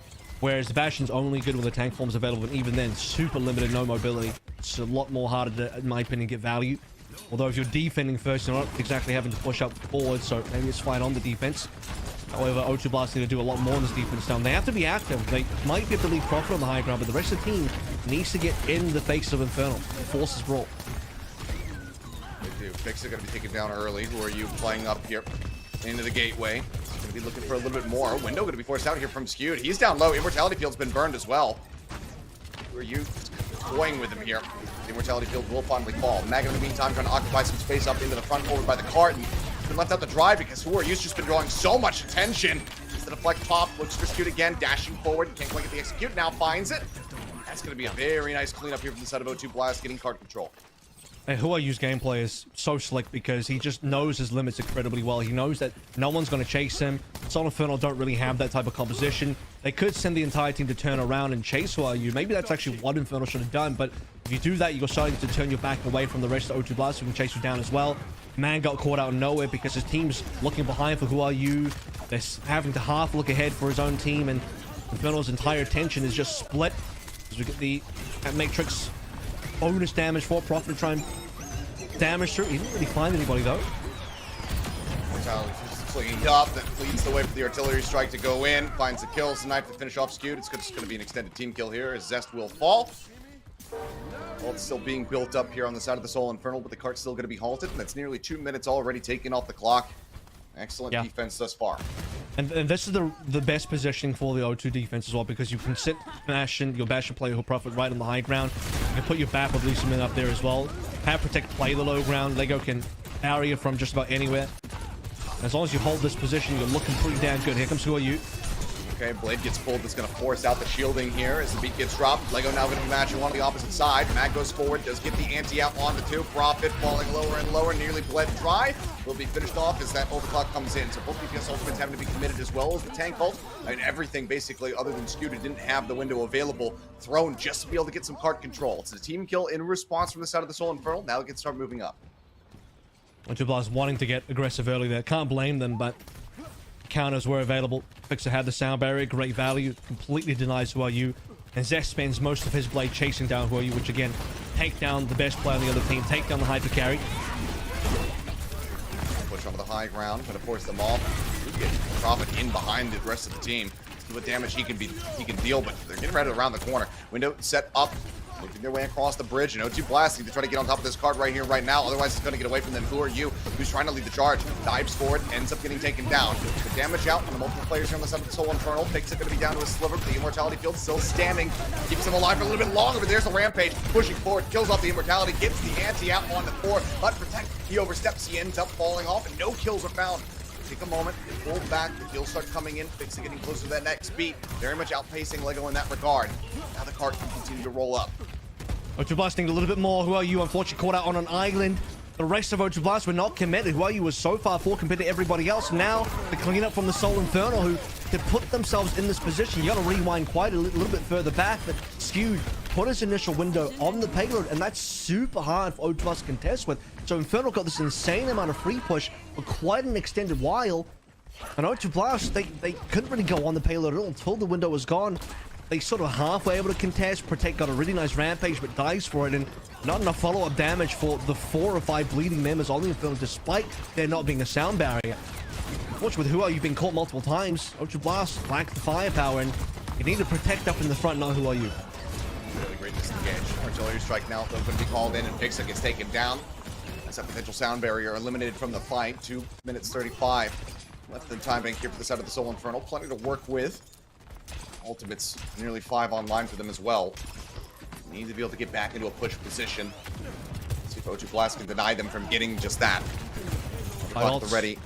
Whereas the Bastion's only good when the tank form's available, and even then, super limited, no mobility. It's a lot more harder to, in my opinion, get value. Although if you're defending first, you're not exactly having to push up forward, so maybe it's fine on the defense. However, O2 Blast need to do a lot more in this defense down. They have to be active. They might be able to leave Profit on the high ground, but the rest of the team needs to get in the face of Infernal. Force this brawl. They do. Fix are going to be taken down early. Who are you playing up here into the gateway? Going to be looking for a little bit more. Window going to be forced out here from Skewed. He's down low. Immortality Field's been burned as well. Who are you toying with him here? The Immortality Field will finally fall. Mag in the meantime trying to occupy some space up into the front over by the cart. And been left out to dry because Who Are You's just been drawing so much attention. It's the deflect pop, looks for Skewed again, dashing forward. Can't quite get the execute, now finds it. That's going to be a very nice cleanup here from the side of O2 Blast, getting card control. And Who I Use gameplay is so slick because he just knows his limits incredibly well. He knows that no one's going to chase him. Soul Infernal don't really have that type of composition. They could send the entire team to turn around and chase Who Are You. Maybe that's actually what Infernal should have done, but if you do that, you're starting to turn your back away from the rest of O2 Blast who can chase you down as well. Man got caught out of nowhere because his team's looking behind for Who Are You. They're having to half look ahead for his own team, and Infernal's entire attention is just split as we get the Matrix bonus damage for Prophet to try and damage through. He didn't really find anybody though. Mortality just cleaned up, that leads the way for the artillery strike to go in. Finds the kills, the knife to finish off Skewed. It's just going to be an extended team kill here as Zest will fall. Well, it's still being built up here on the side of the Soul Infernal, but the cart's still going to be halted, and that's nearly 2 minutes already taken off the clock. Excellent defense thus far. And this is the best positioning for the O2 defense as well, because you can sit Bastion, your Bastion player who'll Profit right on the high ground. You can put your BAP of Lucian up there as well. Have Protect play the low ground. Lego can barrier from just about anywhere. As long as you hold this position, you're looking pretty damn good. Here comes Who Are You. Okay, Blade gets pulled. That's going to force out the shielding here as the beat gets dropped. Lego now going to be matching on the opposite side. Mag goes forward, does get the anti out on the two. Profit falling lower and lower, nearly bled dry. Will be finished off as that overclock comes in. So both DPS ultimates having to be committed as well as the tank ult. I mean, everything basically other than Skewed didn't have the window available thrown just to be able to get some cart control. It's a team kill in response from the side of the Soul Infernal. Now it can start moving up. O2 Blast wanting to get aggressive early there. Can't blame them, but counters were available. Fixer had the sound barrier, great value, completely denies Who Are You. And Zest spends most of his blade chasing down Who Are You, which again, take down the best player on the other team, take down the hyper carry. Push onto the high ground, gonna force them off. Get Profit in behind the rest of the team. See what damage he can deal, but they're getting ready around the corner. Window set up. Making their way across the bridge, and O2 blasting to try to get on top of this card right here, right now. Otherwise, it's going to get away from them. Who Are You? Who's trying to lead the charge? Dives forward, ends up getting taken down. The damage out on the multiple players here on the side of the Soul Infernal. Picks it going to be down to a sliver, but the Immortality Field still standing. Keeps him alive for a little bit longer, but there's the Rampage. Pushing forward, kills off the Immortality, gets the anti out on the 4. But Protect, he oversteps, he ends up falling off, and no kills are found. Take a moment, pull back, the kills start coming in, Fix getting closer to that next beat. Very much outpacing Lego in that regard. Now the card can continue to roll up. O2 Blasting a little bit more. Who Are You? Unfortunately caught out on an island. The rest of O2 Blast were not committed. Who Are You was so far forward compared to everybody else. Now the cleanup from the Soul Infernal, who to put themselves in this position, you got to rewind quite a little bit further back. But Skewed put his initial window on the payload, and that's super hard for O2 Blast to contest with. So Infernal got this insane amount of free push for quite an extended while. And O2 Blast, they couldn't really go on the payload at all until the window was gone. They sort of halfway able to contest. Protect got a really nice Rampage, but dies for it, and not enough follow-up damage for the 4 or 5 bleeding members on the Infernal, despite there not being a sound barrier. Unfortunately, with Who Are You being caught multiple times, O2 Blast lacked the firepower, and you need to protect up in the front, not Who Are You. Really great disengage. Artillery strike now going to be called in, and Pixa gets taken down. That's a potential sound barrier eliminated from the fight. 2 minutes 35 left in time bank here for the side of the Soul Infernal. Plenty to work with. Ultimates nearly 5 online for them as well. Need to be able to get back into a push position. See if O2 Blast can deny them from getting just that. The ready.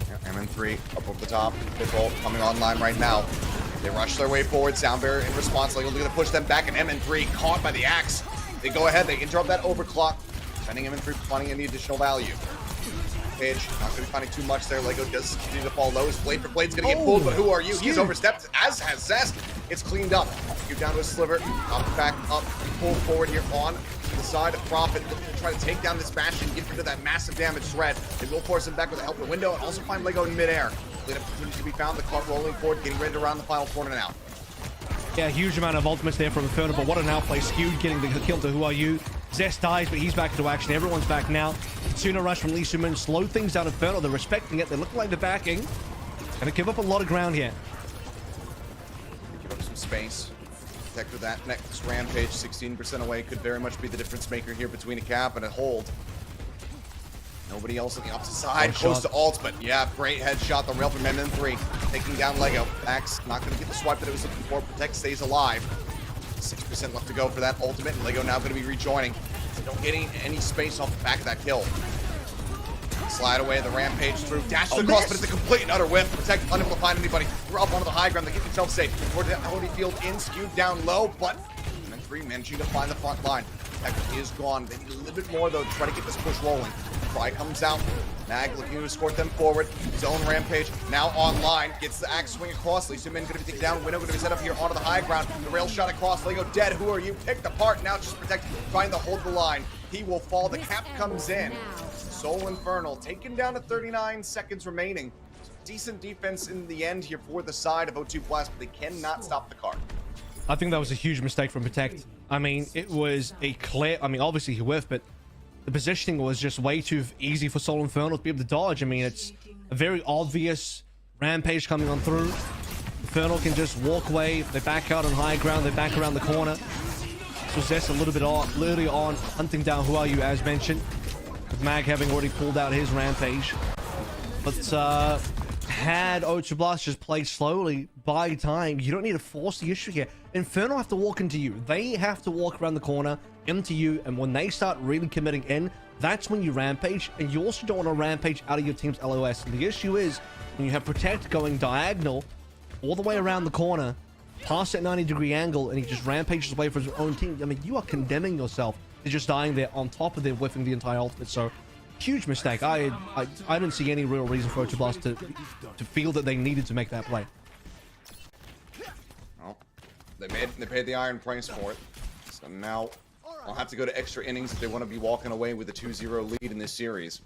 Yeah, MN3 up over the top. Pitbull coming online right now. They rush their way forward. Sound barrier in response. Like, looking to push them back, and MN3 caught by the axe. They go ahead. They interrupt that overclock. Sending MN3 finding any additional value. Page, not going to be finding too much there. Lego does continue to fall low. His blade for blade's going to get pulled, but Who Are You? He's overstepped, as has Zest. It's cleaned up. Get down to a sliver. Up, back, up, pull forward here on the side of Profit. Looking to try to take down this Bastion, get rid of that massive damage threat. They will force him back with the help of the window, and also find Lego in midair. Cleanup continues to be found. The cart rolling forward, getting ready to round the final corner now. Yeah, huge amount of ultimates there from Infernal, but what an outplay. Skewed getting the kill to Who Are You. Zest dies, but he's back into action. Everyone's back now. Sooner rush from Lee Suman. Slow things down Infernal. They're respecting it. They look like they're backing. Gonna give up a lot of ground here. Give up some space. Protect with that next rampage, 16% away, could very much be the difference maker here between a cap and a hold. Nobody else on the opposite side, close to ult, but yeah, great headshot. The rail from MN3, taking down Lego. Max not going to get the swipe that it was looking for. Protect stays alive. 6% left to go for that ultimate, and Lego now going to be rejoining. They don't get any space off the back of that kill. Slide away the rampage through, dash across, but it's a complete and utter whiff. Protect, unable to find anybody. We're up onto the high ground. They get themselves safe. Toward the Holyfield in, skewed down low, but MN3 managing to find the front line. Protect is gone. They need a little bit more though to try to get this push rolling. Fry comes out. Mag looking to escort them forward. Zone rampage now online. Gets the axe swing across. Lee Sumin going to be taken down. Winnow going to be set up here onto the high ground. The rail shot across. Lego dead. Who are you? Picked apart. Now just Protect trying to hold the line. He will fall. The cap comes in. Soul Infernal taken down to 39 seconds remaining. Decent defense in the end here for the side of O2 Blast, but they cannot stop the card. I think that was a huge mistake from Protect. I mean, it was a clear... I mean, obviously he whiffed, but the positioning was just way too easy for Soul Infernal to be able to dodge. I mean, it's a very obvious rampage coming on through. Infernal can just walk away. They back out on high ground. They back around the corner. So Zest a little bit early on, hunting down Who Are You, as mentioned. With Mag having already pulled out his rampage. But had O2 Blast just played slowly, by time, you don't need to force the issue here. Infernal have to walk into you. They have to walk around the corner into you, and when they start really committing in, that's when you rampage, and you also don't want to rampage out of your team's LOS. And the issue is, when you have Protect going diagonal all the way around the corner, past that 90-degree angle, and he just rampages away from his own team, I mean, you are condemning yourself to just dying there on top of them whiffing the entire ultimate. So huge mistake. I didn't see any real reason for O2 Blast to feel that they needed to make that play. Well, they paid the iron price for it. So now I'll have to go to extra innings if they want to be walking away with a 2-0 lead in this series.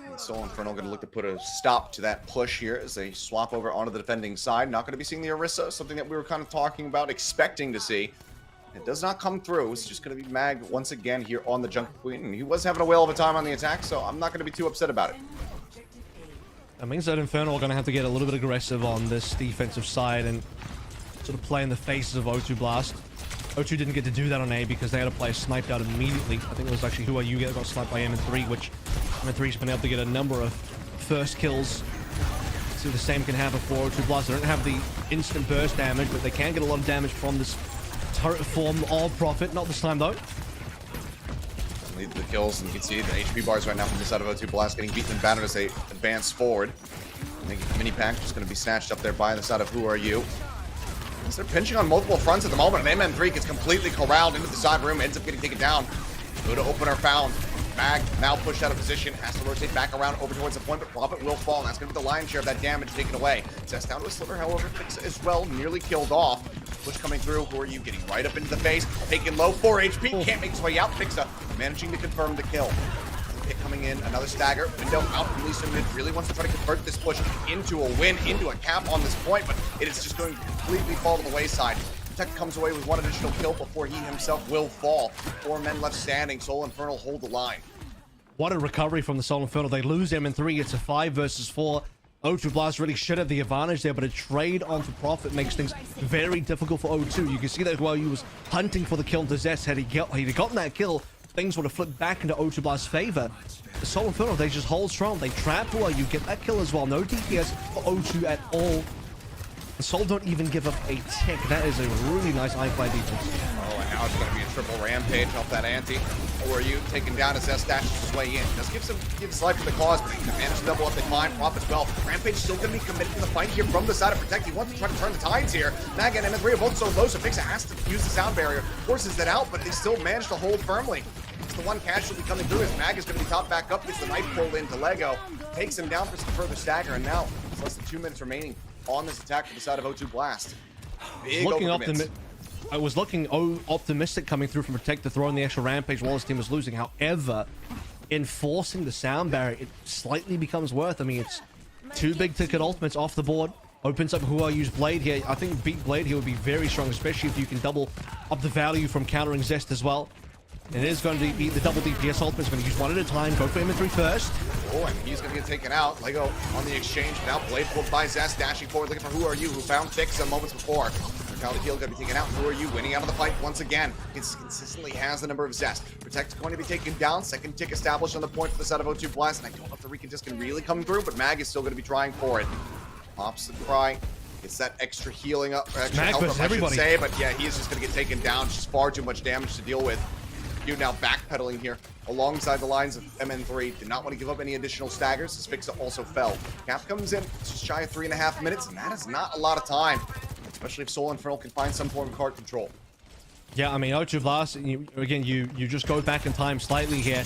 And Soul Infernal going to look to put a stop to that push here as they swap over onto the defending side. Not going to be seeing the Orisa, something that we were kind of talking about, expecting to see. It does not come through. It's just going to be Mag once again here on the Junker Queen. And he was having a whale of a time on the attack, so I'm not going to be too upset about it. That means that Infernal are going to have to get a little bit aggressive on this defensive side and sort of play in the faces of O2 Blast. O2 didn't get to do that on A because they had a player sniped out immediately. I think it was actually Who Are You that got sniped by MN3, which MN3's been able to get a number of first kills. So the same can happen for O2 Blast. They don't have the instant burst damage, but they can get a lot of damage from this turret form of Prophet. Not this time though. Lead the kills, and you can see the HP bars right now from the side of O2 Blast getting beaten and battered as they advance forward. I think Mini Pack just going to be snatched up there by the side of Who Are You. They're pinching on multiple fronts at the moment, and MN3 gets completely corralled into the side room, ends up getting taken down. Good opener found. Mag now pushed out of position, has to rotate back around over towards the point, but Prophet will fall, and that's going to be the lion's share of that damage taken away. Zest down to a sliver, however, Fix as well, nearly killed off. Push coming through. Who Are You getting right up into the face, taking low, 4 HP, can't make his way out. Fixa managing to confirm the kill. Hit coming in, another stagger. Window out from Lisa Mid, really wants to try to convert this push into a win, into a cap on this point, but it is just going to completely fall to the wayside. Protect comes away with one additional kill before he himself will fall. 4 men left standing. Soul Infernal hold the line. What a recovery from the Soul Infernal. They lose MN3. It's a 5 versus 4. O2 Blast really should have the advantage there, but a trade onto Prophet makes things very difficult for O2. You can see that while he was hunting for the kill into Zest, had he gotten that kill, things would have flipped back into O2 Blast's favor. The Soul Infernal, they just hold strong. They trap Who Are You, get that kill as well. No DPS for O2 at all. The Soul don't even give up a tick. That is a really nice iFly defense. Oh, and now it's going to be a triple rampage off that ante. Who Are You taken down as Zest dashes his way in. Does gives life to the cause, but he can manage to double up the climb. Prophet as well. Rampage still going to be committed to the fight here from the side of Protect. He wants to try to turn the tides here. Mag and MN3 are both so low, so Fixa has to use the sound barrier. Forces it out, but they still manage to hold firmly. It's the one casualty coming through as Mag is going to be topped back up. Gets the knife pulled into Lego. Takes him down for some further stagger, and now it's less than 2 minutes remaining on this attack from the side of O2 Blast. Big I was looking optimistic coming through from Protect to throw in the extra rampage while his team was losing. However, enforcing the sound barrier, it slightly becomes worth. I mean, it's 2 big ticket ultimates off the board. Opens up Who Are You's Blade here. I think beat Blade here would be very strong, especially if you can double up the value from countering Zest as well. And it is going to be the double DPS ultimate. It's going to use one at a time. Go for Inventory first. Oh, and he's going to get taken out. Lego on the exchange. Now Blade pulled by Zest, dashing forward, looking for Who Are You, who found Thick some moments before. Mortality Heal going to be taken out. Who Are You winning out of the fight once again. He consistently has the number of Zest. Protect's going to be taken down. Second tick established on the point for the side of O2 Blast. And I don't know if the Recon disc can really come through, but Mag is still going to be trying for it. Pops the cry. Gets that extra healing up, or extra health up, I should say. But yeah, he is just going to get taken down. Just far too much damage to deal with. You now backpedaling here alongside the lines of MN3. Did not want to give up any additional staggers. His Fixa also fell. Cap comes in just shy of 3.5 minutes, and that is not a lot of time, especially if Soul Infernal can find some form of card control. Yeah, I mean, O2 Blast, again, you just go back in time slightly here.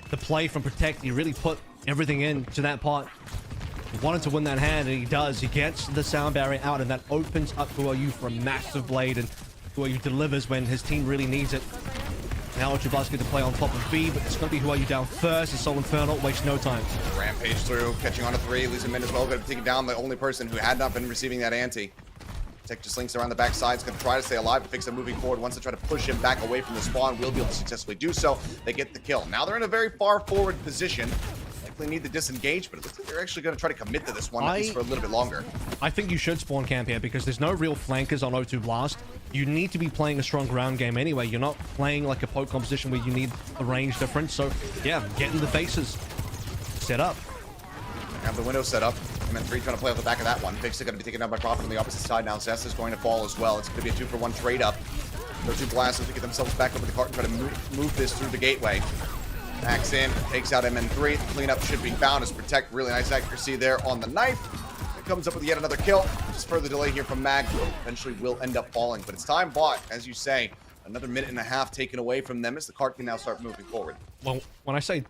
The play from Protect, he really put everything into that part. He wanted to win that hand, and he does. He gets the sound barrier out, and that opens up Who Are You for a massive blade, and Who Are You delivers when his team really needs it. Now O2 Blast get to play on top of B, but it's going to be Who Are You down first. It's Soul Infernal, wastes no time. Rampage through, catching on to 3, losing mid as well. Going to take down the only person who had not been receiving that ante. Tech just links around the backside. It's going to try to stay alive, but Fixa moving forward. Once they try to push him back away from the spawn, will be able to successfully do so. They get the kill. Now they're in a very far forward position. Likely need to disengage, but it looks like they're actually going to try to commit to this one, at least for a little bit longer. I think you should spawn camp here because there's no real flankers on O2 Blast. You need to be playing a strong ground game anyway. You're not playing like a poke composition where you need a range difference. So yeah, get in the faces. Set up. Have the window set up. MN3 trying to play off the back of that one. Fixa going to be taken down by Prophet on the opposite side now. Zest is going to fall as well. It's going to be a 2-for-1 trade up. Those two blasts to get themselves back over the cart and try to move this through the gateway. Hacks in, takes out MN3. The cleanup should be found as Protect. Really nice accuracy there on the knife. It comes up with yet another kill. Just further delay here from Mag. Eventually will end up falling, but it's time bought, as you say. Another 1.5 minutes taken away from them as the cart can now start moving forward. Well, when I say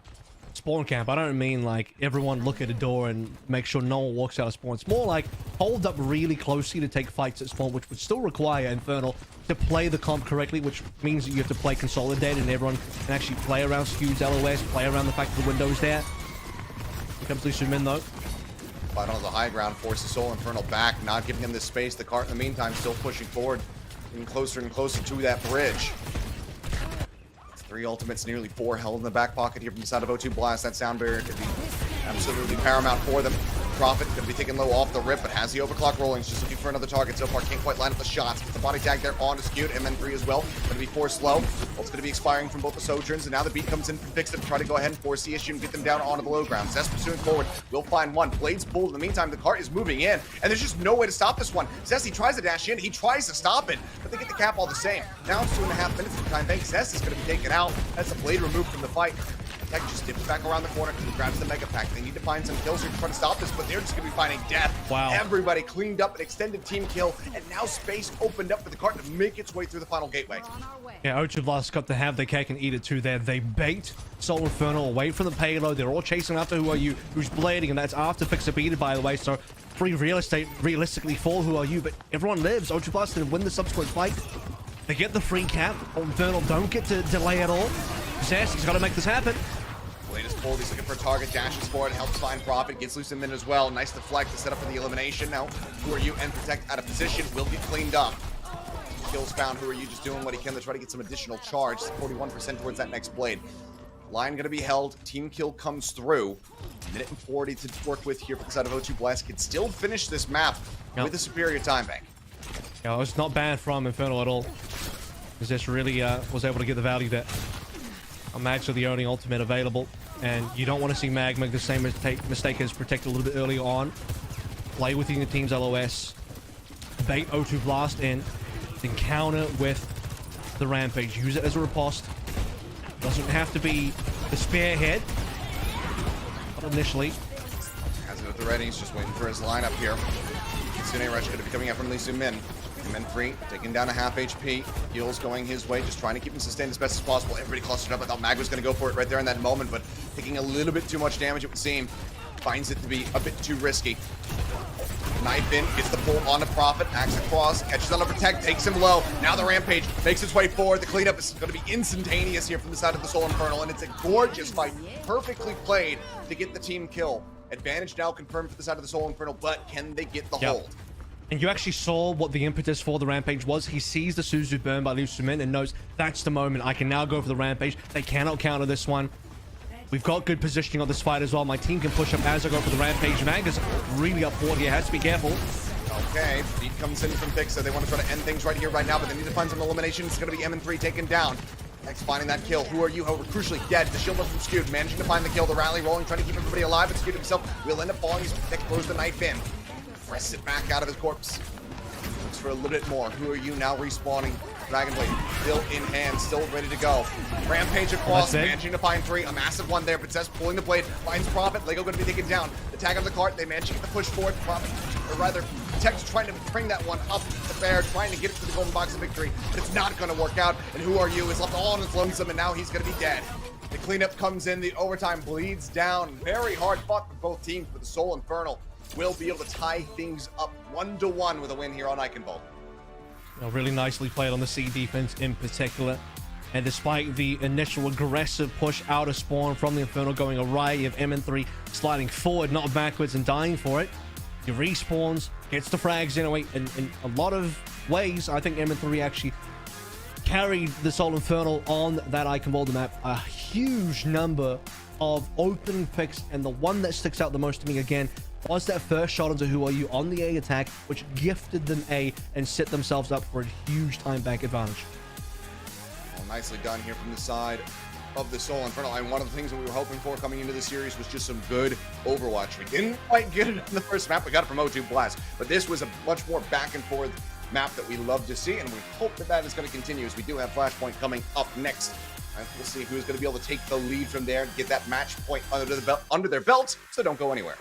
spawn camp, I don't mean like everyone look at a door and make sure no one walks out of spawn. It's more like hold up really closely to take fights at spawn, which would still require Infernal to play the comp correctly, which means that you have to play consolidated and everyone can actually play around Skew's LOS, play around the fact that the window's there. Here comes Lee Min though. But on the high ground, forces Soul Infernal back, not giving him this space. The cart in the meantime still pushing forward, getting closer and closer to that bridge. 3 ultimates, nearly 4 held in the back pocket here from the side of O2 Blast. That sound barrier could be absolutely paramount for them. Prophet going to be taken low off the rip, but has the overclock rolling. Just looking for another target so far. Can't quite line up the shots. Gets the body tag there on to Skewed. MN3 as well. Going to be forced low. Ult's going to be expiring from both the Sojourns, and now the beat comes in from Fixa to try to go ahead and force the issue and get them down onto the low ground. Zest pursuing forward. Will find one. Blades pulled. In the meantime, the cart is moving in, and there's just no way to stop this one. Zest, he tries to dash in. He tries to stop it, but they get the cap all the same. Now it's 2.5 minutes of time bank. Zest is going to be taken out. That's a blade removed from the fight. Tech just dips back around the corner and grabs the mega pack. They need to find some kills here to try to stop this, but they're just going to be finding death. Wow. Everybody cleaned up an extended team kill, and now space opened up for the cart to make its way through the final gateway. Yeah, O2 Blast got to have their cake and eat it too there. They bait Soul Infernal away from the payload. They're all chasing after Who Are You, who's blading, and that's after Fixa beat it, by the way. So free real estate realistically for Who Are You, but everyone lives. O2 Blast didn't win the subsequent fight. They get the free cap. Infernal don't get to delay at all. Zest, he's got to make this happen. Blade is pulled. He's looking for a target. Dashes forward. Helps find Prophet. Gets loose in as well. Nice deflect to set up for the elimination. Now, Who Are You and Protect out of position. Will get cleaned up. Kills found. Who Are You just doing what he can to try to get some additional charge. 41% towards that next blade. Line going to be held. Team kill comes through. 1:40 to work with here for the side of O2 Blast. Can still finish this map with a superior time bank. Yeah, it's not bad from Infernal at all. Zest really was able to get the value there. Mag's are the only ultimate available, and you don't want to see Mag make the same mistake as Protect a little bit early on. Play within the team's LOS, bait O2 Blast in, then counter with the Rampage. Use it as a riposte. Doesn't have to be the spearhead, but initially. Has it at the ready. He's just waiting for his lineup here. Kitsune Rush going to be coming out from Lee Min. MN3 taking down a half HP. Heals going his way, just trying to keep him sustained as best as possible. Everybody clustered up. I thought Mag was going to go for it right there in that moment, but taking a little bit too much damage, it would seem. Finds it to be a bit too risky. Knife in, gets the pull onto Prophet, hacks across, catches on to Protect, takes him low. Now the Rampage makes its way forward. The cleanup is going to be instantaneous here from the side of the Soul Infernal, and it's a gorgeous fight, perfectly played to get the team kill. Advantage now confirmed for the side of the Soul Infernal, but can they get the hold? And you actually saw what the impetus for the Rampage was. He sees the Suzu burn by Liu Sumin and knows that's the moment. I can now go for the Rampage. They cannot counter this one. We've got good positioning on this fight as well. My team can push up as I go for the Rampage. Manga's really up forward here. Has to be careful. Okay, beat comes in from Pixar. They want to try to end things right here, right now, but they need to find some elimination. It's going to be M3 taken down. Next, finding that kill. Who are you? However, crucially dead. The shield up from Skewed, managing to find the kill. The rally rolling, trying to keep everybody alive, but Skewed himself will end up falling. He's throws the knife in. Presses it back out of his corpse. Looks for a little bit more. Who are you now respawning? Dragonblade still in hand, still ready to go. Rampage across, managing to find 3. A massive one there. Princess pulling the blade, finds Prophet. Lego going to be taken down. The tag on the cart, they manage to get the push forward. Prophet, or rather, Tech's trying to bring that one up the bear, trying to get it to the golden box of victory, but it's not going to work out. And Who Are You is left all on his lonesome, and now he's going to be dead. The cleanup comes in, the overtime bleeds down. Very hard fought for both teams, but the Soul Infernal will be able to tie things up 1-1 with a win here on Eichenwald. Really nicely played on the C defense in particular. And despite the initial aggressive push out of spawn from the Infernal going awry, you have MN3 sliding forward, not backwards, and dying for it. He respawns, gets the frags in a lot of ways. I think MN3 actually carried the Soul Infernal on that Eichenwald map. A huge number of opening picks, and the one that sticks out the most to me again was that first shot into Who Are You on the A attack, which gifted them A and set themselves up for a huge time bank advantage. Well, nicely done here from the side of the Soul Infernal. And one of the things that we were hoping for coming into the series was just some good Overwatch. We didn't quite get it in the first map. We got it from O2 Blast, but this was a much more back and forth map that we love to see, and we hope that that is going to continue, as we do have Flashpoint coming up next. And we'll see who's going to be able to take the lead from there and get that match point under their belts, so don't go anywhere.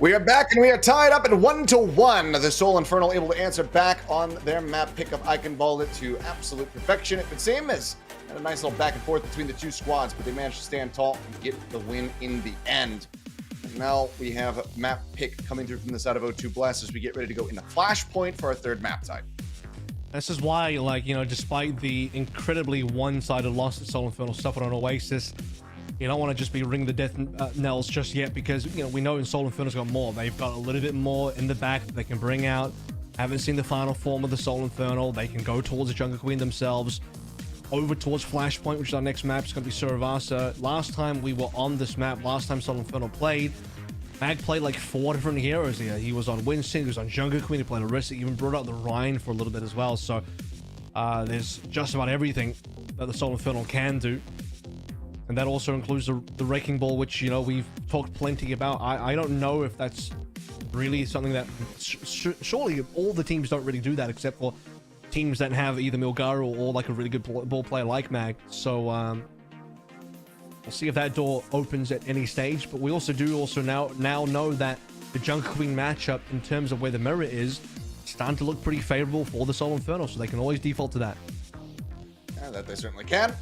We are back and we are tied up at 1-1. The Soul Infernal able to answer back on their map pickup. Eichenwald it to absolute perfection. It would seem as a nice little back and forth between the two squads, but they managed to stand tall and get the win in the end. And now we have map pick coming through from the side of O2 Blast as we get ready to go into Flashpoint for our third map type. This is why, like, you know, despite the incredibly one-sided loss that Soul Infernal suffered on Oasis, you don't want to just be ringing the death knells just yet, because, you know, we know in Soul Infernal's got more. They've got a little bit more in the back that they can bring out. Haven't seen the final form of the Soul Infernal. They can go towards the Jungle Queen themselves. Over towards Flashpoint, which is our next map. It's going to be Suravasa. Last time we were on this map, last time Soul Infernal played, Mag played like 4 different heroes here. He was on Winston, he was on Jungle Queen, he played Orisa, even brought out the Rhine for a little bit as well. So there's just about everything that the Soul Infernal can do. And that also includes the Wrecking Ball, which, you know, we've talked plenty about. I don't know if that's really something that... surely all the teams don't really do that, except for teams that have either Milgar or like a really good ball player like Mag. So we'll see if that door opens at any stage. But we also now know that the Jungle Queen matchup, in terms of where the mirror is, starting to look pretty favorable for the Soul Infernal, so they can always default to that. Yeah, that they certainly can.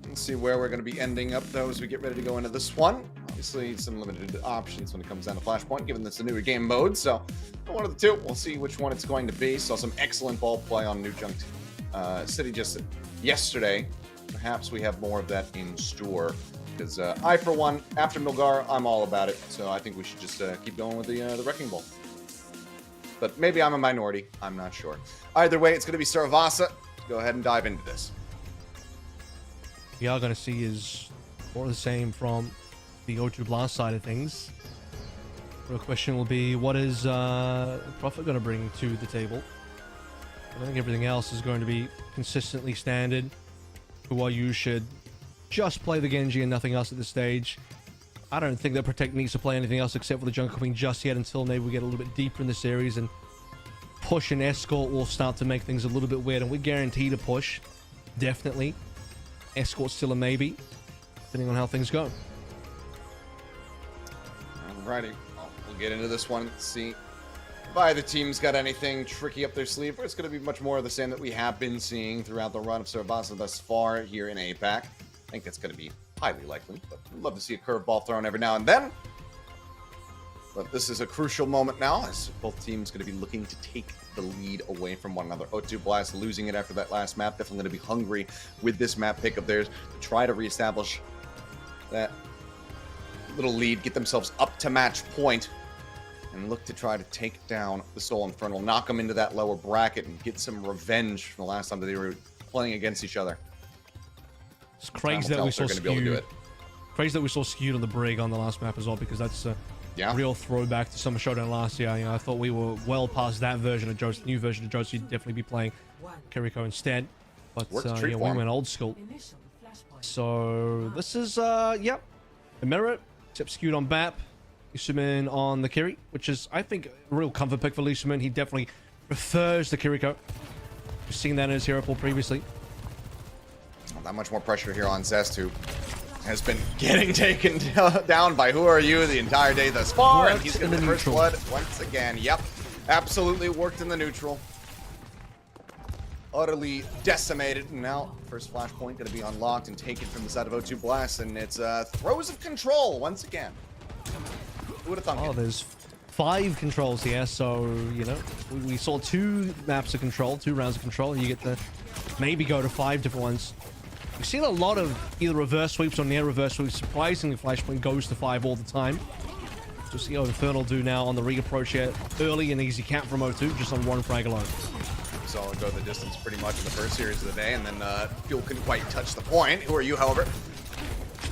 Let's see where we're going to be ending up, though, as we get ready to go into this one. Obviously, some limited options when it comes down to Flashpoint, given this a newer game mode. So, one of the two. We'll see which one it's going to be. Saw some excellent ball play on New Junk City just yesterday. Perhaps we have more of that in store. Because I, for one, after Milgar, I'm all about it. So I think we should just keep going with the Wrecking Ball. But maybe I'm a minority. I'm not sure. Either way, it's going to be Suravasa. Go ahead and dive into this. We are going to see is more of the same from the O2 Blast side of things. The question will be, what is Prophet going to bring to the table? I think everything else is going to be consistently standard. You should just play the Genji and nothing else at this stage. I don't think that Protect needs to play anything else except for the Jungle Queen just yet, until maybe we get a little bit deeper in the series and push and Escort will start to make things a little bit weird, and we're guaranteed a push. Definitely. Escort's still a maybe, depending on how things go. Alrighty, well, we'll get into this one. Let's see if either team's got anything tricky up their sleeve, or it's going to be much more of the same that we have been seeing throughout the run of Suravasa thus far here in APAC. I think that's going to be highly likely, but we'd love to see a curveball thrown every now and then. But this is a crucial moment now, as both teams going to be looking to take the lead away from one another. O2 Blast losing it after that last map, definitely going to be hungry with this map pick of theirs to try to reestablish that little lead, get themselves up to match point, and look to try to take down the Soul Infernal, knock them into that lower bracket, and get some revenge from the last time that they were playing against each other. It's crazy that we saw skewed. Crazy that we saw skewed on the Brig on the last map as well, because that's a real throwback to Summer Showdown last year. You know, I thought we were well past that version of Joe's. The new version of Joe's, you'd definitely be playing Kiriko instead. But yeah, we went old school. So this is the mirror, except skewed on BAP. Lisumin on the Kiri, which is, I think, a real comfort pick for Lisumin. He definitely prefers the Kiriko. We've seen that in his hero pool previously. Not much more pressure here on Zest, who has been getting taken down by Who Are You the entire day thus far, and he's getting the first blood once again. Yep, absolutely worked in the neutral. Utterly decimated, and now first flashpoint going to be unlocked and taken from the side of O2 Blast, and it's throws of control once again. Who would have thunk it? There's 5 controls here, so, you know, we saw 2 maps of control, 2 rounds of control, and you get to maybe go to 5 different ones. We've seen a lot of either reverse sweeps or near reverse sweeps. Surprisingly, Flashpoint goes to 5 all the time. So see how Infernal do now on the re-approach here. Early and easy cap from O2, just on 1 frag alone. Saw it go the distance pretty much in the first series of the day, and then Fuel couldn't quite touch the point. Who Are You, however,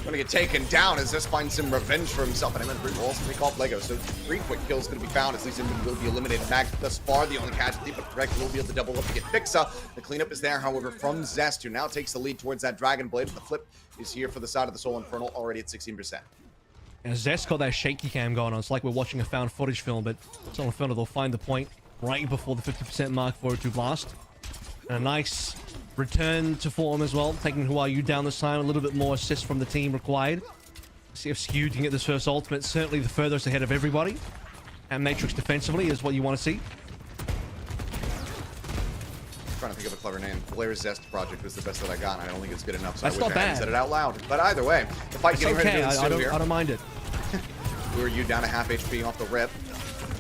going to get taken down as this finds some revenge for himself, and then 3 rolls to make off Lego. So 3 quick kills going to be found as Lee Simon will be eliminated. Max thus far the only casualty, but Correct will be able to double up to get Fixa. The cleanup is there, however, from Zest, who now takes the lead towards that Dragon Blade. The flip is here for the side of the Soul Infernal, already at 16%. And Zest got that shaky cam going on. It's like we're watching a found footage film, but Soul Infernal, they'll find the point right before the 50% mark for O2 Blast. And a nice return to form as well, taking Who Are You down this time. A little bit more assist from the team required. See if Skewed can get this first ultimate. Certainly the furthest ahead of everybody. And Matrix defensively is what you want to see. Trying to think of a clever name. Blair's Zest project was the best that I got, and I don't think it's good enough, so That's I wish not I hadn't bad. said it out loud. But either way, the fight It's getting ready okay. to ensue here. I don't mind it. Who are you down to half HP off the rip?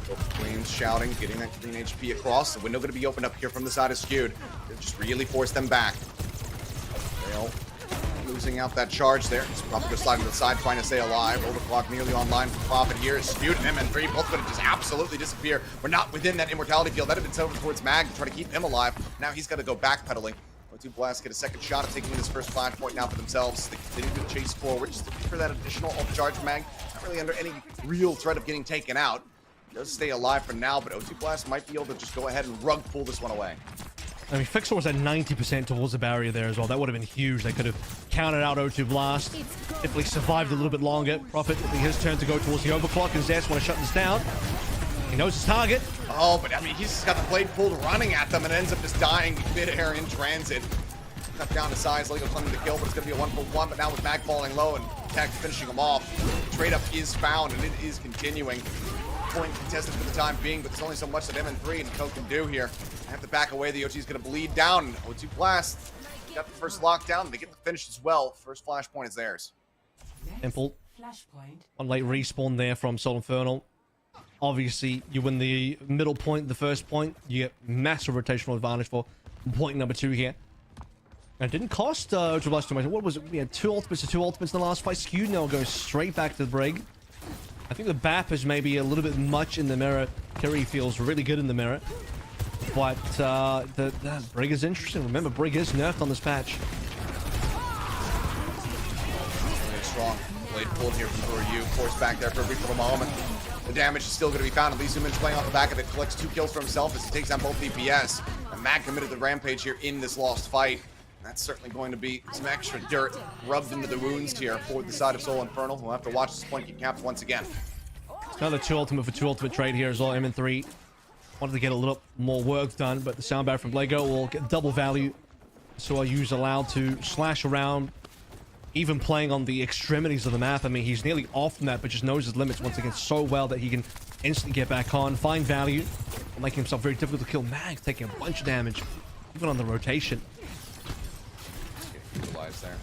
Both Queens shouting, getting that green HP across. The window going to be opened up here from the side of Skewed. They've just really forced them back. They'll losing out that charge there. It's probably going to slide to the side, trying to stay alive. Overclock nearly online for Profit here. Skewed and MN3 both going to just absolutely disappear. We're not within that immortality field. That had been set over towards Mag to try to keep him alive. Now he's got to go backpedaling. O2 Blast get a second shot at taking this first flashpoint now for themselves. They continue to chase forward, just looking for that additional charge Mag. Not really under any real threat of getting taken out. Does stay alive for now, but O2 Blast might be able to just go ahead and rug pull this one away. I mean, Fixer was at 90% towards the barrier there as well. That would have been huge. They could have counted out O2 Blast. If he survived a little bit longer. Profit, it'll be his turn to go towards the overclock, and Zest want to shut this down. He knows his target. Oh, but I mean, he's just got the blade pulled running at them and ends up just dying mid-air in transit. Cut down to size, Lego claiming the kill, but it's going to be a 1-for-1. But now with Mag falling low and Tech finishing him off, trade up is found and it is continuing. Point contested for the time being, but there's only so much that M3 and Co can do here. I have to back away. The OT's going to bleed down. O2 Blast got the first lockdown. They get the finish as well. First flashpoint is theirs. Temple on late respawn there from Soul Infernal. Obviously, you win the middle point, the first point. You get massive rotational advantage for point number 2 here. And it didn't cost O2 Blast too much. What was it? We had 2 ultimates in the last fight. Skewed now going straight back to the Brig. I think the BAP is maybe a little bit much in the mirror. Kerry feels really good in the mirror. But the Brig is interesting. Remember, Brig is nerfed on this patch. Really strong. Blade pulled here from Who Are You. Forced back there for a brief little moment. The damage is still going to be found. At least Zuman's playing off the back of it. Collects 2 kills for himself as he takes on both DPS. And Mag committed the rampage here in this lost fight. That's certainly going to be some extra dirt rubbed into the wounds here for the side of Soul Infernal. We'll have to watch this point get capped once again. Another 2 ultimate for 2 ultimate trade here as well. MN3 wanted to get a little more work done, but the sound barrier from Lego will get double value. So Ayu's allowed to slash around, even playing on the extremities of the map. I mean, he's nearly off the map, but just knows his limits once again so well that he can instantly get back on, find value, making himself very difficult to kill. Mag taking a bunch of damage, even on the rotation. Utilize there.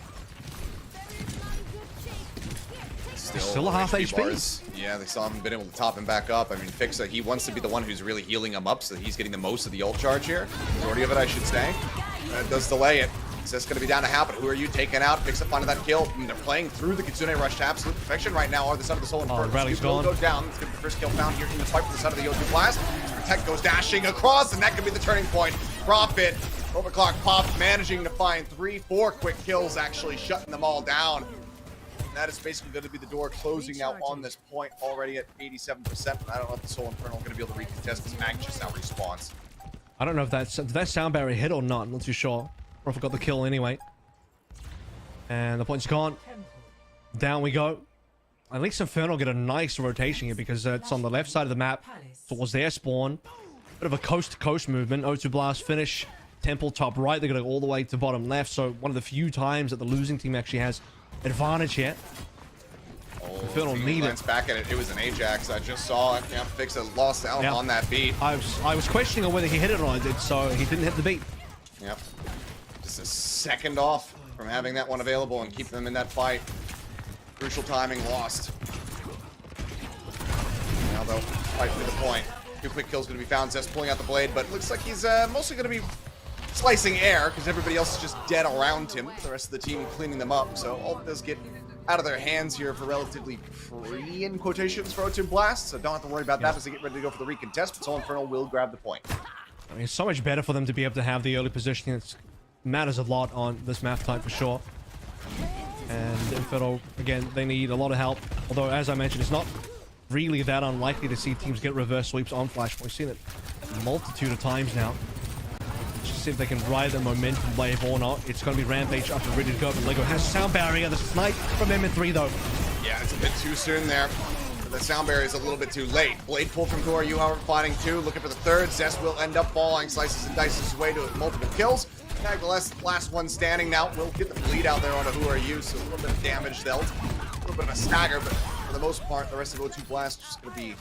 Still a half HP. Bars. Yeah, they still haven't been able to top him back up. I mean, Fixa, he wants to be the one who's really healing him up so that he's getting the most of the ult charge here. Majority of it, I should say. That does delay it. It's just going to be down to half, but Who Are You taking out? Fixa finding that kill. I mean, they're playing through the Kitsune Rush to absolute perfection right now. Are the side of the Soul Infernal. The rally's gone. Go down. It's going to be the first kill found here in the fight for the side of the O2 Blast. Protect goes dashing across, and that could be the turning point. Profit. Overclock pops, managing to find 3-4 quick kills, actually shutting them all down. And that is basically going to be the door closing now on this point, already at 87%. I don't know if the Soul Infernal going to be able to recontest this. Mag just now respawns. I don't know if did that sound barrier hit or not. I'm not too sure. Prophet got the kill anyway. And the point's gone. Down we go. At least Infernal get a nice rotation here because it's on the left side of the map towards their spawn. Bit of a coast-to-coast movement. O2 Blast finish. Temple top right. They're going to go all the way to bottom left. So one of the few times that the losing team actually has advantage here. Oh, Infernal need it. Back at it. It was an Ajax. I just saw it. Yeah, Fixa lost out on that beat. I was questioning whether he hit it or not. So he didn't hit the beat. Yep. Just a second off from having that one available and keep them in that fight. Crucial timing lost. Now they'll fight to the point. 2 quick kills going to be found. Zest pulling out the blade, but it looks like he's mostly going to be slicing air because everybody else is just dead around him. The rest of the team cleaning them up. So ult does get out of their hands here for relatively free in quotations for O2 Blast. So don't have to worry about that as they get ready to go for the recontest. But Soul Infernal will grab the point. I mean, it's so much better for them to be able to have the early positioning. It matters a lot on this map type for sure. And Infernal, again, they need a lot of help. Although, as I mentioned, it's not really that unlikely to see teams get reverse sweeps on Flashpoint. We've seen it a multitude of times now. Just see if they can ride the momentum wave or not. It's going to be Rampage up and ready to go. But Lego has sound barrier. The snipe from MN3 though. Yeah, it's a bit too soon there. The sound barrier is a little bit too late. Blade pull from Who Are You, however, finding 2. Looking for the 3rd. Zest will end up falling. Slices and dices his way to multiple kills. Tag the last one standing now. We'll get the bleed out there on a Who Are You, so a little bit of damage dealt. A little bit of a stagger, but for the most part, the rest of O2 Blast is just going to be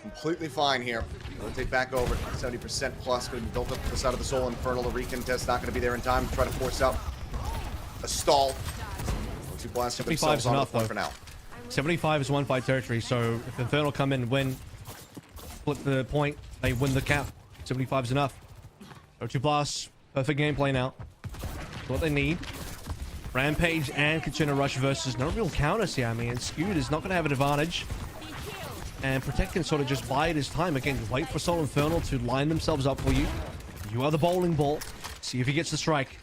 completely fine here. Rotate back over, 70% plus, going to be built up to the side of the Soul Infernal. The recontest not going to be there in time to try to force out a stall. 2 blasts 75 is enough, though. For now. 75 is 1-5 territory, so if Infernal come in, win, flip the point, they win the cap. 75 is enough. So 2 blasts, perfect gameplay now. That's what they need. Rampage and Kachina Rush versus no real counters here. I mean, Skewed is not going to have an advantage. And Protect can sort of just bide his time. Again, wait for Soul Infernal to line themselves up for you. You are the bowling ball. See if he gets the strike.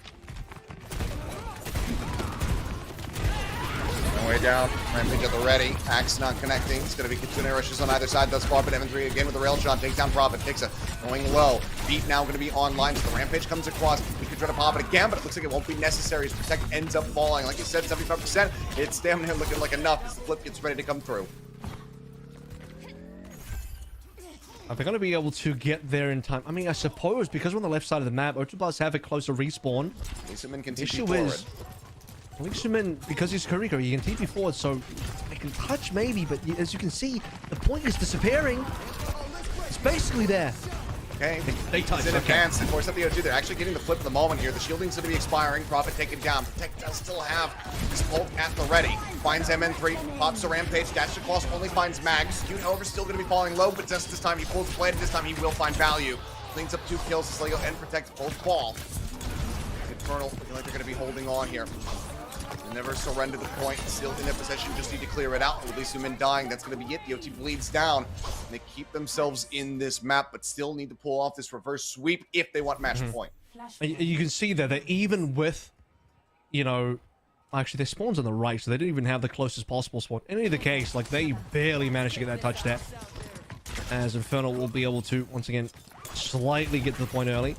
Way down, Rampage at the ready. Axe not connecting. It's going to be Kitsune rushes on either side thus far, but M3 again with the rail shot. Takes down Prophet. Takes it. Going low. Beat now going to be online, so the Rampage comes across. He could try to pop it again, but it looks like it won't be necessary as Protect ends up falling. Like you said, 75%. It's stamina looking like enough as the flip gets ready to come through. Are they going to be able to get there in time? I mean, I suppose because we're on the left side of the map, Otublast have a closer respawn. Lisaman can The TP issue forward. is, Lisaman, because he's Kuriko, he can TP forward, so they can touch maybe, but as you can see, the point is disappearing. It's basically there. Okay, They touch. it's in Okay. advance. Of course, the O2, they're actually getting the flip at the moment here. The shielding's going to be expiring. Prophet taken down. Protect does still have his ult at the ready. Finds MN3, pops a Rampage, dash across, only finds Mag. Skewed, however, still going to be falling low, but just this time he pulls the blade. This time he will find value. Cleans up 2 kills. Slago and Protect both fall. Infernal looking like they're going to be holding on here. They never surrender the point. Still in their possession. Just need to clear it out. With Lisumin dying, that's going to be it. The OT bleeds down. And they keep themselves in this map, but still need to pull off this reverse sweep if they want match point. And you can see there that even with, you know, actually their spawn's on the right, so they don't even have the closest possible spawn. In either case, like, they barely managed to get that touch there. As Infernal will be able to, once again, slightly get to the point early.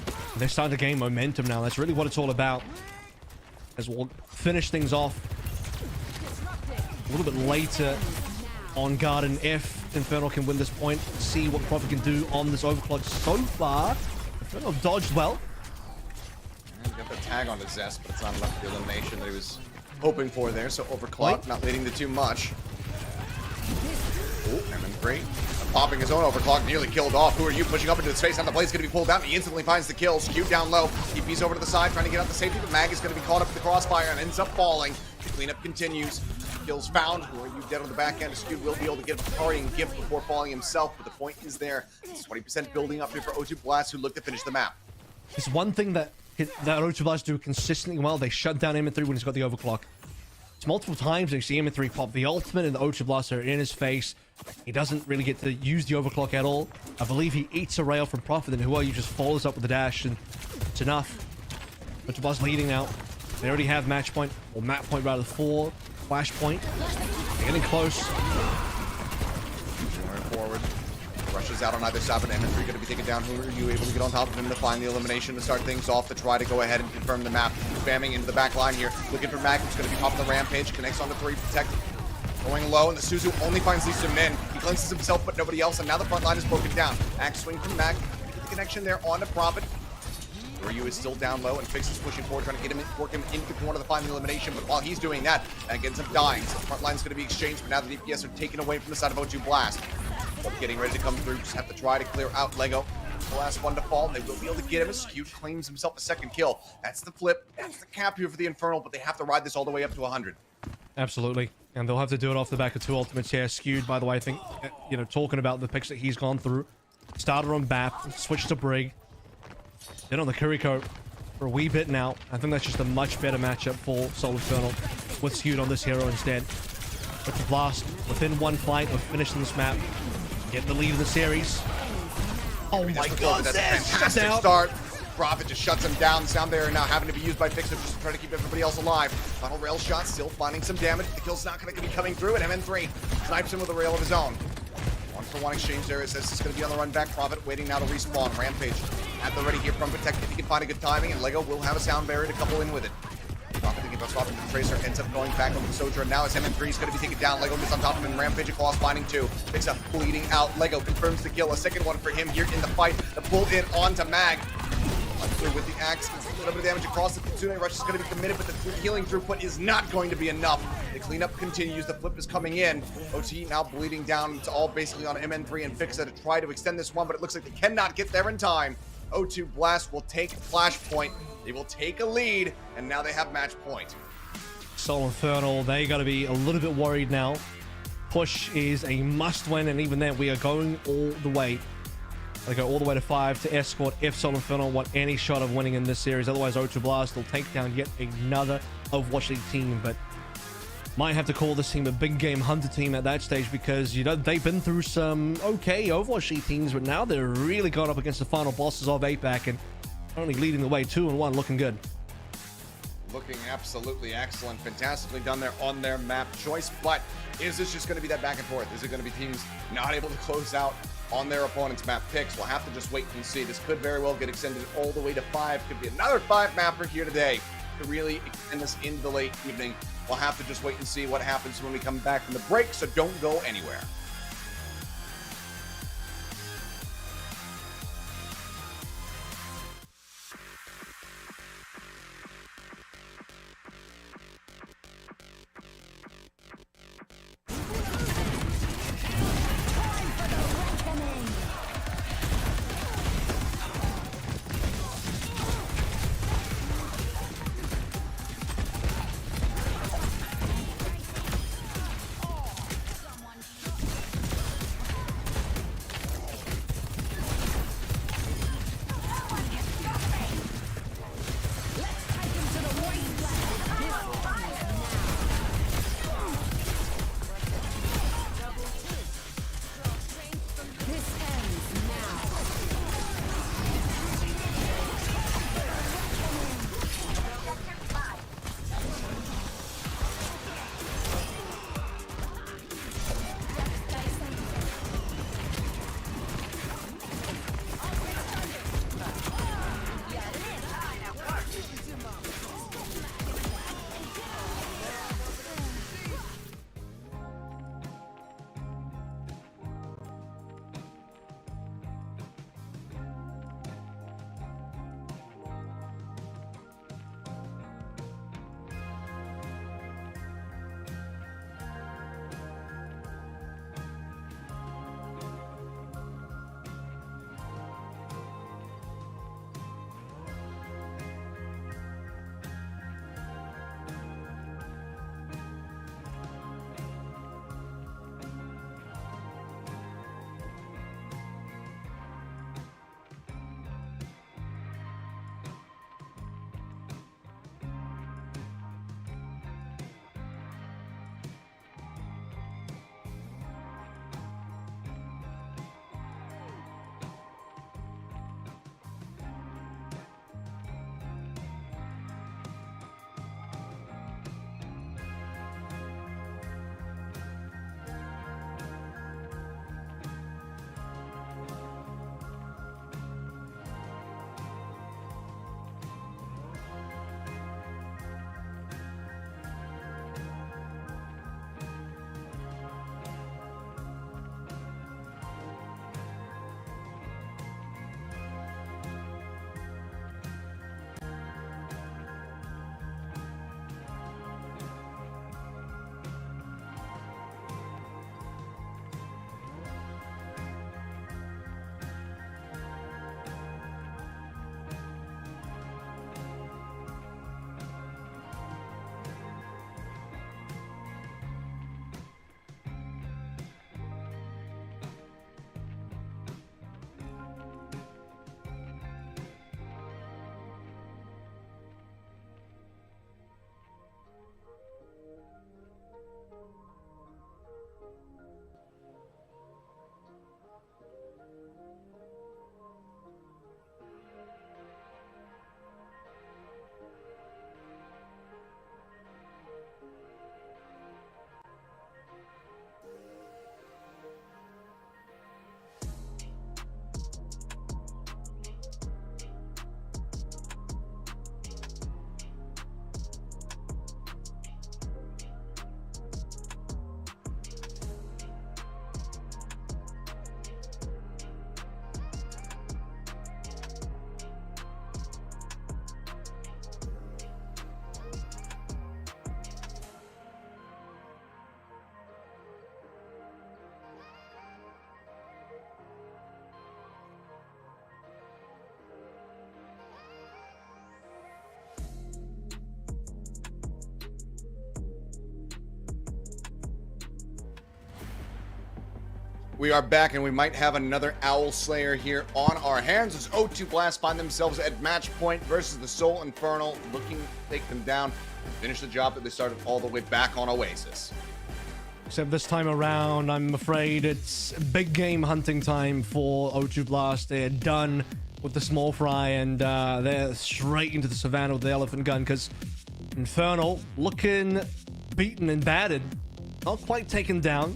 And they're starting to gain momentum now. That's really what it's all about. As we'll finish things off a little bit later on Garden if Infernal can win this point. See what Prophet can do on this overclock. So far, Infernal dodged well. And got the tag on the Zest, but it's not enough for the elimination that he was hoping for there. So overclock, not leading to too much. Oh, M3 popping his own overclock, nearly killed off. Who are you pushing up into the space? Now the blade's going to be pulled out. He instantly finds the kill. Skewed down low. TP's over to the side, trying to get out the safety, but Mag is going to be caught up in the crossfire and ends up falling. The cleanup continues. Kills found. Who are you dead on the back end? Skewed will be able to get a parrying gift before falling himself, but the point is there. It's 20% building up here for O2 Blast, who look to finish the map. It's one thing that O2 Blast do consistently well. They shut down M3 when he's got the overclock. It's multiple times they see M3 pop the ultimate and the O2 Blast are in his face. He doesn't really get to use the overclock at all. I believe he eats a rail from Prophet, and who are you just follows up with the dash, and it's enough. O2 Blast leading now. They already have match point, or map point rather, for flash point. They're getting close. Going forward. Rushes out on either side, but M3 going to be taken down. Who are you able to get on top of him to find the elimination to start things off, to try to go ahead and confirm the map? Spamming into the back line here. Looking for Mag, who's going to be popping the Rampage. Connects on the 3, Protect. Going low, and the Suzu only finds Lisa Min. He cleanses himself, but nobody else, and now the front line is broken down. Axe swing from Mag. The connection there on to Prophet. Ryu is still down low, and Fix is pushing forward, trying to get him in, work him into the corner to find the elimination, but while he's doing that, Mag ends up dying. So the front line's going to be exchanged, but now the DPS are taken away from the side of O2 Blast. But getting ready to come through, just have to try to clear out Lego. The last one to fall, and they will be able to get him. Skewed claims himself a second kill. That's the flip. That's the cap here for the Infernal, but they have to ride this all the way up to 100. Absolutely. And they'll have to do it off the back of 2 ultimates here. Skewed, by the way, I think, you know, talking about the picks that he's gone through. Started on BAP, switched to Brig. Then on the Kuriko for a wee bit now. I think that's just a much better matchup for Soul Infernal with Skewed on this hero instead. But the Blast, within one fight of finishing this map, getting the lead in the series. Oh my god, that's a shut fantastic down. start. Prophet just shuts him down. The sound there now having to be used by Fixer just to try to keep everybody else alive. Final rail shot, still finding some damage. The kill's not going to be coming through, and MN3 snipes him with a rail of his own. 1-for-1 exchange there. It says he's going to be on the run back. Prophet waiting now to respawn. Rampage at the ready here from Protect if he can find a good timing, and Lego will have a sound barrier to couple in with it. Prophet thinking about swapping the Tracer, ends up going back over the Soldier, and now as MN3 is going to be taken down. Lego gets on top of him. Rampage across, finding 2. Picks up, bleeding out. Lego confirms the kill. A second one for him here in the fight. The pull in onto Mag. Unclear with the axe. little bit of damage across the Kitsune Rush is going to be committed, but the healing throughput is not going to be enough. The cleanup continues. The flip is coming in. OT now bleeding down. It's all basically on MN3 and Fixa to try to extend this one, but it looks like they cannot get there in time. O2 Blast will take Flashpoint. They will take a lead, and now they have match point. Soul Infernal, they got to be a little bit worried now. Push is a must win, and even then, we are going all the way. They go all the way to 5 to escort if Soul Infernal want any shot of winning in this series. Otherwise, O2 Blast will take down yet another Overwatch League team, but might have to call this team a big game hunter team at that stage because, you know, they've been through some okay Overwatch League teams, but now they're really going up against the final bosses of APAC and only leading the way 2-1, looking good. Looking absolutely excellent. Fantastically done there on their map choice, but is this just going to be that back and forth? Is it going to be teams not able to close out on their opponent's map picks? We'll have to just wait and see. This could very well get extended all the way to 5. Could be another 5 mapper here today to really extend this into the late evening. We'll have to just wait and see what happens when we come back from the break, so don't go anywhere. We are back, and we might have another Owl Slayer here on our hands as O2 Blast find themselves at match point versus the Soul Infernal, looking to take them down and finish the job that they started all the way back on Oasis. Except this time around, I'm afraid it's big game hunting time for O2 Blast. They're done with the small fry, and they're straight into the savannah with the elephant gun, because Infernal looking beaten and battered, not quite taken down.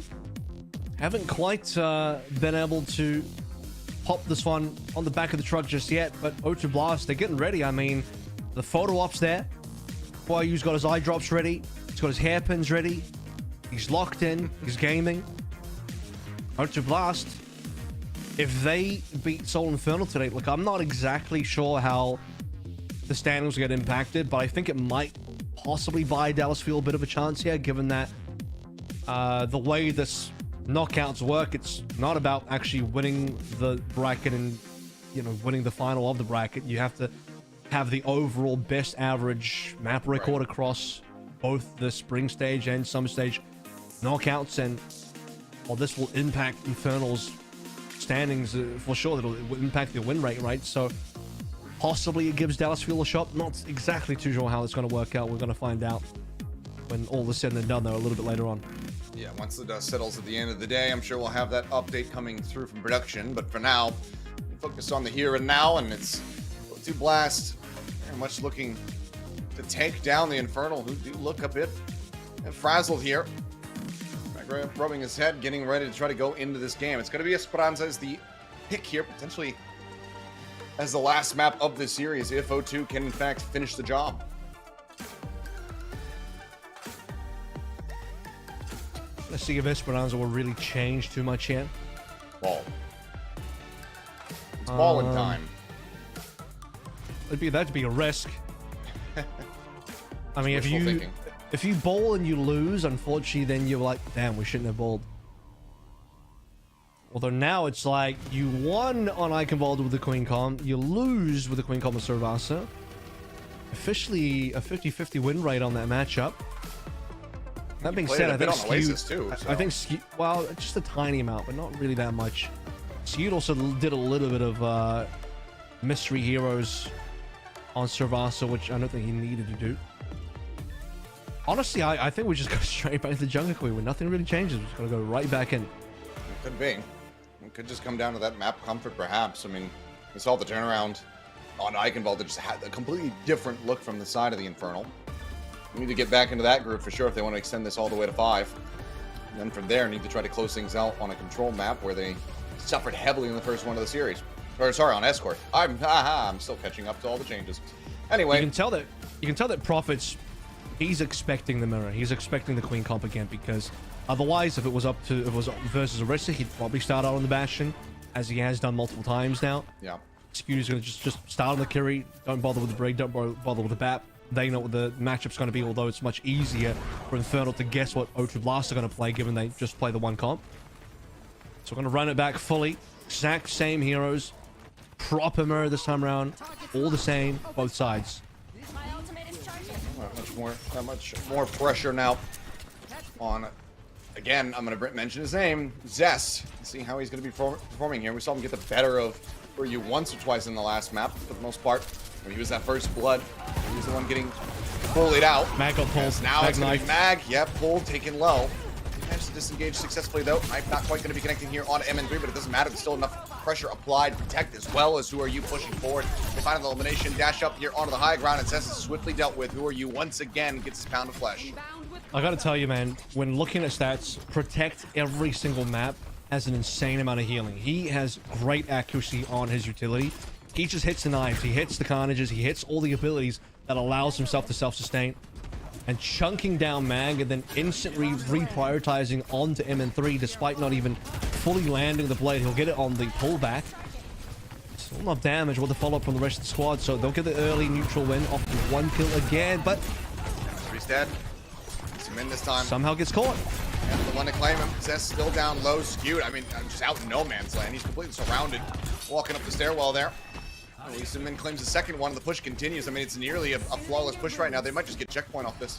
Haven't quite been able to pop this one on the back of the truck just yet, but O2 Blast, they're getting ready. I mean, the photo op's there. Boyu's got his eye drops ready. He's got his hairpins ready. He's locked in. He's gaming. O2 Blast, if they beat Soul Infernal today, look, I'm not exactly sure how the standings will get impacted, but I think it might possibly buy Dallas Fuel a bit of a chance here, given that the way this knockouts work, it's not about actually winning the bracket and, you know, winning the final of the bracket. You have to have the overall best average map record across both the spring stage and summer stage knockouts, and well, this will impact Infernal's standings for sure. It'll impact the win rate, right? So possibly it gives Dallas Fuel a shot. Not exactly too sure how it's going to work out. We're going to find out when all is said and done, though, a little bit later on. Yeah, once the dust settles at the end of the day, I'm sure we'll have that update coming through from production. But for now, we focus on the here and now, and it's O2 Blast very much looking to take down the Infernal, who do look a bit frazzled here. Rubbing his head, getting ready to try to go into this game. It's going to be Esperanza as the pick here, potentially as the last map of this series, if O2 can in fact finish the job. Let's see if Esperanza will really change too much here. Ball. It's ball in time. That'd be a risk. I mean, Wishful thinking. If you bowl and you lose, unfortunately, then you're like, damn, we shouldn't have bowled. Although now it's like, you won on Eichenwalde with the Queen Comp, you lose with the Queen Comp with Servasa. Officially a 50-50 win rate on that matchup. That being said, I think Skewed, well, just a tiny amount, but not really that much. Skewed also did a little bit of mystery heroes on Servasa, which I don't think he needed to do. Honestly, I think we just go straight back to the Jungle Queen where nothing really changes. We're just going to go right back in. It could be. It could just come down to that map comfort, perhaps. I mean, we saw the turnaround on Eichenwalde that just had a completely different look from the side of the Infernal. We need to get back into that group for sure if they want to extend this all the way to 5. And then from there, need to try to close things out on a control map where they suffered heavily in the first one of the series. Or sorry, on Escort. I'm still catching up to all the changes. Anyway, you can tell that Prophet's, he's expecting the mirror. He's expecting the Queen Comp again, because otherwise, if it was versus Orisa, he'd probably start out on the Bastion, as he has done multiple times now. Yeah. Skew's gonna just start on the Kiri. Don't bother with the Brig. Don't bother with the BAP. They know what the matchup's going to be, although it's much easier for Infernal to guess what O2 Blast are going to play, given they just play the one comp. So we're going to run it back fully. Exact same heroes. Proper mirror this time around. All the same, both sides. Not much more pressure now on, again, I'm going to mention his name, Zest. See how he's going to be performing here. We saw him get the better of you once or twice in the last map, for the most part. When he was that first blood, he was the one getting bullied out. Mag got pulled. Yes, now it's going to be Mag. Yep, pulled, taken low. He managed to disengage successfully, though. I'm not quite going to be connecting here on MN3, but it doesn't matter. There's still enough pressure applied to protect, as well as Who Are You pushing forward. They find an elimination, dash up here onto the high ground, and Zest is swiftly dealt with. Who Are You once again gets his pound of flesh. I gotta tell you, man, when looking at stats, Protect every single map has an insane amount of healing. He has great accuracy on his utility. He just hits the knives, he hits the carnages, he hits all the abilities that allows himself to self-sustain. And chunking down Mag and then instantly reprioritizing onto MN3 despite not even fully landing the blade. He'll get it on the pullback. Still enough damage with the follow-up from the rest of the squad, so they'll get the early neutral win off the 1 kill again, but... He's dead. Gets him in this time. Somehow gets caught. And the one to claim him. Zest still down low, Skewed. I mean, just out in no man's land. He's completely surrounded. Walking up the stairwell there. Leeson claims the second one. The push continues. I mean, it's nearly a flawless push right now. They might just get checkpoint off this.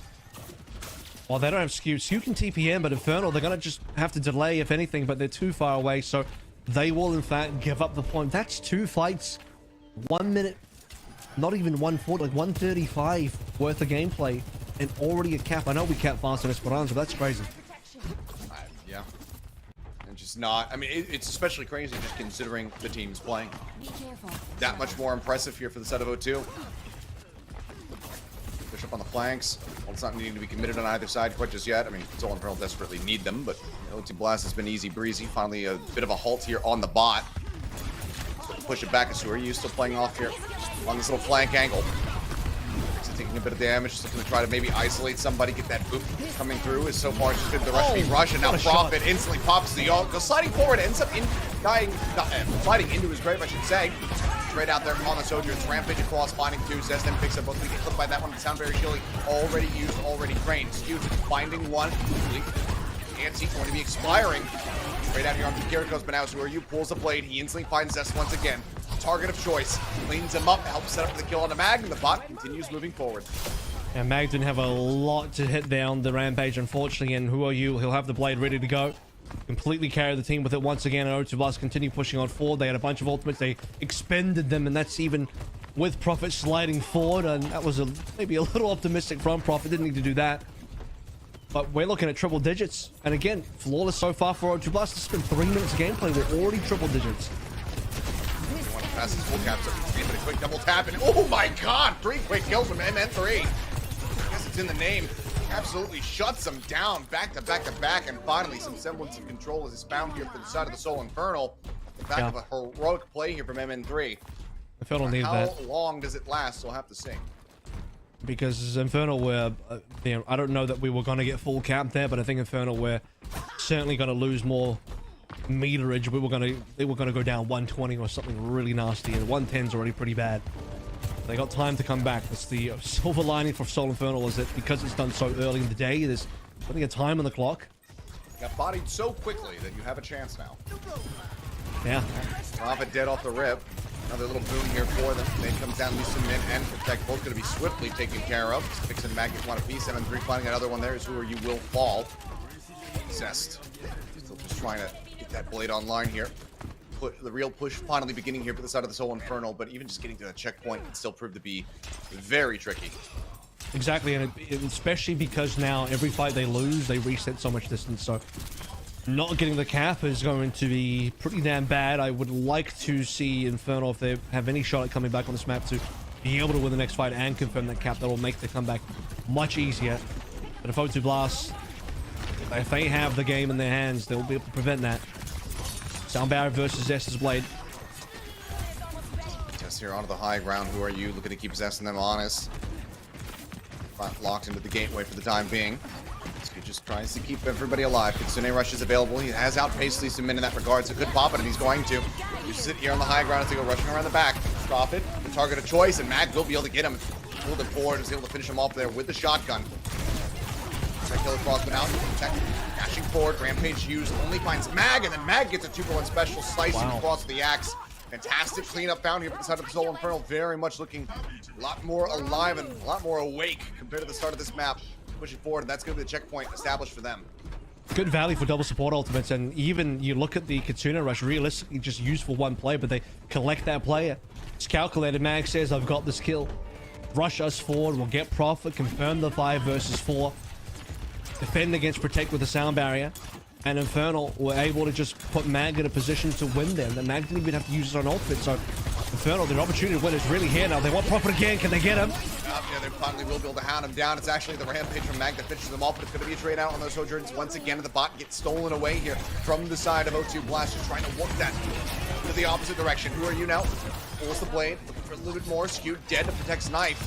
Well, they don't have Skew. Skew can TPM, but Infernal, they're going to just have to delay, if anything, but they're too far away, so they will, in fact, give up the point. That's 2 fights, 1 minute, not even 140, like 135 worth of gameplay, and already a cap. I know we cap fast on Esperanza, but that's crazy. Yeah. And just not, I mean, it's especially crazy just considering the teams playing. That much more impressive here for the set of O2. Push up on the flanks. Well, it's not needing to be committed on either side quite just yet. I mean, Soul Infernal desperately need them, but O2 Blast has been easy breezy. Finally, a bit of a halt here on the bot. So push it back. Asura, you still playing off here on this little flank angle. So taking a bit of damage, just looking to try to maybe isolate somebody, get that boop coming through. Is so far just been the rush being rush, and now Prophet instantly pops the ult, goes sliding forward, ends up sliding into his grave, I should say. Straight out there on the Sojourn's Rampage across, finding 2. Zest then picks up both. We get clipped by that one. Sound very chilly. Already used, already drained. Skew finding 1. Anti going to be expiring. Straight out here on Kiriko's Banaus, who are you? Pulls the blade. He instantly finds Zest once again. Target of choice. Cleans him up, helps set up the kill on the Mag, and the bot continues moving forward. Yeah, Mag didn't have a lot to hit down the Rampage, unfortunately, and who are you? He'll have the blade ready to go. Completely carry the team with it once again, and O2 Blast continue pushing on forward. They had a bunch of ultimates, they expended them, and that's even with Prophet sliding forward, and that was maybe a little optimistic from Prophet. Didn't need to do that, but we're looking at triple digits, and again, flawless so far for O2 Blast. It's been 3 minutes of gameplay, we're already triple digits. One of the fastest full caps up the screen, but a quick double tap, and oh my god, 3 quick kills from MN3. I guess it's in the name. Absolutely shuts them down back to back to back, and finally some semblance of control is found here for the side of the Soul Infernal. The back of a heroic play here from MN3. Infernal needed that. How long does it last? We'll have to see. Because Infernal were, you know, I don't know that we were going to get full cap there, but I think Infernal were certainly going to lose more meterage. They were going to go down 120 or something really nasty, and 110's already pretty bad. They got time to come back. That's the silver lining for Soul Infernal, is that because it's done so early in the day, there's plenty of time on the clock. Got bodied so quickly that you have a chance now. Yeah. Prophet dead off the rip. Another little boom here for them. Then comes down Lisa Min and Protect, both going to be swiftly taken care of. Fix and Mag get one apiece. 7-3 finding another one there is who are you will fall. Zest. Still just trying to get that blade online here. The real push finally beginning here for the side of the Soul Infernal, but even just getting to that checkpoint can still prove to be very tricky. Exactly, and especially because now every fight they lose, they reset so much distance, so not getting the cap is going to be pretty damn bad. I would like to see Infernal, if they have any shot at coming back on this map, to be able to win the next fight and confirm that cap. That will make the comeback much easier. But if O2 Blast, if they have the game in their hands, they'll be able to prevent that. Sound Barrier versus Zest's Blade. Just here onto the high ground. Who are you? Looking to keep Zest and them honest. Locked into the gateway for the time being. He just tries to keep everybody alive. Kitsune Rush is available. He has outpaced Lisa Min in that regard, so could pop it, and he's going to. You sit here on the high ground as they go rushing around the back. Prophet, the target of choice, and Mag will be able to get him. Pulled him forward and is able to finish him off there with the shotgun. Killer Crossman out. Protect. Dashing forward. Rampage used. Only finds Mag, and then Mag gets a 2-for-1 special, slicing across the axe. Fantastic cleanup found here for the side of the Soul Infernal. Very much looking a lot more alive and a lot more awake compared to the start of this map. Pushing forward, and that's going to be the checkpoint established for them. Good value for double support ultimates, and even you look at the Kitsune Rush, realistically just used for one play, but they collect that player. It's calculated. Mag says, I've got this kill. Rush us forward, we'll get Prophet, confirm the 5 versus 4. Defend against Protect with a sound barrier, and Infernal were able to just put Mag in a position to win them. The Mag didn't even have to use his own ultimate, so Infernal, their opportunity to win is really here now. They want Prophet again. Can they get him? Yeah, they finally will be able to hound him down. It's actually the Rampage from Mag that finishes them off, but it's going to be a trade out on those Sojourns once again, and the bot gets stolen away here from the side of O2 Blast, just trying to work that to the opposite direction. Who are you now? Pulls the blade, looking for a little bit more. Skewed, dead to Protect's knife.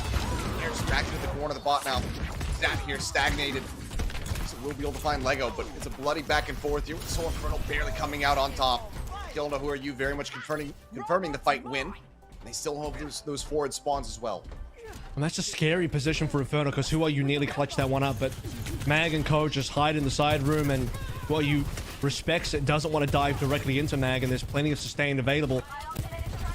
Here's back into the corner of the bot now. That here stagnated. So we'll be able to find Lego, but it's a bloody back and forth here with Soul Infernal barely coming out on top. Kilna, who are you? Very much confirming the fight win. And they still have those forward spawns as well. And that's a scary position for Infernal, because who are you nearly clutched that one up, but Mag and Co just hide in the side room, and who are you respects it, doesn't want to dive directly into Mag, and there's plenty of sustain available.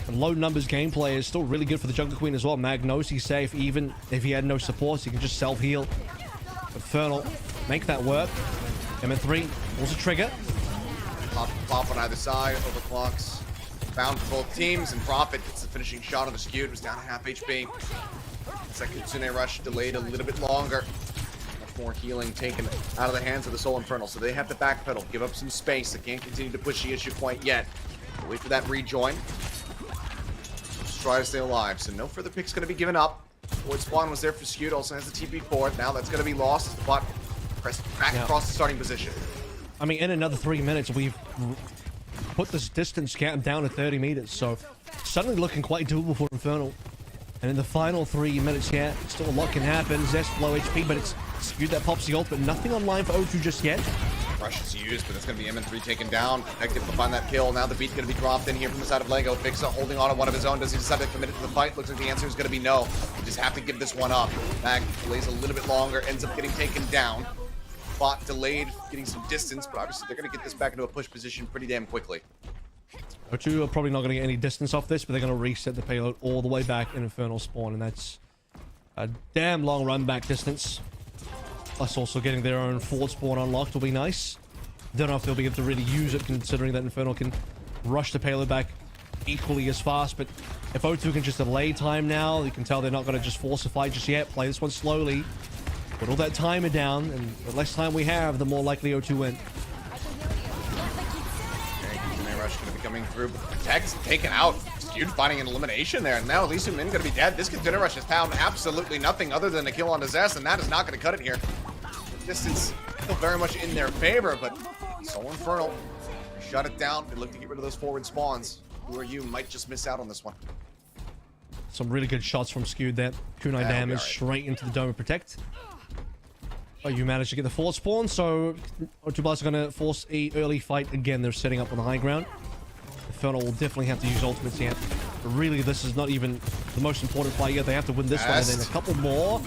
And low numbers gameplay is still really good for the Jungle Queen as well. Mag knows he's safe, even if he had no supports, he can just self-heal. Infernal make that work. M3 pulls a trigger. Pop on either side, overclocks. Bound for both teams, and Prophet gets the finishing shot on the Skewed. Was down to half HP. Second Kitsune Rush delayed a little bit longer. Much more healing taken out of the hands of the Soul Infernal, so they have to backpedal, give up some space. They can't continue to push the issue quite yet. Wait for that rejoin. Just try to stay alive, so no further picks going to be given up. Void Spawn was there for Skewed, also has the TP for it. Now that's going to be lost as the bot pressed back across the starting position. I mean, in another 3 minutes, we've put this distance gap down to 30 meters, so suddenly looking quite doable for Infernal. And in the final 3 minutes here, still a lot can happen. Zest low HP, but it's Skewed that pops the ult, but nothing online for O2 just yet. Rush is used, but it's going to be MN3 taken down. Effective to find that kill. Now the beat's going to be dropped in here from the side of Lego. Fixa holding on to one of his own. Does he decide to commit it to the fight? Looks like the answer is going to be no. We just have to give this one up. Mag delays a little bit longer, ends up getting taken down. Bot delayed, getting some distance, but obviously they're going to get this back into a push position pretty damn quickly. O2 are probably not going to get any distance off this, but they're going to reset the payload all the way back in Infernal spawn, and that's a damn long run back distance. Plus also getting their own forward spawn unlocked will be nice. Don't know if they'll be able to really use it, considering that Infernal can rush the payload back equally as fast, but if O2 can just delay time now, you can tell they're not going to just force a fight just yet. Play this one slowly. Put all that timer down, and the less time we have, the more likely O2 win. Rush going to be coming through, but Protect's taken out. Skewed finding an elimination there, and now Elysium Min going to be dead. This Kitsune Rush has found absolutely nothing other than a kill on Zest, and that is not going to cut it here. Distance still very much in their favor, but Soul Infernal shut it down. They look to get rid of those forward spawns. Who are you? Might just miss out on this one. Some really good shots from Skewed there. Kunai damage straight into the Dome of Protect. Oh, you managed to get the forward spawn, so O2 Blast are going to force a early fight again. They're setting up on the high ground. Infernal will definitely have to use ultimates here. But really, this is not even the most important fight yet. They have to win this one and then a couple more.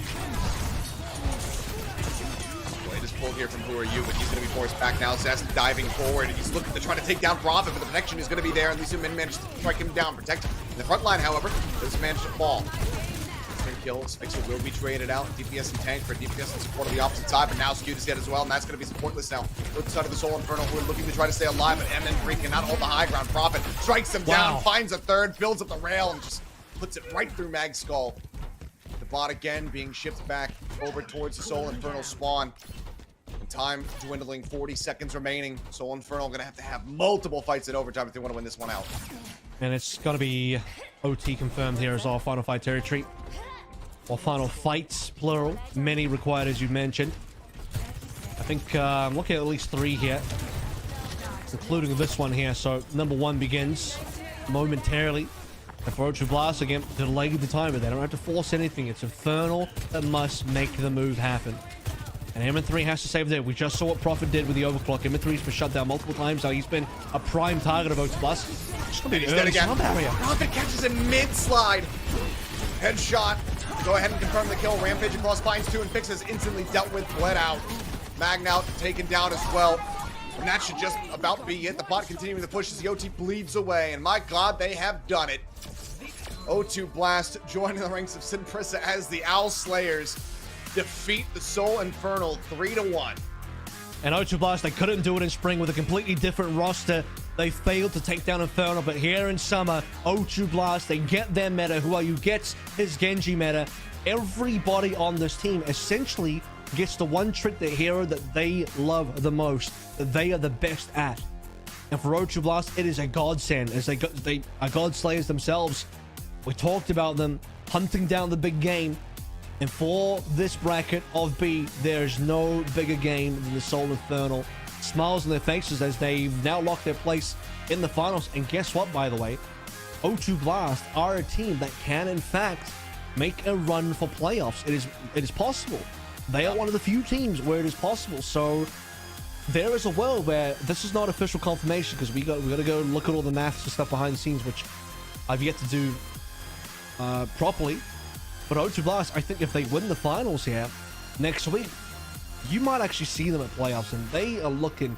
Latest pull here from Who Are You, but he's going to be forced back now. Zest diving forward. He's looking to try to take down Prophet, but the protection is going to be there, and Elysium Min managed to strike him down. Protect in the front line, however, doesn't manage to fall. Kills. Fixer will be traded out. DPS and tank for DPS in support of the opposite side, but now Skewed is dead as well, and that's going to be supportless now. Look side of the Soul Infernal, who are looking to try to stay alive, but MN3 cannot hold the high ground. Prophet strikes him down, finds a third, builds up the rail, and just puts it right through Mag's skull. The bot again being shipped back over towards the Soul Infernal spawn. And time dwindling, 40 seconds remaining. Soul Infernal going to have multiple fights in overtime if they want to win this one out. And it's going to be OT confirmed here as our final fight territory. Or final fights, plural. Many required, as you mentioned. I think I'm looking at least 3 here, including this one here. So number 1 begins momentarily. And for O2 Blast, again, delay the timer. They don't have to force anything. It's Infernal that must make the move happen. And MN3 has to save there. We just saw what Prophet did with the overclock. MN3's been shut down multiple times. Now he's been a prime target of O2 Blast. He's dead again. Prophet catches him mid-slide. Headshot. Go ahead and confirm the kill. Rampage across Pines 2 and Fixes instantly dealt with, bled out. Magnout taken down as well. And that should just about be it. The bot continuing to push as the OT bleeds away. And my god, they have done it. O2 Blast joining the ranks of Sin Prissa as the Owl Slayers defeat the Soul Infernal 3-1. And O2 Blast, they couldn't do it in spring with a completely different roster. They failed to take down Infernal, but here in summer, O2 Blast, they get their meta. Who Are You gets his Genji meta. Everybody on this team essentially gets the one trick, the hero that they love the most, that they are the best at. And for O2 Blast, it is a godsend, as they are God Slayers themselves. We talked about them hunting down the big game. And for this bracket of B, there's no bigger game than the Soul Infernal. Smiles on their faces as they've now locked their place in the finals. And guess what, by the way? O2 Blast are a team that can, in fact, make a run for playoffs. It is possible. They are one of the few teams where it is possible. So there is a world where this is not official confirmation, because we got to go look at all the maths and stuff behind the scenes, which I've yet to do properly. But O2 Blast, I think if they win the finals here next week, you might actually see them at playoffs, and they are looking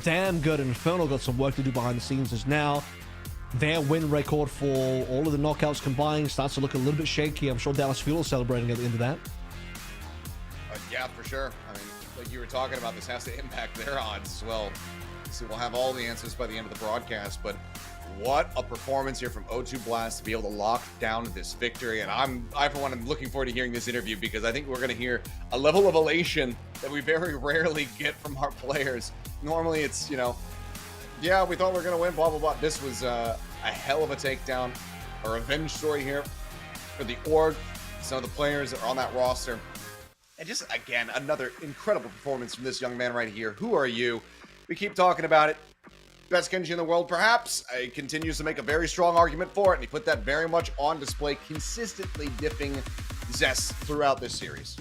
damn good. And Infernal got some work to do behind the scenes, as now their win record for all of the knockouts combined starts to look a little bit shaky. I'm sure Dallas Fuel is celebrating at the end of that. Yeah, for sure. I mean, like you were talking about, this has to impact their odds as well. So we'll have all the answers by the end of the broadcast, but what a performance here from O2 Blast to be able to lock down this victory. And I for one, am looking forward to hearing this interview, because I think we're going to hear a level of elation that we very rarely get from our players. Normally it's, you know, yeah, we thought we were going to win, blah, blah, blah. This was a hell of a takedown, a revenge story here for the org, some of the players that are on that roster. And just, again, another incredible performance from this young man right here. Who are you? We keep talking about it. Best Genji in the world, perhaps. He continues to make a very strong argument for it, and he put that very much on display, consistently dipping Zest throughout this series.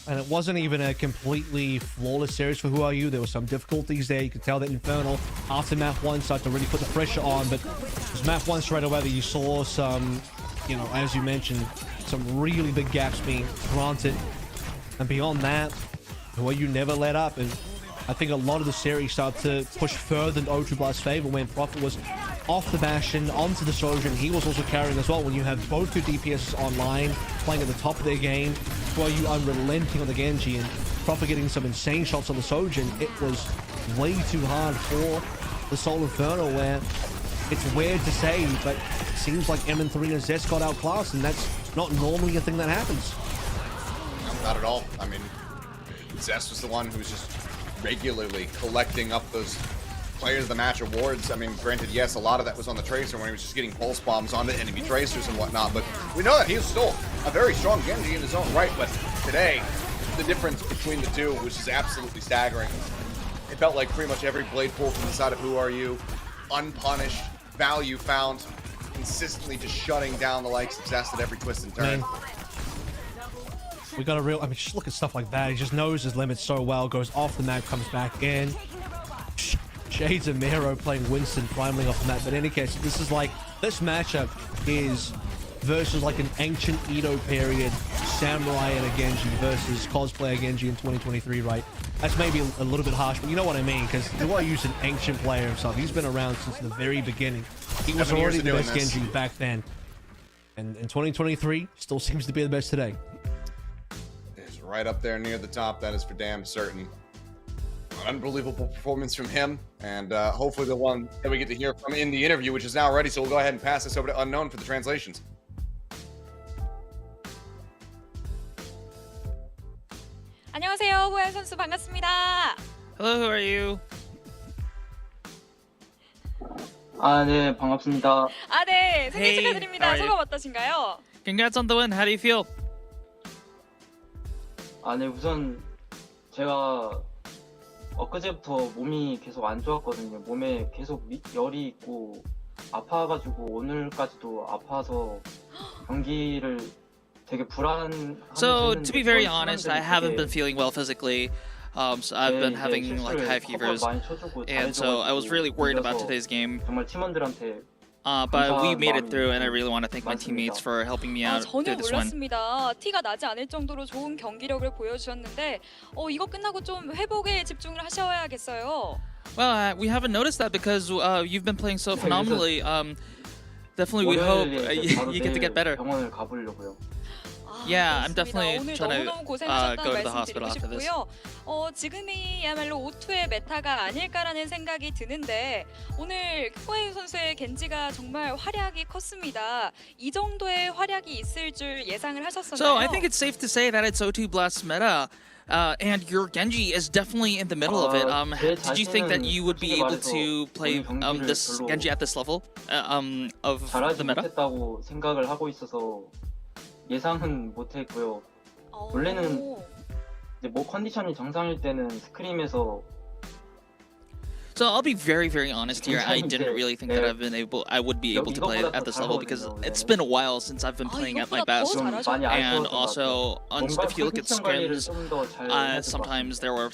And it wasn't even a completely flawless series for Who Are You. There were some difficulties there. You could tell that Infernal, after map 1, started to really put the pressure on, but it was map 1 straight away that you saw some, you know, as you mentioned, some really big gaps being granted. And beyond that, Who Are You never let up, and I think a lot of the series started to push further in O2 Blast's favor when Prophet was off the Bastion, onto the Sojourn. He was also carrying as well. When you have both your DPS online, playing at the top of their game, Who Are You unrelenting on the Genji, and Prophet getting some insane shots on the Sojourn, it was way too hard for the Soul Inferno, where it's weird to say, but it seems like M3 and Zest got outclassed, and that's not normally a thing that happens. No, not at all. I mean, Zest was the one who was just regularly collecting up those players of the match awards. I mean, granted, yes, a lot of that was on the Tracer when he was just getting pulse bombs onto enemy Tracers and whatnot, but we know that he is still a very strong Genji in his own right. But today, the difference between the two, which is absolutely staggering, it felt like pretty much every blade pull from the side of Who Are You, unpunished, value found, consistently just shutting down the likes of Zest at every twist and turn. We got a real, I mean, just look at stuff like that. He just knows his limits so well, goes off the map, comes back in. Shades of Miro playing Winston, primaling off the map. But in any case, this is like, this matchup is versus like an ancient Edo period Samurai and a Genji versus cosplayer Genji in 2023, right? That's maybe a little bit harsh, but you know what I mean, because Who Are You's an ancient player himself. He's been around since the very beginning. He was already the best Genji back then. And in 2023, still seems to be the best today. Right up there near the top, that is for damn certain. An unbelievable performance from him, and hopefully the one that we get to hear from in the interview, which is now ready. So we'll go ahead and pass this over to Unknown for the translations. 안녕하세요, 호연 선수 반갑습니다. Hello, who are you? 아, 네, 반갑습니다. 아, 네, 생일 Hey, 축하드립니다. how are you? 소감 어떠신가요? Congrats on the win. How do you feel? 아, 네, 우선 제가 엊그제부터 몸이 계속 안 좋았거든요. 몸에 계속 열이 있고 아파가지고 오늘까지도 아파서 경기를 되게 불안하게 So, 했는데 to be very 저희 honest, I 팀원들이 haven't 되게 been feeling well physically. So I've been having like high fevers, 많이 쳐주고 and so I was really worried about 잘해줘가지고 today's game. 정말 팀원들한테 But we made it through, and I really want to thank my teammates for helping me out 전혀 through this one. 몰랐습니다. 티가 나지 않을 정도로 좋은 경기력을 보여주셨는데 이거 끝나고 좀 회복에 집중을 하셔야겠어요. Well, we haven't noticed that because you've been playing so phenomenally. Definitely, we hope you get to get better. 병원을 가보려고요. Yeah, I'm 그렇습니다. definitely 오늘 trying 너무너무 to 고생하셨다는 go to the 말씀 hospital 드리고 after this. 싶고요. 지금이야말로 O2의 메타가 아닐까라는 생각이 드는데 오늘 후아유 선수의 겐지가 정말 활약이 컸습니다. 이 정도의 활약이 있을 줄 예상을 하셨었나요? So I think it's safe to say that it's O2 Blast meta. And your Genji is definitely in the middle of it. Did you think that you would be able to play this Genji at this level of 잘하지 the meta? 못했다고 생각을 하고 있어서 예상은 못했고요. 원래는 이제 뭐 컨디션이 정상일 때는 스크림에서 So I'll be very, very honest here. I didn't really think that I would be able to play at this level because it's been a while since I've been playing at my best. And also, if you look at scrims, sometimes there were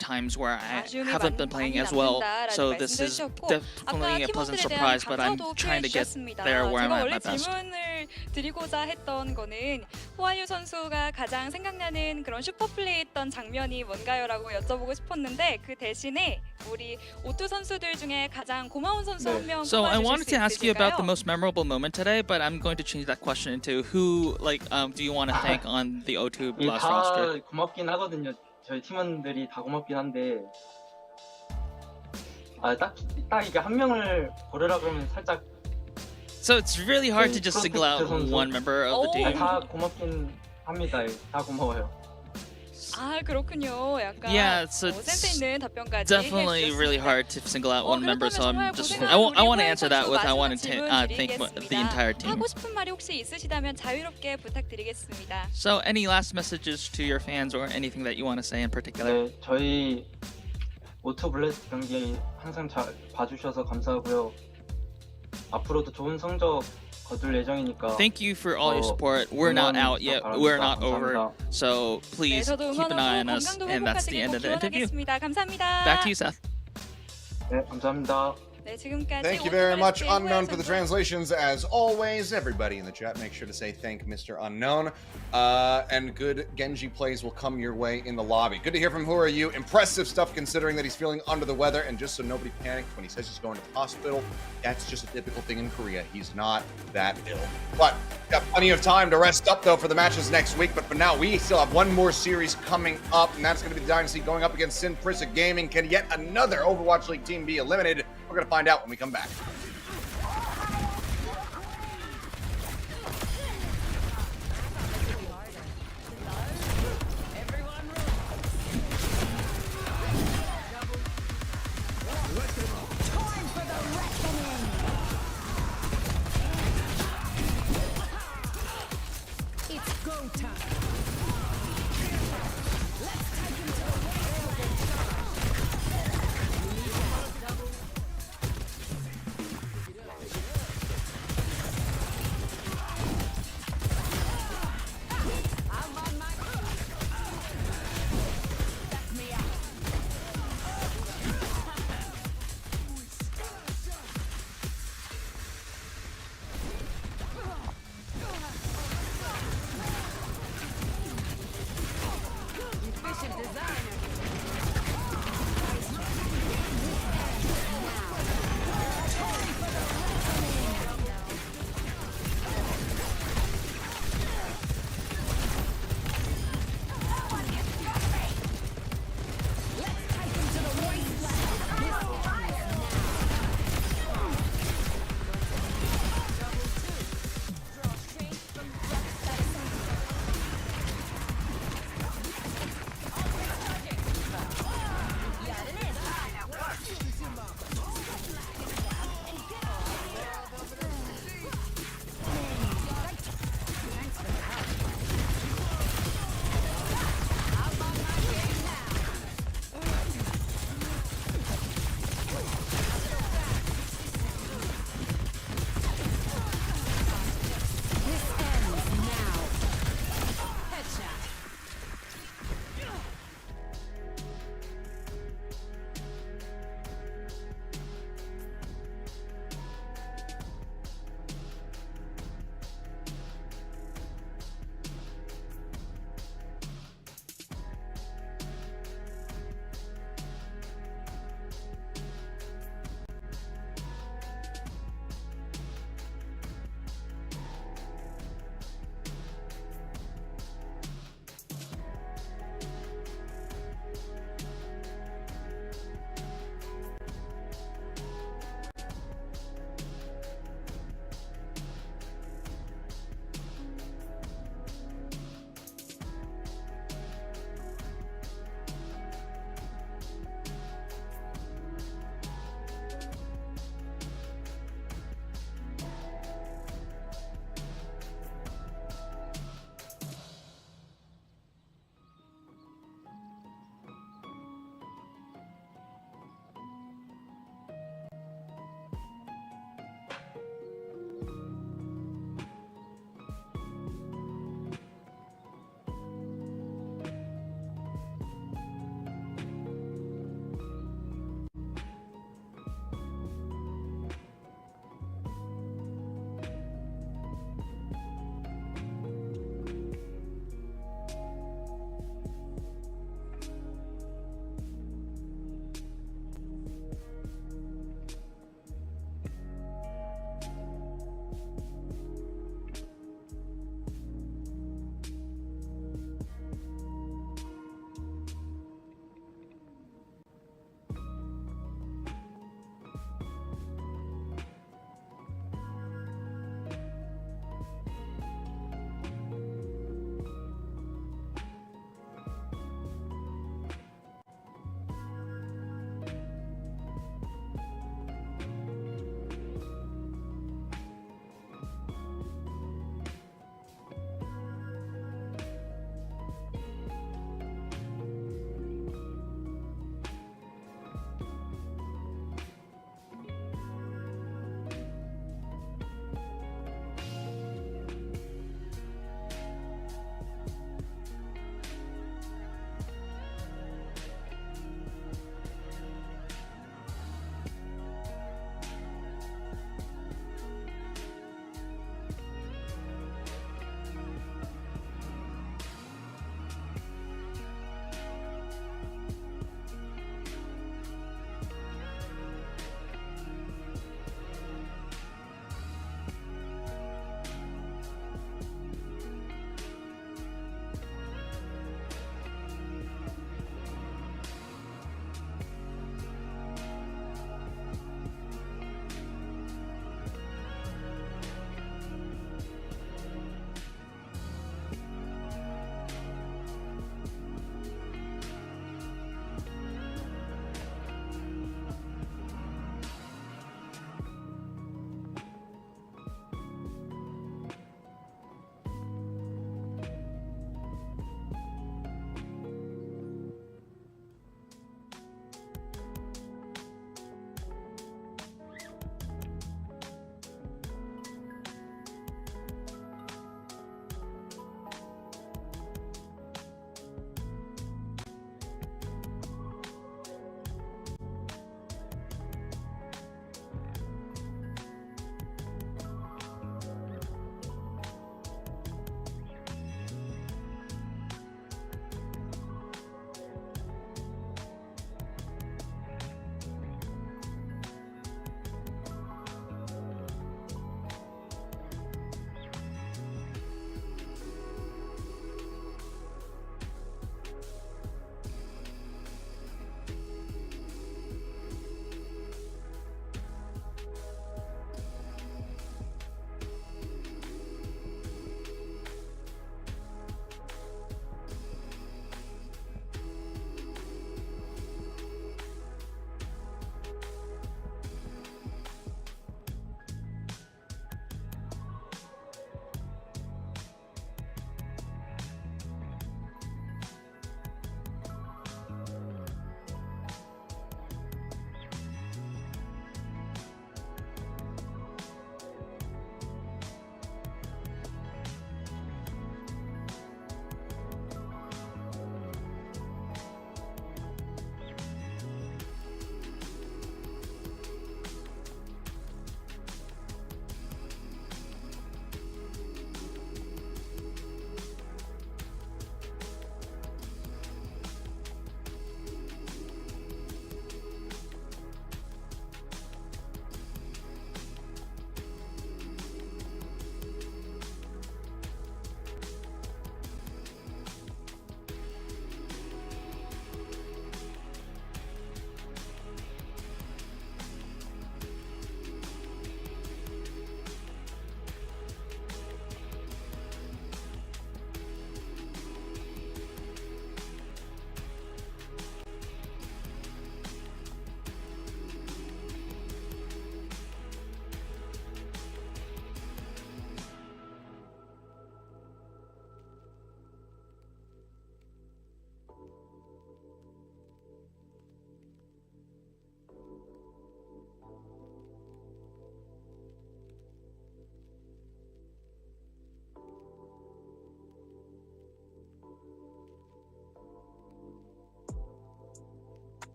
times where I haven't been playing as well. So this is definitely a pleasant surprise, but I'm trying to get there where I'm at my best. 질문을 드리고자 했던 거는 후아유 선수가 가장 생각나는 그런 슈퍼플레이했던 장면이 뭔가요라고 여쭤보고 싶었는데 그 대신에 우리 O2 선수들 중에 가장 고마운 선수 한 명 So I 뽑아주실 wanted 수 to ask you about the 있으실까요? most memorable moment today, but I'm going to change that question into who, do you want to thank on the O2 Blast roster? 다 고맙긴 하거든요. 저희 팀원들이 다 고맙긴 한데 딱 이게 한 명을 고르라 그러면 살짝 So it's really hard to just single out one member of the team. 다 고맙긴 합니다. 다 고마워요. 아 그렇군요. 약간 Yeah, so 센스 있는 답변까지 definitely really hard to single out one member. So I'm just I want to answer that with I want to thank the entire team. 하고 싶은 말이 혹시 있으시다면 자유롭게 부탁드리겠습니다. So any last messages to your fans or anything that you want to say in particular? 네, 저희 오토 블레스 경기 항상 잘 봐주셔서 감사하고요. 앞으로도 좋은 성적 거둘 예정이니까. Thank you for all your support. We're not out yet. We're not over. So please 저도 keep an eye on 응원하고 us. 건강도 And that's the 회복하시길 end of the interview. 기원하겠습니다. 감사합니다. Back to you, Seth. 네, 감사합니다. 네, 지금까지 Thank you very much, 오토 Unknown, for the 선수. translations. As always, everybody in the chat, make sure to say thank Mr. Unknown. And good Genji plays will come your way in the lobby. Good to hear from Who Are You. Impressive stuff considering that he's feeling under the weather. And just so nobody panics when he says he's going to the hospital, that's just a typical thing in Korea. He's not that ill. But got plenty of time to rest up, though, for the matches next week. But for now, we still have one more series coming up, and that's going to be the Dynasty going up against Sin Prissa Gaming. Can yet another Overwatch League team be eliminated? We're going to find out when we come back.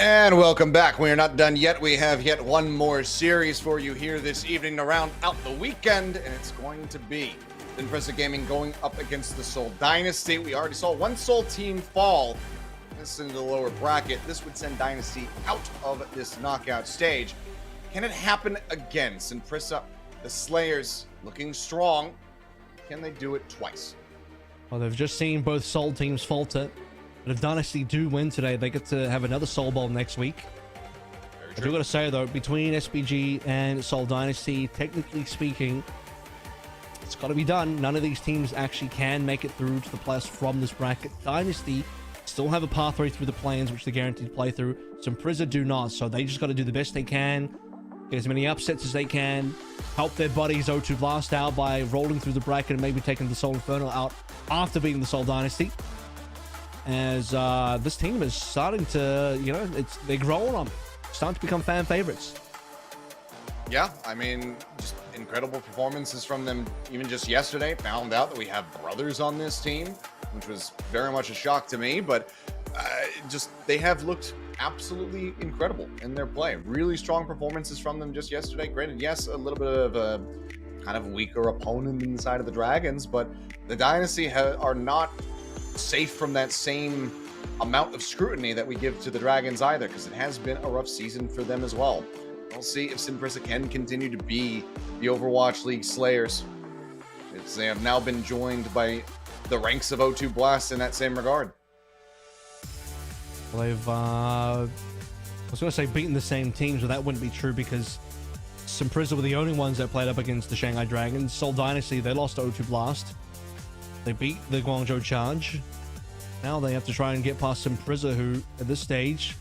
And welcome back. We are not done yet. We have yet one more series for you here this evening to round out the weekend, and it's going to be Impressive Gaming going up against the Seoul Dynasty. We already saw one Seoul team fall. This is into the lower bracket. This would send Dynasty out of this knockout stage. Can it happen again? Sinprissa, the Slayers, looking strong. Can they do it twice? Well, they've just seen both Seoul teams falter. But if Dynasty do win today, they get to have another Seoul Bowl next week. I do got to say, though, between SPG and Seoul Dynasty, technically speaking, it's got to be done. None of these teams actually can make it through to the playoffs from this bracket. Dynasty still have a pathway through the play-ins, which they're guaranteed to play through. Sinprissa do not, so they just got to do the best they can, get as many upsets as they can, help their buddies O2 Blast out by rolling through the bracket and maybe taking the Seoul Inferno out after beating the Seoul Dynasty. As this team is starting to, they're growing on me. Starting to become fan favorites. Yeah, I mean, just incredible performances from them. Even just yesterday, found out that we have brothers on this team, which was very much a shock to me. But they have looked absolutely incredible in their play. Really strong performances from them just yesterday. Granted, yes, a little bit of a kind of weaker opponent inside of the Dragons, but the Dynasty are not safe from that same amount of scrutiny that we give to the Dragons either, because it has been a rough season for them as well. We'll see if Sinprissa can continue to be the Overwatch League Slayers. They have now been joined by the ranks of O2 Blast in that same regard. Well, they've, I was going to say beaten the same teams, but that wouldn't be true because Sinprissa were the only ones that played up against the Shanghai Dragons. Seoul Dynasty, they lost to O2 Blast. They beat the Guangzhou Charge. Now they have to try and get past Sinprissa, who, at this stage,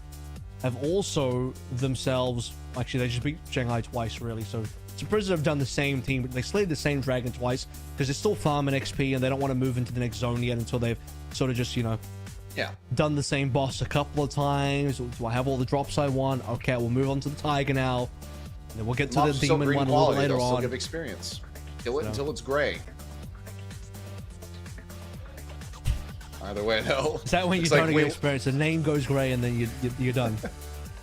have also themselves... Actually, they just beat Shanghai twice, really. So, Sinprissa have done the same team, but they slayed the same dragon twice because they're still farming XP and they don't want to move into the next zone yet until they've sort of just, done the same boss a couple of times. Do I have all the drops I want? Okay, we'll move on to the Tiger now. And then we'll get to the Demon one a little later on. Still give experience. Kill it until it's gray. Either way, though. Is that when you don't get experience? The name goes gray and then you're done.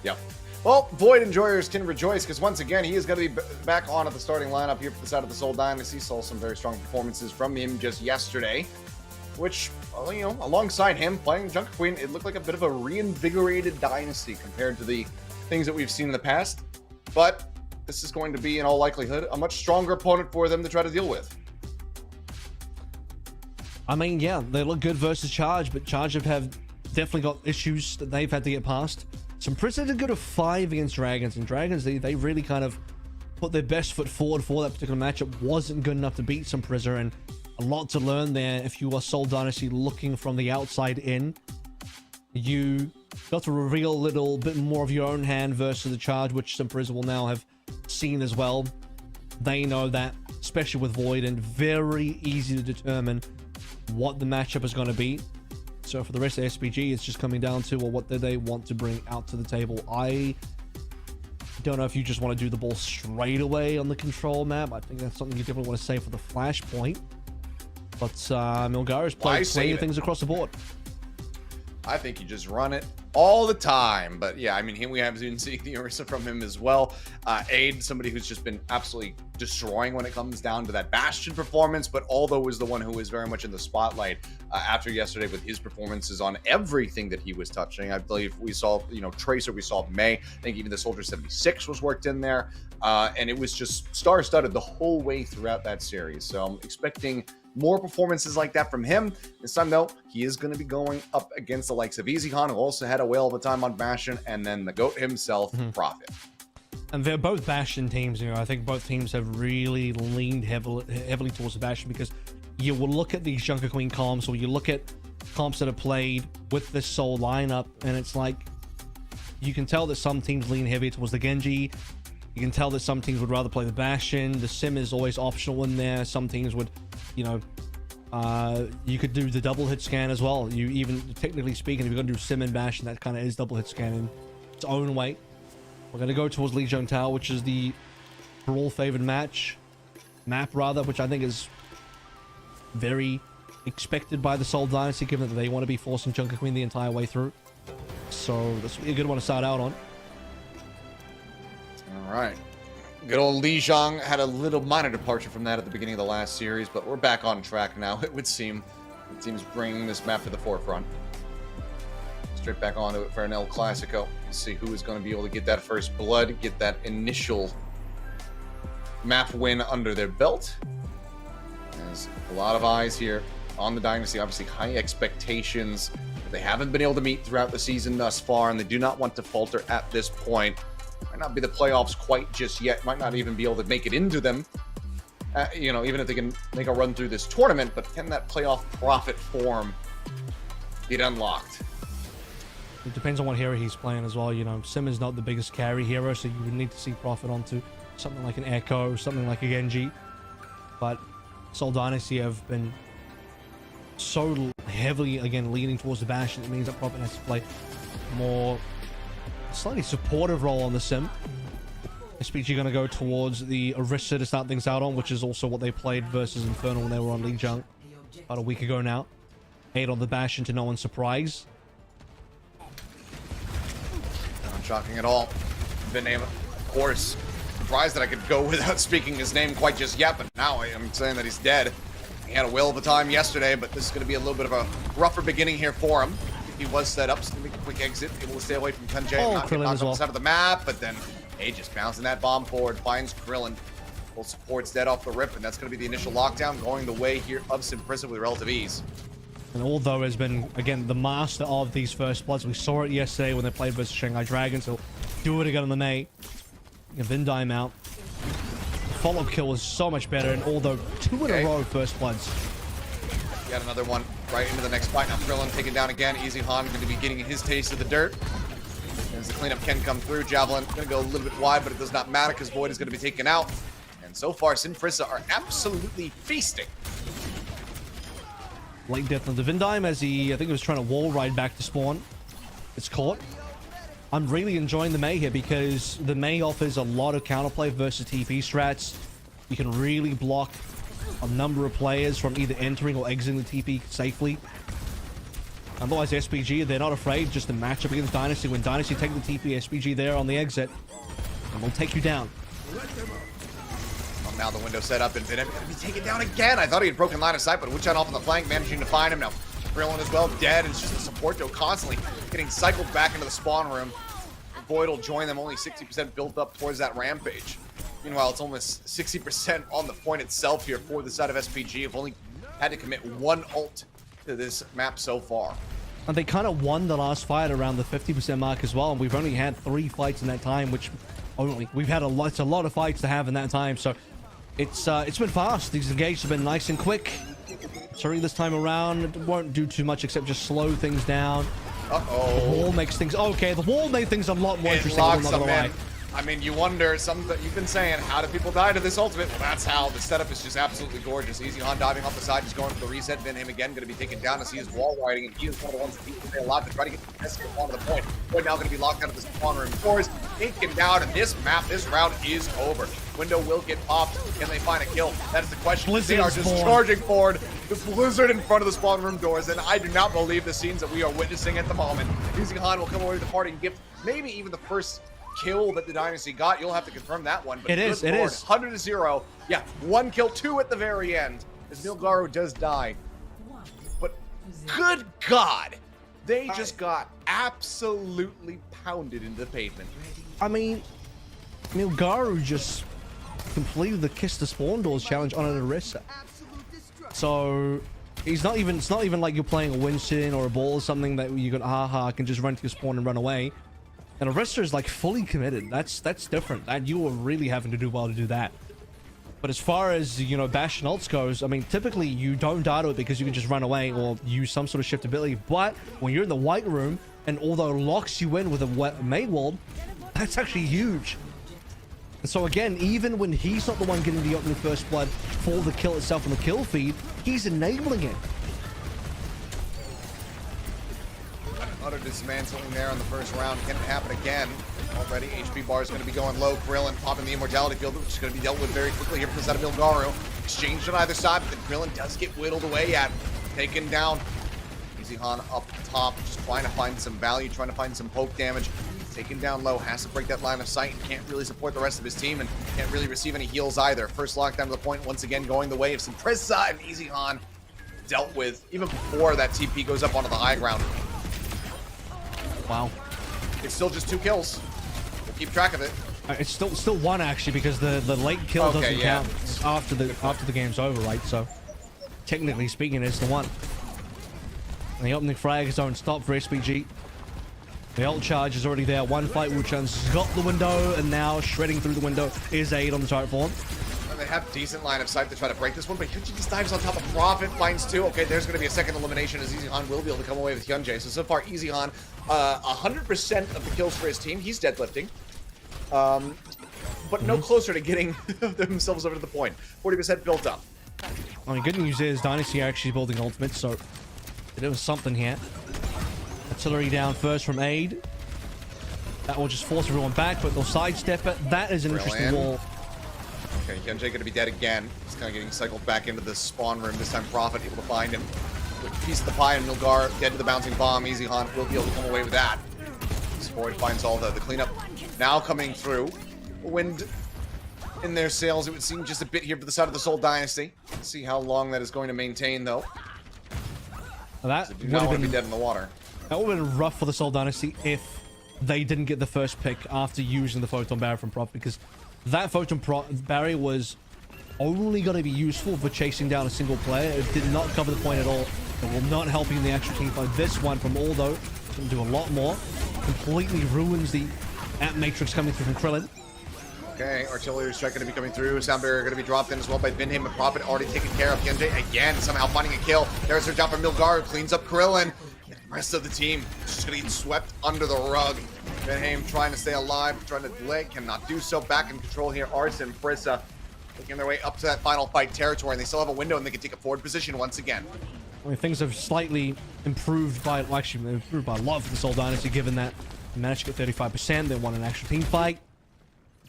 Yeah. Well, Void Enjoyers can rejoice because once again, he is going to be back on at the starting lineup here for the side of the Seoul Dynasty. Saw some very strong performances from him just yesterday, which, alongside him playing Junker Queen, it looked like a bit of a reinvigorated Dynasty compared to the things that we've seen in the past. But this is going to be, in all likelihood, a much stronger opponent for them to try to deal with. I mean, yeah, they look good versus Charge, but Charge have definitely got issues that they've had to get past. Sinprissa did go to 5 against Dragons, and Dragons, they really kind of put their best foot forward for that particular matchup. Wasn't good enough to beat Sinprissa, and a lot to learn there if you are Seoul Dynasty looking from the outside in. You got to reveal a little bit more of your own hand versus the Charge, which Sinprissa will now have seen as well. They know that, especially with Void, and very easy to determine what the matchup is going to be. So for the rest of SPG, it's just coming down to, well, what do they want to bring out to the table? I don't know if you just want to do the ball straight away on the control map. I think that's something you definitely want to save for the flashpoint. But Milgara's played plenty of things across the board. I think you just run it all the time. But yeah, I mean, we have been seeing the Orisa from him as well. Aid, somebody who's just been absolutely destroying when it comes down to that Bastion performance, but Aldo was the one who was very much in the spotlight after yesterday with his performances on everything that he was touching. I believe we saw, Tracer, we saw May. I think even the Soldier 76 was worked in there. And it was just star-studded the whole way throughout that series. So I'm expecting more performances like that from him. This time, though, he is going to be going up against the likes of EasyCon, who also had a whale of a time on Bastion, and then the GOAT himself, Prophet. And they're both Bastion teams. I think both teams have really leaned heavily towards the Bastion, because you will look at these Junker Queen comps, or you look at comps that are played with this Seoul lineup, and it's like you can tell that some teams lean heavy towards the Genji. You can tell that some teams would rather play the Bastion. The Sim is always optional in there. Some teams would, you could do the double hit scan as well. You even, technically speaking, if you're going to do Sim and Bastion, that kind of is double hit scan in its own way. We're going to go towards Lijiang Tower, which is the Brawl favored map, which I think is very expected by the Seoul Dynasty, given that they want to be forcing Junker Queen the entire way through. So this will be a good one to start out on. All right. Good old Li Zhang had a little minor departure from that at the beginning of the last series, but we're back on track now, it would seem. It seems bringing this map to the forefront. Straight back onto it for an El Clasico. Let's see who is going to be able to get that first blood, get that initial map win under their belt. There's a lot of eyes here on the Dynasty. Obviously, high expectations that they haven't been able to meet throughout the season thus far, and they do not want to falter at this point. Might not be the playoffs quite just yet. Might not even be able to make it into them. You know, even if they can make a run through this tournament, but can that playoff profit form get unlocked? It depends on what hero he's playing as well. You know, Sim is not the biggest carry hero, so you would need to see profit onto something like an Echo, something like a Genji. But Seoul Dynasty have been so heavily, again, leaning towards the Bastion. It means that profit has to play more slightly supportive role on the Sim. SPG going to go towards the Orisa to start things out on, which is also what they played versus Infernal when they were on Li Zhang about a week ago now. 8 on the Bastion to no one's surprise. Not shocking at all. The name, of course, surprised that I could go without speaking his name quite just yet, but now I am saying that he's dead. He had a whale of a time yesterday, but this is going to be a little bit of a rougher beginning here for him. He was set up, so to make a quick exit, able to stay away from Tenjay, not get knocked off the side of the map, but then just bouncing that bomb forward, finds Krillin. Full support's dead off the rip, and that's going to be the initial lockdown, going the way here of Simprissa with relative ease. And although has been, again, the master of these first bloods, we saw it yesterday when they played versus Shanghai Dragons, he'll do it again on the May. Vindime out. The follow-up kill was so much better, and although 2 in a row first bloods. Got another one right into the next fight. Now Krillin taken down again. Easy Han going to be getting his taste of the dirt. As the cleanup can come through, Javelin going to go a little bit wide, but it does not matter because Void is going to be taken out. And so far, Simprissa are absolutely feasting. Late death on the Vindime as he, I think he was trying to wall ride back to spawn. It's caught. I'm really enjoying the May here because the May offers a lot of counterplay versus TP strats. You can really block a number of players from either entering or exiting the TP safely. Otherwise, SPG, they're not afraid just to match up against Dynasty. When Dynasty take the TP, SPG there on the exit, and they'll take you down. Well, now the window set up, and Venom going to be taken down again. I thought he had broken line of sight, but Witch off on the flank, managing to find him. Now, Krillin as well, dead, and it's just the support though constantly getting cycled back into the spawn room. Void will join them, only 60% built up towards that rampage. Meanwhile, it's almost 60% on the point itself here for the side of SPG. Have only had to commit 1 ult to this map so far. And they kind of won the last fight around the 50% mark as well, and we've only had 3 fights in that time, which we've had it's a lot of fights to have in that time, so it's been fast. These engagements have been nice and quick. Sorry, this time around, it won't do too much except just slow things down. Uh-oh. The wall makes things... Okay, the wall made things a lot more interesting. I'm not gonna lie. I mean, you wonder, something that you've been saying, how do people die to this ultimate? Well, that's how. The setup is just absolutely gorgeous. Easy Han diving off the side, just going for the reset. Then him again, going to be taken down as he is wall riding, and he is one of the ones that needs to stay alive to try to get the best onto the point. Right now, going to be locked out of the spawn room doors, taken down, and this map, this round is over. Window will get popped. Can they find a kill? That is the question. They are just charging forward. The Blizzard in front of the spawn room doors, and I do not believe the scenes that we are witnessing at the moment. Easy Han will come away with the party and gift maybe even the first kill that the Dynasty got. You'll have to confirm that one. But it is. 100-0. Yeah, 1 kill, 2 at the very end. As Nilgaro does die. But good God, they just got absolutely pounded into the pavement. I mean, Nilgaro just completed the Kiss the Spawn Doors challenge on an Orisa. So it's not even like you're playing a Winston or a Ball or something that you can just run to your spawn and run away. And Orisa is like fully committed. That's different. And you are really having to do well to do that. But as far as, you know, Bastion ults goes, I mean, typically you don't die to it because you can just run away or use some sort of shift ability. But when you're in the white room, and although it locks you in with a main wall, that's actually huge. And so again, even when he's not the one getting the opening first blood for the kill itself on the kill feed, he's enabling it. Utter dismantling there on the first round. Can it happen again? Already, HP bar is going to be going low. Krillin popping the immortality field, which is going to be dealt with very quickly here from the side of Nilgaro. Exchanged on either side, but then Krillin does get whittled away at. Taken down. EasyHan up top, just trying to find some value, trying to find some poke damage. Taken down low, has to break that line of sight and can't really support the rest of his team and can't really receive any heals either. First lockdown to the point, once again going the way of Simprissa, and EasyHan dealt with even before that TP goes up onto the high ground. Wow. It's still just 2 kills. We'll keep track of it. It's still 1 actually, because the late kill doesn't count after the game's over, right? So technically speaking, it's the 1. And the opening frag don't stop for SPG. The ult charge is already there. One fight, Wuchan's got the window, and now shredding through the window is Aid on the turret form. And they have decent line of sight to try to break this one, but Hyunjae just dives on top of Prophet, finds 2. Okay, there's going to be a second elimination as EasyHan will be able to come away with Hyunjae. So far, EasyHan, 100% of the kills for his team. He's deadlifting. But no closer to getting themselves over to the point. 40% built up. I mean, good news is Dynasty are actually building ultimates, so there was something here. Artillery down first from Aid. That will just force everyone back, but they'll sidestep it. That is an interesting wall. Okay, Hyunjae going to be dead again. He's kind of getting cycled back into the spawn room. This time Prophet able to find him. With a piece of the pie, and Milgar dead to the bouncing bomb. EasyHan will be able to come away with that. Void finds all the cleanup now coming through. Wind in their sails, it would seem, just a bit here to the side of the Seoul Dynasty. Let's see how long that is going to maintain, though. That do not want to be dead in the water. That would have been rough for the Seoul Dynasty if they didn't get the first pick after using the Photon Barrier from Prophet, because that Photon Barrier was only going to be useful for chasing down a single player. It did not cover the point at all. It will not help you in the actual team fight. This one from Aldo can do a lot more. Completely ruins the Amp Matrix coming through from Krillin. Okay, artillery strike going to be coming through. Sound barrier going to be dropped in as well by Vinham, and Prophet already taken care of. Hyunjae again, somehow finding a kill. There's her jump from Milgar, cleans up Krillin. The rest of the team just going to get swept under the rug. Vinham trying to stay alive, trying to delay, cannot do so. Back in control here, Arson, Frissa, making their way up to that final fight territory, and they still have a window, and they can take a forward position once again. I mean, things have slightly improved by, well, actually, improved by a lot for the Seoul Dynasty, given that they managed to get 35%. They won an actual team fight.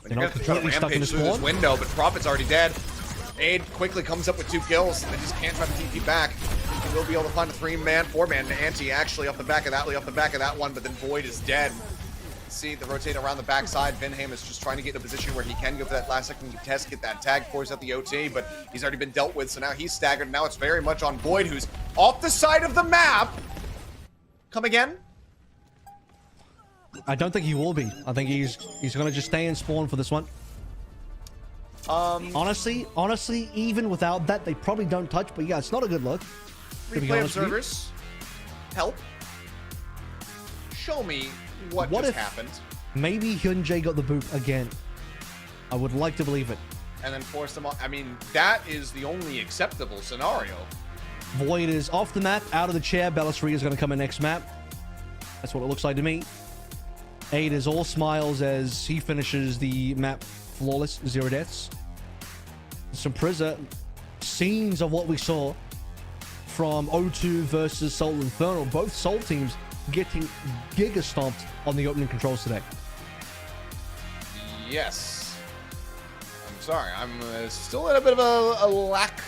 They're not completely stuck in the through this spawn. window, but Prophet's already dead. Aid quickly comes up with 2 kills. They just can't try to TP back. They will be able to find a 3-man, 4-man anti actually off the back of that one, but then Void is dead. See the rotate around the backside. Vinham is just trying to get in a position where he can go for that last second test, get that tag, force out the OT, but he's already been dealt with, so now he's staggered. Now it's very much on Void, who's off the side of the map. Come again? I don't think he will be. I think he's going to just stay in spawn for this one. Honestly, even without that, they probably don't touch, but yeah, it's not a good look. Replay observers, help. Show me what just happened. Maybe Hyunjae got the boot again. I would like to believe it. And then force them off. I mean, that is the only acceptable scenario. Void is off the map, out of the chair. Bellassari is going to come in next map. That's what it looks like to me. Aid is all smiles as he finishes the map flawless, 0 deaths. Simprissa, scenes of what we saw from O2 versus Seoul Infernal. Both Seoul teams getting giga stomped on the opening controls today. Yes. I'm sorry. I'm still in a bit of a lack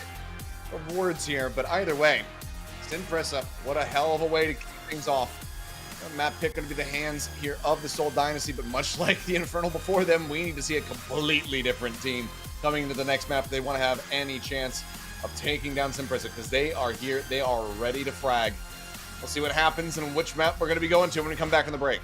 of words here, but either way, Simprissa, what a hell of a way to kick things off. Map pick going to be the hands here of the Seoul Dynasty, but much like the Infernal before them, we need to see a completely different team coming into the next map if they want to have any chance of taking down Simprissa, because they are here, they are ready to frag. We'll see what happens and which map we're going to be going to when we come back in the break.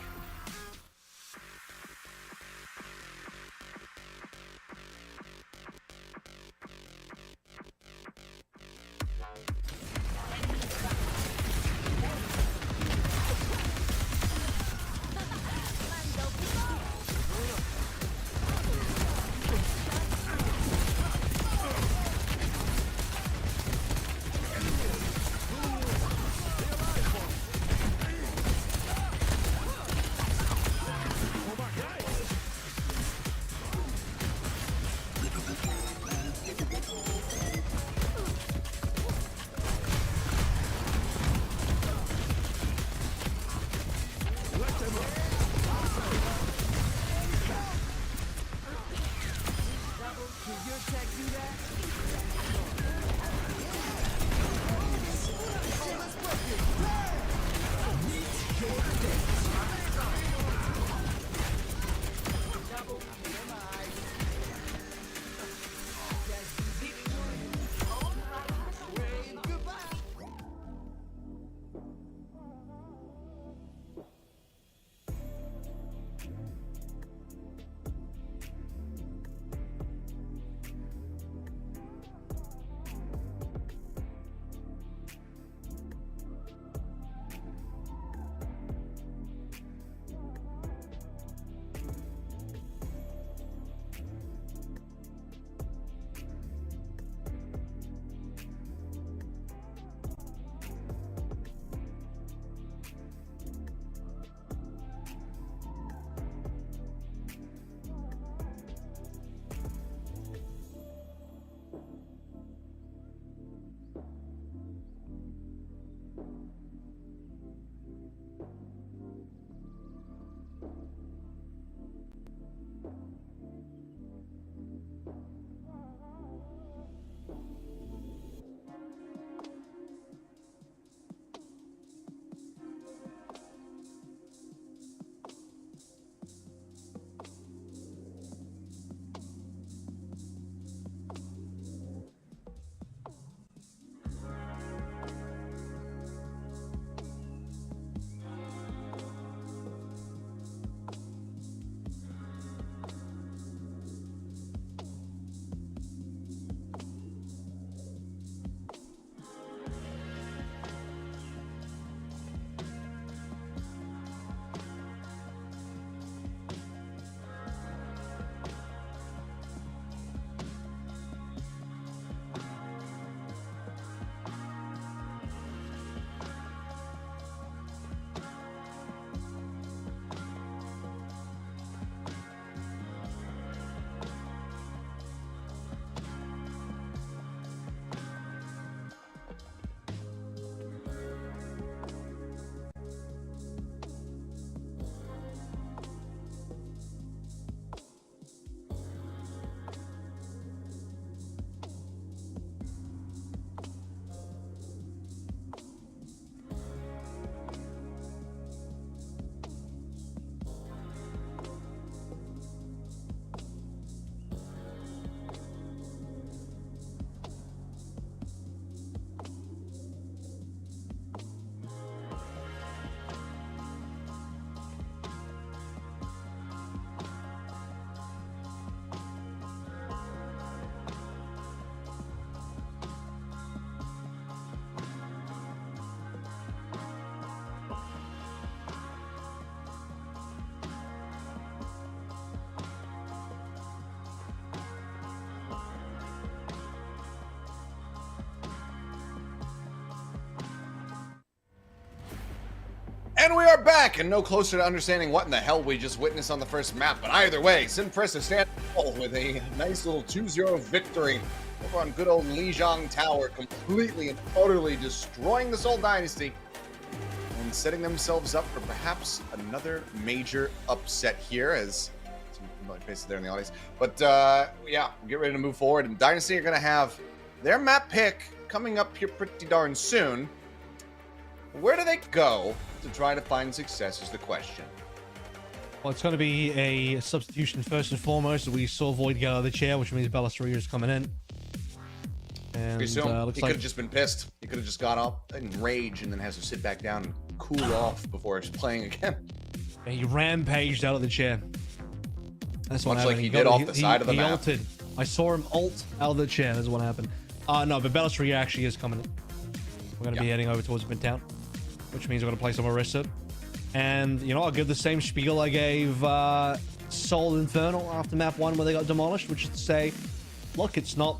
And we are back, and no closer to understanding what in the hell we just witnessed on the first map. But either way, Simprissa stands with a nice little 2-0 victory over on good old Lijiang Tower, completely and utterly destroying the Seoul Dynasty and setting themselves up for perhaps another major upset here, as some faces there in the audience. But yeah, get ready to move forward. And Dynasty are going to have their map pick coming up here pretty darn soon. Where do they go to try to find success is the question. Well, it's going to be a substitution first and foremost. We saw Void get out of the chair, which means Bellasaria is coming in. And Looks he like could have just been pissed. He could have just got up in rage and then has to sit back down and cool off before playing again. He rampaged out of the chair. That's what Much happened. like he did off the side of the he map. Ulted. I saw him ult out of the chair. That's what happened. No, but Bellasaria actually is coming in. We're going to be heading over towards Midtown, which means we're going to play some Orisa. And, you know, I'll give the same spiel I gave Seoul Infernal after map 1 where they got demolished, which is to say, look, it's not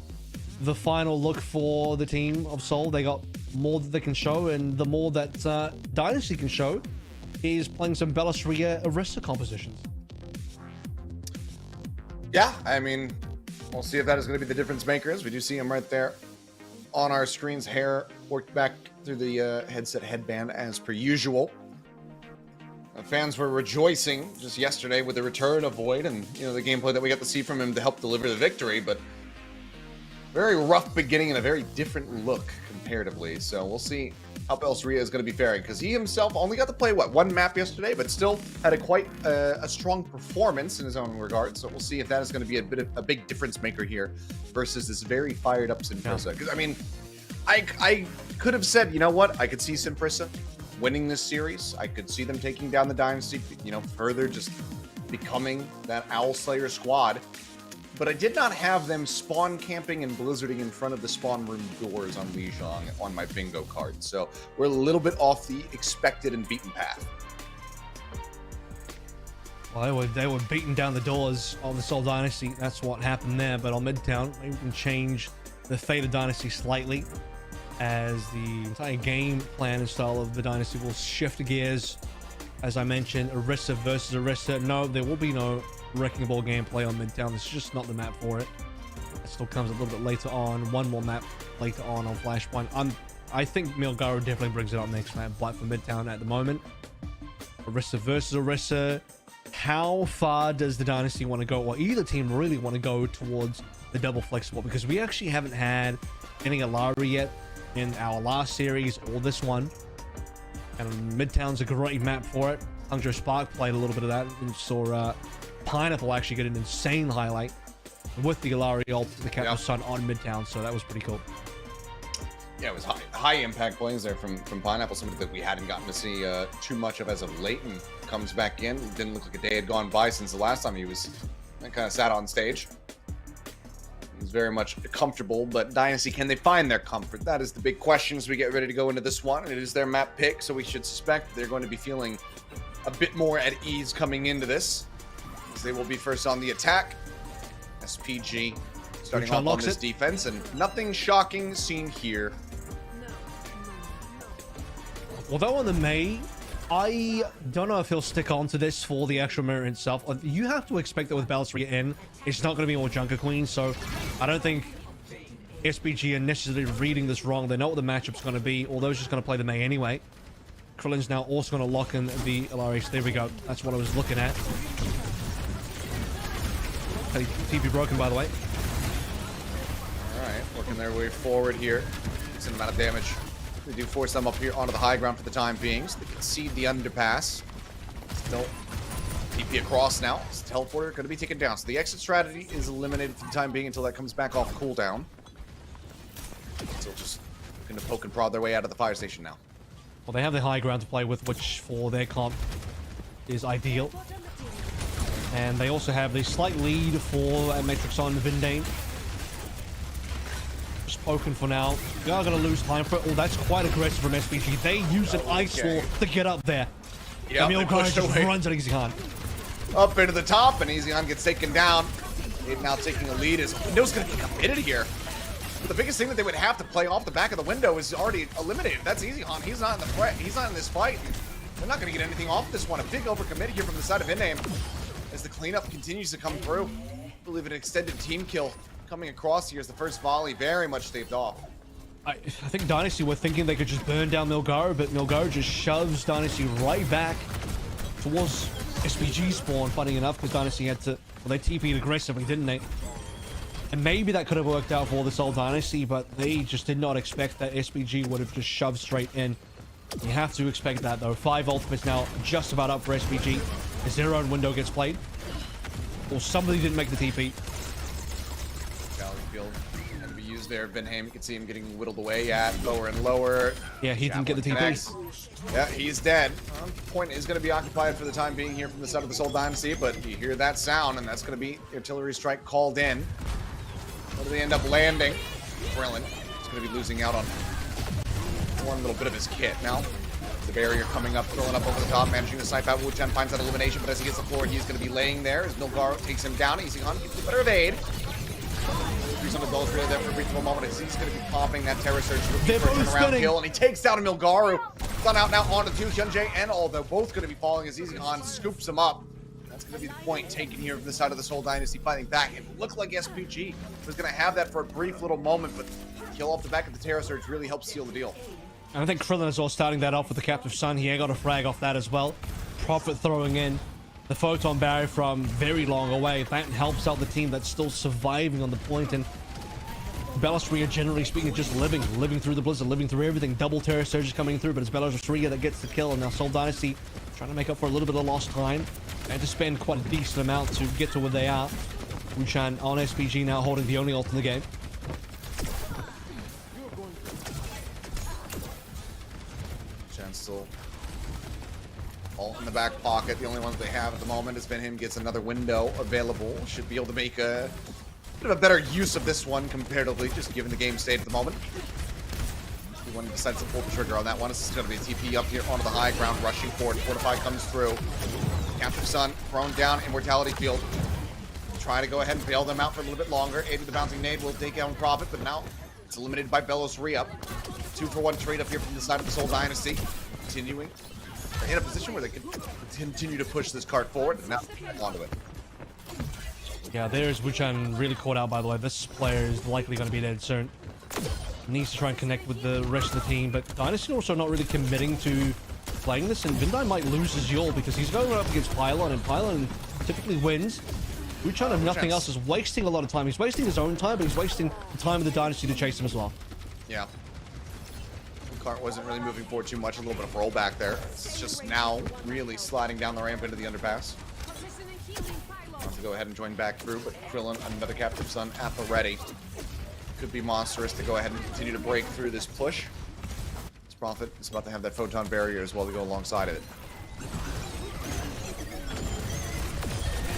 the final look for the team of Seoul. They got more that they can show, and the more that Dynasty can show is playing some Bellasaria Orisa compositions. Yeah, I mean, we'll see if that is going to be the difference makers. We do see him right there on our screens, hair worked back through the headset headband as per usual. Fans were rejoicing just yesterday with the return of Void and, you know, the gameplay that we got to see from him to help deliver the victory, but very rough beginning and a very different look comparatively. So we'll see how Bellasaria is going to be faring, because he himself only got to play, what, 1 map yesterday, but still had a quite a strong performance in his own regard. So we'll see if that is going to be a big difference maker here versus this very fired up Simprissa. Because, I mean, I could have said, you know what, I could see Simprissa winning this series. I could see them taking down the Dynasty, you know, further just becoming that Owl Slayer squad. But I did not have them spawn camping and blizzarding in front of the spawn room doors on Lijiang on my bingo card. So we're a little bit off the expected and beaten path. Well, they were beating down the doors on the Seoul Dynasty. That's what happened there. But on Midtown, they can change the fate of Dynasty slightly, as the entire game plan and style of the Dynasty will shift gears. As I mentioned, Orisa versus Orisa. No, there will be no Wrecking Ball gameplay on Midtown. This is just not the map for it. It still comes a little bit later on. One more map later on Flashpoint. I think Milgaro definitely brings it up next map, but for Midtown at the moment, Orisa versus Orisa. How far does the Dynasty want to go, or either team really want to go towards the double flexible? Because we actually haven't had any Alari yet in our last series or this one, and Midtown's a great map for it. Hangzhou Spark played a little bit of that and saw Pineapple actually get an insane highlight with the Alari ult to the Captain Sun on Midtown, so that was pretty cool. Yeah, it was high impact plays there from Pineapple, somebody that we hadn't gotten to see too much of as of late, and comes back in. It didn't look like a day had gone by since the last time he was kind of sat on stage. He's very much comfortable, but Dynasty, can they find their comfort? That is the big question as we get ready to go into this one. And it is their map pick, so we should suspect they're going to be feeling a bit more at ease coming into this, as they will be first on the attack. SPG starting off on this defense, and nothing shocking seen here. Although on the Mei, I don't know if he'll stick on to this for the actual mirror itself. You have to expect that with Bellasaria in, it's not going to be all Junker Queen, so I don't think SPG are necessarily reading this wrong. They know what the matchup's going to be, although he's just going to play the Mei anyway. Krillin's now also going to lock in the Alaris. There we go. That's what I was looking at. TP broken, by the way. Alright, working their way forward here. Decent amount of damage. They do force them up here onto the high ground for the time being, so they concede the underpass. Still TP across now. This teleporter going to be taken down. So the exit strategy is eliminated for the time being until that comes back off cooldown. Still just going to poke and prod their way out of the fire station now. Well, they have the high ground to play with, which for their comp is ideal. And they also have the slight lead for Matrix on Vindane. Spoken for now. We are going to lose time for it. Oh, that's quite aggressive from SPG. They use an Ice Wall to get up there. Yeah, Emil Guy just runs at EasyHan. Up into the top, and EasyHan gets taken down. Aiden now taking a lead as Window's going to get committed here. But the biggest thing that they would have to play off the back of the window is already eliminated. That's EasyHan. He's not in the threat. He's not in this fight. They're not going to get anything off this one. A big overcommit here from the side of Inname as the cleanup continues to come through. I believe an extended team kill coming across here as the first volley very much staved off. I think Dynasty were thinking they could just burn down Milgaro, but Milgaro just shoves Dynasty right back towards SPG spawn, funny enough, because Dynasty had to... Well, they TP'd aggressively, didn't they? And maybe that could have worked out for this old Dynasty, but they just did not expect that SPG would have just shoved straight in. You have to expect that, though. 5 ultimates now just about up for SPG as their own window gets played. Or somebody didn't make the TP. Gallery field had to be used there. Vinham, you can see him getting whittled away at lower and lower. Yeah, he didn't get the TP. Connects. Yeah, he's dead. Point is going to be occupied for the time being here from the side of this old Dynasty, but you hear that sound, and that's going to be the artillery strike called in. Where do they end up landing? Krillin is going to be losing out on one little bit of his kit. Now, the barrier coming up, Krillin up over the top, managing to snipe out. Wu-Chen finds that elimination, but as he gets the floor, he's going to be laying there as Milgaro takes him down. Easy Hunt gets a better evade. Do some adultery there for a brief moment as he's going to be popping that Terror Surge looking for a turnaround kill, and he takes down Milgaro. Sun out now onto two, Hyunjae and Aldo, both going to be falling as Easy Han scoops him up. That's going to be the point taken here from the side of this whole Dynasty fighting back. It looked like SPG was going to have that for a brief little moment, but kill off the back of the Terror Surge really helps seal the deal. And I think Krillin is all starting that off with the Captive Sun. He got a frag off that as well. Prophet throwing in the Photon Barrier from very long away. That helps out the team that's still surviving on the point. And Belos Ria, generally speaking, just living through the Blizzard, living through everything. Double Terror Surges coming through, but it's Belos Ria that gets the kill. And now Seoul Dynasty trying to make up for a little bit of lost time. And to spend quite a decent amount to get to where they are. Wu-Chan on SPG now holding the only ult in the game. Still all in the back pocket. The only ones they have at the moment has been him. Gets another window available. Should be able to make a bit of a better use of this one comparatively, just given the game state at the moment. He wanted to decide to pull the trigger on that one. This is going to be a TP up here onto the high ground, rushing forward. Fortify comes through. Captive Sun thrown down. Immortality Field. Try to go ahead and bail them out for a little bit longer. Aid with the bouncing nade will take down Prophet, but now it's eliminated by Belos Ria. 2-for-1 trade up here from the side of the Seoul Dynasty. Continuing. They're in a position where they can continue to push this cart forward, and now onto it. Yeah, there's Wu-Chan really caught out, by the way. This player is likely going to be dead soon. Needs to try and connect with the rest of the team, but Dynasty also not really committing to playing this, and Vindai might lose his Yul because he's going up against Pylon, and Pylon typically wins. Wu-Chan, if nothing else, is wasting a lot of time. He's wasting his own time, but he's wasting the time of the Dynasty to chase him as well. Yeah. Cart wasn't really moving forward too much. A little bit of rollback there. It's just now really sliding down the ramp into the underpass. Want to go ahead and join back through, but Krillin, another Captive Sun at the ready. Could be monstrous to go ahead and continue to break through this push. This Prophet is about to have that Photon Barrier as well to go alongside of it.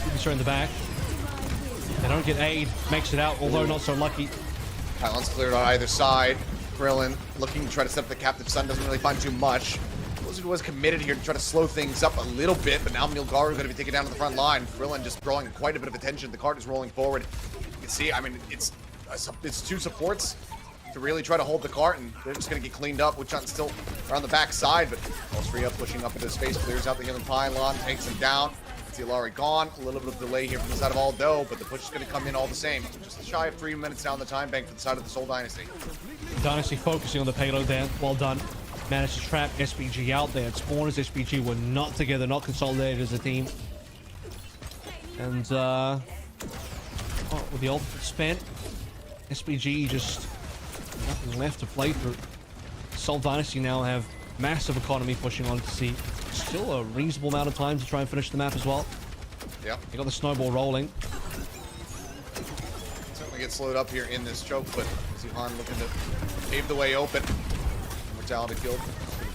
Superstar in the back. They don't get aid. Makes it out, although not so lucky. Pylon's cleared on either side. Krillin looking to try to set up the Captive Sun, doesn't really find too much. Blizzard was committed here to try to slow things up a little bit, but now Milgaro is going to be taken down to the front line. Krillin just drawing quite a bit of attention. The cart is rolling forward. You can see, I mean, it's two supports to really try to hold the cart, and they're just going to get cleaned up. Wu-Chan's still around the back side, but Austria pushing up into space, clears out the healing pylon, takes him down. See Ilari gone. A little bit of delay here from the side of Aldo, but the push is going to come in all the same. Just shy of 3 minutes down the time bank for the side of the Seoul Dynasty. Dynasty focusing on the payload there. Well done. Managed to trap SPG out there. Spawners SPG were not together, not consolidated as a team. And with the ultimate spent, SPG just nothing left to play through. Seoul Dynasty now have massive economy pushing on to see still a reasonable amount of time to try and finish the map as well. Yeah. They got the snowball rolling. Certainly get slowed up here in this choke, but Zihan looking to pave the way open. Mortality Field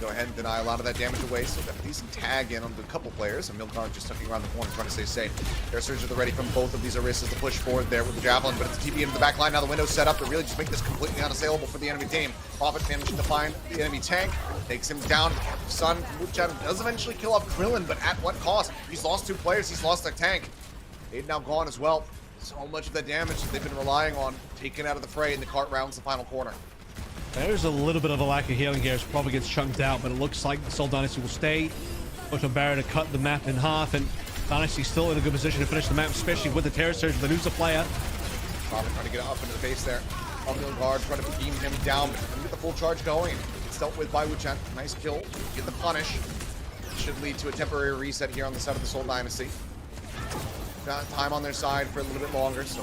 go ahead and deny a lot of that damage away. So got a decent tag in on a couple players, and Milgaro just tucking around the corner trying to stay safe. Air Surge at the ready from both of these Orisas to push forward there with the Javelin, but it's a TP into the back line. Now the window's set up to really just make this completely unassailable for the enemy team. Prophet managing to find the enemy tank, takes him down. Sun Wu-Chan does eventually kill off Krillin, but at what cost? He's lost 2 players, he's lost their tank. Aid now gone as well. So much of the damage that they've been relying on taken out of the fray, and the cart rounds the final corner. There's a little bit of a lack of healing here. It probably gets chunked out, but it looks like the Seoul Dynasty will stay. Photon Barrier to cut the map in half, and Dynasty still in a good position to finish the map, especially with the Terror Surge with the Nusa player. Robin trying to get up into the base there. Guard trying to beam him down, but couldn't get the full charge going. It's dealt with by Wuchen. Nice kill. Get the punish. Should lead to a temporary reset here on the side of the Seoul Dynasty. Got time on their side for a little bit longer, so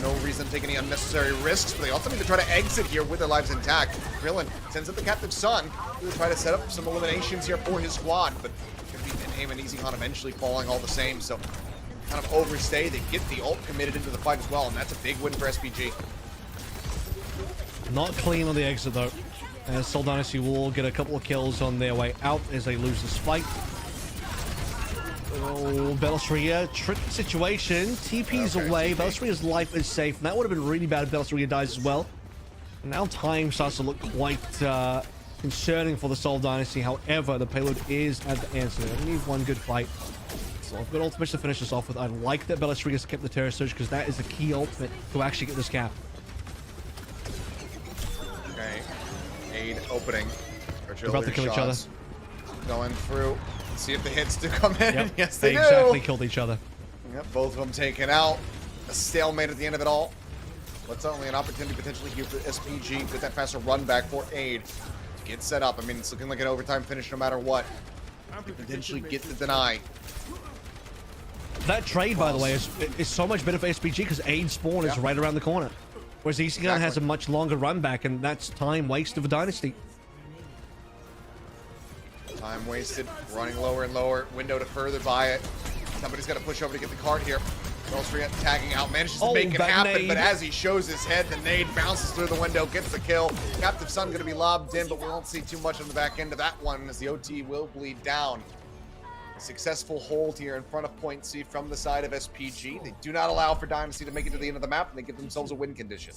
no reason to take any unnecessary risks, but they also need to try to exit here with their lives intact. Krillin sends out the Captive Sun to try to set up some eliminations here for his squad, but could be an aim and easy con eventually falling all the same, so kind of overstay. They get the ult committed into the fight as well, and that's a big win for SPG. Not clean on the exit though. As Seoul Dynasty will get a couple of kills on their way out as they lose this fight. Oh, Belistria, tricky situation. TP's away. Belistria's life is safe, and that would have been really bad if Belistria dies as well. And now time starts to look quite concerning for the Seoul Dynasty. However, the payload is at the end, so they need one good fight. So I've got ultimates to finish this off with. I like that Belistria's kept the Terror Surge because that is the key ultimate to actually get this cap. Okay, Aid opening. They're about to kill each other. Going through. See if the hits do come in. Yep. Yes, they do. Exactly killed each other. Yep, both of them taken out. A stalemate at the end of it all. But certainly an opportunity potentially here for SPG to get that faster run back for Aid to get set up. I mean, it's looking like an overtime finish no matter what. Potentially get the deny. That trade, by the way, is so much better for SPG because Aid spawn is right around the corner. Whereas ECN has a much longer run back, and that's time wasted for Dynasty. Time wasted, running lower and lower. Window to further buy it. Somebody's got to push over to get the card here. Belstria tagging out, manages to make it happen, nade. but as he shows his head, the nade bounces through the window, gets the kill. Captive Sun going to be lobbed in, but we won't see too much on the back end of that one as the OT will bleed down. A successful hold here in front of Point C from the side of SPG. They do not allow for Dynasty to make it to the end of the map, and they give themselves a win condition.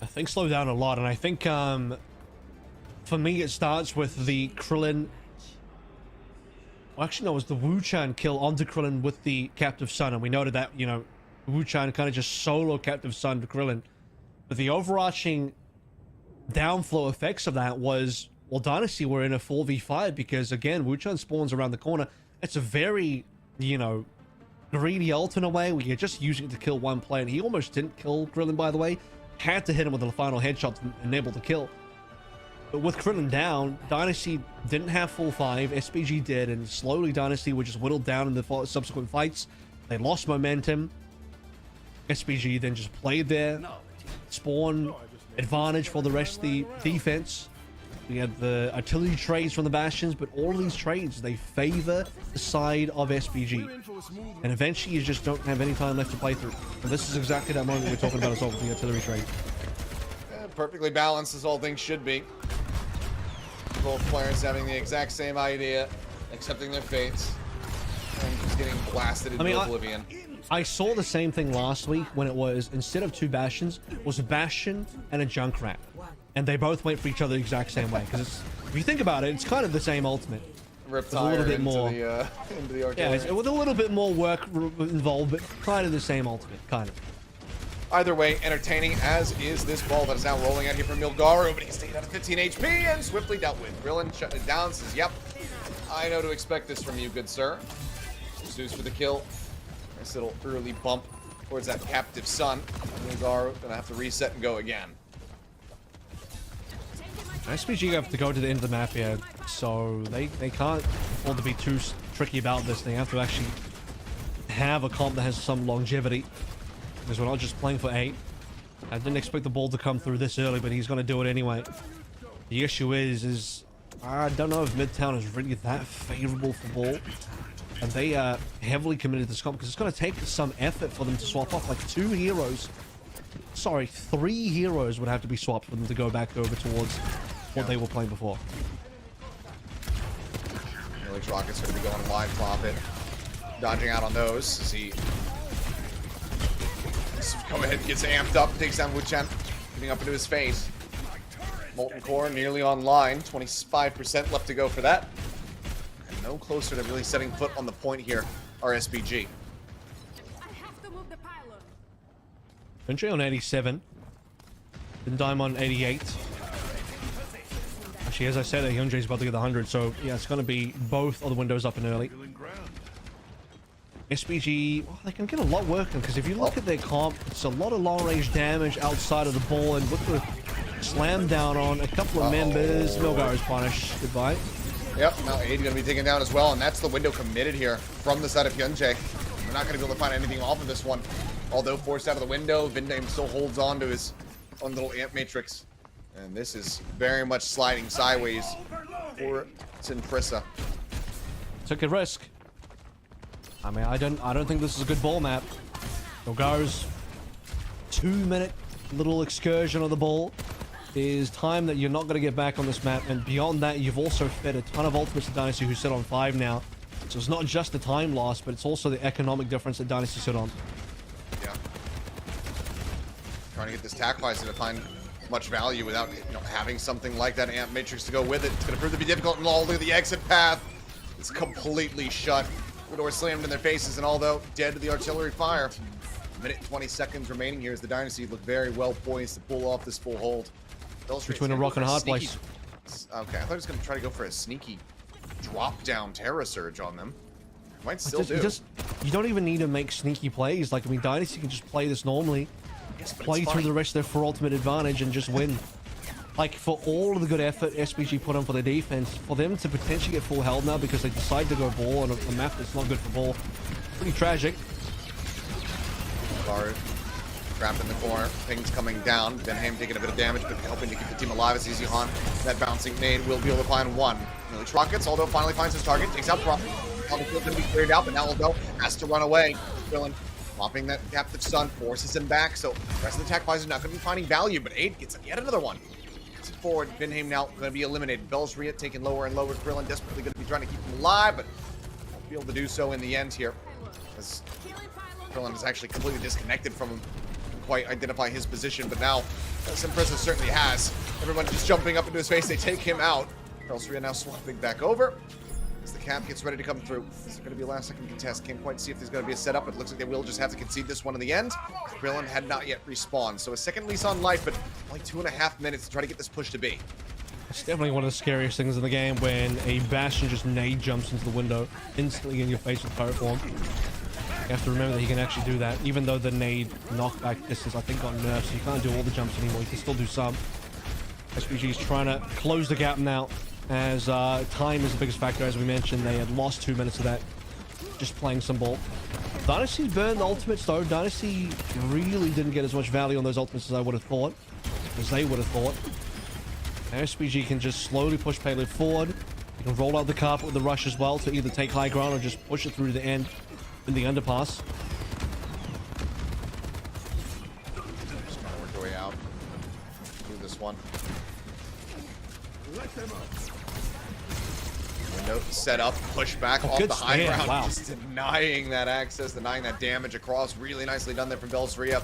I think slow down a lot, and I think for me it starts with the Krillin. Well, actually, no, it was the Wuchen kill onto Krillin with the Captive Sun, and we noted that, you know, Wuchen kind of just solo Captive Sun to Krillin. But the overarching downflow effects of that was, well, Dynasty were in a 4v5 because, again, Wuchen spawns around the corner. It's a very, you know, greedy ult in a way where you're just using it to kill one player. And he almost didn't kill Krillin, by the way. Had to hit him with the final headshot to enable the kill. But with Krillin down, Dynasty didn't have full 5, SPG did, and slowly Dynasty were just whittled down in the subsequent fights. They lost momentum. SPG then just played their spawn advantage for the rest of the defense. We had the artillery trades from the Bastions, but all of these trades, they favor the side of SPG. And eventually you just don't have any time left to play through. And this is exactly that moment we're talking about as well with the artillery trade. Perfectly balanced as all things should be. Both players having the exact same idea, accepting their fates, and just getting blasted into oblivion. I saw the same thing last week when it was, instead of 2 Bastions, was a Bastion and a Junkrat. And they both went for each other the exact same way. Because if you think about it, it's kind of the same ultimate. Ripped a little bit into more into the artillery. Yeah, it's with a little bit more work involved, but kind of the same ultimate, kind of. Either way, entertaining as is this ball that is now rolling out here from Milgaru, but he stayed out of 15 HP and swiftly dealt with. Krillin shutting it down, says, yep, I know to expect this from you, good sir. Pursues for the kill. Nice little early bump towards that Captive Sun. Milgaru gonna have to reset and go again. SPG have to go to the end of the map here, so they can't afford to be too tricky about this. They have to actually have a comp that has some longevity. Because we're not just playing for 8. I didn't expect the ball to come through this early, but he's going to do it anyway. The issue is I don't know if Midtown is really that favorable for ball. And they are heavily committed to this comp because it's going to take some effort for them to swap off. Like 2 heroes. Sorry, 3 heroes would have to be swapped for them to go back over towards what they were playing before. Helix Rocket's going to be going wide flop it. Dodging out on those. See. Come ahead, gets amped up, takes down Wuchen, getting up into his face. Molten Core nearly online, 25% left to go for that. And no closer to really setting foot on the point here, our SPG. Ventry on 87. Then Diamond 88. Actually, as I said, Hyunjae's about to get the 100, so yeah, it's going to be both of the windows up and early. SPG, well, they can get a lot working, because if you look at their comp, it's a lot of long-range damage outside of the ball, and with the slam down on a couple of members, Milgar is punished. Goodbye. Yep, now 80 going to be taken down as well, and that's the window committed here from the side of Hyunjae. We're not going to be able to find anything off of this one. Although forced out of the window, Vindame still holds on to his own little amp matrix. And this is very much sliding sideways for Sinprissa. Took a risk. I mean, I don't think this is a good ball map. Milgar's 2-minute little excursion of the ball is time that you're not going to get back on this map, and beyond that, you've also fed a ton of ultimates to Dynasty, who sit on 5 now. So it's not just the time loss, but it's also the economic difference that Dynasty sit on. Yeah. Trying to get this Tackvisor to find much value without, having something like that amp matrix to go with it. It's going to prove to be difficult, and look at the exit path. It's completely shut. The door slammed in their faces, and although dead to the artillery fire, minute 20 seconds remaining here as the Dynasty look very well poised to pull off this full hold. Between a rock and a hard place. Okay, I thought he was going to try to go for a sneaky drop-down Terra Surge on them. Might still do. You don't even need to make sneaky plays. Like, I mean, Dynasty can just play this normally. Yes, play through the rest of their full ultimate advantage and just win. Like, for all of the good effort SPG put on for their defense, for them to potentially get full held now because they decide to go ball on a map that's not good for ball, pretty tragic. Garu trapped in the corner, pings coming down. Benham taking a bit of damage, but helping to keep the team alive as Easy Han. That bouncing nade will be able to find one. Nearly rockets, although finally finds his target, takes out Prop. On the field going to be cleared out, but now Aldo has to run away. Krillin popping that captive stun, forces him back, so the rest of the attack is not going to be finding value, but 8 gets yet another one. Gets it forward, Benham now going to be eliminated. Bell's taken lower and lower. Krillin desperately going to be trying to keep him alive, but won't be able to do so in the end here, as Krillin is actually completely disconnected from him. Quite identify his position, but now Sinprissa certainly has. Everyone just jumping up into his face. They take him out. Bellsria now swapping back over as the cap gets ready to come through. This is going to be a last-second contest. Can't quite see if there's going to be a setup. It looks like they will just have to concede this one in the end. Krillin had not yet respawned, so a second lease on life, but only 2.5 minutes to try to get this push to be. It's definitely one of the scariest things in the game when a Bastion just nade jumps into the window, instantly in your face with turret form. You have to remember that he can actually do that, even though the nade knockback distance, I think, got nerfed, so you can't do all the jumps anymore. You can still do some. SPG is trying to close the gap now, as time is the biggest factor, as we mentioned. They had lost 2 minutes of that, just playing some ball. Dynasty's burned the ultimates, though. Dynasty really didn't get as much value on those ultimates as I would have thought, as they would have thought. SPG can just slowly push payload forward. You can roll out the carpet with the rush as well to either take high ground or just push it through to the end in the underpass. Just trying to work their way out through this one. Window set up, push back off the high ground, wow. just denying that access, denying that damage across. Really nicely done there from Bellsria.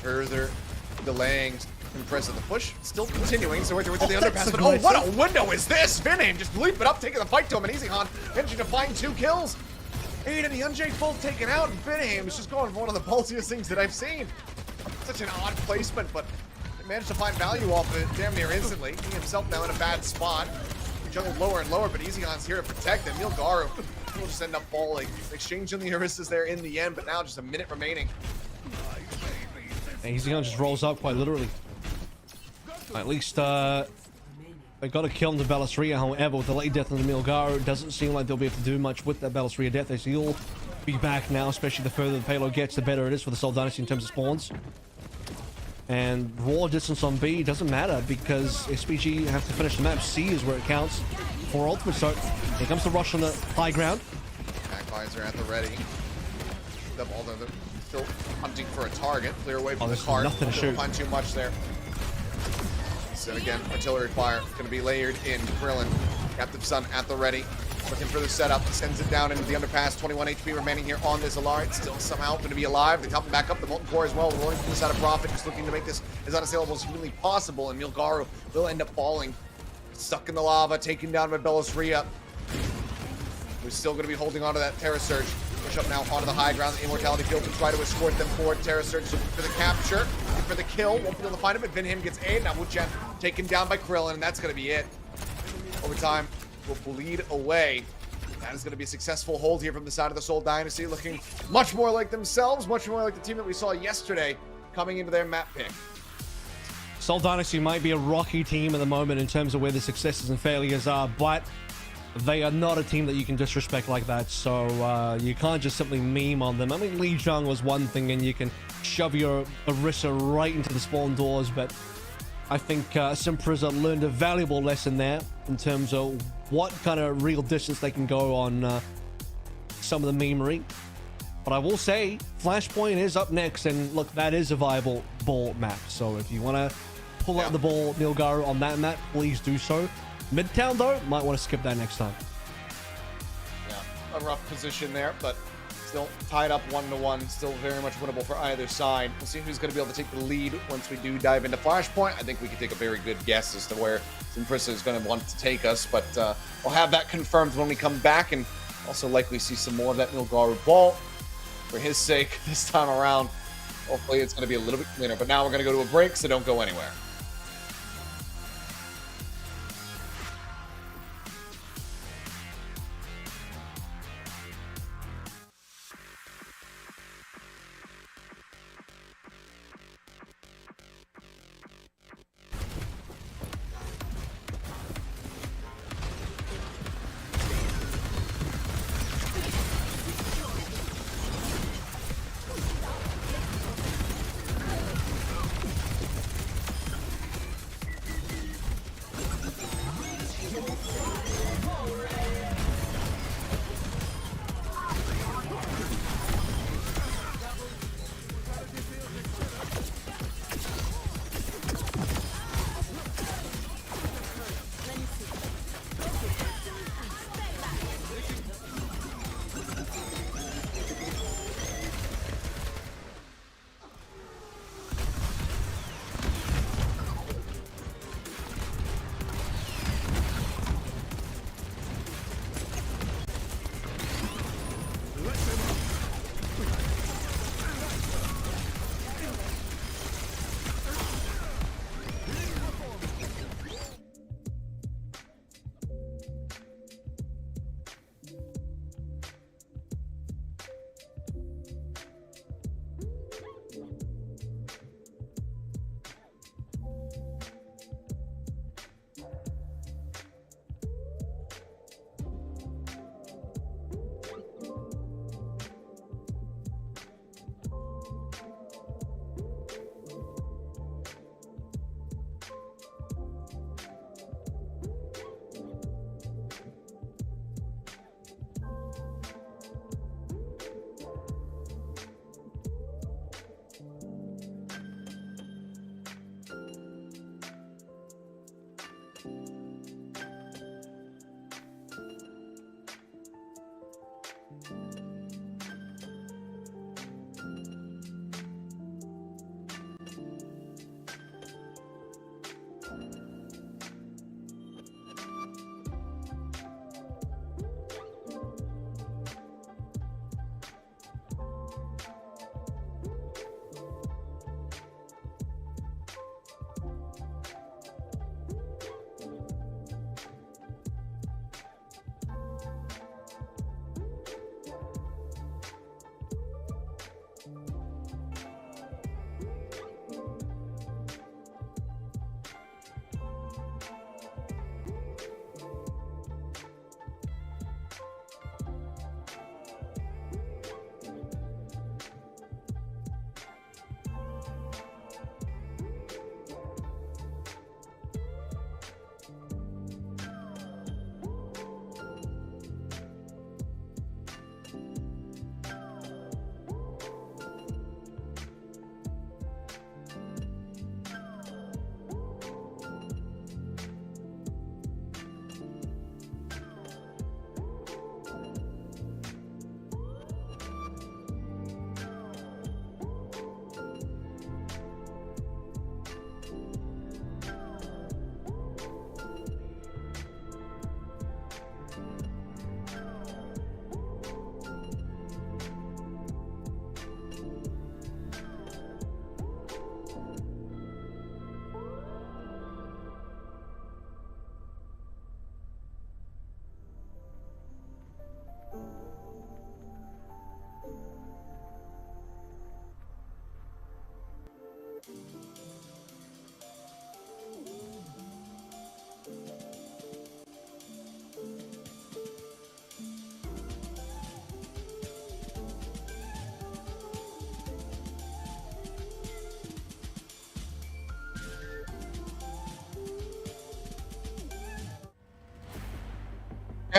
Further delaying Impressive. The push still continuing, so we're to the underpass. But what a window is this? Viname just leaping up, taking the fight to him, and Easy Han managing to find 2 kills. 8 and Hyunjae both taken out, and Viname is just going for one of the ballsiest things that I've seen. Such an odd placement, but he managed to find value off of it damn near instantly. He himself now in a bad spot. He juggled lower and lower, but Easy Han's here to protect him. Garu will just end up falling. Exchanging the Aristas there in the end, but now just a minute remaining. And Easy Han just rolls up quite literally. At least they got a kill on the Bellsria, however, with the late death on the Milgaru, it doesn't seem like they'll be able to do much with that Bellsria death. As he'll be back now, especially the further the payload gets, the better it is for the Seoul Dynasty in terms of spawns. And raw distance on B doesn't matter because SPG have to finish the map. C is where it counts for ultimate. So here comes the rush on the high ground. Backvisor at the ready. Although they're still hunting for a target. Clear away from the cart. Nothing to shoot. Find too much there. And again, artillery fire going to be layered in. Krillin, Captive Sun at the ready. Looking for the setup. Sends it down into the underpass. 21 HP remaining here on this Alar. Still somehow going to be alive. They top back up the Molten Core as well. Rolling from the side of Profit. Just looking to make this as unassailable as humanly possible. And Milgaru will end up falling. Stuck in the lava. Taken down by Bellsria, who's still going to be holding on to that Terra Surge. Push up now onto the high ground. The Immortality Field to try to escort them forward. Terra Surge looking for the capture, looking for the kill. Won't be able to find him, but Vinham gets A. Now Wuchen taken down by Krillin, and that's going to be it. Overtime will bleed away. That is going to be a successful hold here from the side of the Seoul Dynasty, looking much more like themselves, much more like the team that we saw yesterday coming into their map pick. Seoul Dynasty might be a rocky team at the moment in terms of where the successes and failures are, but they are not a team that you can disrespect like that, so you can't just simply meme on them. I mean, Lee Jung was one thing, and you can shove your Orisa right into the spawn doors, but I think Simpreza learned a valuable lesson there in terms of what kind of real distance they can go on some of the memery. But I will say, Flashpoint is up next, and look, that is a viable ball map, so if you want to pull out the ball, Nilgaro, on that map, please do so. Midtown, though, might want to skip that next time. Yeah, a rough position there, but still tied up 1-1. Still very much winnable for either side. We'll see who's going to be able to take the lead once we do dive into Flashpoint. I think we can take a very good guess as to where Simprissa is going to want to take us, but we'll have that confirmed when we come back, and also likely see some more of that Nilgaro ball for his sake this time around. Hopefully it's going to be a little bit cleaner, but now we're going to go to a break, so don't go anywhere.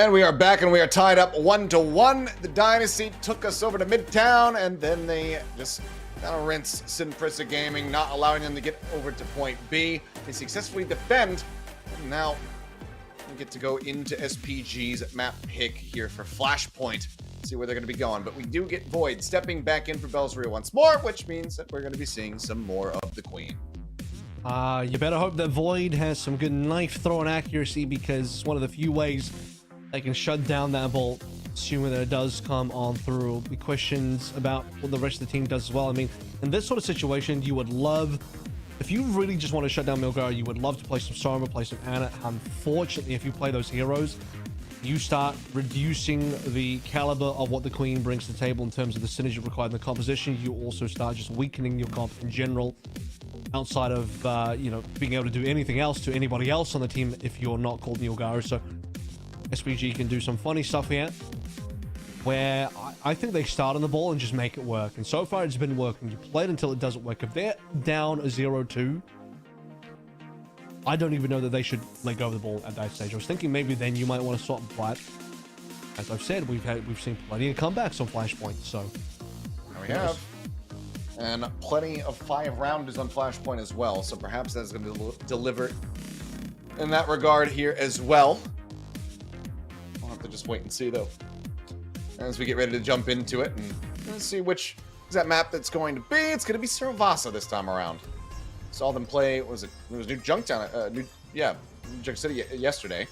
And we are back, and we are tied up 1-1. The Dynasty took us over to Midtown, and then they just kind of rinsed Sin Prissa Gaming, not allowing them to get over to point B. They successfully defend. And now we get to go into SPG's map pick here for Flashpoint. See where they're going to be going. But we do get Void stepping back in for Bellsria once more, which means that we're going to be seeing some more of the Queen. You better hope that Void has some good knife throwing accuracy, because it's one of the few ways they can shut down that bolt, assuming that it does come on through. Be questions about what the rest of the team does as well. I mean, in this sort of situation, you would love, if you really just want to shut down Milgar, you would love to play some Soma, play some Ana. Unfortunately, if you play those heroes, you start reducing the caliber of what the Queen brings to the table in terms of the synergy required in the composition. You also start just weakening your comp in general, outside of, you know, being able to do anything else to anybody else on the team if you're not called Nilgara. So SPG can do some funny stuff here, where I think they start on the ball and just make it work. And so far, it's been working. You play it until it doesn't work. If they're down a 0-2, I don't even know that they should let go of the ball at that stage. I was thinking maybe then you might want to swap and flat. As I've said, we've seen plenty of comebacks on Flashpoint, so There we have. And plenty of 5 rounders on Flashpoint as well, so perhaps that's going to deliver in that regard here as well. We'll have to just wait and see, though, as we get ready to jump into it. And let's see which is that map that's going to be. It's going to be Servasa this time around. Saw them play, it was New Junktown, New Junk City yesterday.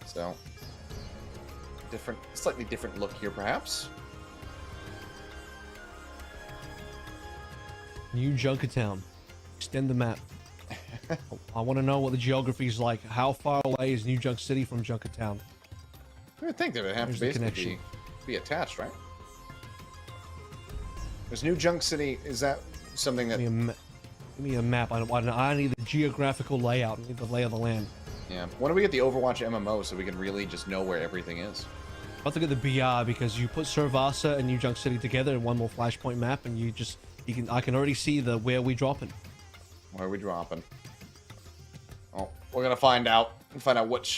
So, slightly different look here, perhaps. New Junkertown. Extend the map. I want to know what the geography is like. How far away is New Junk City from Junkertown? I would think that it would have to basically be attached, right? There's New Junk City. Is that something that... Give me a map. I need the geographical layout. I need the lay of the land. Yeah. When do we get the Overwatch MMO so we can really just know where everything is? I have to get the BR, because you put Servasa and New Junk City together in one more Flashpoint map, and I can already see where we dropping. Where are we dropping? Oh, we're gonna find out. Find out which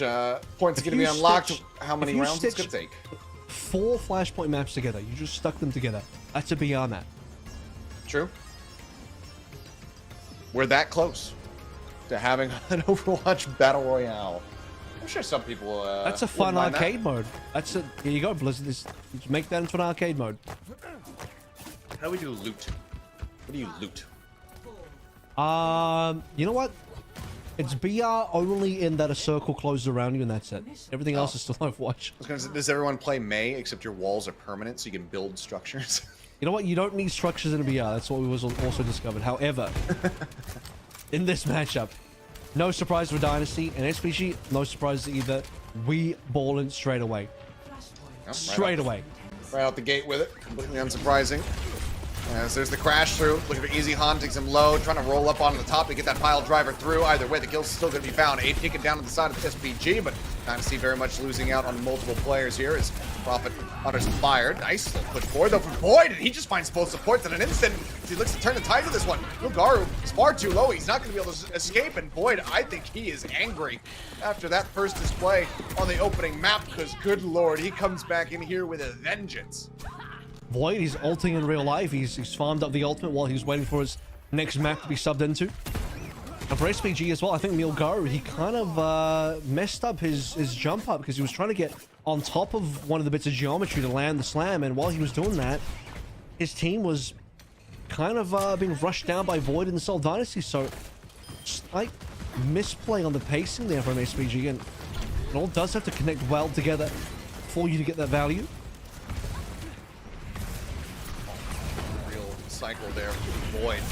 points are gonna be unlocked. How many rounds it's gonna take. 4 Flashpoint maps together. You just stuck them together. That's a BR map. True. We're that close to having an Overwatch Battle Royale. I'm sure some people. That's a fun arcade mode. Here you go, Blizzard. Just make that into an arcade mode. How do we do loot? What do you loot? You know what? It's BR only in that a circle closes around you, and that's it. Everything else is still Overwatch. I was gonna say, does everyone play May except your walls are permanent, so you can build structures? You know what? You don't need structures in a BR. That's what we also discovered. However, in this matchup, no surprise for Dynasty and SPG. No surprise either. We ballin' straight away. Yep, straight away. Right out the gate with it. Completely unsurprising. As there's the crash through. Looking for Easy Hunt, takes him low, trying to roll up onto the top to get that pile driver through. Either way, the kill's still going to be found. 8 kicking down to the side of the SPG, but Dynasty very much losing out on multiple players here as Prophet utters fire. Nice little push forward though from Void, and he just finds both supports in an instant. He looks to turn the tide to this one. Lugaru is far too low. He's not going to be able to escape, and Void, I think he is angry after that first display on the opening map, because good lord, he comes back in here with a vengeance. Void, he's ulting in real life. He's farmed up the ultimate while he's waiting for his next map to be subbed into. And for SPG as well, I think Milgaru, he kind of messed up his jump up, because he was trying to get on top of one of the bits of geometry to land the slam, and while he was doing that, his team was kind of being rushed down by Void in the Soul Dynasty, so slight misplay on the pacing there from SPG, and it all does have to connect well together for you to get that value. Cycle there. Void.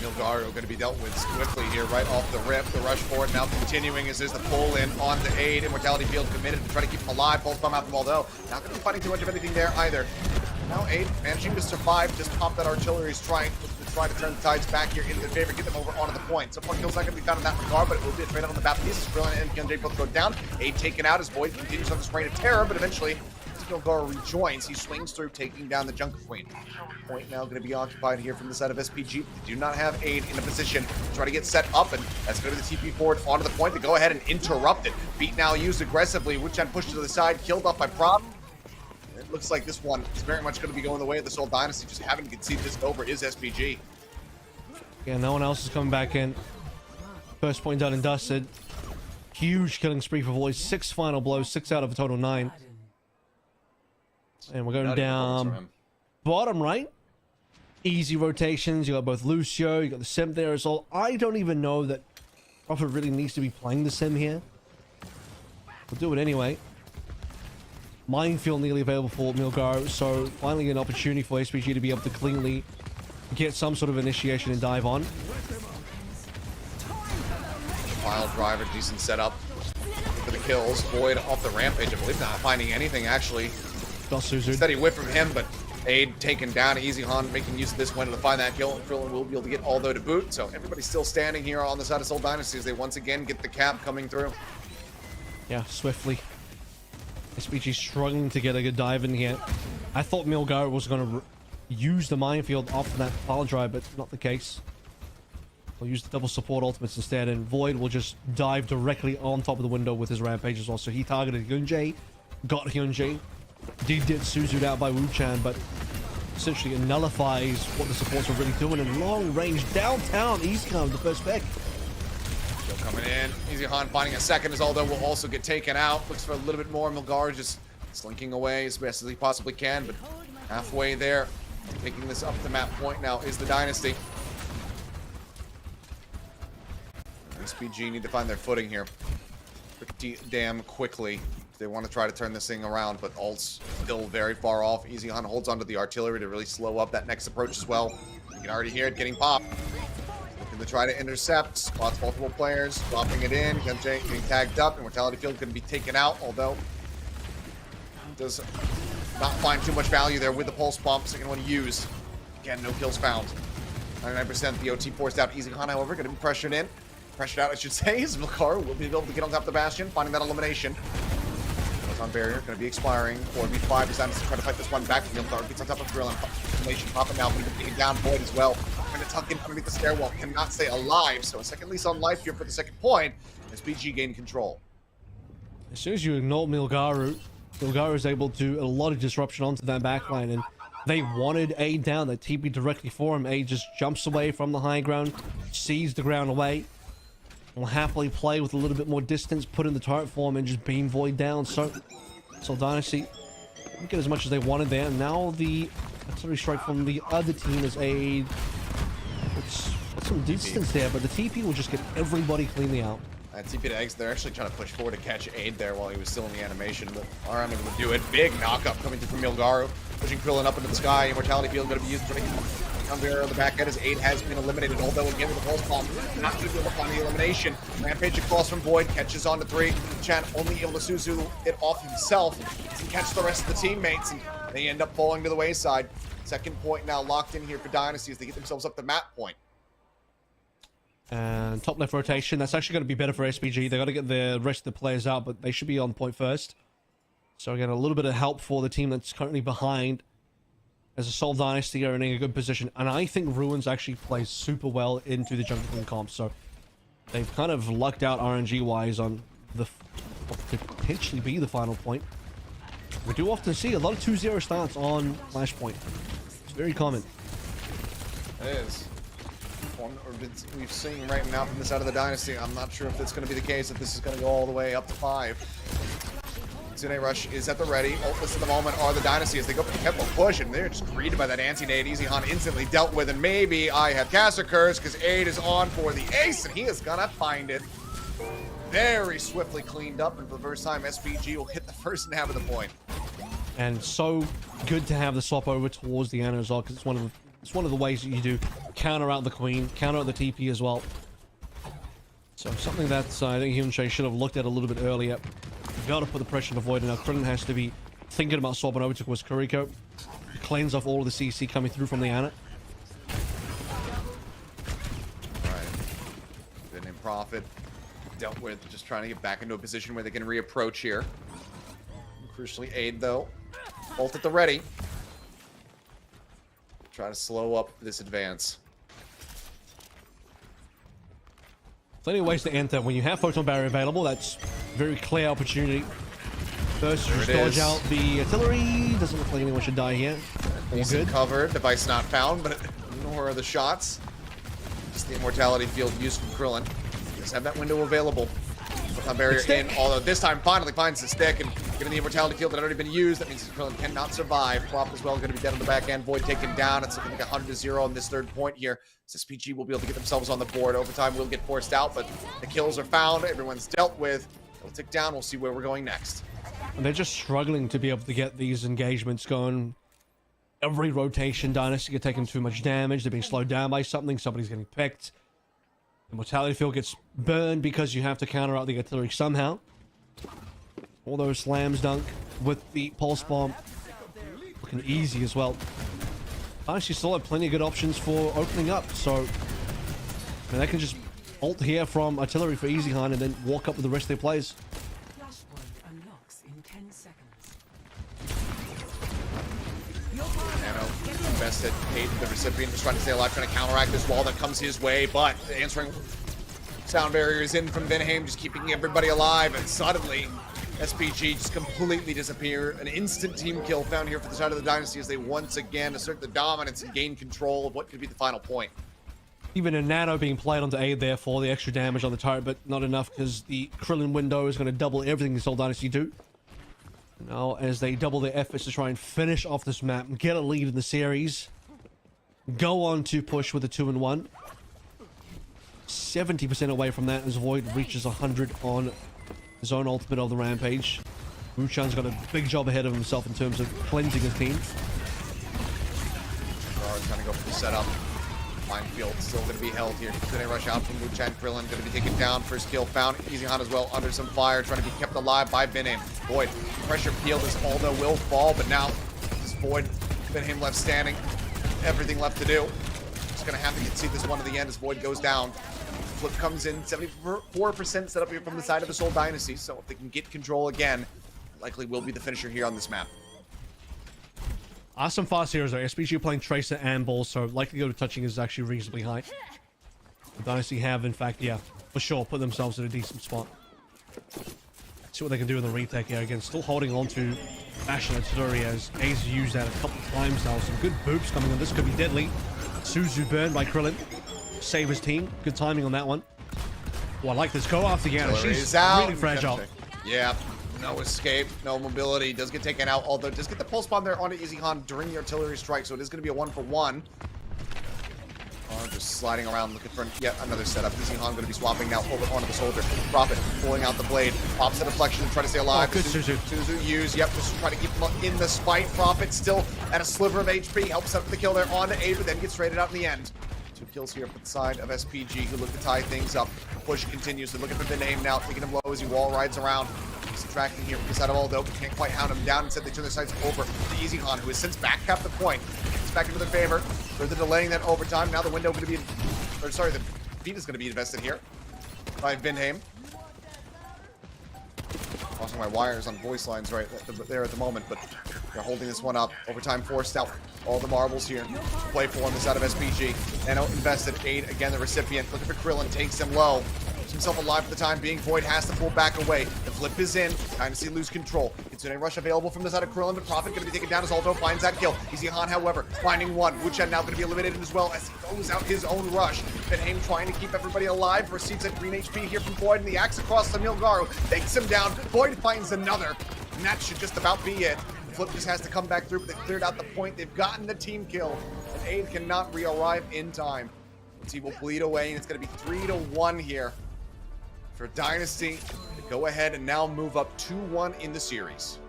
Milgaru going to be dealt with swiftly here right off the rip. The rush forward now continuing as there's the pull in on the aid. Immortality field committed to try to keep him alive. Pulse bomb out the wall though. Not going to be fighting too much of anything there either. Now aid managing to survive. Just pop that artillery strike to try to turn the tides back here into their favor. Get them over onto the point. So point kill's not going to be found in that regard, but it will be a trade on the Baptiste. Brilliant and Kendrick both go down. Aid taken out as Void continues on this reign of terror, but eventually Milgar rejoins, he swings through, taking down the Junker Queen. Point now going to be occupied here from the side of SPG. They do not have Aid in a position to try to get set up, and that's going to be the TP forward onto the point to go ahead and interrupt it. Beat now used aggressively. Wuchan pushed to the side, killed off by Prop. It looks like this one is very much going to be going the way of the Seoul Dynasty. Just having to concede this over is SPG. Yeah, no one else is coming back in. First point done and dusted. Huge killing spree for Void. 6 final blows, 6 out of a total 9. And we're going down bottom right. Easy rotations. You got both Lucio, you got the Sim there as well. I don't even know that Prophet really needs to be playing the Sim here. We'll do it anyway. Minefield nearly available for Milgar, so finally an opportunity for SPG to be able to cleanly get some sort of initiation and dive on. Pile driver, decent setup for the kills. Void off the rampage, I believe not finding anything actually. Steady whip from him, but Aid taken down. Easy Han making use of this window to find that kill. And Krillin will be able to get Aldo to boot. So everybody's still standing here on the side of Seoul Dynasty as they once again get the cap coming through. Yeah, swiftly. SPG struggling to get a good dive in here. I thought Milgar was going to use the minefield off that pile drive, but not the case. We'll use the double support ultimates instead, and Void will just dive directly on top of the window with his rampage as well. So he targeted Hyunjae, got Hyunjae, did get Suzu'd out by Wuchan, but essentially it nullifies what the supports were really doing in long range downtown. East comes the first pick. Still coming in. Easy Han finding a second as Aldo will also get taken out. Looks for a little bit more. Milgar just slinking away as best as he possibly can, but halfway there. Taking this up the map point now is the Dynasty. SPG need to find their footing here pretty damn quickly if they want to try to turn this thing around, but Alt's still very far off. Easy Han holds onto the artillery to really slow up that next approach as well. You can already hear it getting popped. Looking to try to intercept, spots multiple players, dropping it in, getting tagged up, and Mortality Field can be taken out, although does not find too much value there with the pulse pump. Second one used. Again, no kills found. 99% the OT forced out. Easy Han, however, going to be pressured in. Pressured out, I should say, as Milgar will be able to get on top of the Bastion, finding that elimination. On barrier, going to be expiring. 4v5 decided to try to fight this one back. Milgar gets on top of Krillin. Elimination popping out, but taking down Void as well. Trying to tuck in underneath the stairwell, cannot stay alive. So a second lease on life here for the second point. SPG gained control. As soon as you ignore Milgaru is able to do a lot of disruption onto that backline, and they wanted Aid down. They TP directly for him. Aid just jumps away from the high ground, sees the ground away. Will happily play with a little bit more distance, put in the turret form, and just beam Void down. So Dynasty didn't get as much as they wanted there. Now the artillery strike from the other team is Aid. It's got some distance there, but the TP will just get everybody cleanly out. TP to eggs, they're actually trying to push forward to catch Aid there while he was still in the animation, but are unable to do it. Big knockup coming through from Milgaru, pushing Krillin up into the sky. Immortality Field going to be used to come there on the back end as Aid has been eliminated, although again with the pulse bomb, not going to be able to find the elimination. Rampage across from Void, catches on to 3. Chan only able to Suzu it off himself to catch the rest of the teammates, and they end up falling to the wayside. Second point now locked in here for Dynasty as they get themselves up the map point. And top left rotation, that's actually going to be better for SPG. They got to get the rest of the players out, but they should be on point first. So again, a little bit of help for the team that's currently behind, as a Seoul Dynasty are in a good position. And I think Ruins actually plays super well into the Jungle King comp. So they've kind of lucked out RNG-wise on the what could potentially be the final point. We do often see a lot of 2-0 starts on Flashpoint. It's very common. It is. One we've seen right now from this side of the Dynasty. I'm not sure if that's going to be the case, if this is going to go all the way up to 5. Tsune Rush is at the ready. Ultless at the moment are the Dynasty as they go for the Kepler push, and they're just greeted by that anti-nade. Easy Han instantly dealt with, and maybe I have Caster Curse because Aid is on for the ace, and he is going to find it. Very swiftly cleaned up, and for the first time, SPG will hit the first nab of the point. And so good to have the swap over towards the Ana as well, because it's one of the ways that you do counter out the Queen, counter out the TP as well. So something that I think Hyunjae should have looked at a little bit earlier. You've got to put the pressure to Void, and now Krillin has to be thinking about swapping over towards Kuriko. Cleanse off all of the CC coming through from the Ana. Alright. Been in Prophet. Dealt with, just trying to get back into a position where they can reapproach here. Crucially, Aid, though, Ult at the ready. Try to slow up this advance. Plenty of ways to enter. When you have Photon Barrier available, that's a very clear opportunity. First, you just dodge out the artillery. Doesn't look like anyone should die here. All good. Covered. Device not found, but nor the shots. Just the immortality field used from Krillin. Just have that window available. Photon Barrier in, although this time finally finds the stick, and given the immortality field that had already been used, that means Krillin cannot survive. Prop as well going to be dead on the back end. Void taken down. It's looking like 100-0 on this third point here. SPG will be able to get themselves on the board. Overtime will get forced out, but the kills are found. Everyone's dealt with. It'll tick down. We'll see where we're going next. And they're just struggling to be able to get these engagements going. Every rotation, Dynasty are taking too much damage. They're being slowed down by something. Somebody's getting picked. The mortality field gets burned because you have to counter out the artillery somehow. All those slams dunk with the pulse bomb. Looking easy as well. Dynasty still have plenty of good options for opening up. So they can just ult here from artillery for Easy Han and then walk up with the rest of their plays. Invested, Hayden, the recipient, is trying to stay alive, trying to counteract this wall that comes his way, but the answering sound barrier is in from Vinheim, just keeping everybody alive, and suddenly SPG just completely disappear. An instant team kill found here for the side of the Dynasty as they once again assert the dominance and gain control of what could be the final point. Even a nano being played onto aid there for the extra damage on the turret, but not enough because the Krillin window is going to double everything this whole Dynasty do. Now, as they double their efforts to try and finish off this map and get a lead in the series, go on to push with a 2-1. 70% away from that as Void reaches 100 on his own ultimate of the Rampage. Wuchan's got a big job ahead of himself in terms of cleansing his team. Trying to go for the setup. Minefield still going to be held here. Gonna rush out from Wuchan. Krillin going to be taken down. First kill found. Easy Han as well under some fire, trying to be kept alive by Vinheim. Void, pressure peeled as Aldo will fall, but now this Void, Vinheim left standing. Everything left to do. Just going to have to concede this one to the end as Void goes down. Flip comes in, 74% set up here from the side of the Seoul Dynasty, so if they can get control again, likely will be the finisher here on this map. Some fast heroes though. SPG playing Tracer and Ball, so likelihood of touching is actually reasonably high. The Dynasty have, in fact, yeah, for sure, put themselves in a decent spot. See what they can do in the retake here. Again, still holding on to Bash and Artillery as A's used that a couple of times now. Some good boops coming on. This could be deadly. Suzu burned by Krillin. Save his team. Good timing on that one. Oh, I like this. Go after Yana. She's really fragile. Yeah. No escape, no mobility, does get taken out, although does get the pulse bomb there onto Easy Han during the artillery strike, so it is going to be a 1-for-1. Just sliding around looking for yet another setup. Easy Han going to be swapping now over onto the soldier. Prophet pulling out the blade, pops the deflection to try to stay alive. Oh, good Suzu. Suzu used, yep, just try to keep him in the spite. Prophet still at a sliver of HP, helps up with the kill there onto Abe, but then gets traded out in the end. 2 kills here for the side of SPG, who look to tie things up. Push continues. They're looking for the name now, taking him low as he wall rides around. Subtracting here from the side of Aldo, but can't quite hound him down. Instead, they turn their sights over to Easy Han, who has since back capped the point. It's back into their favor. Further delaying that overtime. Now the window going to be, or sorry, the beat is going to be invested here by Vinheim. Lost my wires on voice lines right there at the moment, but they're holding this one up. Overtime forced out. All the marbles here. Play for on the side of SPG. Nano invested. Aid again, the recipient. Looking for Krillin, takes him low. Himself alive for the time being. Void has to pull back away. The flip is in. Dynasty lose control. Kitsune rush available from the side of Krillin, but Prophet going to be taken down as Aldo finds that kill. Easy Han, however, finding one. Wuchen now going to be eliminated as well as he goes out his own rush. Vinheim trying to keep everybody alive. Receives a green HP here from Void, and the axe across the Milgaru takes him down. Void finds another, and that should just about be it. Flip just has to come back through, but they've cleared out the point. They've gotten the team kill, and Aid cannot re-arrive in time. He will bleed away, and it's going to be 3-1 here for Dynasty to go ahead and now move up 2-1 in the series.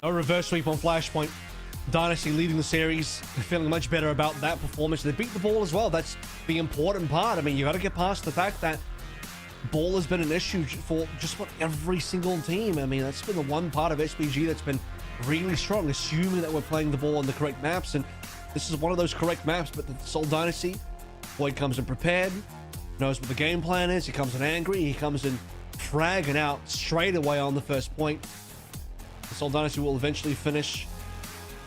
A reverse sweep on Flashpoint. Dynasty leading the series. They're feeling much better about that performance. They beat the ball as well. That's the important part. I mean, you got to get past the fact that ball has been an issue for just about every single team. I mean, that's been the one part of SPG that's been really strong, assuming that we're playing the ball on the correct maps. And this is one of those correct maps, but the Seoul Dynasty, Void comes in prepared, knows what the game plan is. He comes in angry. He comes in fragging out straight away on the first point. The Seoul Dynasty will eventually finish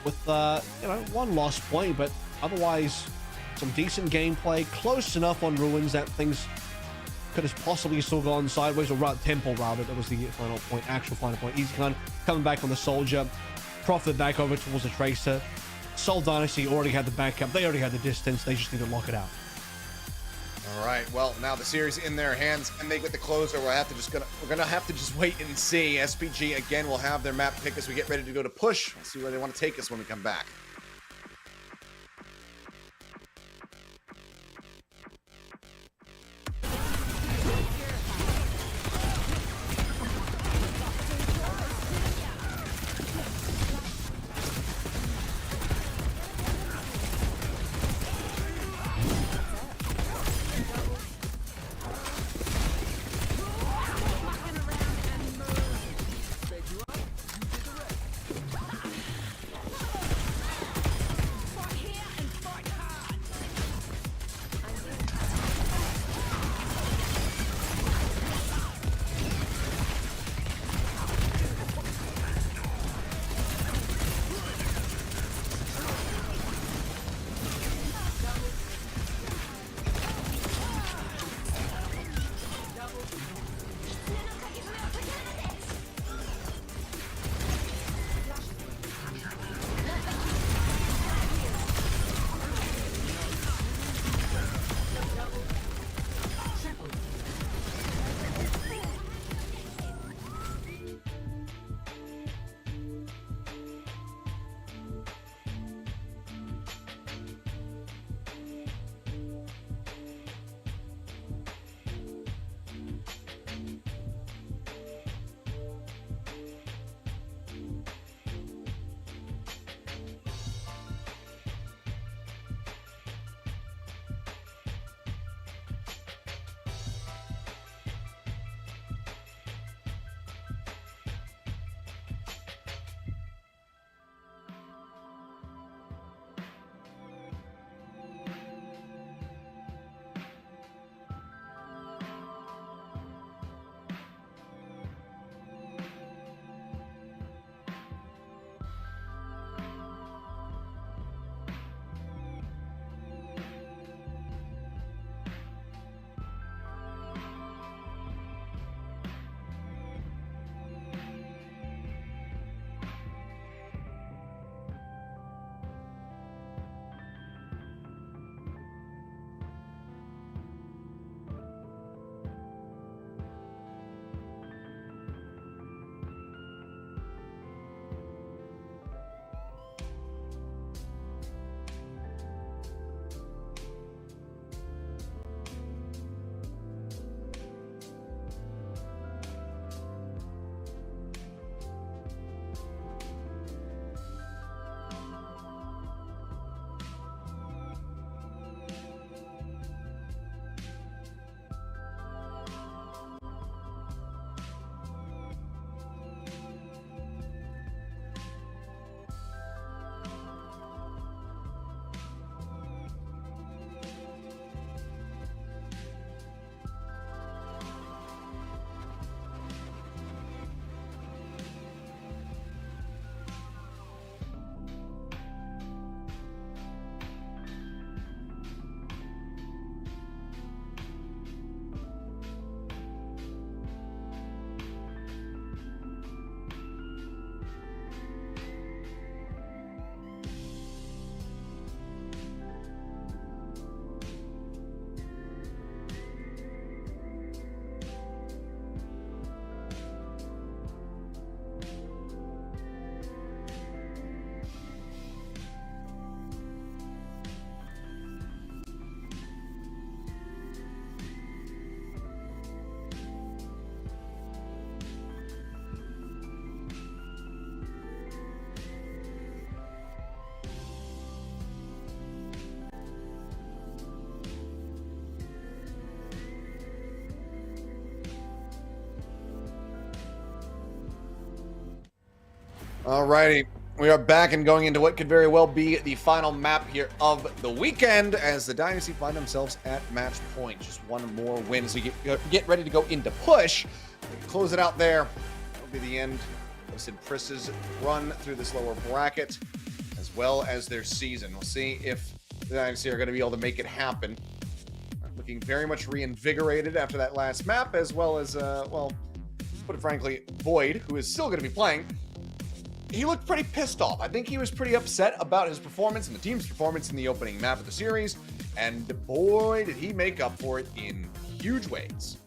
with one lost point, but otherwise some decent gameplay, close enough on Ruins that things could have possibly still gone sideways, or Temple rather. That was the final point, actual final point. Easy Gun coming back on the Soldier, Prophet back over towards the Tracer. Soul Dynasty already had the backup, they already had the distance, they just need to lock it out. All right, well, now the series in their hands, and they get the closer. We're gonna have to just wait and see. SPG again will have their map pick as we get ready to go to push. We'll see where they want to take us when we come back. Alrighty, we are back and going into what could very well be the final map here of the weekend as the Dynasty find themselves at match point. Just one more win as we get ready to go into push. Close it out there. That'll be the end of Sid Priss's run through this lower bracket. As well as their season. We'll see if the Dynasty are going to be able to make it happen. Looking very much reinvigorated after that last map, as well as, well, put it frankly, Void, who is still going to be playing. He looked pretty pissed off. I think he was pretty upset about his performance and the team's performance in the opening map of the series, and boy, did he make up for it in huge ways.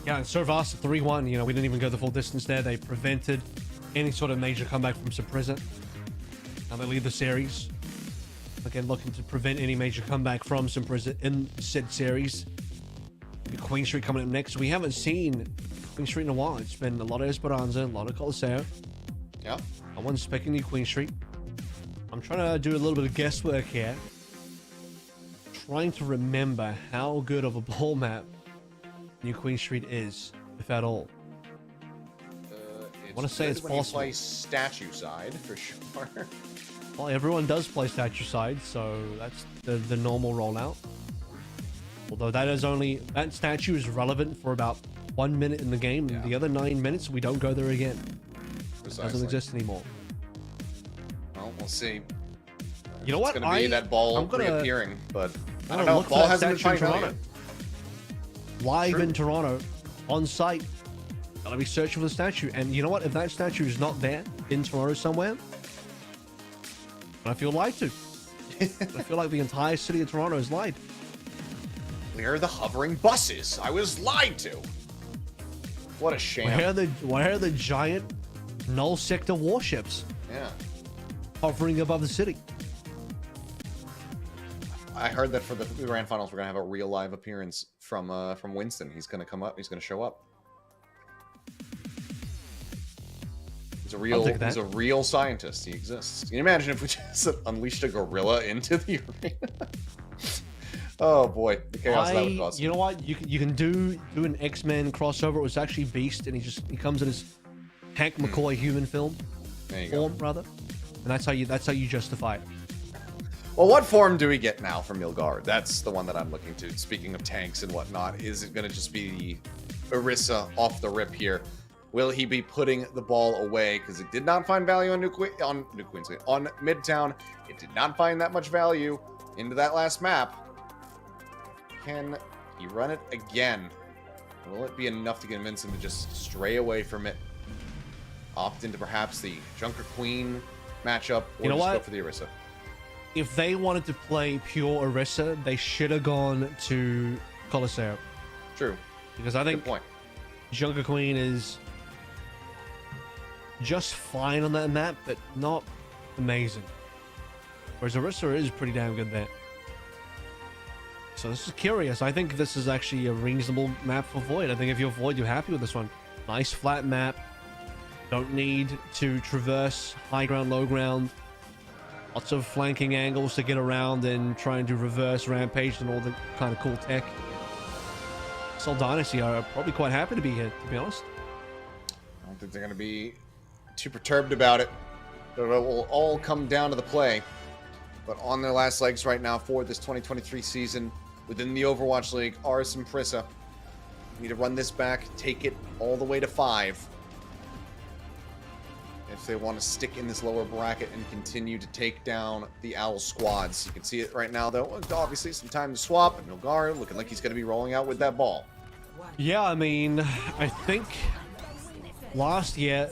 Yeah, and Servas 3-1, you know, we didn't even go the full distance there. They prevented any sort of major comeback from Surpresa. Now they lead the series. Again, looking to prevent any major comeback from Surpresa in said series. Queen Street coming up next. We haven't seen Queen Street in a while. It's been a lot of Esperanza, a lot of Coliseo. Yeah. I wasn't expecting new Queen Street. I'm trying to do a little bit of guesswork here. Trying to remember how good of a ball map New Queen Street is, if at all. I want to say it's when possible. you play statue side, for sure. Well, everyone does play statue side, so that's the normal rollout. Although that statue is relevant for about 1 minute in the game, and the other 9 minutes we don't go there again. It doesn't exist anymore. Well, we'll see. You know what? It's going to be that ball reappearing, but I don't know. Look Ball for that hasn't been statue in finding Toronto. value. Live True. in Toronto, on site. Gotta be searching for the statue. And you know what? If that statue is not there in Toronto somewhere, I feel lied to. I feel like the entire city of Toronto is lied. Where are the hovering buses? I was lied to. What a shame. Where are the giant null sector warships? Yeah. Hovering above the city. I heard that for the grand finals, we're gonna have a real live appearance from Winston. He's gonna come up. He's gonna show up. He's a real scientist. He exists. Can you imagine if we just unleashed a gorilla into the arena? Oh boy, the chaos that would cause. You know what? You can do an X-Men crossover. It was actually Beast, and he comes in his Hank McCoy human form, rather, and that's how you justify it. Well, what form do we get now from Milgard? That's the one that I'm looking to. Speaking of tanks and whatnot, is it going to just be Orisa off the rip here? Will he be putting the ball away? Because it did not find value on on Midtown. It did not find that much value into that last map. Can he run it again? Will it be enough to convince him to just stray away from it? Opt into perhaps the Junker Queen matchup, or just go for the Orisa? If they wanted to play pure Orisa, they should have gone to Coliseo. True. Because I think Good point. Junker Queen is just fine on that map, but not amazing. Whereas Orisa is pretty damn good there. So this is curious. I think this is actually a reasonable map for Void. I think if you're Void, you're happy with this one. Nice flat map. Don't need to traverse high ground, low ground. Lots of flanking angles to get around and trying to reverse rampage and all the kind of cool tech. Soul Dynasty are probably quite happy to be here, to be honest. I don't think they're going to be too perturbed about it. But it will all come down to the play. But on their last legs right now for this 2023 season within the Overwatch League are Surpresa. Need to run this back, take it all the way to 5. If they want to stick in this lower bracket and continue to take down the Owl squads. You can see it right now, though. Obviously, some time to swap. And Milgar looking like he's going to be rolling out with that ball. Yeah, I mean, I think last year,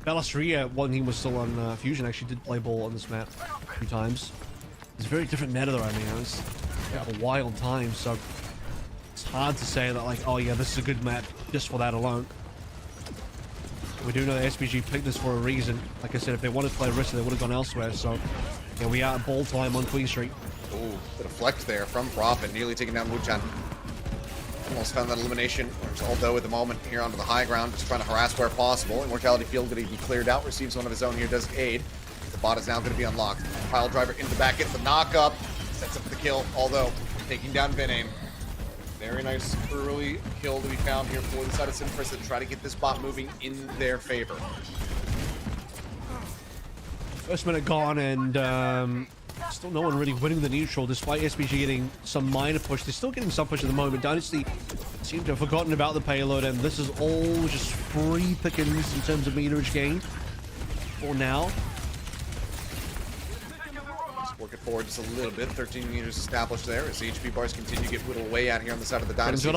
Balastria, when he was still on Fusion, actually did play ball on this map a few times. It's a very different meta, though. I mean, it was a wild time, so it's hard to say that, like, oh yeah, this is a good map just for that alone. We do know that SPG picked this for a reason. Like I said, if they wanted to play Orisa, they would have gone elsewhere. So, yeah, we are at ball time on Queen Street. Ooh, bit of flex there from Prophet, nearly taking down Wuchan. Almost found that elimination. Although at the moment here onto the high ground, just trying to harass where possible. Immortality Field going to be cleared out, receives one of his own here, does aid. The bot is now going to be unlocked. Pile driver into the back, gets the knock up, sets up the kill, although taking down Viname. Very nice early kill to be found here for the side of Surpresa to try to get this bot moving in their favor. First minute gone, and still no one really winning the neutral, despite SPG getting some minor push. They're still getting some push at the moment. Dynasty seem to have forgotten about the payload, and this is all just free pickings in terms of meterage gain for now. Work it forward just a little bit. 13 meters established there as the HP bars continue to get whittled away out here on the side of the Dynasty.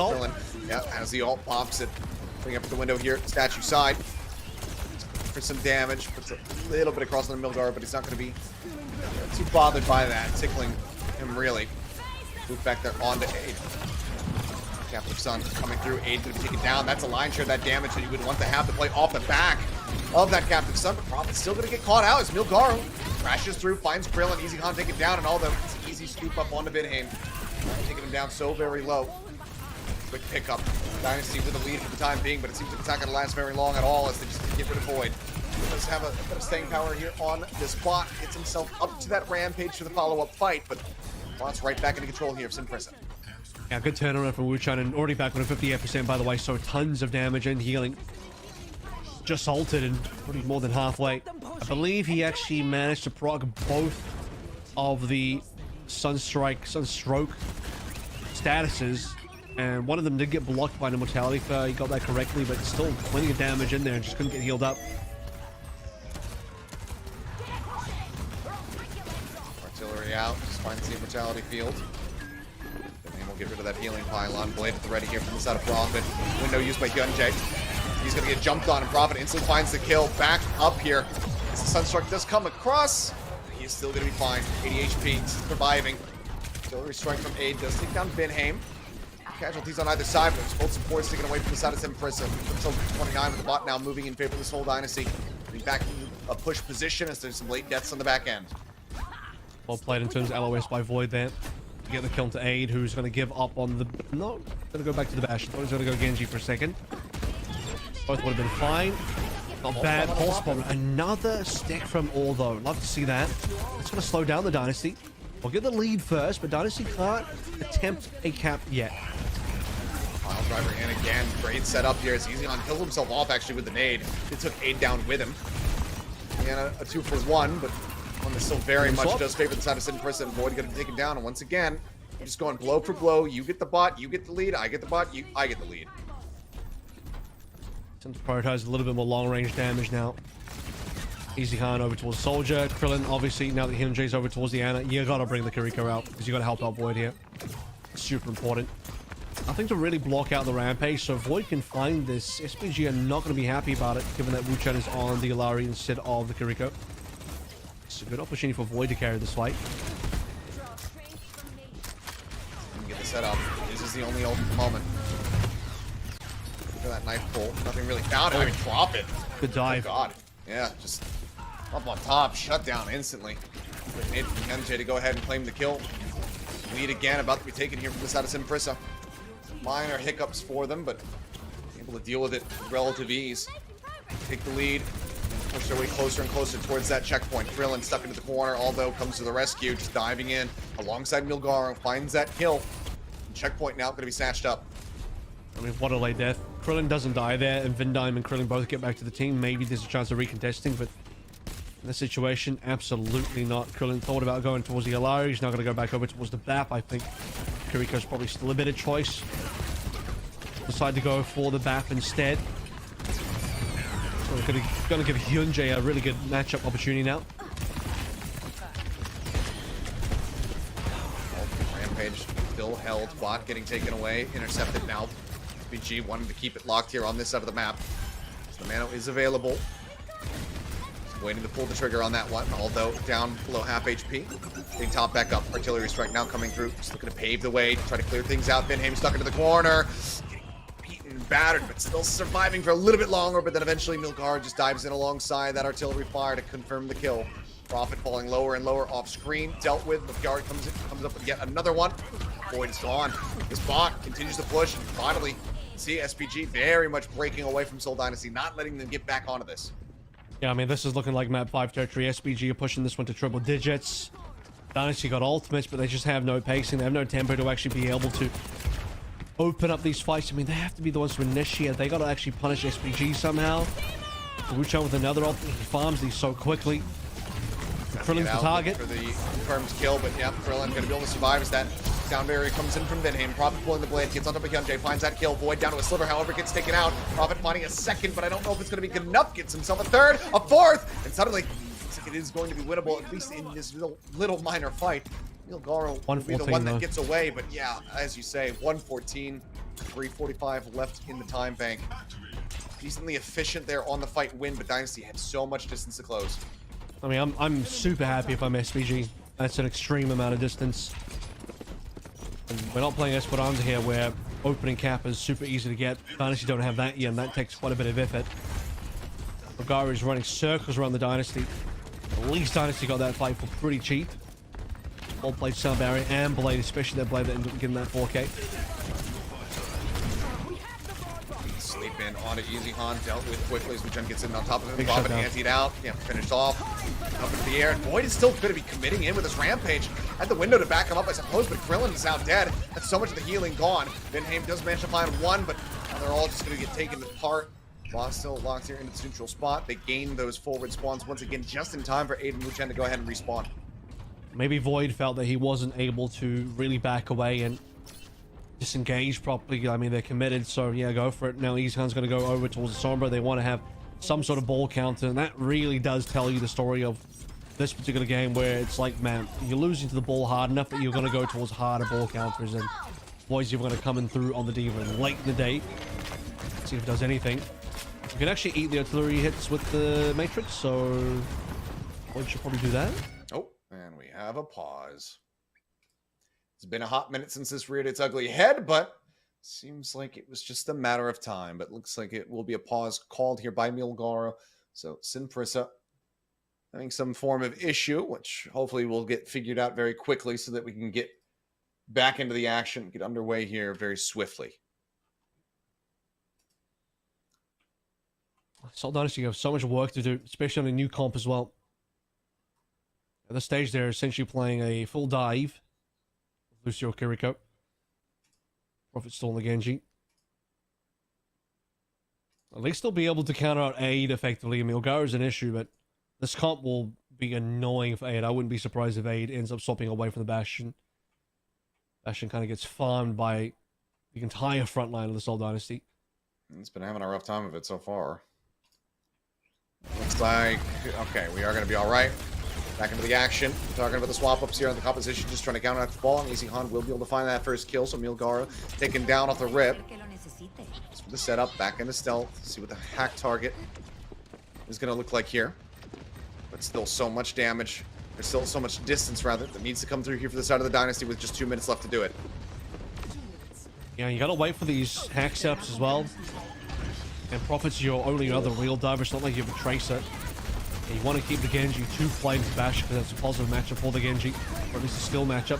Yeah, as the ult pops it. Bring up the window here, statue side. For some damage, puts a little bit across on the Milgar, but he's not going to be too bothered by that. Tickling him really. Move back there onto Aid. Captive Sun coming through. Aid going to be taken down. That's a line share, that damage that you would want to have to play off the back of that Captive Sun. But Prophet's still going to get caught out as Milgar crashes through, finds Krill, and Easy Khan take it down, and all the easy scoop up onto Vidheim. Taking him down so very low. Quick pickup. Dynasty with the lead for the time being, but it seems like it's not going to last very long at all as they just get rid of Void. He does have a bit of staying power here on this bot. Gets himself up to that rampage for the follow-up fight, but Bot's right back into control here of Simprissa. Yeah, good turnaround from Wuchan, and already back on a 58% by the way, so tons of damage and healing. Just ulted and pretty more than halfway. I believe he actually managed to proc both of the Sunstroke statuses, and one of them did get blocked by an Immortality Flare. He got that correctly, but still plenty of damage in there and just couldn't get healed up. Artillery out, just finds the Immortality Field. And we'll get rid of that healing pylon. Blade at the ready here from the side of Prophet. Window used by Gunjay. He's going to get jumped on, and Prophet instantly finds the kill. Back up here. As the Sunstruck does come across, he is still going to be fine. 80 HP, surviving. Artillery strike from Aid does take down Vidheim. Casualties on either side, but there's both supports taken away from the side of Simprissa. Until 29 with the bot now moving in favor of this whole Dynasty. Getting back in a push position as there's some late deaths on the back end. Well played in terms of LOS by Void there. To get the kill to Aid, who's going to give up on the... No, going to go back to the bash. I thought he was going to go Genji for a second. Both would have been fine. Not bad. Pulse bomb. Another stick from All, though. Love to see that. It's going to slow down the Dynasty. We'll get the lead first, but Dynasty can't attempt a cap yet. Pile driver in again. Great setup here as Easy on killed himself off actually with the nade. It took Aid down with him. And a 2-for-1, but one that still very much does favor the side of Simprissa, and Void going to be taken down. And once again, you're just going blow for blow. You get the bot, you get the lead. I get the bot, I get the lead. Time to prioritize a little bit more long-range damage now. Easy Khan over towards Soldier. Krillin, obviously, now that Hyunjae's over towards the Ana, you gotta bring the Kiriko out, because you gotta help out Void here. Super important. Nothing to really block out the Rampage, so if Void can find this, SPG are not gonna be happy about it, given that Wuchan is on the Illari instead of the Kiriko. It's a good opportunity for Void to carry this fight. Get the setup. This is the only open moment. Look at that knife pull. Nothing really found it. I mean, drop it. Good dive. Oh, God. Yeah, just up on top, shut down instantly. Made from Hyunjae to go ahead and claim the kill. Lead again, about to be taken here from the side of Simprissa. Minor hiccups for them, but able to deal with it with relative ease. Take the lead, and push their way closer and closer towards that checkpoint. Krillin stuck into the corner, Aldo comes to the rescue, just diving in alongside Milgar, finds that kill. Checkpoint now going to be snatched up. I mean, what a late death. Krillin doesn't die there, and Vidheim and Krillin both get back to the team. Maybe there's a chance of recontesting, but in this situation, absolutely not. Krillin thought about going towards the Illari. He's not going to go back over towards the BAP. I think Kiriko's probably still a better choice. Decide to go for the BAP instead. So we're going to give Hyunjae a really good matchup opportunity now. Rampage still held. Bot getting taken away. Intercepted now. SPG wanting to keep it locked here on this side of the map. So the Mano is available. Just waiting to pull the trigger on that one. Although down below half HP. Getting top back up. Artillery strike now coming through. Just looking to pave the way. Try to clear things out. Vidheim stuck into the corner. Getting beaten and battered, but still surviving for a little bit longer. But then eventually Milgar just dives in alongside that artillery fire to confirm the kill. Prophet falling lower and lower off screen. Dealt with. Milgar comes up with yet another one. Void is gone. This bot continues to push, and finally see SPG very much breaking away from Seoul Dynasty, not letting them get back onto this. Yeah, I mean, this is looking like map 5 territory. SPG are pushing this one to triple digits. Dynasty got ultimates, but they just have no pacing. They have no tempo to actually be able to open up these fights. I mean, they have to be the ones to initiate. They got to actually punish SPG somehow. Wuchan with another ult. He farms these so quickly. Krillin's the target. For the confirmed kill, but yeah, Krillin going to be able to survive as that down barrier comes in from Vidheim. Prophet pulling the blade, gets on top of Hyunjae, finds that kill. Void down to a sliver, however, gets taken out. Prophet finding a second, but I don't know if it's going to be good enough. Gets himself a third, a fourth, and suddenly like it is going to be winnable, at least in this little minor fight. Milgaro will be the 114 one that though. gets away, but yeah, as you say, 114, 3:45 left in the time bank. Decently efficient there on the fight win, but Dynasty had so much distance to close. I mean, I'm super happy if I'm SPG. That's an extreme amount of distance. And we're not playing Esperanza here, where opening cap is super easy to get. Dynasty don't have that yet, and that takes quite a bit of effort. Milgaro is running circles around the Dynasty. At least Dynasty got that fight for pretty cheap. Well played Sound Barrier and Blade, especially that Blade that ended up getting that 4K. Sleep in onto Easy Han, dealt with quickly as Wuchen gets in on top of him. Big Bob shutdown. antied out. Yeah, finished off. Up into the air. And Void is still going to be committing in with his Rampage. Had the window to back him up, I suppose, but Krillin is now dead. That's so much of the healing gone. Vinheim does manage to find one, but now they're all just going to get taken apart. Boss still locked here into the neutral spot. They gain those forward spawns once again, just in time for Aiden Wuchen to go ahead and respawn. Maybe Void felt that he wasn't able to really back away and disengage properly. I mean, they're committed, so yeah, go for it. Now Eashan's going to go over towards the Sombra. They want to have some sort of ball counter, and that really does tell you the story of this particular game, where it's like, man, you're losing to the ball hard enough that you're going to go towards harder ball counters, and Void's even going to come in through on the Diva late in the day. Let's see if it does anything. You can actually eat the artillery hits with the Matrix, so Void should probably do that. Oh, and we have a pause. It's been a hot minute since this reared its ugly head, but seems like it was just a matter of time. But looks like it will be a pause called here by Milgaro. So Sinprissa having some form of issue, which hopefully will get figured out very quickly so that we can get back into the action, get underway here very swiftly. Salt Dynasty have so much work to do, especially on a new comp as well. At this stage, they're essentially playing a full dive. Lucio Kiriko. Prophet still on the Genji. At least they'll be able to counter out Aid effectively. Milgaro is an issue, but this comp will be annoying for Aid. I wouldn't be surprised if Aid ends up swapping away from the Bastion. Bastion kind of gets farmed by the entire front line of the Salt Dynasty. It's been having a rough time of it so far. Looks like, okay, we are going to be all right. Back into the action. Talking about the swap-ups here on the composition, just trying to counteract the ball, and Easy Han will be able to find that first kill, so Milgaro taken down off the rip. Just for the setup, back into stealth, see what the hack target is going to look like here. But still so much damage. There's still so much distance, rather, that needs to come through here for the side of the Dynasty with just 2 minutes left to do it. Yeah, you gotta wait for these hack setups as well. And Prophet's your only other real diver. It's not like you have a Tracer. Yeah, you want to keep the Genji 2 flames bash because that's a positive matchup for the Genji, or at least a skill matchup.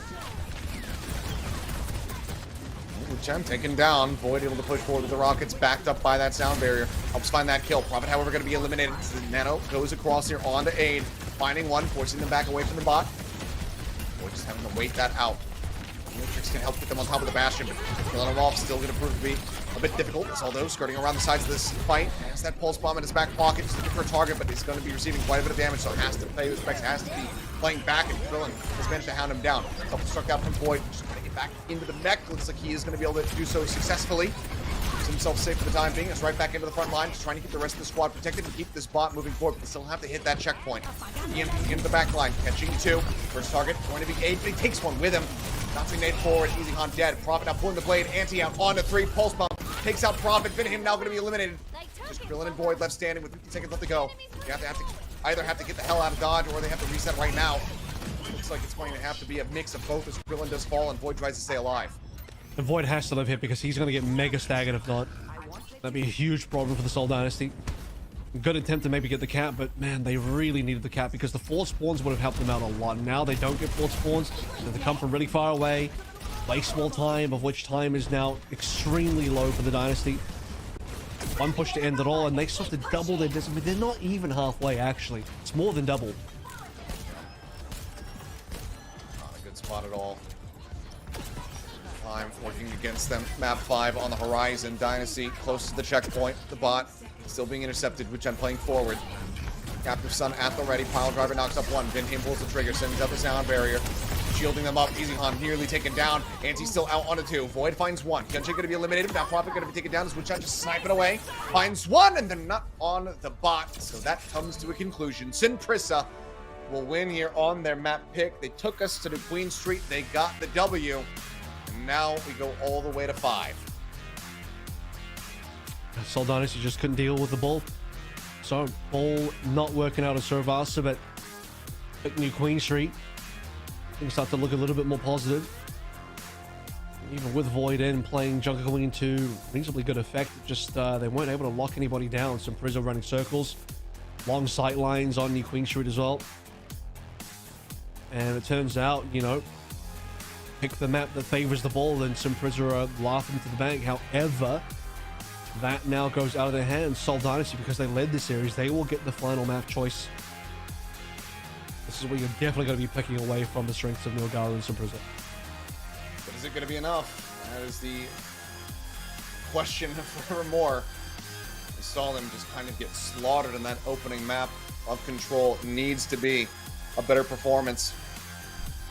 Wuchen taken down. Void able to push forward with the rockets, backed up by that sound barrier. Helps find that kill. Prophet, however, going to be eliminated. Nano goes across here onto Aid, finding one, forcing them back away from the bot. Void just having to wait that out. Matrix can help get them on top of the Bastion, but killing them off still going to prove to be a bit difficult. Although skirting around the sides of this fight, has that pulse bomb in his back pocket, just looking for a target, but he's going to be receiving quite a bit of damage, so has to pay respects, has to be playing back, and Krillin has managed to hound him down. Self-destruct out from Void, just trying to get back into the mech. Looks like he is going to be able to do so successfully. Keeps himself safe for the time being. It's right back into the front line, just trying to keep the rest of the squad protected and keep this bot moving forward, but they still have to hit that checkpoint. EMP into the back line, catching 2. First target going to be Aid, but he takes one with him. Bouncing nade forward, Easy Han dead. Prophet now pulling the blade, anti out onto 3, pulse bomb. Takes out Prophet, Vinheim now going to be eliminated. Just Krillin and Void left standing with 50 seconds left to go. You have to either have to get the hell out of dodge, or they have to reset right now. Looks like it's going to have to be a mix of both as Krillin does fall and Void tries to stay alive. And Void has to live here because he's going to get mega staggered if not. That'd be a huge problem for the Soul Dynasty. Good attempt to maybe get the cap, but man, they really needed the cap because the 4 spawns would have helped them out a lot. Now they don't get 4 spawns, so they come from really far away. Waste more time, of which time is now extremely low for the Dynasty. One push to end it all, and they still have to double their distance. I mean, they're not even halfway, actually. It's more than double. Not a good spot at all. Time working against them. Map 5 on the horizon. Dynasty close to the checkpoint. The bot still being intercepted, which I'm playing forward. Captive Sun at the ready. Pile driver knocks up one. Vinheim pulls the trigger, sends out the sound barrier. Shielding them up. Easy Han nearly taken down. Anti's still out onto 2. Void finds 1. Genji going to be eliminated. Now Prophet going to be taken down as Wuchen just sniping away. Finds 1, and they're not on the bot. So that comes to a conclusion. Sinprissa will win here on their map pick. They took us to the Queen Street. They got the W. And now we go all the way to 5. Sol Dynasty just couldn't deal with the ball. So, ball not working out of Servasa, but pick New Queen Street. Things start to look a little bit more positive. Even with Void in playing Junker Queen to reasonably good effect, just they weren't able to lock anybody down. Some Prizzo running circles, long sight lines on New Queen Street as well. And it turns out, you know, pick the map that favors the ball, and some Prizzo are laughing to the bank. However, that now goes out of their hands. Sol Dynasty, because they led the series, they will get the final map choice. This is what you're definitely going to be picking away from the strengths of Nilgara and some Prizzo. But is it going to be enough? That is the question forevermore. We saw them just kind of get slaughtered in that opening map of Control. It needs to be a better performance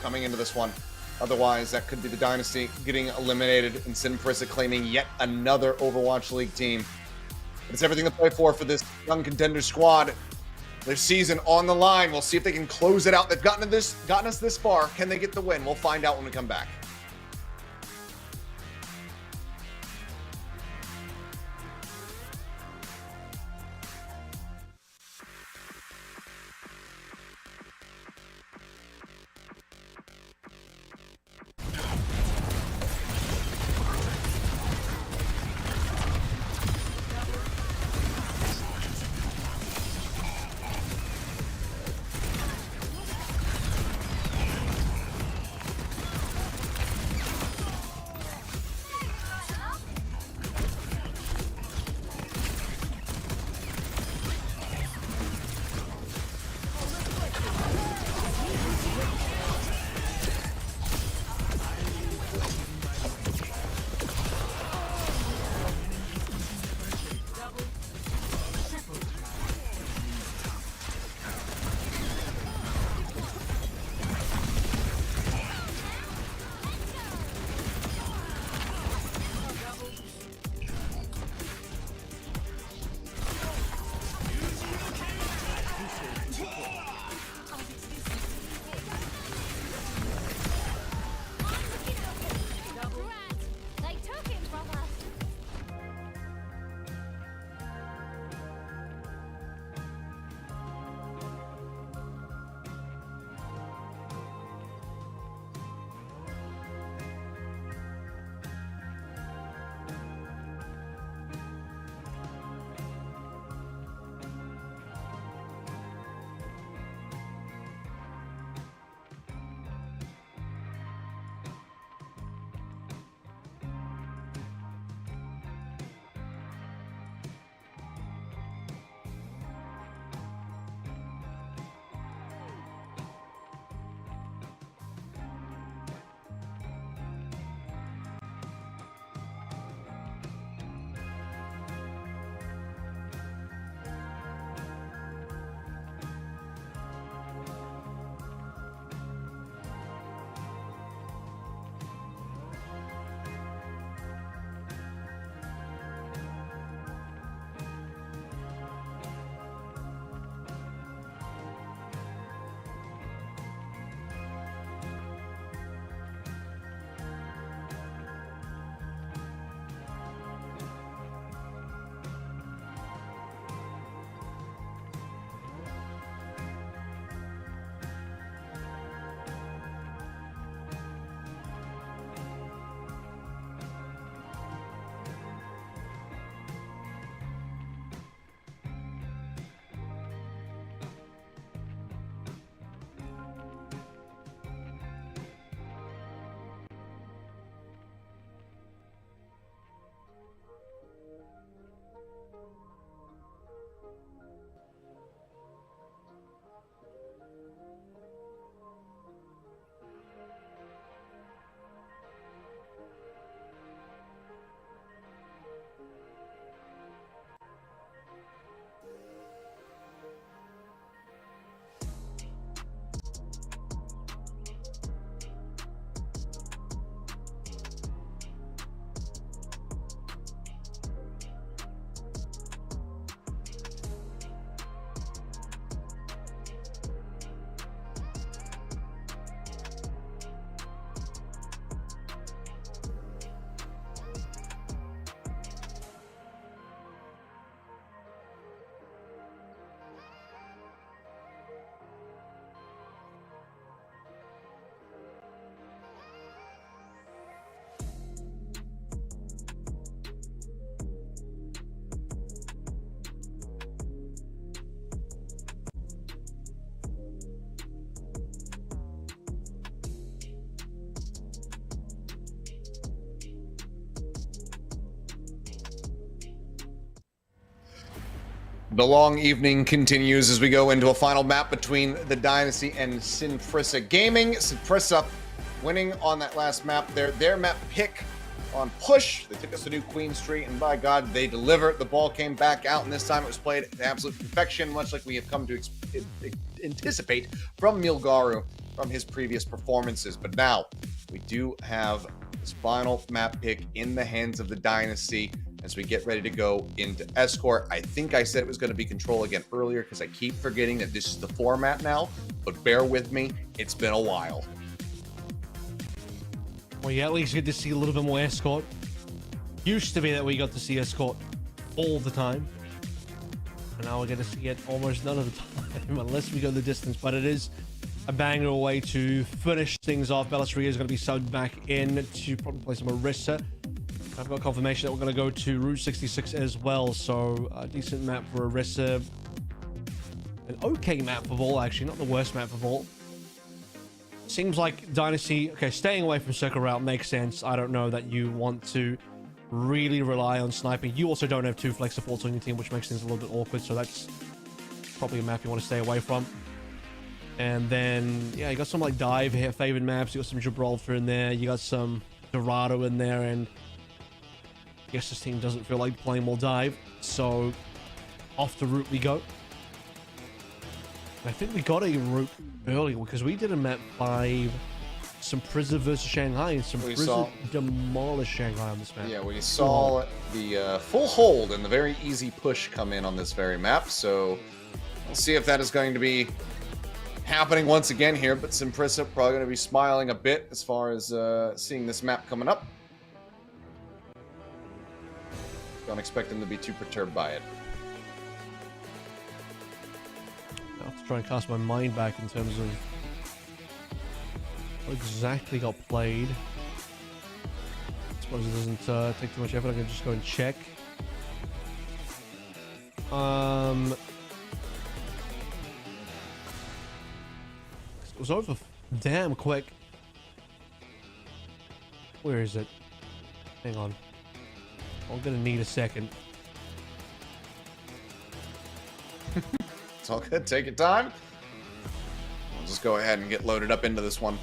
coming into this one. Otherwise, that could be the Dynasty getting eliminated and Sin Prissa claiming yet another Overwatch League team. But it's everything to play for this young contender squad. Their season on the line. We'll see if they can close it out. They've gotten us this far. Can they get the win? We'll find out when we come back. The long evening continues as we go into a final map between the Dynasty and Sinfrissa Gaming. Sinfrissa winning on that last map. Their map pick on push. They took us to New Queen Street, and by God, they delivered. The ball came back out, and this time it was played to absolute perfection, much like we have come to anticipate from Milgaru from his previous performances. But now we do have this final map pick in the hands of the Dynasty as we get ready to go into Escort. I think I said it was going to be Control again earlier because I keep forgetting that this is the format now, but bear with me, it's been a while. Well, yeah, at least good to see a little bit more Escort. Used to be that we got to see Escort all the time, and now we're going to see it almost none of the time unless we go the distance, but it is a banger way to finish things off. Bellasria is going to be subbed back in to probably play some Orisa. I've got confirmation that we're going to go to Route 66 as well, so a decent map for Orisa. An okay map for Vol, actually, not the worst map for Vol. Seems like Dynasty, okay, staying away from Circle Route makes sense. I don't know that you want to really rely on sniping. You also don't have 2 flex supports on your team, which makes things a little bit awkward, so that's probably a map you want to stay away from. And then, yeah, you got some like dive here, favored maps. You got some Gibraltar in there. You got some Dorado in there, and I guess this team doesn't feel like playing more dive, so off the route we go. I think we got a route earlier because we did a map 5, some Prison versus Shanghai, and some Prison demolished Shanghai on this map. Yeah, we saw the full hold and the very easy push come in on this very map, so we'll see if that is going to be happening once again here, but Simprissa probably going to be smiling a bit as far as seeing this map coming up. Don't expect them to be too perturbed by it. I'll have to try and cast my mind back in terms of what exactly got played. I suppose it doesn't take too much effort. I can just go and check. It was over damn quick. Where is it? Hang on. I'm gonna need a second. It's all good. Take your time. We'll just go ahead and get loaded up into this one.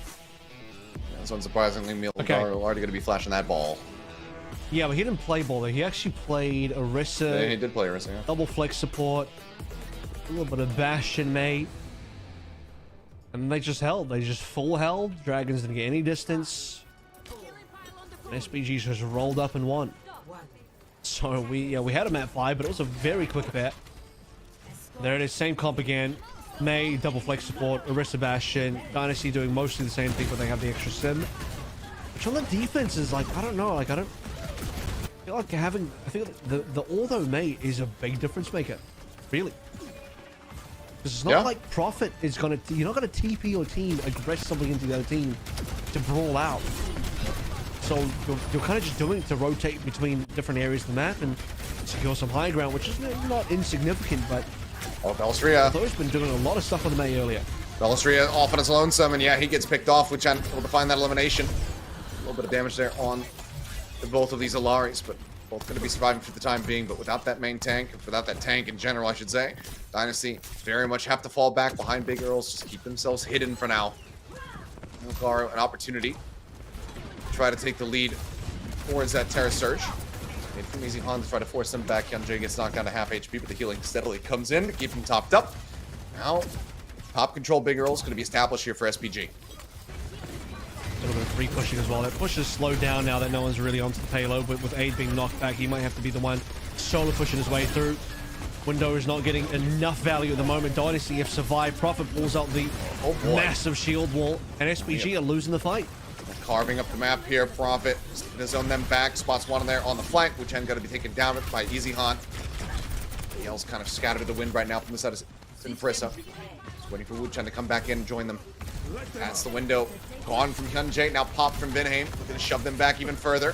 This one, surprisingly, Milgaru already going to be flashing that ball. Yeah, but he didn't play ball there. He actually played Orisa. Yeah, he did play Orisa, yeah. Double flex support. A little bit of Bastion, mate. And they just held. They just full held. Dragons didn't get any distance. And SPG just rolled up and won. So we had him at 5, but it was a very quick bet. There it is, same comp again. May, double flex support, Orisa Bastion, Dynasty doing mostly the same thing, but they have the extra sim. Which on the defense is like, I don't know, like I feel like having, I think the Ortho May is a big difference maker. Really. Because it's not like Prophet is gonna, you're not gonna TP your team aggressively into the other team to brawl out. So you're kind of just doing it to rotate between different areas of the map and secure some high ground, which is not insignificant, but Bellasria. Althoug's been doing a lot of stuff on the May earlier. Bellasria off on his lonesome, and yeah, he gets picked off, which I'm able to find that elimination. A little bit of damage there on both of these Alaris, but both going to be surviving for the time being. But without that main tank, without that tank in general, I should say, Dynasty very much have to fall back behind Big Earls, just keep themselves hidden for now. Milgaru, an opportunity to try to take the lead towards that Terra Surge. Made from Easy Han to try to force them back. Hyunjae gets knocked down to half HP, but the healing steadily comes in to keep him topped up. Now, top control Big Earl is going to be established here for SPG. A little bit of free pushing as well. That push is slowed down now that no one's really onto the payload, but with Aid being knocked back, he might have to be the one solo pushing his way through. Window is not getting enough value at the moment. Dynasty have survived. Prophet pulls out the massive shield wall, and SPG are losing the fight. Carving up the map here, Prophet gonna zone them back. Spots one in there on the flank, which end got to be taken down by Easy Han. The L's kind of scattered to the wind right now from the side of Sinfrissa. Just waiting for Wuchen to come back in and join them. That's the window. Gone from Hyunjae, now popped from Vinhaim. Gonna shove them back even further.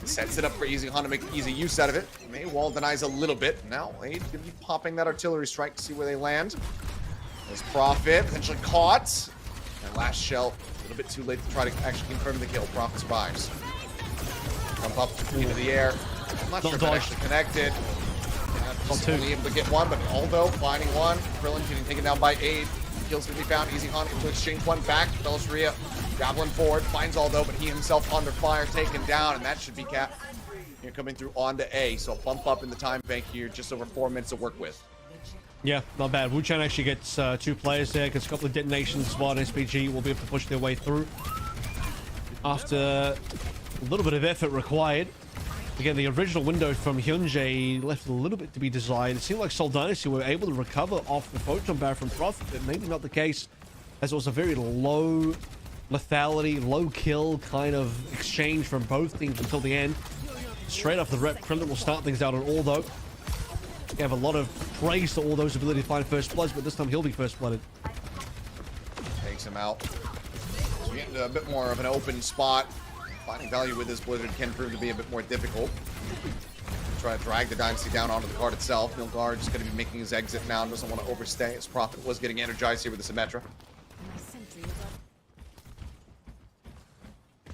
Sets it up for Easy Han to make easy use out of it. May wall denies a little bit. Now Aid gonna be popping that artillery strike to see where they land. There's Prophet, potentially caught. And last shell. A little bit too late to try to actually confirm the kill. Prophet survives. Jump up into the air. I'm not sure if that actually connected. He's only able to get one, but Aldo finding one. Krillin getting taken down by Aid. Kills going to be found. Easy Hunt able to exchange one back. Bellisria javelin forward, finds Aldo, but he himself under fire, taken down, and that should be Cap. Here coming through onto A, so a bump up in the time bank here, just over 4 minutes to work with. Yeah, not bad. Wu-Chan actually gets 2 players there, gets a couple of detonations as well, and SPG will be able to push their way through. After a little bit of effort required. Again, the original window from Hyunjae left a little bit to be desired. It seemed like Seoul Dynasty were able to recover off the Photon Barrier from Prophet, but maybe not the case, as it was a very low lethality, low kill kind of exchange from both teams until the end. Straight off the rep, Krillin will start things out on Aldo. We have a lot of praise to Aldo's ability to find first bloods, but this time he'll be first blooded. Takes him out. So we get into a bit more of an open spot. Finding value with this Blizzard can prove to be a bit more difficult. Try to drag the Dynasty down onto the card itself. Milgar just going to be making his exit now. Doesn't want to overstay. His Prophet was getting energized here with the Symmetra.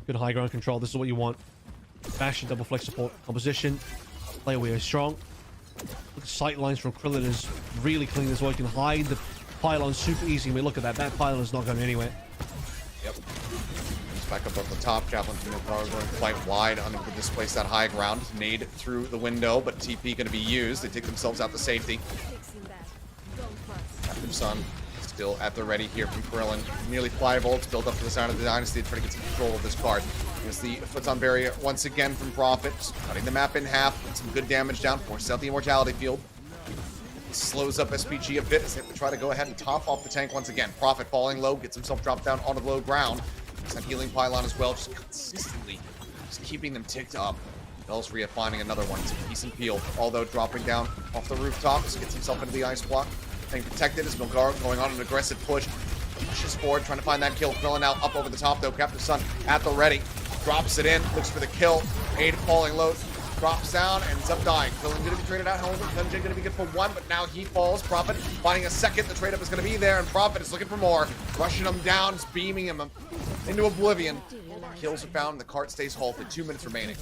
Good high ground control. This is what you want. Bash and double flex support. Composition. Play away is strong. Look, sight lines from Krillin is really clean as well. You can hide the pylon super easy. I mean, look at that. That pylon is not going anywhere. Yep. Back up the top, Javelin from Milgar going quite wide, unable to displace that high ground. Nade through the window, but TP going to be used. They take themselves out to safety. Captain Sun still at the ready here from Krillin. Nearly 5 ults built up to the side of the Dynasty to try to get some control of this card. Here's the Photon Barrier once again from Prophet, cutting the map in half, put some good damage down, forces out the Immortality Field. Slows up SPG a bit as they try to go ahead and top off the tank once again. Prophet falling low, gets himself dropped down onto the low ground. Some healing pylon as well, just consistently just keeping them ticked up. Bellisria finding another one. It's a decent peel, although dropping down off the rooftop. Just gets himself into the ice block. Staying protected as Milgar going on an aggressive push. Pushes forward, trying to find that kill. Krillin now up over the top though. Captain Sun at the ready. Drops it in, looks for the kill. Aid falling low. Drops down, ends up dying. Krillin going to be traded out. However, Hyunjae going to be good for 1, but now he falls. Prophet finding a second. The trade up is going to be there, and Prophet is looking for more. Rushing him down, just beaming him into oblivion. Kills are found, the cart stays halted. 2 minutes remaining.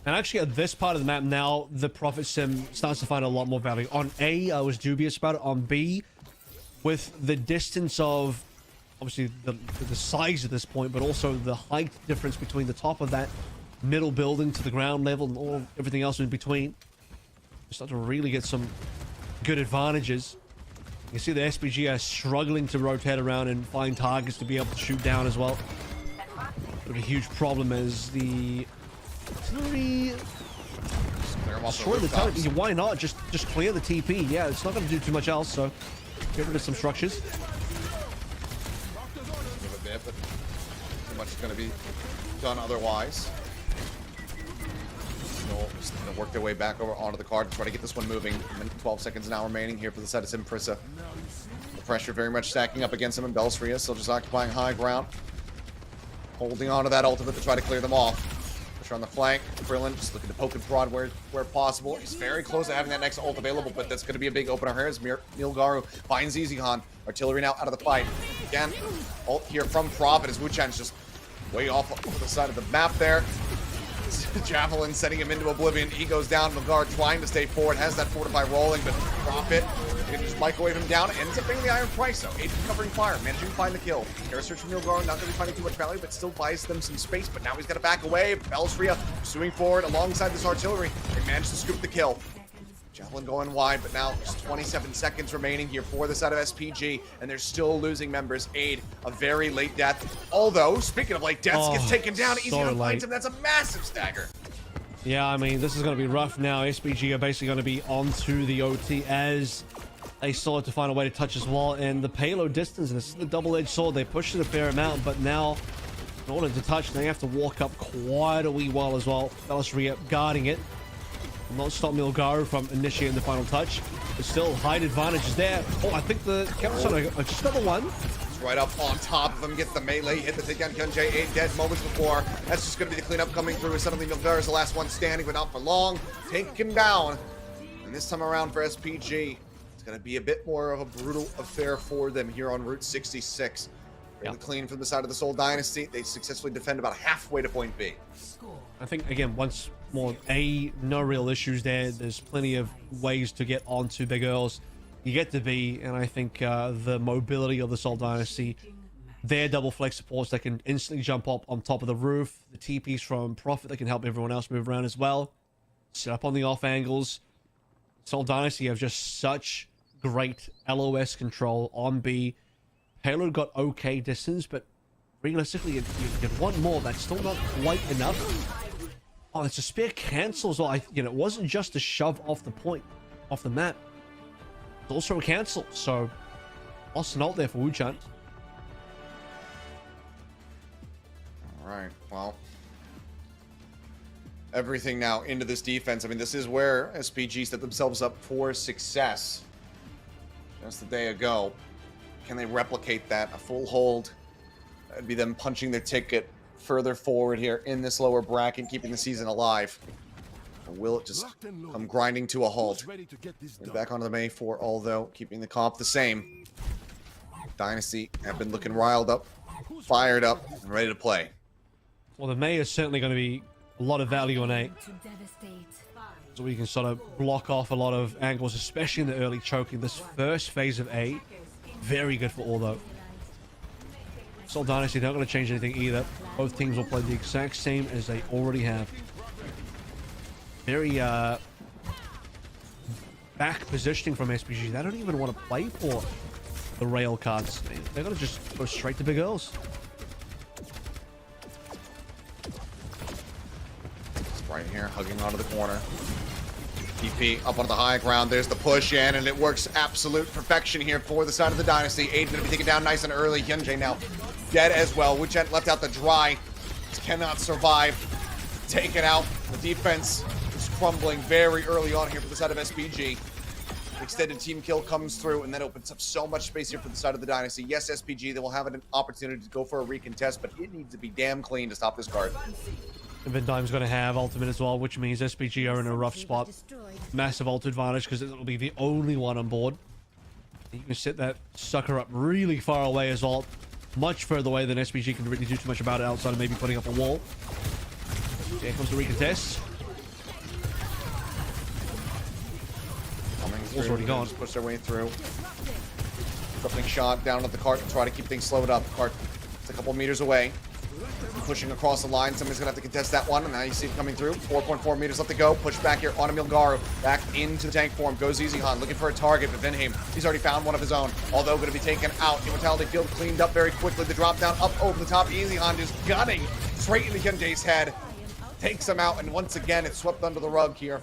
And actually, at this part of the map now, the Prophet Sim starts to find a lot more value. On A, I was dubious about it. On B, with the distance of, obviously, the size at this point, but also the height difference between the top of that middle building to the ground level and everything else in between, you start to really get some good advantages. You can see the SPG are struggling to rotate around and find targets to be able to shoot down as well. But a huge problem is the artillery. Destroy the target. Why not just clear the TP? Yeah, it's not going to do too much else, so get rid of some structures. Give a bit, but too much is going to be done otherwise. Just going to work their way back over onto the card to try to get this one moving. 12 seconds now remaining here for the side of Simprissa. The pressure very much stacking up against him, and Bellisria still just occupying high ground. Holding onto that ultimate to try to clear them off. Pressure on the flank. Krillin just looking to poke and prod where possible. He's very close to having that next ult available, but that's going to be a big opener here as Milgaru finds Easyhan. Artillery now out of the fight. Again, ult here from Prophet as Wu-Chan's just way off over the side of the map there. Javelin sending him into oblivion. He goes down. Milgar trying to stay forward. Has that fortify rolling, but Prophet can just microwave him down. Ends up being the Iron Price, though. Aid covering fire. Managing to find the kill. Air search from Milgar. Not going to be finding too much value, but still buys them some space. But now he's got to back away. Bellisria pursuing forward alongside this artillery. They managed to scoop the kill. Javelin going wide, but now just 27 seconds remaining here for the side of SPG, and they're still losing members. Aid, a very late death. Although, speaking of late deaths, gets taken down. Easy to find him. That's a massive stagger. Yeah, I mean, this is going to be rough now. SPG are basically going to be onto the OT as they sought to find a way to touch as well. And the payload distance, this is the double-edged sword. They pushed it a fair amount, but now, in order to touch, they have to walk up quite a wee while as well. Bellisria guarding it. Will not stop Milgaru from initiating the final touch. But still, height advantage is there. Oh, I think the Captain just got the one. Right up on top of him, gets the melee, hit the takedown. Hyunjae, 8 dead moments before. That's just going to be the cleanup coming through. Suddenly, Milgar is the last one standing, but not for long. Take him down. And this time around for SPG, it's going to be a bit more of a brutal affair for them here on Route 66. Really clean from the side of the Seoul Dynasty. They successfully defend about halfway to point B. I think, again, once more, no real issues there. There's plenty of ways to get onto Big Earls. You get to B, and I think the mobility of the Seoul Dynasty, their double flex supports that can instantly jump up on top of the roof, the TPs from Prophet that can help everyone else move around as well, set up on the off angles. Seoul Dynasty have just such great LOS control on B. Payload got okay distance, but realistically, you want more. That's still not quite enough. Oh, it's a spear cancels. It wasn't just a shove off the point, off the map. It's also a cancel. So, lost an ult there for Wuchan. All right, well, everything now into this defense. I mean, this is where SPG set themselves up for success just a day ago. Can they replicate that? A full hold. That'd be them punching their ticket further forward here in this lower bracket, keeping the season alive. Or will it just come grinding to a halt? We're back onto the May 4, although keeping the comp the same. Dynasty have been looking riled up, fired up, and ready to play. Well, the May is certainly going to be a lot of value on A. So we can sort of block off a lot of angles, especially in the early choking. This first phase of A, very good for all, though. Seoul Dynasty, they're not going to change anything either. Both teams will play the exact same as they already have. Very back positioning from SPG. They don't even want to play for the rail cards. They're going to just go straight to Big Earls. Right here, hugging onto the corner. TP up onto the high ground. There's the push in, and it works absolute perfection here for the side of the Dynasty. Aid going to be taken down nice and early. Hyunjae now dead as well. Wuchen left out the dry. Just cannot survive. Taken out. The defense is crumbling very early on here for the side of SPG. Extended team kill comes through, and that opens up so much space here for the side of the Dynasty. Yes, SPG, they will have an opportunity to go for a recontest, but it needs to be damn clean to stop this card. And Vindime's going to have ultimate as well, which means SPG are in a rough spot. Massive ult advantage because it'll be the only one on board. You can set that sucker up really far away as well. Much further away than SPG can really do too much about it outside of maybe putting up a wall. Here comes the recontest. Wall's already gone. Just push their way through. Crippling shot down at the cart to try to keep things slowed up. Cart is a couple meters away. Pushing across the line. Somebody's going to have to contest that one. And now you see him coming through. 4.4 meters left to go. Push back here on Milgaru. Back into the tank form. Goes Easy Han looking for a target. But Vinheim, he's already found one of his own. Although going to be taken out. Immortality Field cleaned up very quickly. The drop down up over the top. Easy Han just gunning straight into Hyunjae's head. Takes him out. And once again, it's swept under the rug here.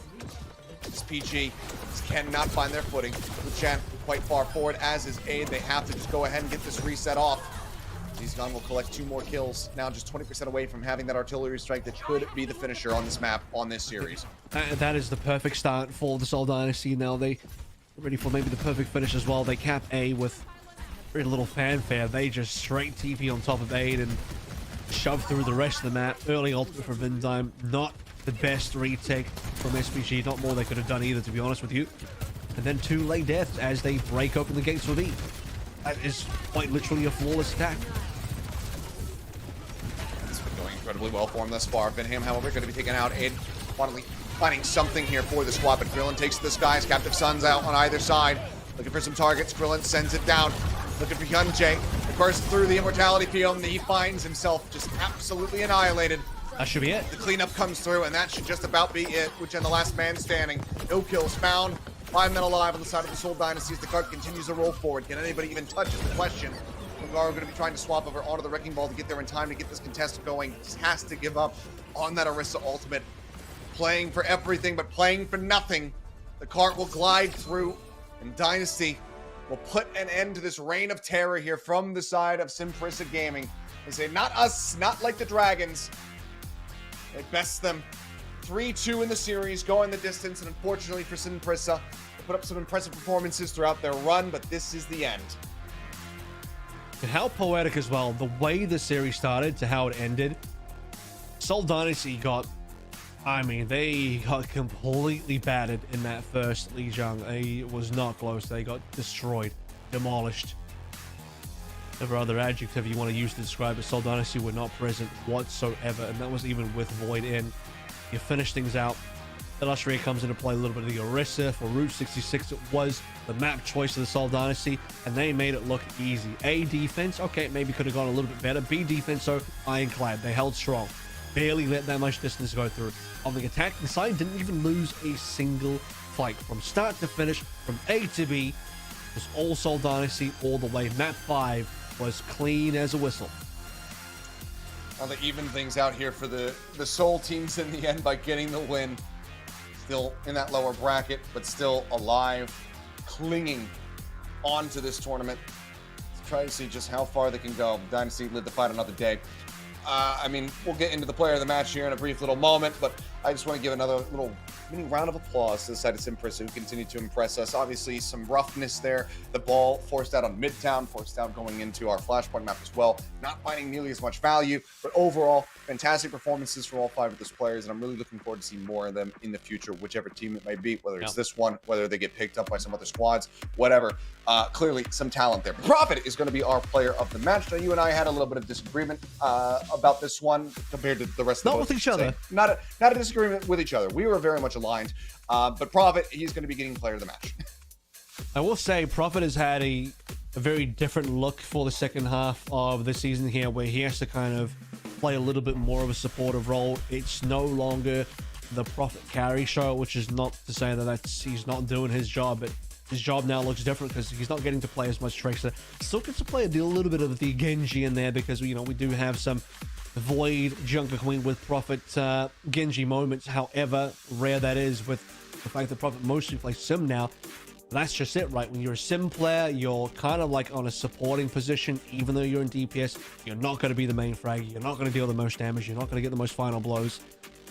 This PG just cannot find their footing. Wuchen quite far forward, as is Aid. They have to just go ahead and get this reset off. Zizgan will collect 2 more kills, now just 20% away from having that artillery strike that could be the finisher on this map, on this series. That is the perfect start for the Seoul Dynasty. Now they're ready for maybe the perfect finish as well. They cap A with very little fanfare. They just straight TP on top of Aid and shove through the rest of the map. Early ultimate for Vindime, not the best retake from SPG, not more they could have done either, to be honest with you. And then 2 late deaths as they break open the gates for B. That is quite literally a flawless attack. It's been going incredibly well for him thus far. Vinham, however, going to be taken out. Aid finally finding something here for the squad, but Krillin takes to the skies. Captive Sun's out on either side. Looking for some targets. Krillin sends it down. Looking for Hyunjae. Bursts through the Immortality Field, and he finds himself just absolutely annihilated. That should be it. The cleanup comes through, and that should just about be it. Wuchen, the last man standing. No kills found. 5 men alive on the side of the Seoul Dynasty as the cart continues to roll forward. Can anybody even touch is the question. Milgaru going to be trying to swap over onto the Wrecking Ball to get there in time to get this contest going. Just has to give up on that Orisa ultimate. Playing for everything, but playing for nothing. The cart will glide through, and Dynasty will put an end to this reign of terror here from the side of Simprissa Gaming. They say, not us, not like the Dragons. They best them 3-2 in the series, going the distance, and unfortunately for Simprissa, they put up some impressive performances throughout their run, but this is the end. And how poetic as well, the way the series started to how it ended. Seoul Dynasty got, they got completely battered in that first Lijiang. It was not close. They got destroyed, demolished. whatever other adjective you want to use to describe it, Seoul Dynasty were not present whatsoever, and that was even with Void in. You finish things out. Illustrator comes into play a little bit of the Orisa for Route 66. It was the map choice of the Seoul Dynasty, and they made it look easy. A, defense, okay, maybe could have gone a little bit better. B, defense, so ironclad. They held strong. Barely let that much distance go through. On the attacking side, didn't even lose a single fight. From start to finish, from A to B, it was all Seoul Dynasty all the way. Map 5 was clean as a whistle. Well, they even things out here for the Seoul teams in the end by getting the win. Still in that lower bracket, but still alive, clinging onto this tournament. Let's try to see just how far they can go. Dynasty lived to fight another day. I mean, we'll get into the player of the match here in a brief little moment, but I just want to give another little mini round of applause to the side of Simpress, who continued to impress us. Obviously, some roughness there. The ball forced out on Midtown, forced out going into our Flashpoint map as well. Not finding nearly as much value, but overall, fantastic performances from all 5 of those players, and I'm really looking forward to seeing more of them in the future, whichever team it may be, whether it's this one, whether they get picked up by some other squads, whatever. Clearly, some talent there. Profit is going to be our player of the match. Now, you and I had a little bit of disagreement about this one compared to the rest of the Not with each other. Not a disagreement with each other. We were very much aligned. But Profit, he's going to be getting player of the match. I will say Prophet has had a very different look for the second half of the season here, where he has to kind of play a little bit more of a supportive role. It's no longer the Prophet carry show, which is not to say that he's not doing his job, but his job now looks different because he's not getting to play as much Tracer. Still gets to play a little bit of the Genji in there because, you know, we do have some Void Junker Queen with Prophet Genji moments. However, rare that is with the fact that Prophet mostly plays Sim now. That's just it, right? When you're a Sim player, you're kind of like on a supporting position. Even though you're in DPS, you're not going to be the main frag. You're not going to deal the most damage. You're not going to get the most final blows.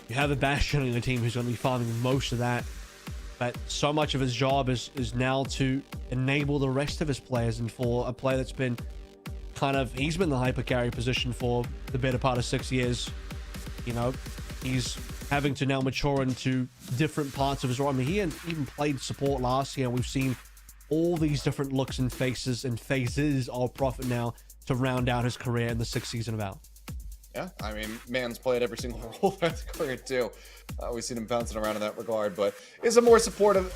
You have a Bastion in the team who's going to be farming most of that. But so much of his job is now to enable the rest of his players. And for a player that's been he's been the hyper carry position for the better part of 6 years, you know, he's having to now mature into different parts of his role. I mean, he even played support last year. We've seen all these different looks and faces and phases of Prophet now to round out his career in the 6th season of Al. Yeah, I mean, man's played every single role throughout his career too. We've seen him bouncing around in that regard, but it's a more supportive,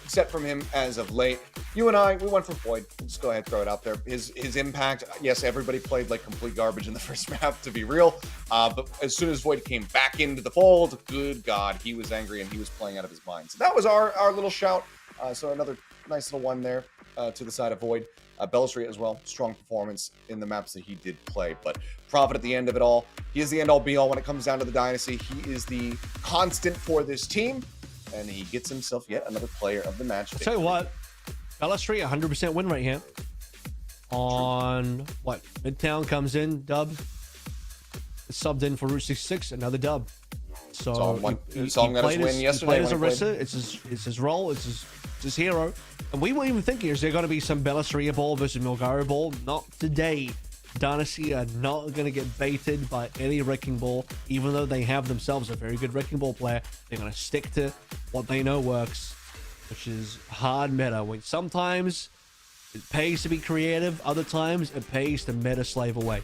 set from him as of late. You and I, we went for Void. Just go ahead and throw it out there. His impact, yes, everybody played like complete garbage in the first map, to be real. But as soon as Void came back into the fold, good God, he was angry and he was playing out of his mind. So that was our little shout. So another nice little one there to the side of Void. Bellstreet as well, strong performance in the maps that he did play. But Prophet at the end of it all, he is the end all be all when it comes down to the Dynasty. He is the constant for this team, and he gets himself yet another player of the match. I'll tell you what, Bellstreet, 100% win rate here. On what? Midtown comes in, dub. Subbed in for Route 66, another dub. So he played his Orisa. It's his role. It's his hero. And we weren't even thinking, is there going to be some Bellstreet ball versus Milgaro ball? Not today. Dynasty are not going to get baited by any Wrecking Ball, even though they have themselves a very good Wrecking Ball player. They're going to stick to what they know works, which is hard meta. Sometimes it pays to be creative, other times it pays to meta slave away.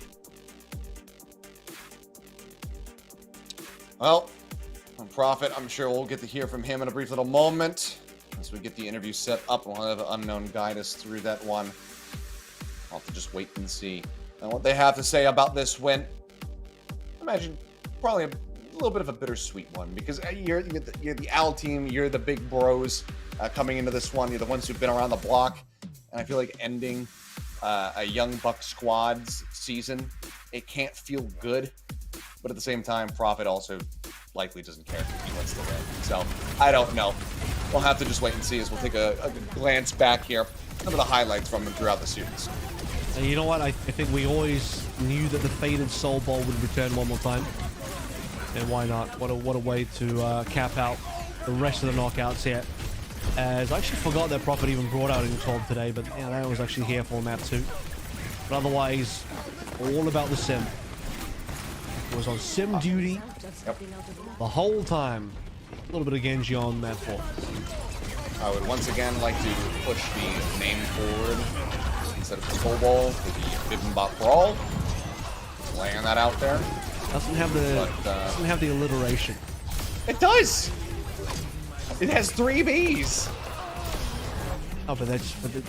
Well, on Prophet, I'm sure we'll get to hear from him in a brief little moment as we get the interview set up. We'll have Unknown guide us through that one. I'll have to just wait and see. And what they have to say about this win, imagine probably a little bit of a bittersweet one, because you're the Al team, you're the big bros coming into this one, you're the ones who've been around the block, and I feel like ending a Young Buck squad's season, it can't feel good, but at the same time, Prophet also likely doesn't care if he wants to win. So, I don't know. We'll have to just wait and see as we'll take a glance back here. Some of the highlights from him throughout the series. And you know what? I think we always knew that the faded Soul Ball would return one more time. And why not? What a way to cap out the rest of the knockouts here. As I actually forgot that Prophet even brought out Intold today, but yeah, that was actually here for map 2. But otherwise, all about the Sim. It was on Sim duty the whole time. A little bit of Genji on map 4. I would once again like to push the name forward. instead of the Skull Ball for the Bibimbap Brawl. Just laying that out there. Doesn't have the alliteration. It does! It has 3 Bs! Oh, but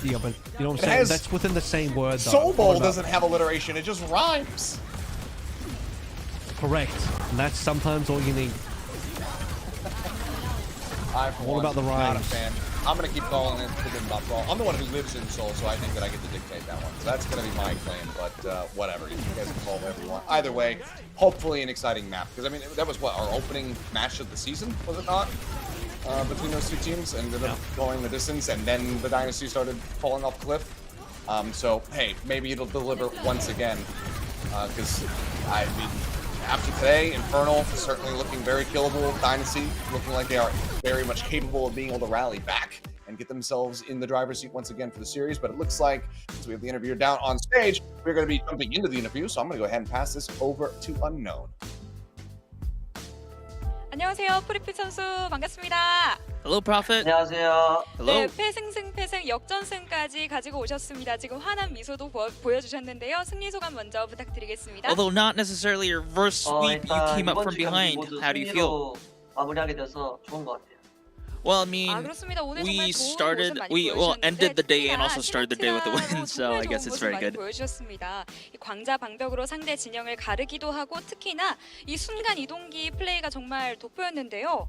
you know what I'm It saying? has- That's within the same word, though. Soul What Ball about- doesn't have alliteration, it just rhymes. Correct. And that's sometimes all you need. What about the Not a rhymes? fan. I'm gonna keep calling it the Bibimbap Brawl. I'm the one who lives in Seoul, so I think that I get to dictate that one. So that's gonna be my claim, but whatever. You guys can call it whatever you want. Either way, hopefully an exciting map. Because, I mean, that was what, our opening match of the season, was it not? Between those two teams, and ended up going the distance, and then the Dynasty started falling off the cliff. So, hey, maybe it'll deliver once again. Because, I mean, after today, Infernal certainly looking very killable. Dynasty looking like they are very much capable of being able to rally back and get themselves in the driver's seat once again for the series. But it looks like, since we have the interviewer down on stage, we're going to be jumping into the interview. So I'm going to go ahead and pass this over to Unknown. 안녕하세요, 프리피 선수 반갑습니다. Hello, Prophet. 안녕하세요. Hello. 네, 패승승패승 역전승까지 가지고 오셨습니다. 지금 환한 미소도 보여주셨는데요. 승리 소감 먼저 부탁드리겠습니다. Although not necessarily your reverse sweep, you 일단 came up 이번 from 주 경기 behind. 모두 How do you feel? 승리로 마무리하게 돼서 좋은 것 같아요. Well, I 아, mean, 그렇습니다. 오늘 we 정말 좋은 started, 모습 많이 we ended the day and 보여주셨는데 also started the day with a win, so I guess it's very good. 보여주셨습니다. 이 광자 방벽으로 상대 진영을 가르기도 하고 특히나 이 순간 이동기 플레이가 정말 돋보였는데요.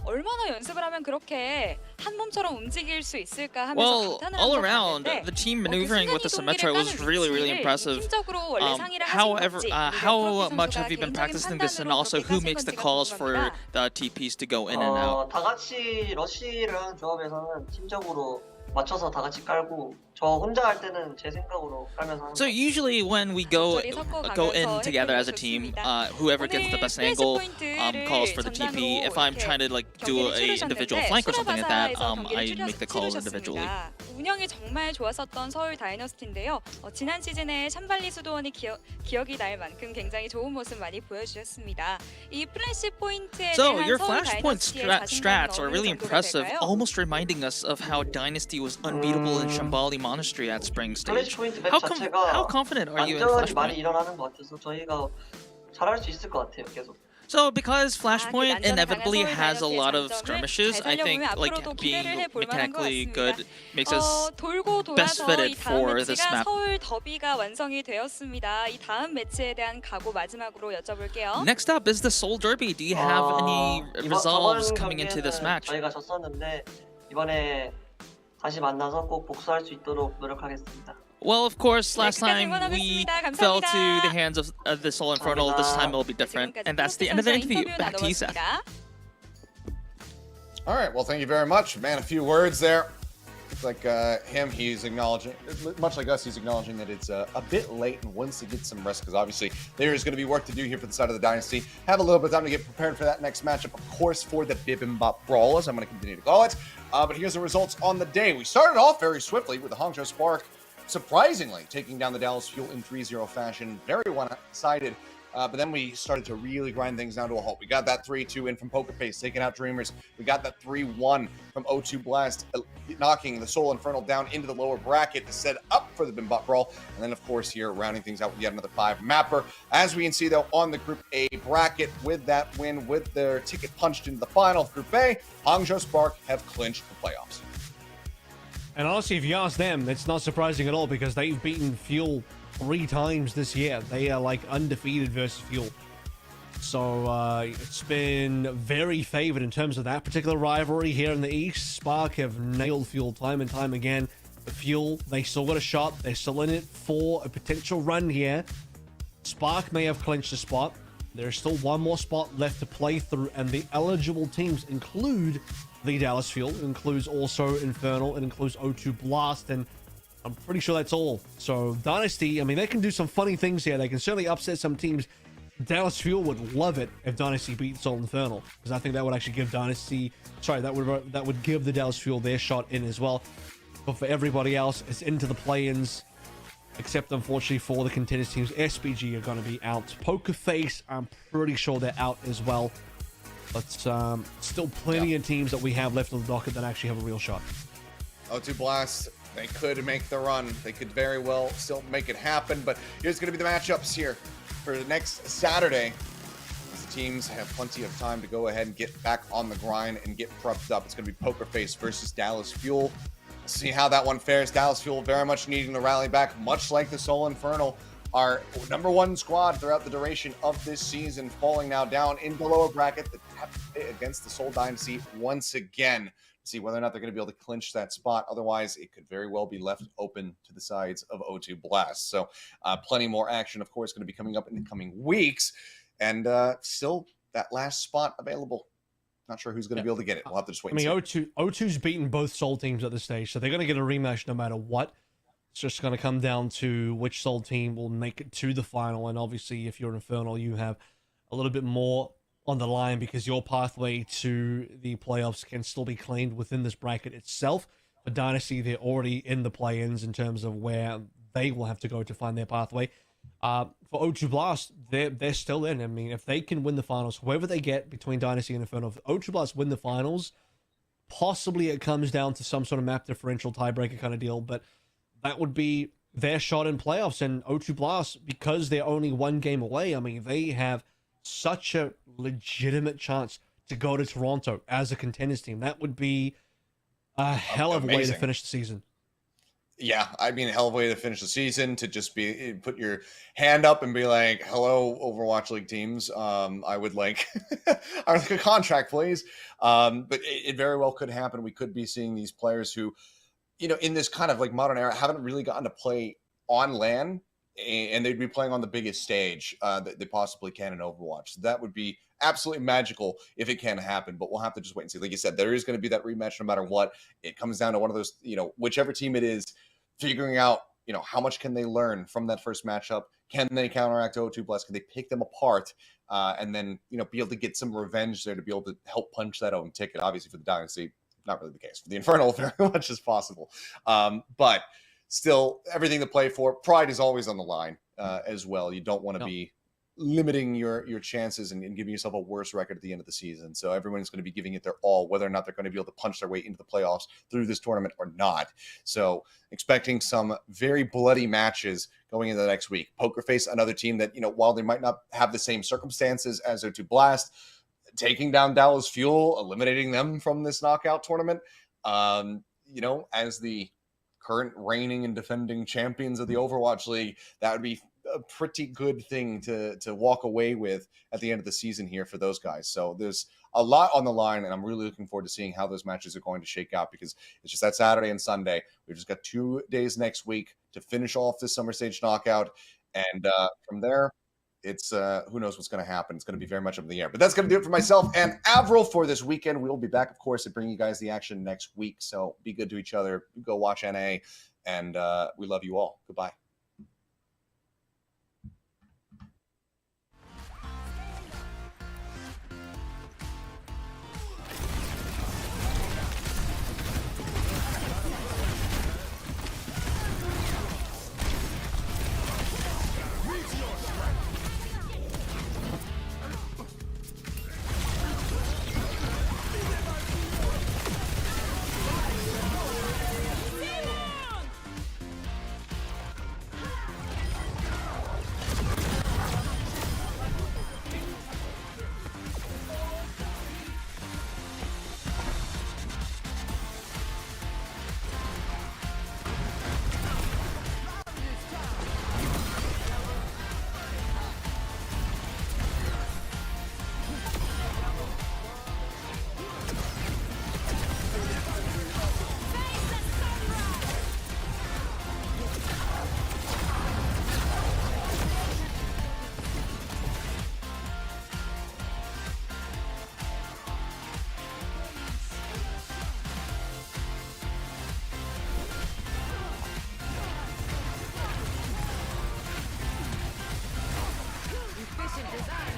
얼마나 연습을 하면 그렇게 한 몸처럼 움직일 수 있을까 하면서 Well, 감탄을 all 한번 around, 봤는데 the team maneuvering with the Symmetra was really, really impressive. 팀적으로 원래 상의를 하신 However, 건지 how 프로피 much 선수가 have you been 개인적인 practicing this, and 판단으로 also 그렇게 who 하신 makes the 건지가 calls for 궁금합니다. the TPs to go in and out? 다 같이 러쉬를 하는 조합에서는 팀적으로 맞춰서 다 같이 깔고 저 혼자 할 때는 제 생각으로 깔면서 하는 So 거. usually when we go in together as a team, whoever gets the best angle calls for the TP. If I'm trying to like do a individual flank or something like that, I make the calls individually. 운영이 정말 좋았었던 서울 다이너스티인데요. 지난 시즌에 샴발리 수도원이 기억이 날 만큼 굉장히 좋은 모습 많이 보여주셨습니다. 이 플래시 포인트에 So 대한 your 서울 flashpoint 다이너스티의 strats are 자신감은 really 어느 정도가 impressive, 될까요? almost reminding us of how Dynasty was unbeatable in Shambali Monastery at Spring 플래시 Stage. 포인트 맵 How 자체가 confident are you in 안정이 많이 Flashpoint? 일어나는 것 같아서 저희가 잘할 수 있을 것 같아요. 계속. So because Flashpoint 난전에 inevitably 강한 has a 서울 lot of 다이너스티의 skirmishes, 장점을 I think 잘 like 살려보면 being 앞으로도 기대를 해볼 만한 것 mechanically 같습니다. good makes us 돌고 best 돌아서 fitted 이 다음 for this 매치가 map. 서울 더비가 완성이 되었습니다. 이 다음 매치에 대한 각오 마지막으로 여쭤볼게요. Next up is the Seoul Derby. Do you have any resolves coming into this match? 저희가 졌었는데 이번에 다시 만나서 꼭 복수할 수 있도록 노력하겠습니다. Well, of course, last 여기까지 time we 응원하겠습니다. fell to 감사합니다. the hands of the Soul Infernal. This time it'll be different. And that's the end of the interview. Back to you, Seth. All right, well, thank you very much. Man, a few words there. Looks like him, he's acknowledging, much like us, he's acknowledging that it's a bit late and wants to get some rest because obviously there is going to be work to do here for the side of the Dynasty. Have a little bit of time to get prepared for that next matchup, of course, for the Bibimbap Brawl, as I'm going to continue to call it. But here's the results on the day. We started off very swiftly with the Hangzhou Spark, surprisingly taking down the Dallas Fuel in 3-0 fashion. Very one-sided. But then we started to really grind things down to a halt. We got that 3-2 in from Poker Face, taking out Dreamers. We got that 3-1 from O2 Blast, knocking the Soul Infernal down into the lower bracket to set up for the Bimbop Brawl. And then, of course, here, rounding things out with yet another 5 mapper. As we can see, though, on the Group A bracket, with that win, with their ticket punched into the final of Group A, Hangzhou Spark have clinched the playoffs. And honestly, if you ask them, it's not surprising at all because they've beaten Fuel 3 times this year. They are like undefeated versus Fuel. So it's been very favored in terms of that particular rivalry here in the East. Spark have nailed Fuel time and time again. The Fuel, they still got a shot. They're still in it for a potential run here. Spark may have clinched a spot. There's still one more spot left to play through, and the eligible teams include the Dallas Fuel, it includes also Infernal, it includes O2 Blast, and I'm pretty sure that's all. So Dynasty, I mean, they can do some funny things here. They can certainly upset some teams. Dallas Fuel would love it if Dynasty beat Soul Infernal, because I think that would actually give Dynasty, sorry, that would give the Dallas Fuel their shot in as well. But for everybody else, it's into the play-ins. Except, unfortunately, for the contenders teams, SPG are going to be out. Poker Face, I'm pretty sure they're out as well. But still plenty of teams that we have left on the docket that actually have a real shot. O2 Blast They could make the run. They could very well still make it happen. But here's going to be the matchups here for the next Saturday. The teams have plenty of time to go ahead and get back on the grind and get prepped up. It's going to be Poker Face versus Dallas Fuel. We'll see how that one fares. Dallas Fuel very much needing to rally back, much like the Soul Infernal, our #1 squad throughout the duration of this season, falling now down in the lower bracket against the Soul Dynasty once again. See whether or not they're going to be able to clinch that spot. Otherwise, it could very well be left open to the sides of O2 Blast. So plenty more action, of course, going to be coming up in the coming weeks. And still that last spot available. Not sure who's going to be able to get it. We'll have to just wait and see. O2's beaten both Soul teams at this stage, so they're going to get a rematch no matter what. It's just going to come down to which Soul team will make it to the final. And obviously, if you're Infernal, you have a little bit more on the line because your pathway to the playoffs can still be claimed within this bracket itself. For Dynasty, they're already in the play-ins in terms of where they will have to go to find their pathway. For O2 Blast, they're still in. I mean, if they can win the finals, whoever they get between Dynasty and Inferno, if O2 Blast win the finals, possibly it comes down to some sort of map differential tiebreaker kind of deal, but that would be their shot in playoffs. And O2 Blast, because they're only one game away, I mean, they have such a legitimate chance to go to Toronto as a contenders team. That would be a hell of a way to finish the season. Yeah, I mean, a hell of a way to finish the season, to just be put your hand up and be like, hello, Overwatch League teams. I would like a contract, please. But it very well could happen. We could be seeing these players who, you know, in this kind of like modern era, haven't really gotten to play on LAN, and they'd be playing on the biggest stage that they possibly can in Overwatch. So that would be absolutely magical if it can happen, but we'll have to just wait and see. Like you said, there is going to be that rematch no matter what. It comes down to one of those, you know, whichever team it is, figuring out, you know, how much can they learn from that first matchup? Can they counteract O2 Blast? Can they pick them apart? And then, you know, be able to get some revenge there to be able to help punch that own ticket. Obviously for the Dynasty, not really the case. For the Infernal, very much as possible. But still, everything to play for. Pride is always on the line as well. You don't want to be limiting your chances and giving yourself a worse record at the end of the season. So everyone's going to be giving it their all, whether or not they're going to be able to punch their way into the playoffs through this tournament or not. So expecting some very bloody matches going into the next week. Poker Face, another team that, you know, while they might not have the same circumstances as O2 Blast, taking down Dallas Fuel, eliminating them from this knockout tournament, you know, as the current reigning and defending champions of the Overwatch League, that would be a pretty good thing to walk away with at the end of the season here for those guys. So there's a lot on the line, and I'm really looking forward to seeing how those matches are going to shake out, because it's just that Saturday and Sunday. We've just got 2 days next week to finish off this summer stage knockout, and from there, it's who knows what's going to happen. It's going to be very much up in the air. But that's going to do it for myself and Avril for this weekend. We'll be back, of course, to bring you guys the action next week. So be good to each other. Go watch NA, and we love you all. Goodbye. Efficient design.